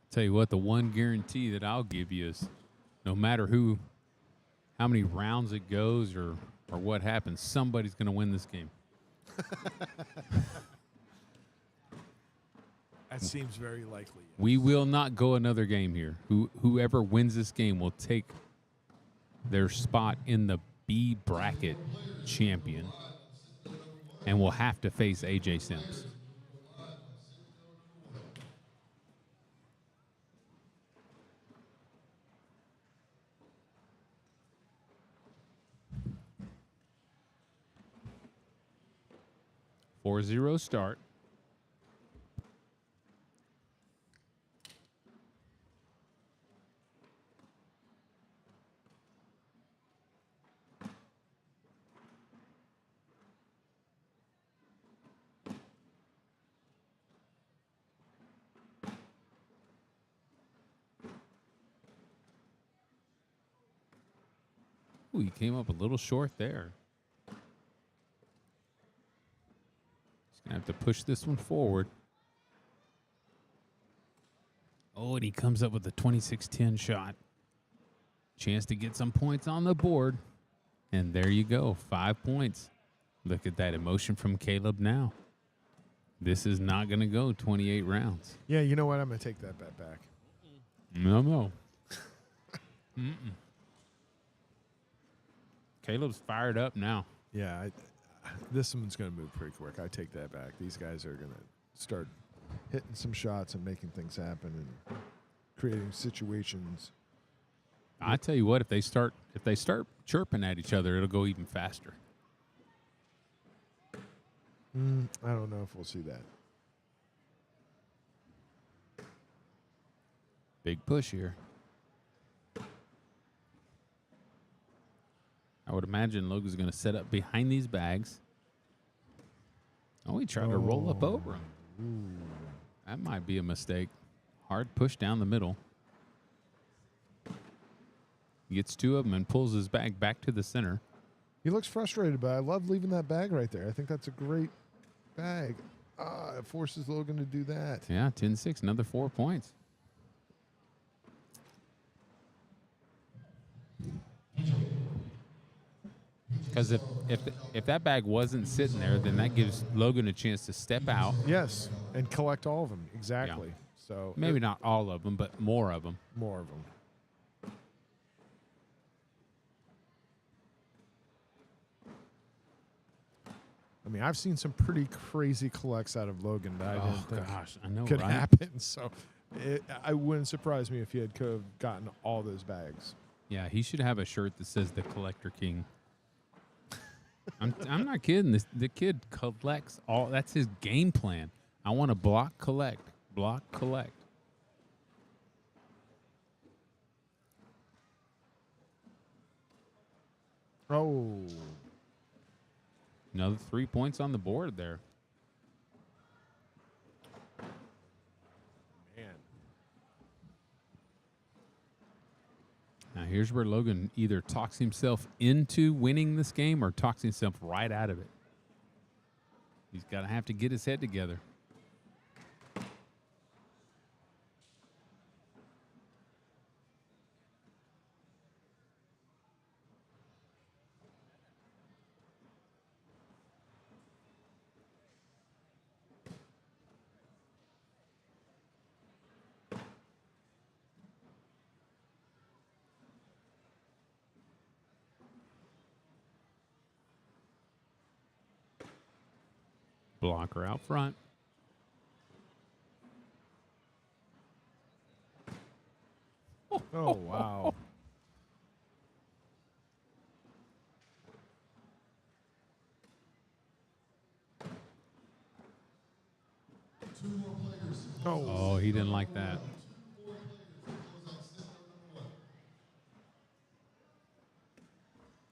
Tell you what, the one guarantee that I'll give you is no matter how many rounds it goes or what happens, somebody's going to win this game. That seems very likely. We will not go another game here. Whoever wins this game will take their spot in the B bracket champion and will have to face AJ Sims. Four-zero start. Ooh, he came up a little short there. He's going to have to push this one forward. Oh, and he comes up with a 26-10 shot. Chance to get some points on the board. And there you go, 5 points. Look at that emotion from Caleb now. This is not going to go 28 rounds. Yeah, you know what? I'm going to take that bet back. No. Mm-mm. Caleb's fired up now. Yeah, this one's going to move pretty quick. I take that back. These guys are going to start hitting some shots and making things happen and creating situations. I tell you what, if they start chirping at each other, it'll go even faster. I don't know if we'll see that. Big push here. I would imagine Logan's going to set up behind these bags. Oh, he tried to roll up over him. That might be a mistake. Hard push down the middle. He gets 2 of them and pulls his bag back to the center. He looks frustrated, but I love leaving that bag right there. I think that's a great bag. It forces Logan to do that. Yeah, 10-6, another 4 points. Because if that bag wasn't sitting there, then that gives Logan a chance to step out. Yes, and collect all of them. Exactly. Yeah. So Maybe not all of them, but more of them. more of them. I mean, I've seen some pretty crazy collects out of Logan that I didn't think I know, could right? happen. So I wouldn't surprise me if he had could have gotten all those bags. Yeah, he should have a shirt that says the Collector King. I'm not kidding. The kid collects all. That's his game plan. I want to block, collect, block, collect. Oh, Another 3 points on the board there. man. Now here's where Logan either talks himself into winning this game or talks himself right out of it. He's got to have to get his head together. Blocker out front. Oh, wow. Oh, he didn't like that.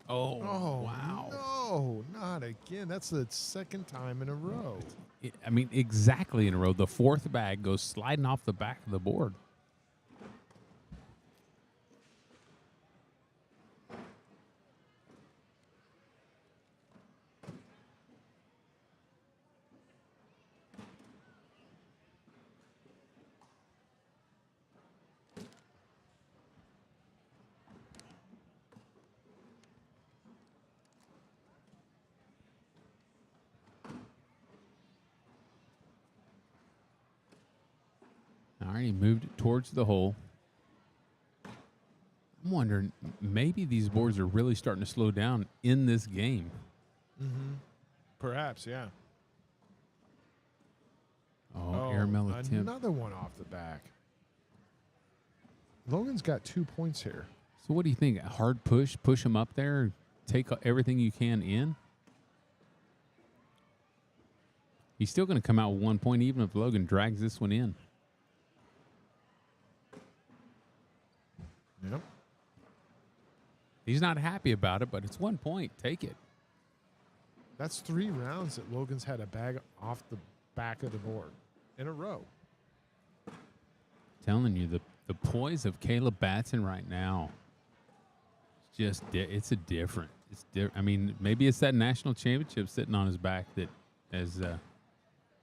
Oh, wow. No, not again. That's the second time in a row. I mean, exactly in a row. The fourth bag goes sliding off the back of the board. All right, he moved it towards the hole. I'm wondering, maybe these boards are really starting to slow down in this game. Mm-hmm. Perhaps, yeah. Oh, airmail attempt. Another one off the back. Logan's got 2 points here. So what do you think? A hard push him up there, take everything you can in? He's still going to come out with 1 point even if Logan drags this one in. Yep. He's not happy about it, but it's 1 point. Take it. That's 3 rounds that Logan's had a bag off the back of the board in a row. Telling you, the poise of Caleb Batson right now, it's a different. I mean, maybe it's that national championship sitting on his back that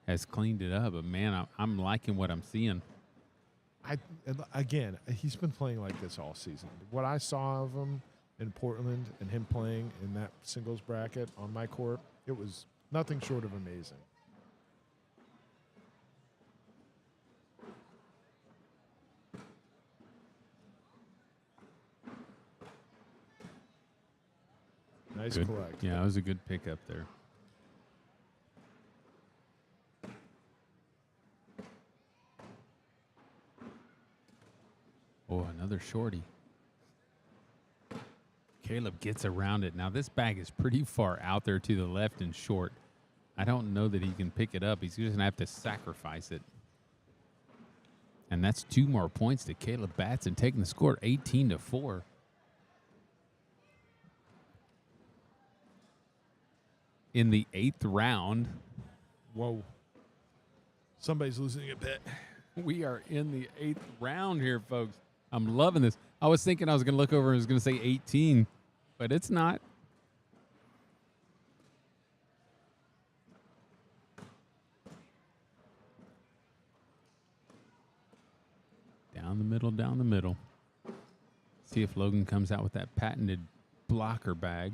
has cleaned it up. But man, I'm liking what I'm seeing. Again, he's been playing like this all season. What I saw of him in Portland and him playing in that singles bracket on my court, it was nothing short of amazing. Nice Good. collect. Yeah, it was a good pickup there. Oh, another shorty. Caleb gets around it. Now, this bag is pretty far out there to the left and short. I don't know that he can pick it up. He's just going to have to sacrifice it. And that's 2 more points to Caleb Batson, taking the score 18-4. In the 8th round. Whoa. Somebody's losing a bet. We are in the 8th round here, folks. I'm loving this. I was thinking I was going to look over and was going to say 18, but it's not. Down the middle, down the middle. See if Logan comes out with that patented blocker bag.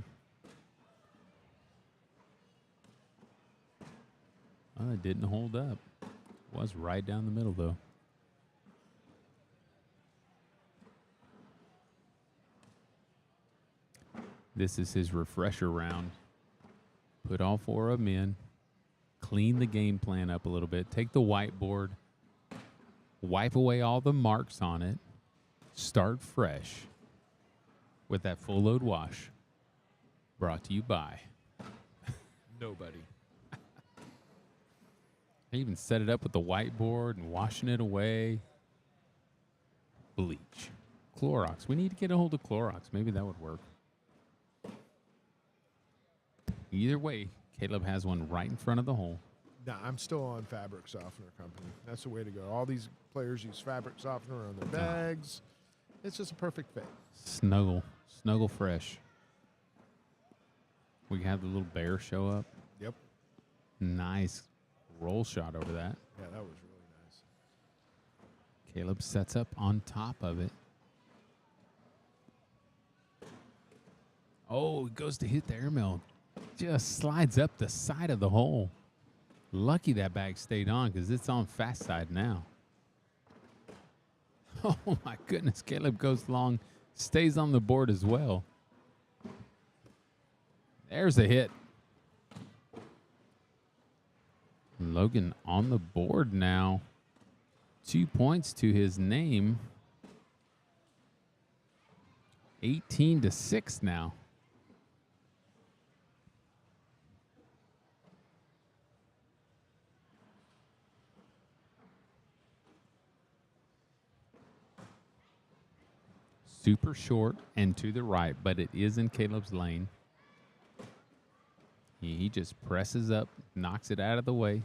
Oh, it didn't hold up. Was right down the middle, though. This is his refresher round. Put all 4 of them in. Clean the game plan up a little bit. Take the whiteboard. Wipe away all the marks on it. Start fresh with that full load wash. Brought to you by nobody. I even set it up with the whiteboard and washing it away. Bleach. Clorox. We need to get a hold of Clorox. Maybe that would work. Either way, Caleb has one right in front of the hole. Nah, I'm still on Fabric Softener Company. That's the way to go. All these players use fabric softener on their bags. It's just a perfect fit. Snuggle fresh. We have the little bear show up. Yep. Nice roll shot over that. Yeah, that was really nice. Caleb sets up on top of it. Oh, it goes to hit the airmail. Just slides up the side of the hole. Lucky that bag stayed on because it's on fast side now. Oh, my goodness. Caleb goes long, stays on the board as well. There's a hit. Logan on the board now. 2 points to his name. 18-6 now. Super short and to the right, but it is in Caleb's lane. He just presses up, knocks it out of the way.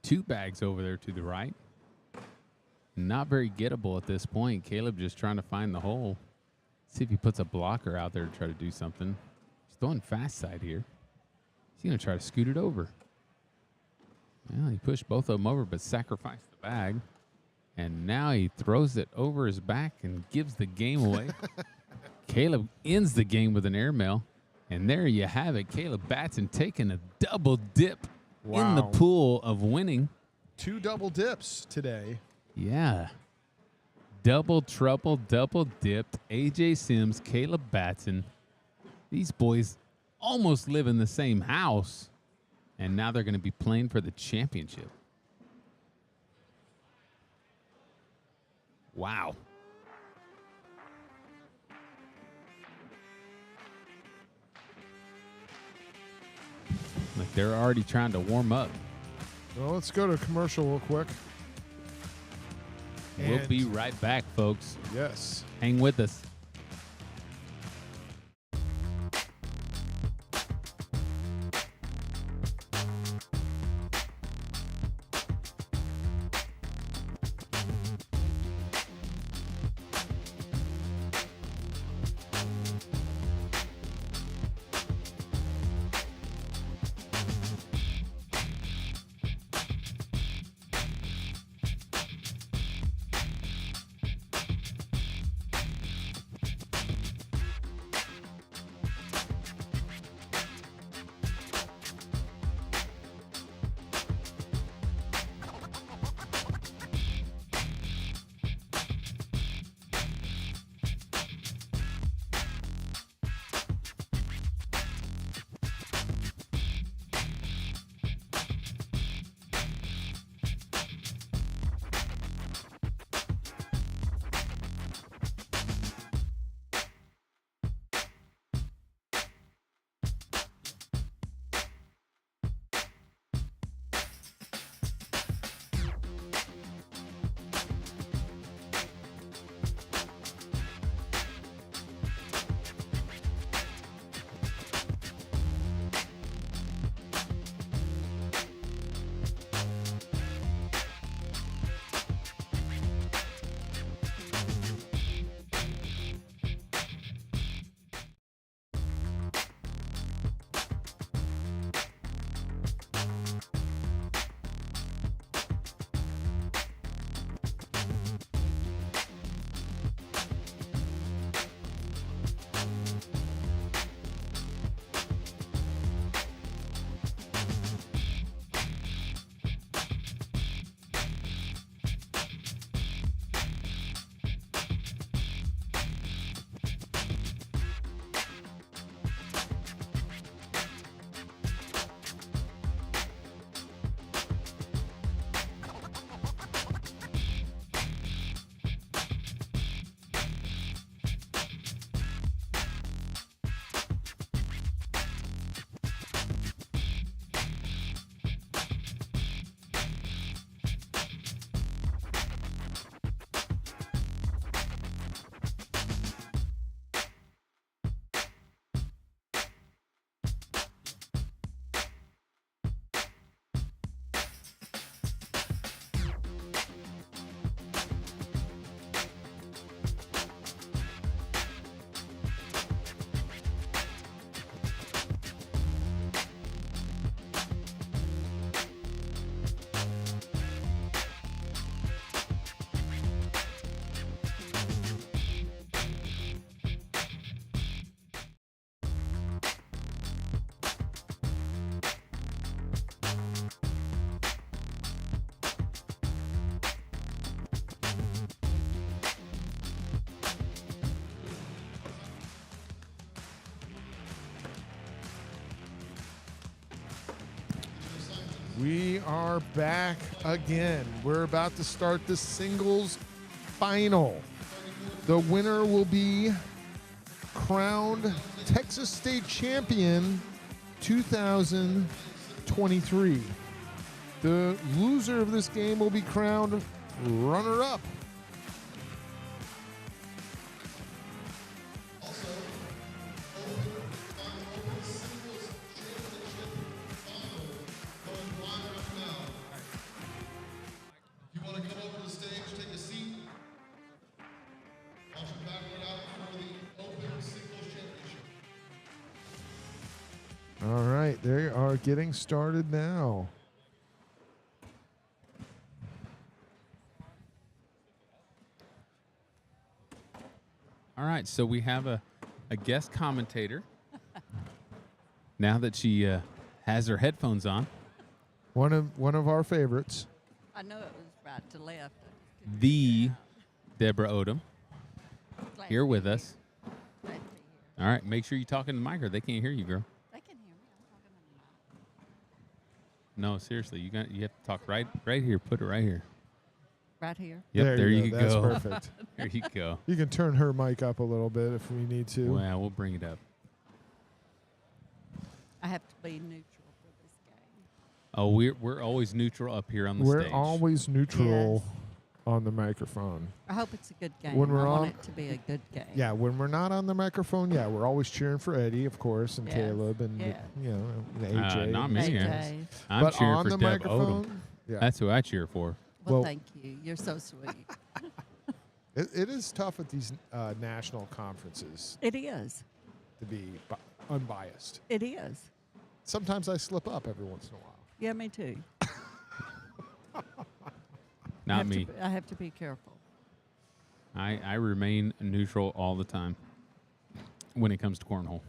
2 bags over there to the right. Not very gettable at this point. Caleb just trying to find the hole. See if he puts a blocker out there to try to do something. He's throwing fast side here. He's going to try to scoot it over. Well, he pushed both of them over, but sacrificed the bag. And now he throws it over his back and gives the game away. Caleb ends the game with an airmail. And there you have it. Caleb Batson taking a double dip in the pool of winning. 2 double dips today. Yeah. Double trouble, double dipped. AJ Sims, Caleb Batson. These boys almost live in the same house. And now they're going to be playing for the championship. Wow. Like they're already trying to warm up. Well, let's go to commercial real quick. We'll And- be right back, folks. Yes. Hang with us. We are back again. We're about to start the singles final. The winner will be crowned Texas State Champion 2023. The loser of this game will be crowned runner-up. Also, Open Singles Championship final going live right now. If you want to come over to the stage, take a seat. Watch your background out for the Open Singles Championship. All right, they are getting started now. All right, so we have a guest commentator. Now that she has her headphones on, One of our favorites. I know it was right to left. the Deborah Odom Glad here to with be us. here. Glad to be here. All right, make sure you talk in the mic or they can't hear you, girl. They can hear me. I'm talking in the No, seriously, you have to talk right here. Put it right here. right here. Yep, there you That's go. perfect. There you go. You can turn her mic up a little bit if we need to. Well, we'll bring it up. I have to be neutral for this game. Oh, we're always neutral up here on the We're stage. always neutral Yes. on the microphone. I hope it's a good game. When we're I want on- it to be a good game. Yeah, when we're not on the microphone, yeah, we're always cheering for Eddie, of course, and Yes, Caleb, and yeah. AJ. not and me. these AJ. guys. I'm But cheering on for the Deb microphone, Odom. yeah, That's who I cheer for. Well, Well- thank you. You're so sweet. it is tough at these national conferences It is. to be unbiased. It is. Sometimes I slip up every once in a while. Yeah, me too. Not me. I have to be careful. I remain neutral all the time when it comes to cornhole.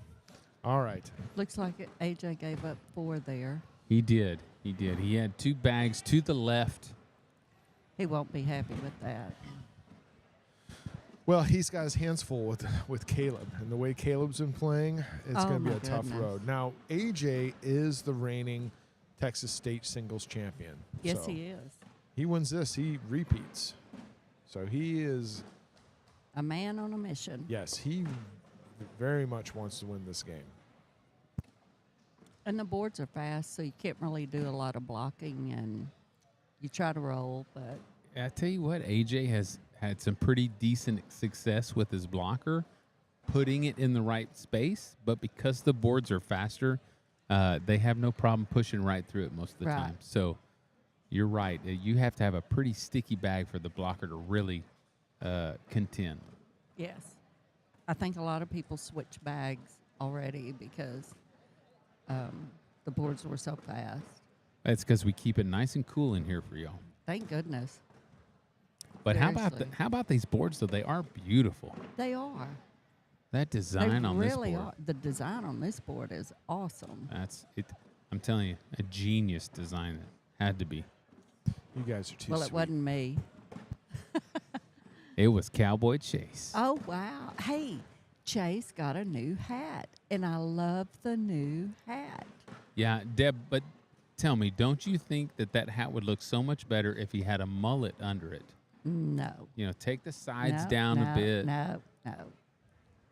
All right. Looks like AJ gave up 4 there. He did. He did. He had 2 bags to the left. He won't be happy with that. Well, he's got his hands full with Caleb, and the way Caleb's been playing, it's Oh, going to be my a tough goodness. road. Now, AJ is the reigning Texas State singles champion. Yes, so he is. He wins this, he repeats. So he is, A man on a mission. yes, he very much wants to win this game. And the boards are fast, so you can't really do a lot of blocking, and you try to roll, but I tell you what, AJ has had some pretty decent success with his blocker, putting it in the right space. But because the boards are faster, they have no problem pushing right through it most of the Right. time. So you're right. You have to have a pretty sticky bag for the blocker to really contend. yes. I think a lot of people switch bags already because the boards were so fast. That's because we keep it nice and cool in here for y'all. Thank goodness. But Seriously. how about these boards though? They are beautiful. They are. That They design on this really board. are. The design on this board is awesome. That's it. I'm telling you, a genius design. It had to be. You guys are too Well, sweet. it wasn't me. It was Cowboy Chase. Oh, wow. Hey, Chase got a new hat, and I love the new hat. Yeah, Deb, but tell me, don't you think that hat would look so much better if he had a mullet under it? No. You know, take the sides No, down no, a bit. No, no.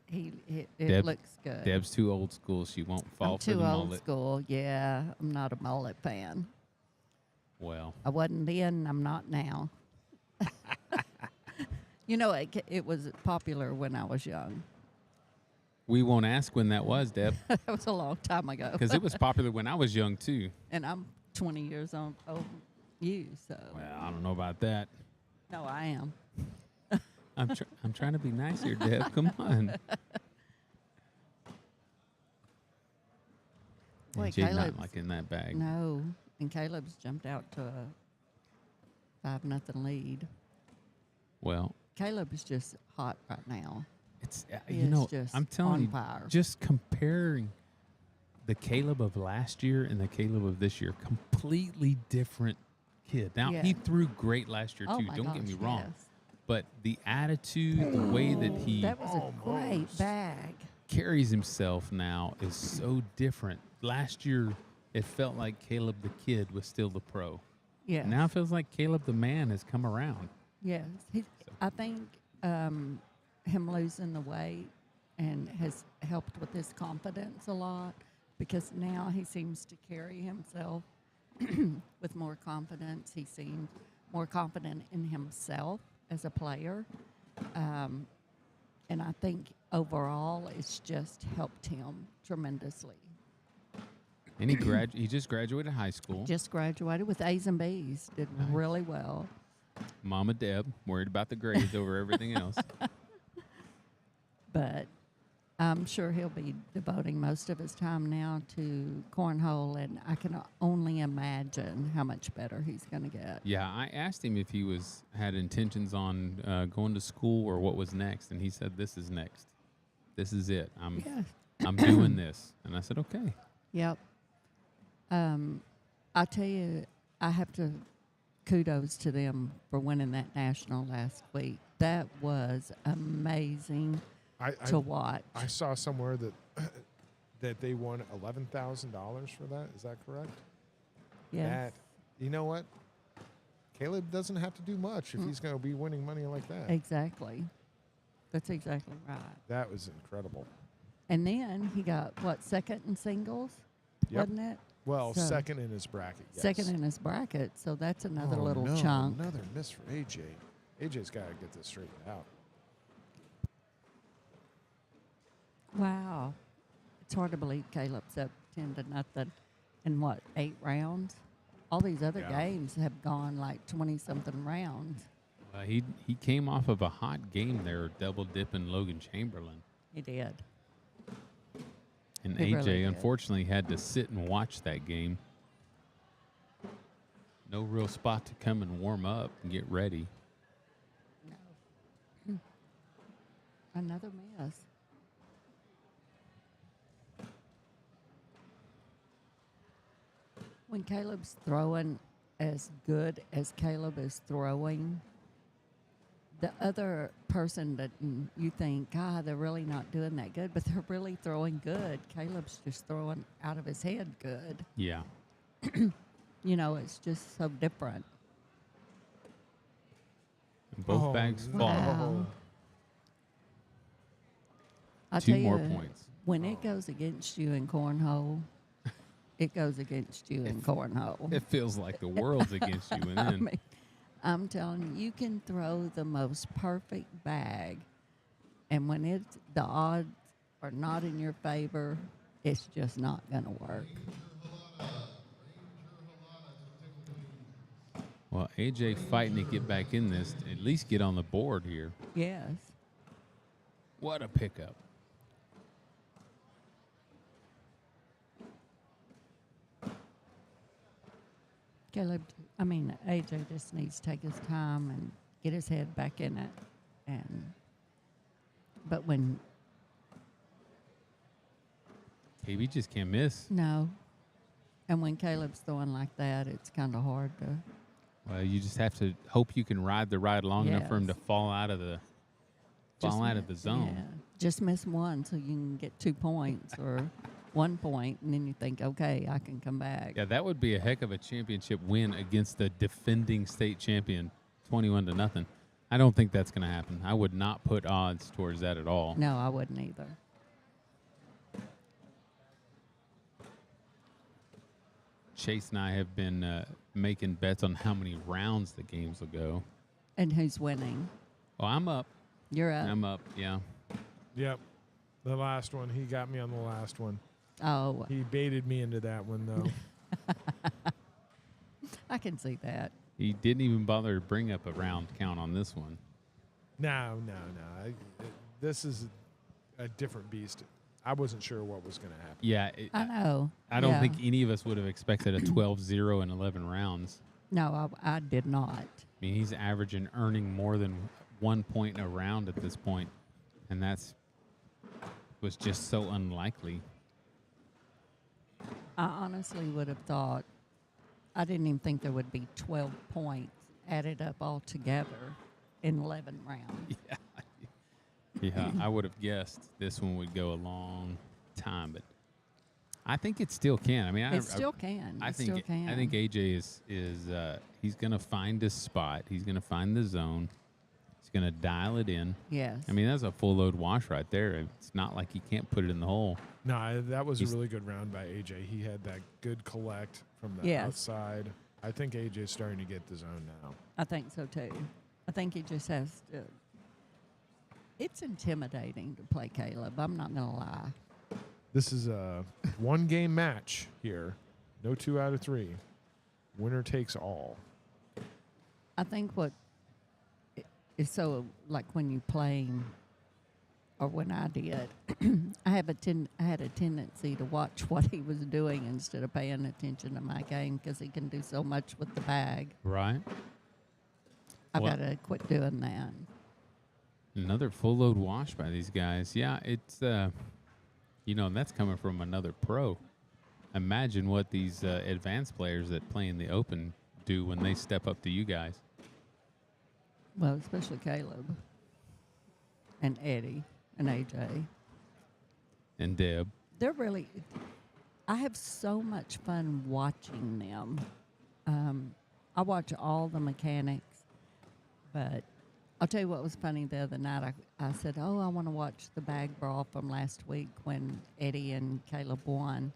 It Deb- looks good. Deb's too old school. She won't fall I'm for too the old mullet. school. Yeah, I'm not a mullet fan. Well, I wasn't then, I'm not now. You know, it was popular when I was young. we won't ask when that was, Deb, That was a long time ago. because it was popular when I was young too. And I'm 20 years old you, so. Well, I don't know about that. No, I am. I'm trying to be nice here, Deb. Come on. Boy, AJ not Caleb's- liking that bag. No, and Caleb's jumped out to a 5-0 lead. Well, Caleb is just hot right now. it's He you is know, just I'm telling on you, fire. just comparing the Caleb of last year and the Caleb of this year, completely different kid. Now Yeah. he threw great last year Oh too. my Don't get me gosh, wrong, yes. but the attitude, the way that he That was a great bag. carries himself now is so different. Last year, it felt like Caleb the kid was still the pro. Yes. Now it feels like Caleb the man has come around. Yes. I think him losing the weight and has helped with his confidence a lot, because now he seems to carry himself with more confidence. He seems more confident in himself as a player. And I think overall it's just helped him tremendously. And he just graduated high school. Just graduated with A's and B's. Did Nice. really well. Mama Deb, worried about the grades over everything else. But I'm sure he'll be devoting most of his time now to cornhole, and I can only imagine how much better he's going to get. Yeah, I asked him if he had intentions on going to school or what was next, and he said, "This is next. This is it. I'm doing this." And I said, "Okay." Yep. I tell you, I have to kudos to them for winning that national last week. That was amazing to watch. I saw somewhere that that they won $11,000 for that. Is that correct? Yes. That, you know what? Caleb doesn't have to do much if he's going to be winning money like that. Exactly. That's exactly right. That was incredible. And then he got, second in singles, Yep. wasn't it? Well, So- second in his bracket. Yes. Second in his bracket, so that's another Oh, little no, chunk. Another miss for AJ. AJ's got to get this straightened out. Wow. It's hard to believe Caleb's up 10-0 in 8 rounds? All these other Yeah. games have gone like 20-something rounds. He came off of a hot game there, double dipping Logan Chamberlain. He did. And He AJ, really did. unfortunately, had to sit and watch that game. No real spot to come and warm up and get ready. No. Another miss. When Caleb's throwing as good as Caleb is throwing, the other person that you think, God, they're really not doing that good, but they're really throwing good. Caleb's just throwing out of his head good. Yeah. You know, it's just so different. And both bags fall. Wow. I'll Two tell more you, points. When it goes against you in cornhole, it goes against you in cornhole. It feels like the world's against you. And I then mean, I'm telling you, you can throw the most perfect bag, and when the odds are not in your favor, it's just not going to work. well, AJ fighting to get back in this, at least get on the board here. Yes. What a pickup. AJ just needs to take his time and get his head back in it. But when KB just can't miss. no, and when Caleb's throwing like that, it's kind of hard to. Well, you just have to hope you can ride the ride long enough for him to Yes. fall out of the zone. Yeah, just miss one so you can get 2 points or 1 point, and then you think, okay, I can come back. Yeah, that would be a heck of a championship win against the defending state champion, 21-0. I don't think that's going to happen. I would not put odds towards that at all. No, I wouldn't either. Chase and I have been making bets on how many rounds the games will go. And who's winning? Oh, I'm up. You're up. I'm up, yeah. Yep. The last one. He got me on the last one. Oh, He baited me into that one, though. I can see that. He didn't even bother to bring up a round count on this one. No. This is a different beast. I wasn't sure what was going to happen. Yeah, I know. I don't Yeah. think any of us would have expected a 12-0 in 11 rounds. No, I did not. I mean, he's averaging earning more than 1 point a round at this point, and was just so unlikely. I honestly would have thought, I didn't even think there would be 12 points added up all together in 11 rounds. Yeah, I would have guessed this one would go a long time, but I think it still can. I mean, It still can. I It think still can. I think AJ is he's going to find his spot. He's going to find the zone. He's going to dial it in. Yes. I mean, that's a full load wash right there. It's not like he can't put it in the hole. No, that was He's- a really good round by AJ. He had that good collect from the Yes. outside. I think AJ's starting to get the zone now. I think so too. I think he just has to. It's intimidating to play Caleb. I'm not going to lie. This is a one-game match here. No 2 out of 3. Winner takes all. I think what is so like when you play, or when I did, I had a tendency to watch what he was doing instead of paying attention to my game because he can do so much with the bag. Right. I've Well- got to quit doing that. Another full load wash by these guys. Yeah, it's that's coming from another pro. Imagine what these advanced players that play in the Open do when they step up to you guys. Well, especially Caleb and Eddie and AJ. And Deb. They're really. I have so much fun watching them. I watch all the mechanics, but I'll tell you what was funny the other night. I said, "Oh, I want to watch the bag brawl from last week when Eddie and Caleb won."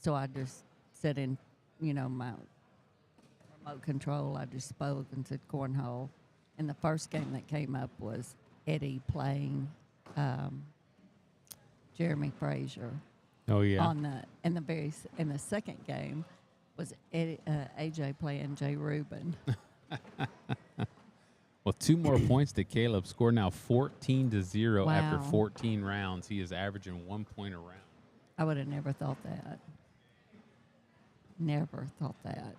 So I just set in, my remote control. I just spoke and said cornhole. And the first game that came up was Eddie playing Jeremy Frazier. Oh yeah. On the second game was AJ playing Jay Rubin. Well, 2 more points to Caleb. Score now 14-0 after Wow. 14 rounds. He is averaging 1 point a round. I would have never thought that. Never thought that.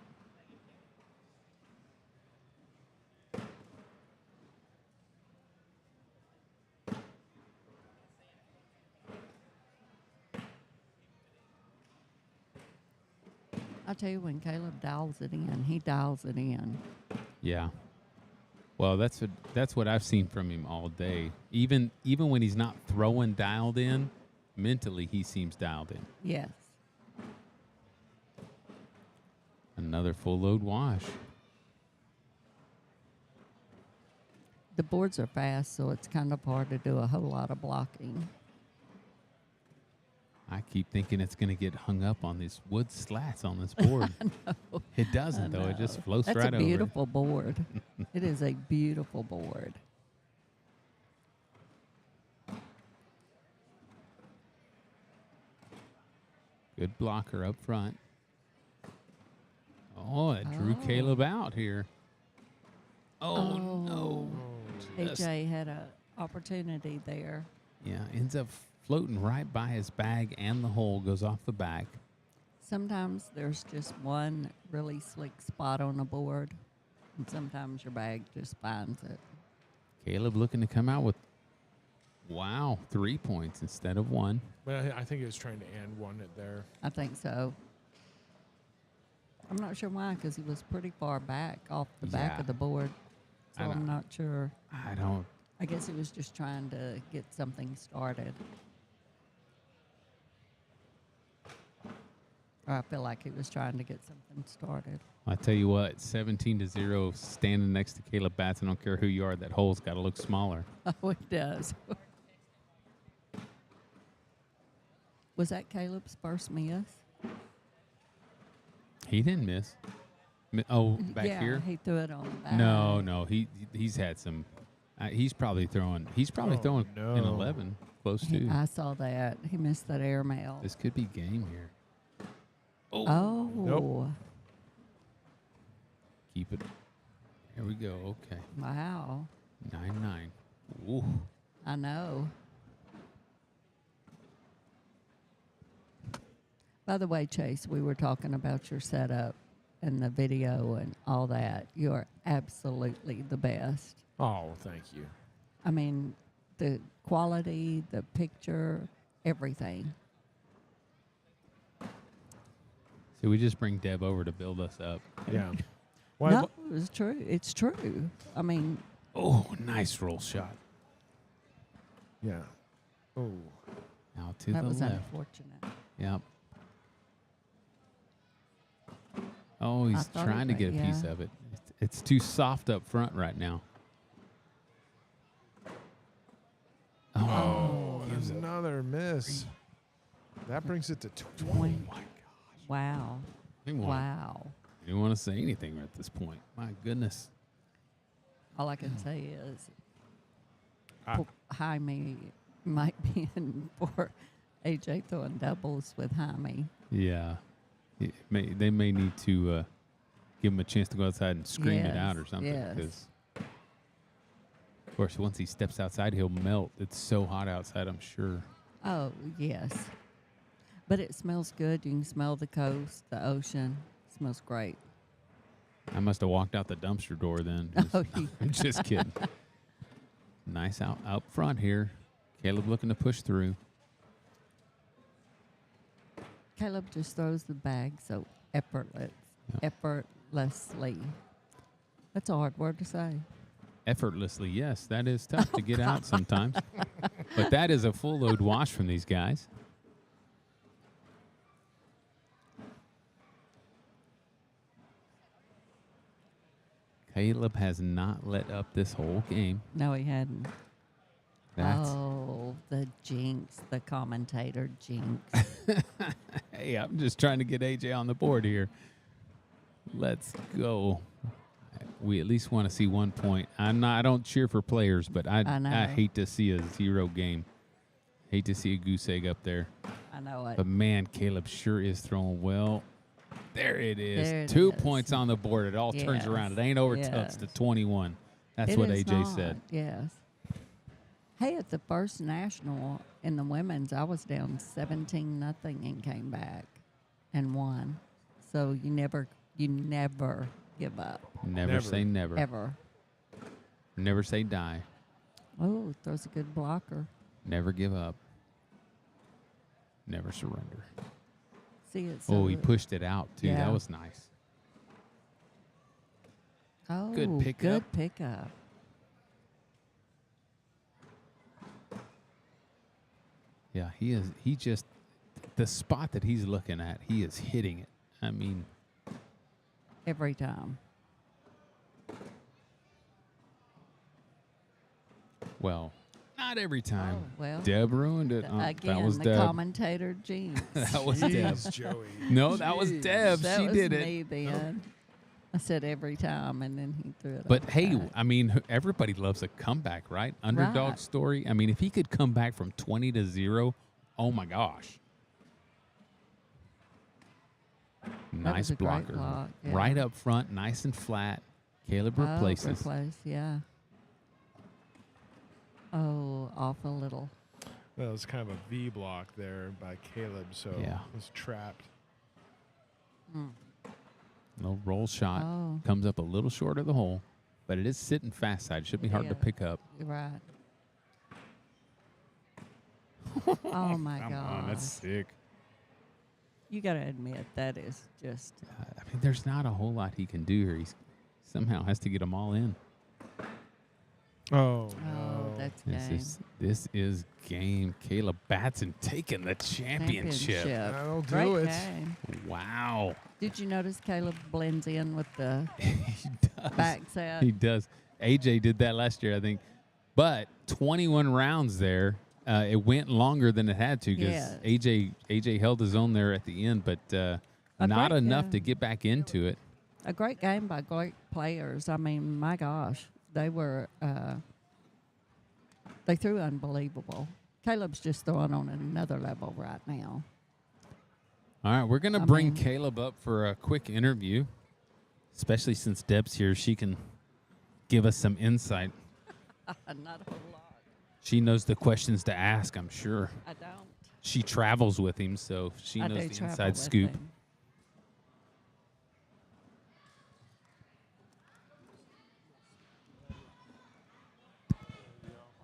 I'll tell you, when Caleb dials it in, he dials it in. Yeah. Well, that's what I've seen from him all day. Even when he's not throwing dialed in, mentally he seems dialed in. Yes. Another full load wash. The boards are fast, so it's kind of hard to do a whole lot of blocking. I keep thinking it's going to get hung up on these wood slats on this board. It doesn't, though. It just floats That's right a over. beautiful board. It is a beautiful board. Good blocker up front. Oh, it drew Oh. Caleb out here. Oh, no. Just- AJ had an opportunity there. Yeah, ends up floating right by his bag and the hole, goes off the back. Sometimes there's just one really slick spot on a board, and sometimes your bag just finds it. Caleb looking to come out with, 3 points instead of 1. But I think he was trying to and one it there. I think so. I'm not sure why, because he was pretty far back off the back Yeah. of the board. So I know. I'm not sure. I don't. I guess he was just trying to get something started. Or I feel like he was trying to get something started. I tell you what, 17-0, standing next to Caleb Batson. I don't care who you are. That hole's got to look smaller. Oh, it does. Was that Caleb's first miss? He didn't miss. Back yeah, here? he threw it on the back. No. He's had some. He's probably throwing. He's probably Oh, throwing no. an 11, close to. I saw that. He missed that air mail. This could be game here. Oh. Nope. Keep it. Here we go. Okay. Wow. 9-9. Ooh. I know. By the way, Chase, we were talking about your setup and the video and all that. You are absolutely the best. Oh, thank you. I mean, the quality, the picture, everything. So we just bring Deb over to build us up. Yeah. Well, No, it's true. It's true. I mean, Oh, nice roll shot. yeah. Oh, Now to that the was left. unfortunate. Yep. Oh, he's thought trying to it get a might- piece yeah. of it. It's too soft up front right now. Oh, there's another miss. That brings it to 20. Wow. He won't- Wow. He didn't want to say anything at this point. My goodness. All I can say is I- Jaime might be in for AJ throwing doubles with Jaime. Yeah. They may need to give him a chance to go outside and scream it out or something. yes. Because, of course, once he steps outside, he'll melt. It's so hot outside, I'm sure. Oh, yes. But it smells good. You can smell the coast, the ocean. It smells great. I must have walked out the dumpster door then. Oh, yeah. I'm just kidding. Nice out front here. Caleb looking to push through. Caleb just throws the bag so effortlessly. That's a hard word to say. Effortlessly, yes. That is tough to get out sometimes. But that is a full load wash from these guys. Caleb has not let up this whole game. No, he hadn't. That's Oh, the jinx, the commentator jinx. hey, I'm just trying to get AJ on the board here. Let's go. We at least want to see 1 point. I don't cheer for players, but I know. hate to see a 0 game. Hate to see a goose egg up there. I know it. But man, Caleb sure is throwing well. There it is. There it 2 is. points on the board. It all turns Yes. around. It ain't over till it's to Yes. 21. That's It what is AJ not, said. Yes. Hey, at the first national in the women's, I was down 17-0 and came back and won. So you never give up Never say never. ever. Never say die. Oh, throws a good blocker. Never give up. Never surrender. See it. Oh, he pushed it out, too. Yeah. That was nice. Oh, good pickup. Good pickup. Yeah, he just, the spot that he's looking at, he is hitting it. I mean, Every time. well, not every time. Oh, well. Deb ruined it. Again, that was the Deb. commentator jinx. That was Deb. Jeez, Joey. No, that was Deb. That She was did me it. then. I said every time, and then he threw it. But off hey, back. I mean, everybody loves a comeback, right? Underdog Right. story. I mean, if he could come back from 20-0, oh my gosh. Nice was a great blocker. block, yeah. Right up front, nice and flat. Caleb replaces. Replace, yeah. Oh, off a little. That was kind of a V block there by Caleb, so Yeah. it was trapped. Little roll shot. Oh. Comes up a little short of the hole, but it is sitting fast side. Should be hard to Yeah. pick up. You're right. Oh my Come God! on, that's sick. You got to admit that is just. I mean, there's not a whole lot he can do here. He somehow has to get them all in. Oh, Oh, no. that's game. This is game. Caleb Batson taking the championship. That'll do Great it. game. Wow. Did you notice Caleb blends in with the He does. backside? He does. AJ did that last year, I think. But 21 rounds there. It went longer than it had to because Yes. AJ held his own there at the end, but not great enough game. to get back into it. A great game by great players. I mean, my gosh, they were. They threw unbelievable. Caleb's just throwing on another level right now. All right, we're going to I bring mean- Caleb up for a quick interview, especially since Deb's here. She can give us some insight. Not a whole lot. She knows the questions to ask, I'm sure. I don't. She travels with him, so she I knows do the travel inside with scoop. him.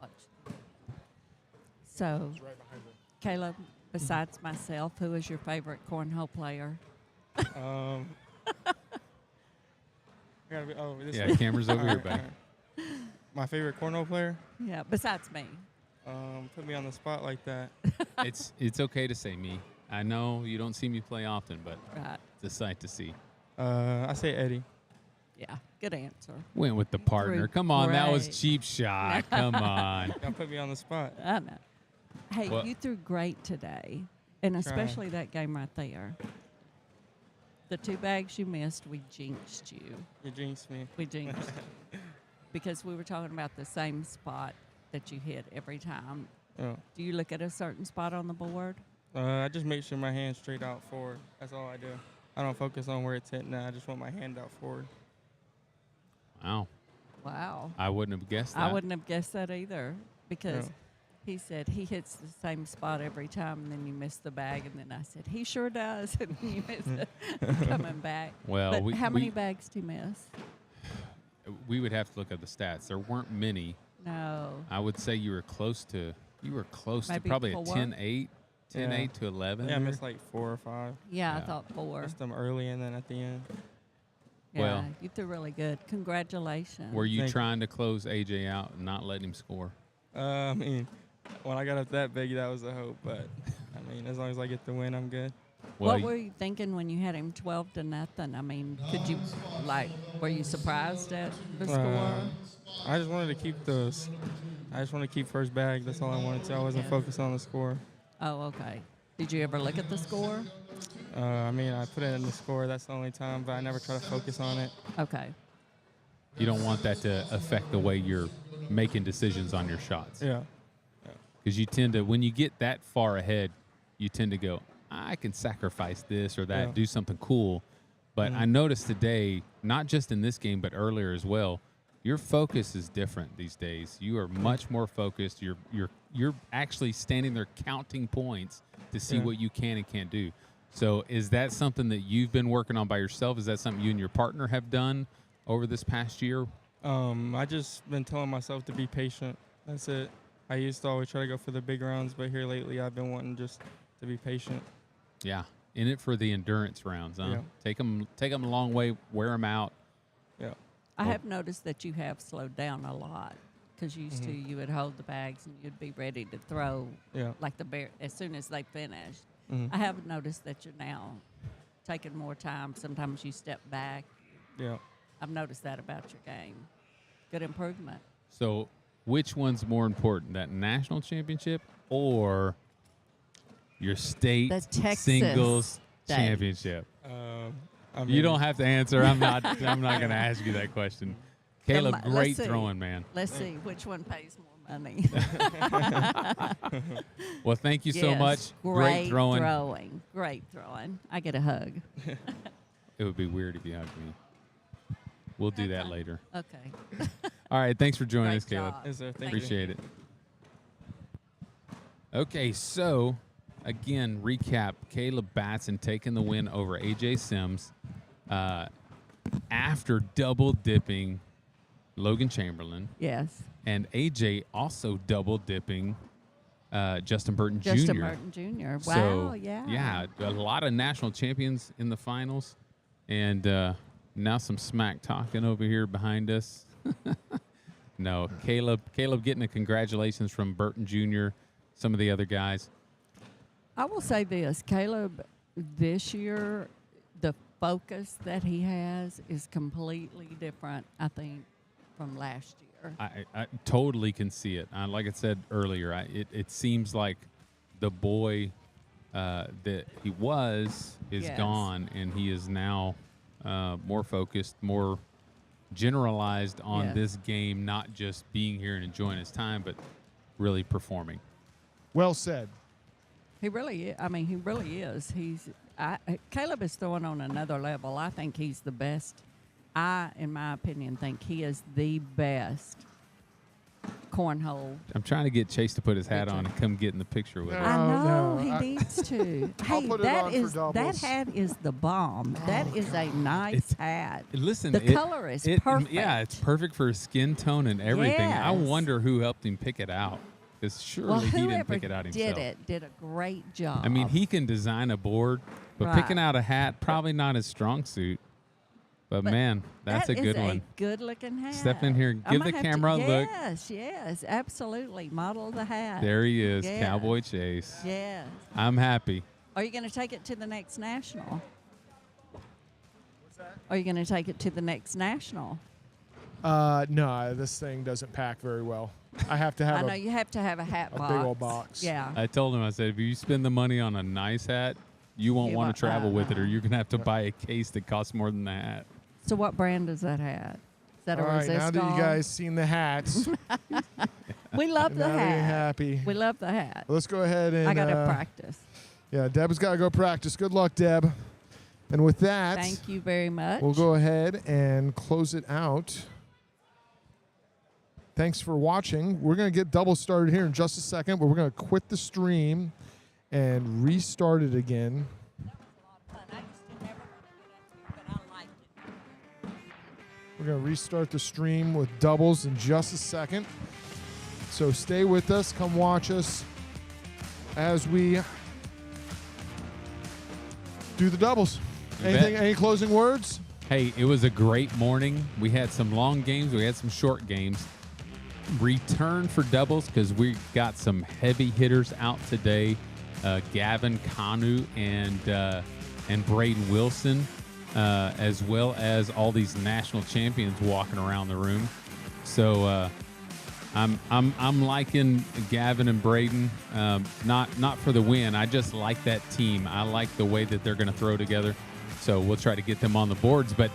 Watch. So, Caleb, besides myself, who is your favorite cornhole player? I gotta be. Oh, this Yeah, way. camera's over here, Alright, buddy. alright. My favorite cornhole player. Yeah, besides me. Put me on the spot like that. It's okay to say me. I know you don't see me play often, but Right. it's a sight to see. I say Eddie. Yeah, good answer. Went with the partner. Threw Come on, that was great. cheap shot. Come on. Y'all put me on the spot. I know. Hey, Well- you threw great today, and especially that game right there. The 2 bags you missed, we jinxed you. You jinxed me. We jinxed you. Because we were talking about the same spot that you hit every time. Oh. Do you look at a certain spot on the board? I just make sure my hand's straight out forward. That's all I do. I don't focus on where it's hitting at. I just want my hand out forward. Wow. Wow. I wouldn't have guessed that. I wouldn't have guessed that either because No. he said he hits the same spot every time and then you miss the bag. And then I said, he sure does. And then you miss it coming back. Well, But we, how many we, bags do you miss? we would have to look at the stats. There weren't many. No. I would say you were close to Maybe probably 4? a 10-8, 10-8 to 11. Yeah, I there. missed like 4 or 5. Yeah, I Yeah. thought 4. Missed them early and then at the end. Yeah, Well- you threw really good. Congratulations. Were you Thank you. trying to close AJ out and not let him score? I mean, when I got up that big, that was a hope. But, I mean, as long as I get the win, I'm good. Well, What were you thinking when you had him 12-0? I mean, could you, were you surprised at the score? I just wanted to keep those. I just wanted to keep first bag. That's all I wanted to. I wasn't focused on the score. Oh, okay. Did you ever look at the score? I mean, I put it in the score. That's the only time, but I never try to focus on it. Okay. you don't want that to affect the way you're making decisions on your shots. Yeah. Because you tend to, when you get that far ahead, you tend to go, I can sacrifice this or that, Yeah. do something cool. But I noticed today, not just in this game, but earlier as well, your focus is different these days. You are much more focused. You're actually standing there counting points to see Yeah. what you can and can't do. So is that something that you've been working on by yourself? Is that something you and your partner have done over this past year? I just been telling myself to be patient. That's it. I used to always try to go for the big rounds, but here lately I've been wanting just to be patient. Yeah, in it for the endurance rounds. Huh? Yeah. Take them a long way, wear them out. Yeah. I have noticed that you have slowed down a lot because used to you would hold the bags and you'd be ready to throw Yeah. like the bear as soon as they finished. Mhm. I have noticed that you're now taking more time. Sometimes you step back. Yeah. I've noticed that about your game. Good improvement. So which one's more important, that national championship or your state The Texas singles State. championship? I You don't have to answer. I'm not going to ask you that question. Caleb, let's great see. throwing, man. Let's see which one pays more money. Well, thank you so Yes, much. Great throwing. Great throwing. I get a hug. It would be weird if you hugged me. We'll do that later. Okay. All right. Thanks for joining Great us, Caleb. job. Yes, sir. Thank you. Appreciate it. Okay, so again, recap. Caleb Batson taking the win over AJ Sims after double dipping Logan Chamberlain, Yes. and AJ also double dipping Justin Burton Jr. Justin Burton Jr. Wow, So, yeah. a lot of national champions in the finals, and now some smack talking over here behind us. No, Caleb getting a congratulations from Burton Jr., some of the other guys. I will say this, Caleb, this year, the focus that he has is completely different, I think, from last year. I totally can see it. Like I said earlier, it seems like the boy that he was is Yes. gone, and he is now more focused, more generalized on Yes. this game, not just being here and enjoying his time, but really performing. Well said. He really is. I mean, he really is. Caleb is throwing on another level. I think he's the best. I, in my opinion, think he is the best cornhole. I'm trying to get Chase to put his hat on and come get in the picture with us. I know no, he I- needs to. I'll Hey, put it that on for is that doubles. hat is the bomb. That is a nice hat. Listen, The color is perfect. Yeah, it's perfect for his skin tone and everything. I Yes. wonder who helped him pick it out, because surely Well, he didn't whoever pick it out himself. did a great job. I mean, he can design a board, but Right. picking out a hat, probably not his strong suit. But man, that's a That good is one. a good-looking hat. Step in here, I'm give gonna the have to- camera a look. Yes, absolutely. Model the hat. There he is, Yes. Cowboy Chase. Yes. I'm happy. Are you going to take it to the next national? Are you going to take it to the next national? No, this thing doesn't pack very well. I have to have I know you have to have a hat a box. big old box. Yeah. I told him, I said, if you spend the money on a nice hat, you won't You want won't- to travel with it, or you're going to have to buy a case that costs more than the hat. So what brand is that hat? Is that All a right, now that you Resistol? guys seen the hats, We love the now that you're hat. happy. We love the hat. Let's go ahead and I got to practice. Yeah, Deb's got to go practice. Good luck, Deb. And with that, Thank you very much. we'll go ahead and close it out. Thanks for watching. We're going to get double started here in just a second, but we're going to quit the stream and restart it again. We're going to restart the stream with doubles in just a second. So stay with us. Come watch us as we do the doubles. You Anything? bet. Any closing words? Hey, it was a great morning. We had some long games. We had some short games. Return for doubles because we got some heavy hitters out today. Gavin Kanu and Braden Wilson, as well as all these national champions walking around the room. So I'm liking Gavin and Braden. Not for the win. I just like that team. I like the way that they're going to throw together. So we'll try to get them on the boards. But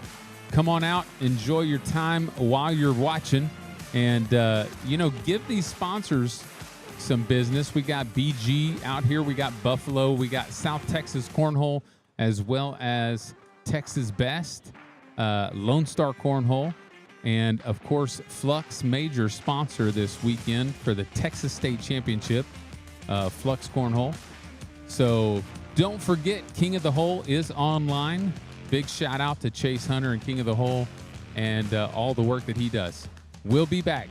come on out, enjoy your time while you're watching, and give these sponsors some business. We got BG out here. We got Buffalo. We got South Texas Cornhole, as well as Texas Best, Lone Star Cornhole, and of course Flux, major sponsor this weekend for the Texas State Championship, Flux Cornhole. So don't forget, King of the Hole is online. Big shout out to Chase Hunter and King of the Hole and all the work that he does. We'll be back.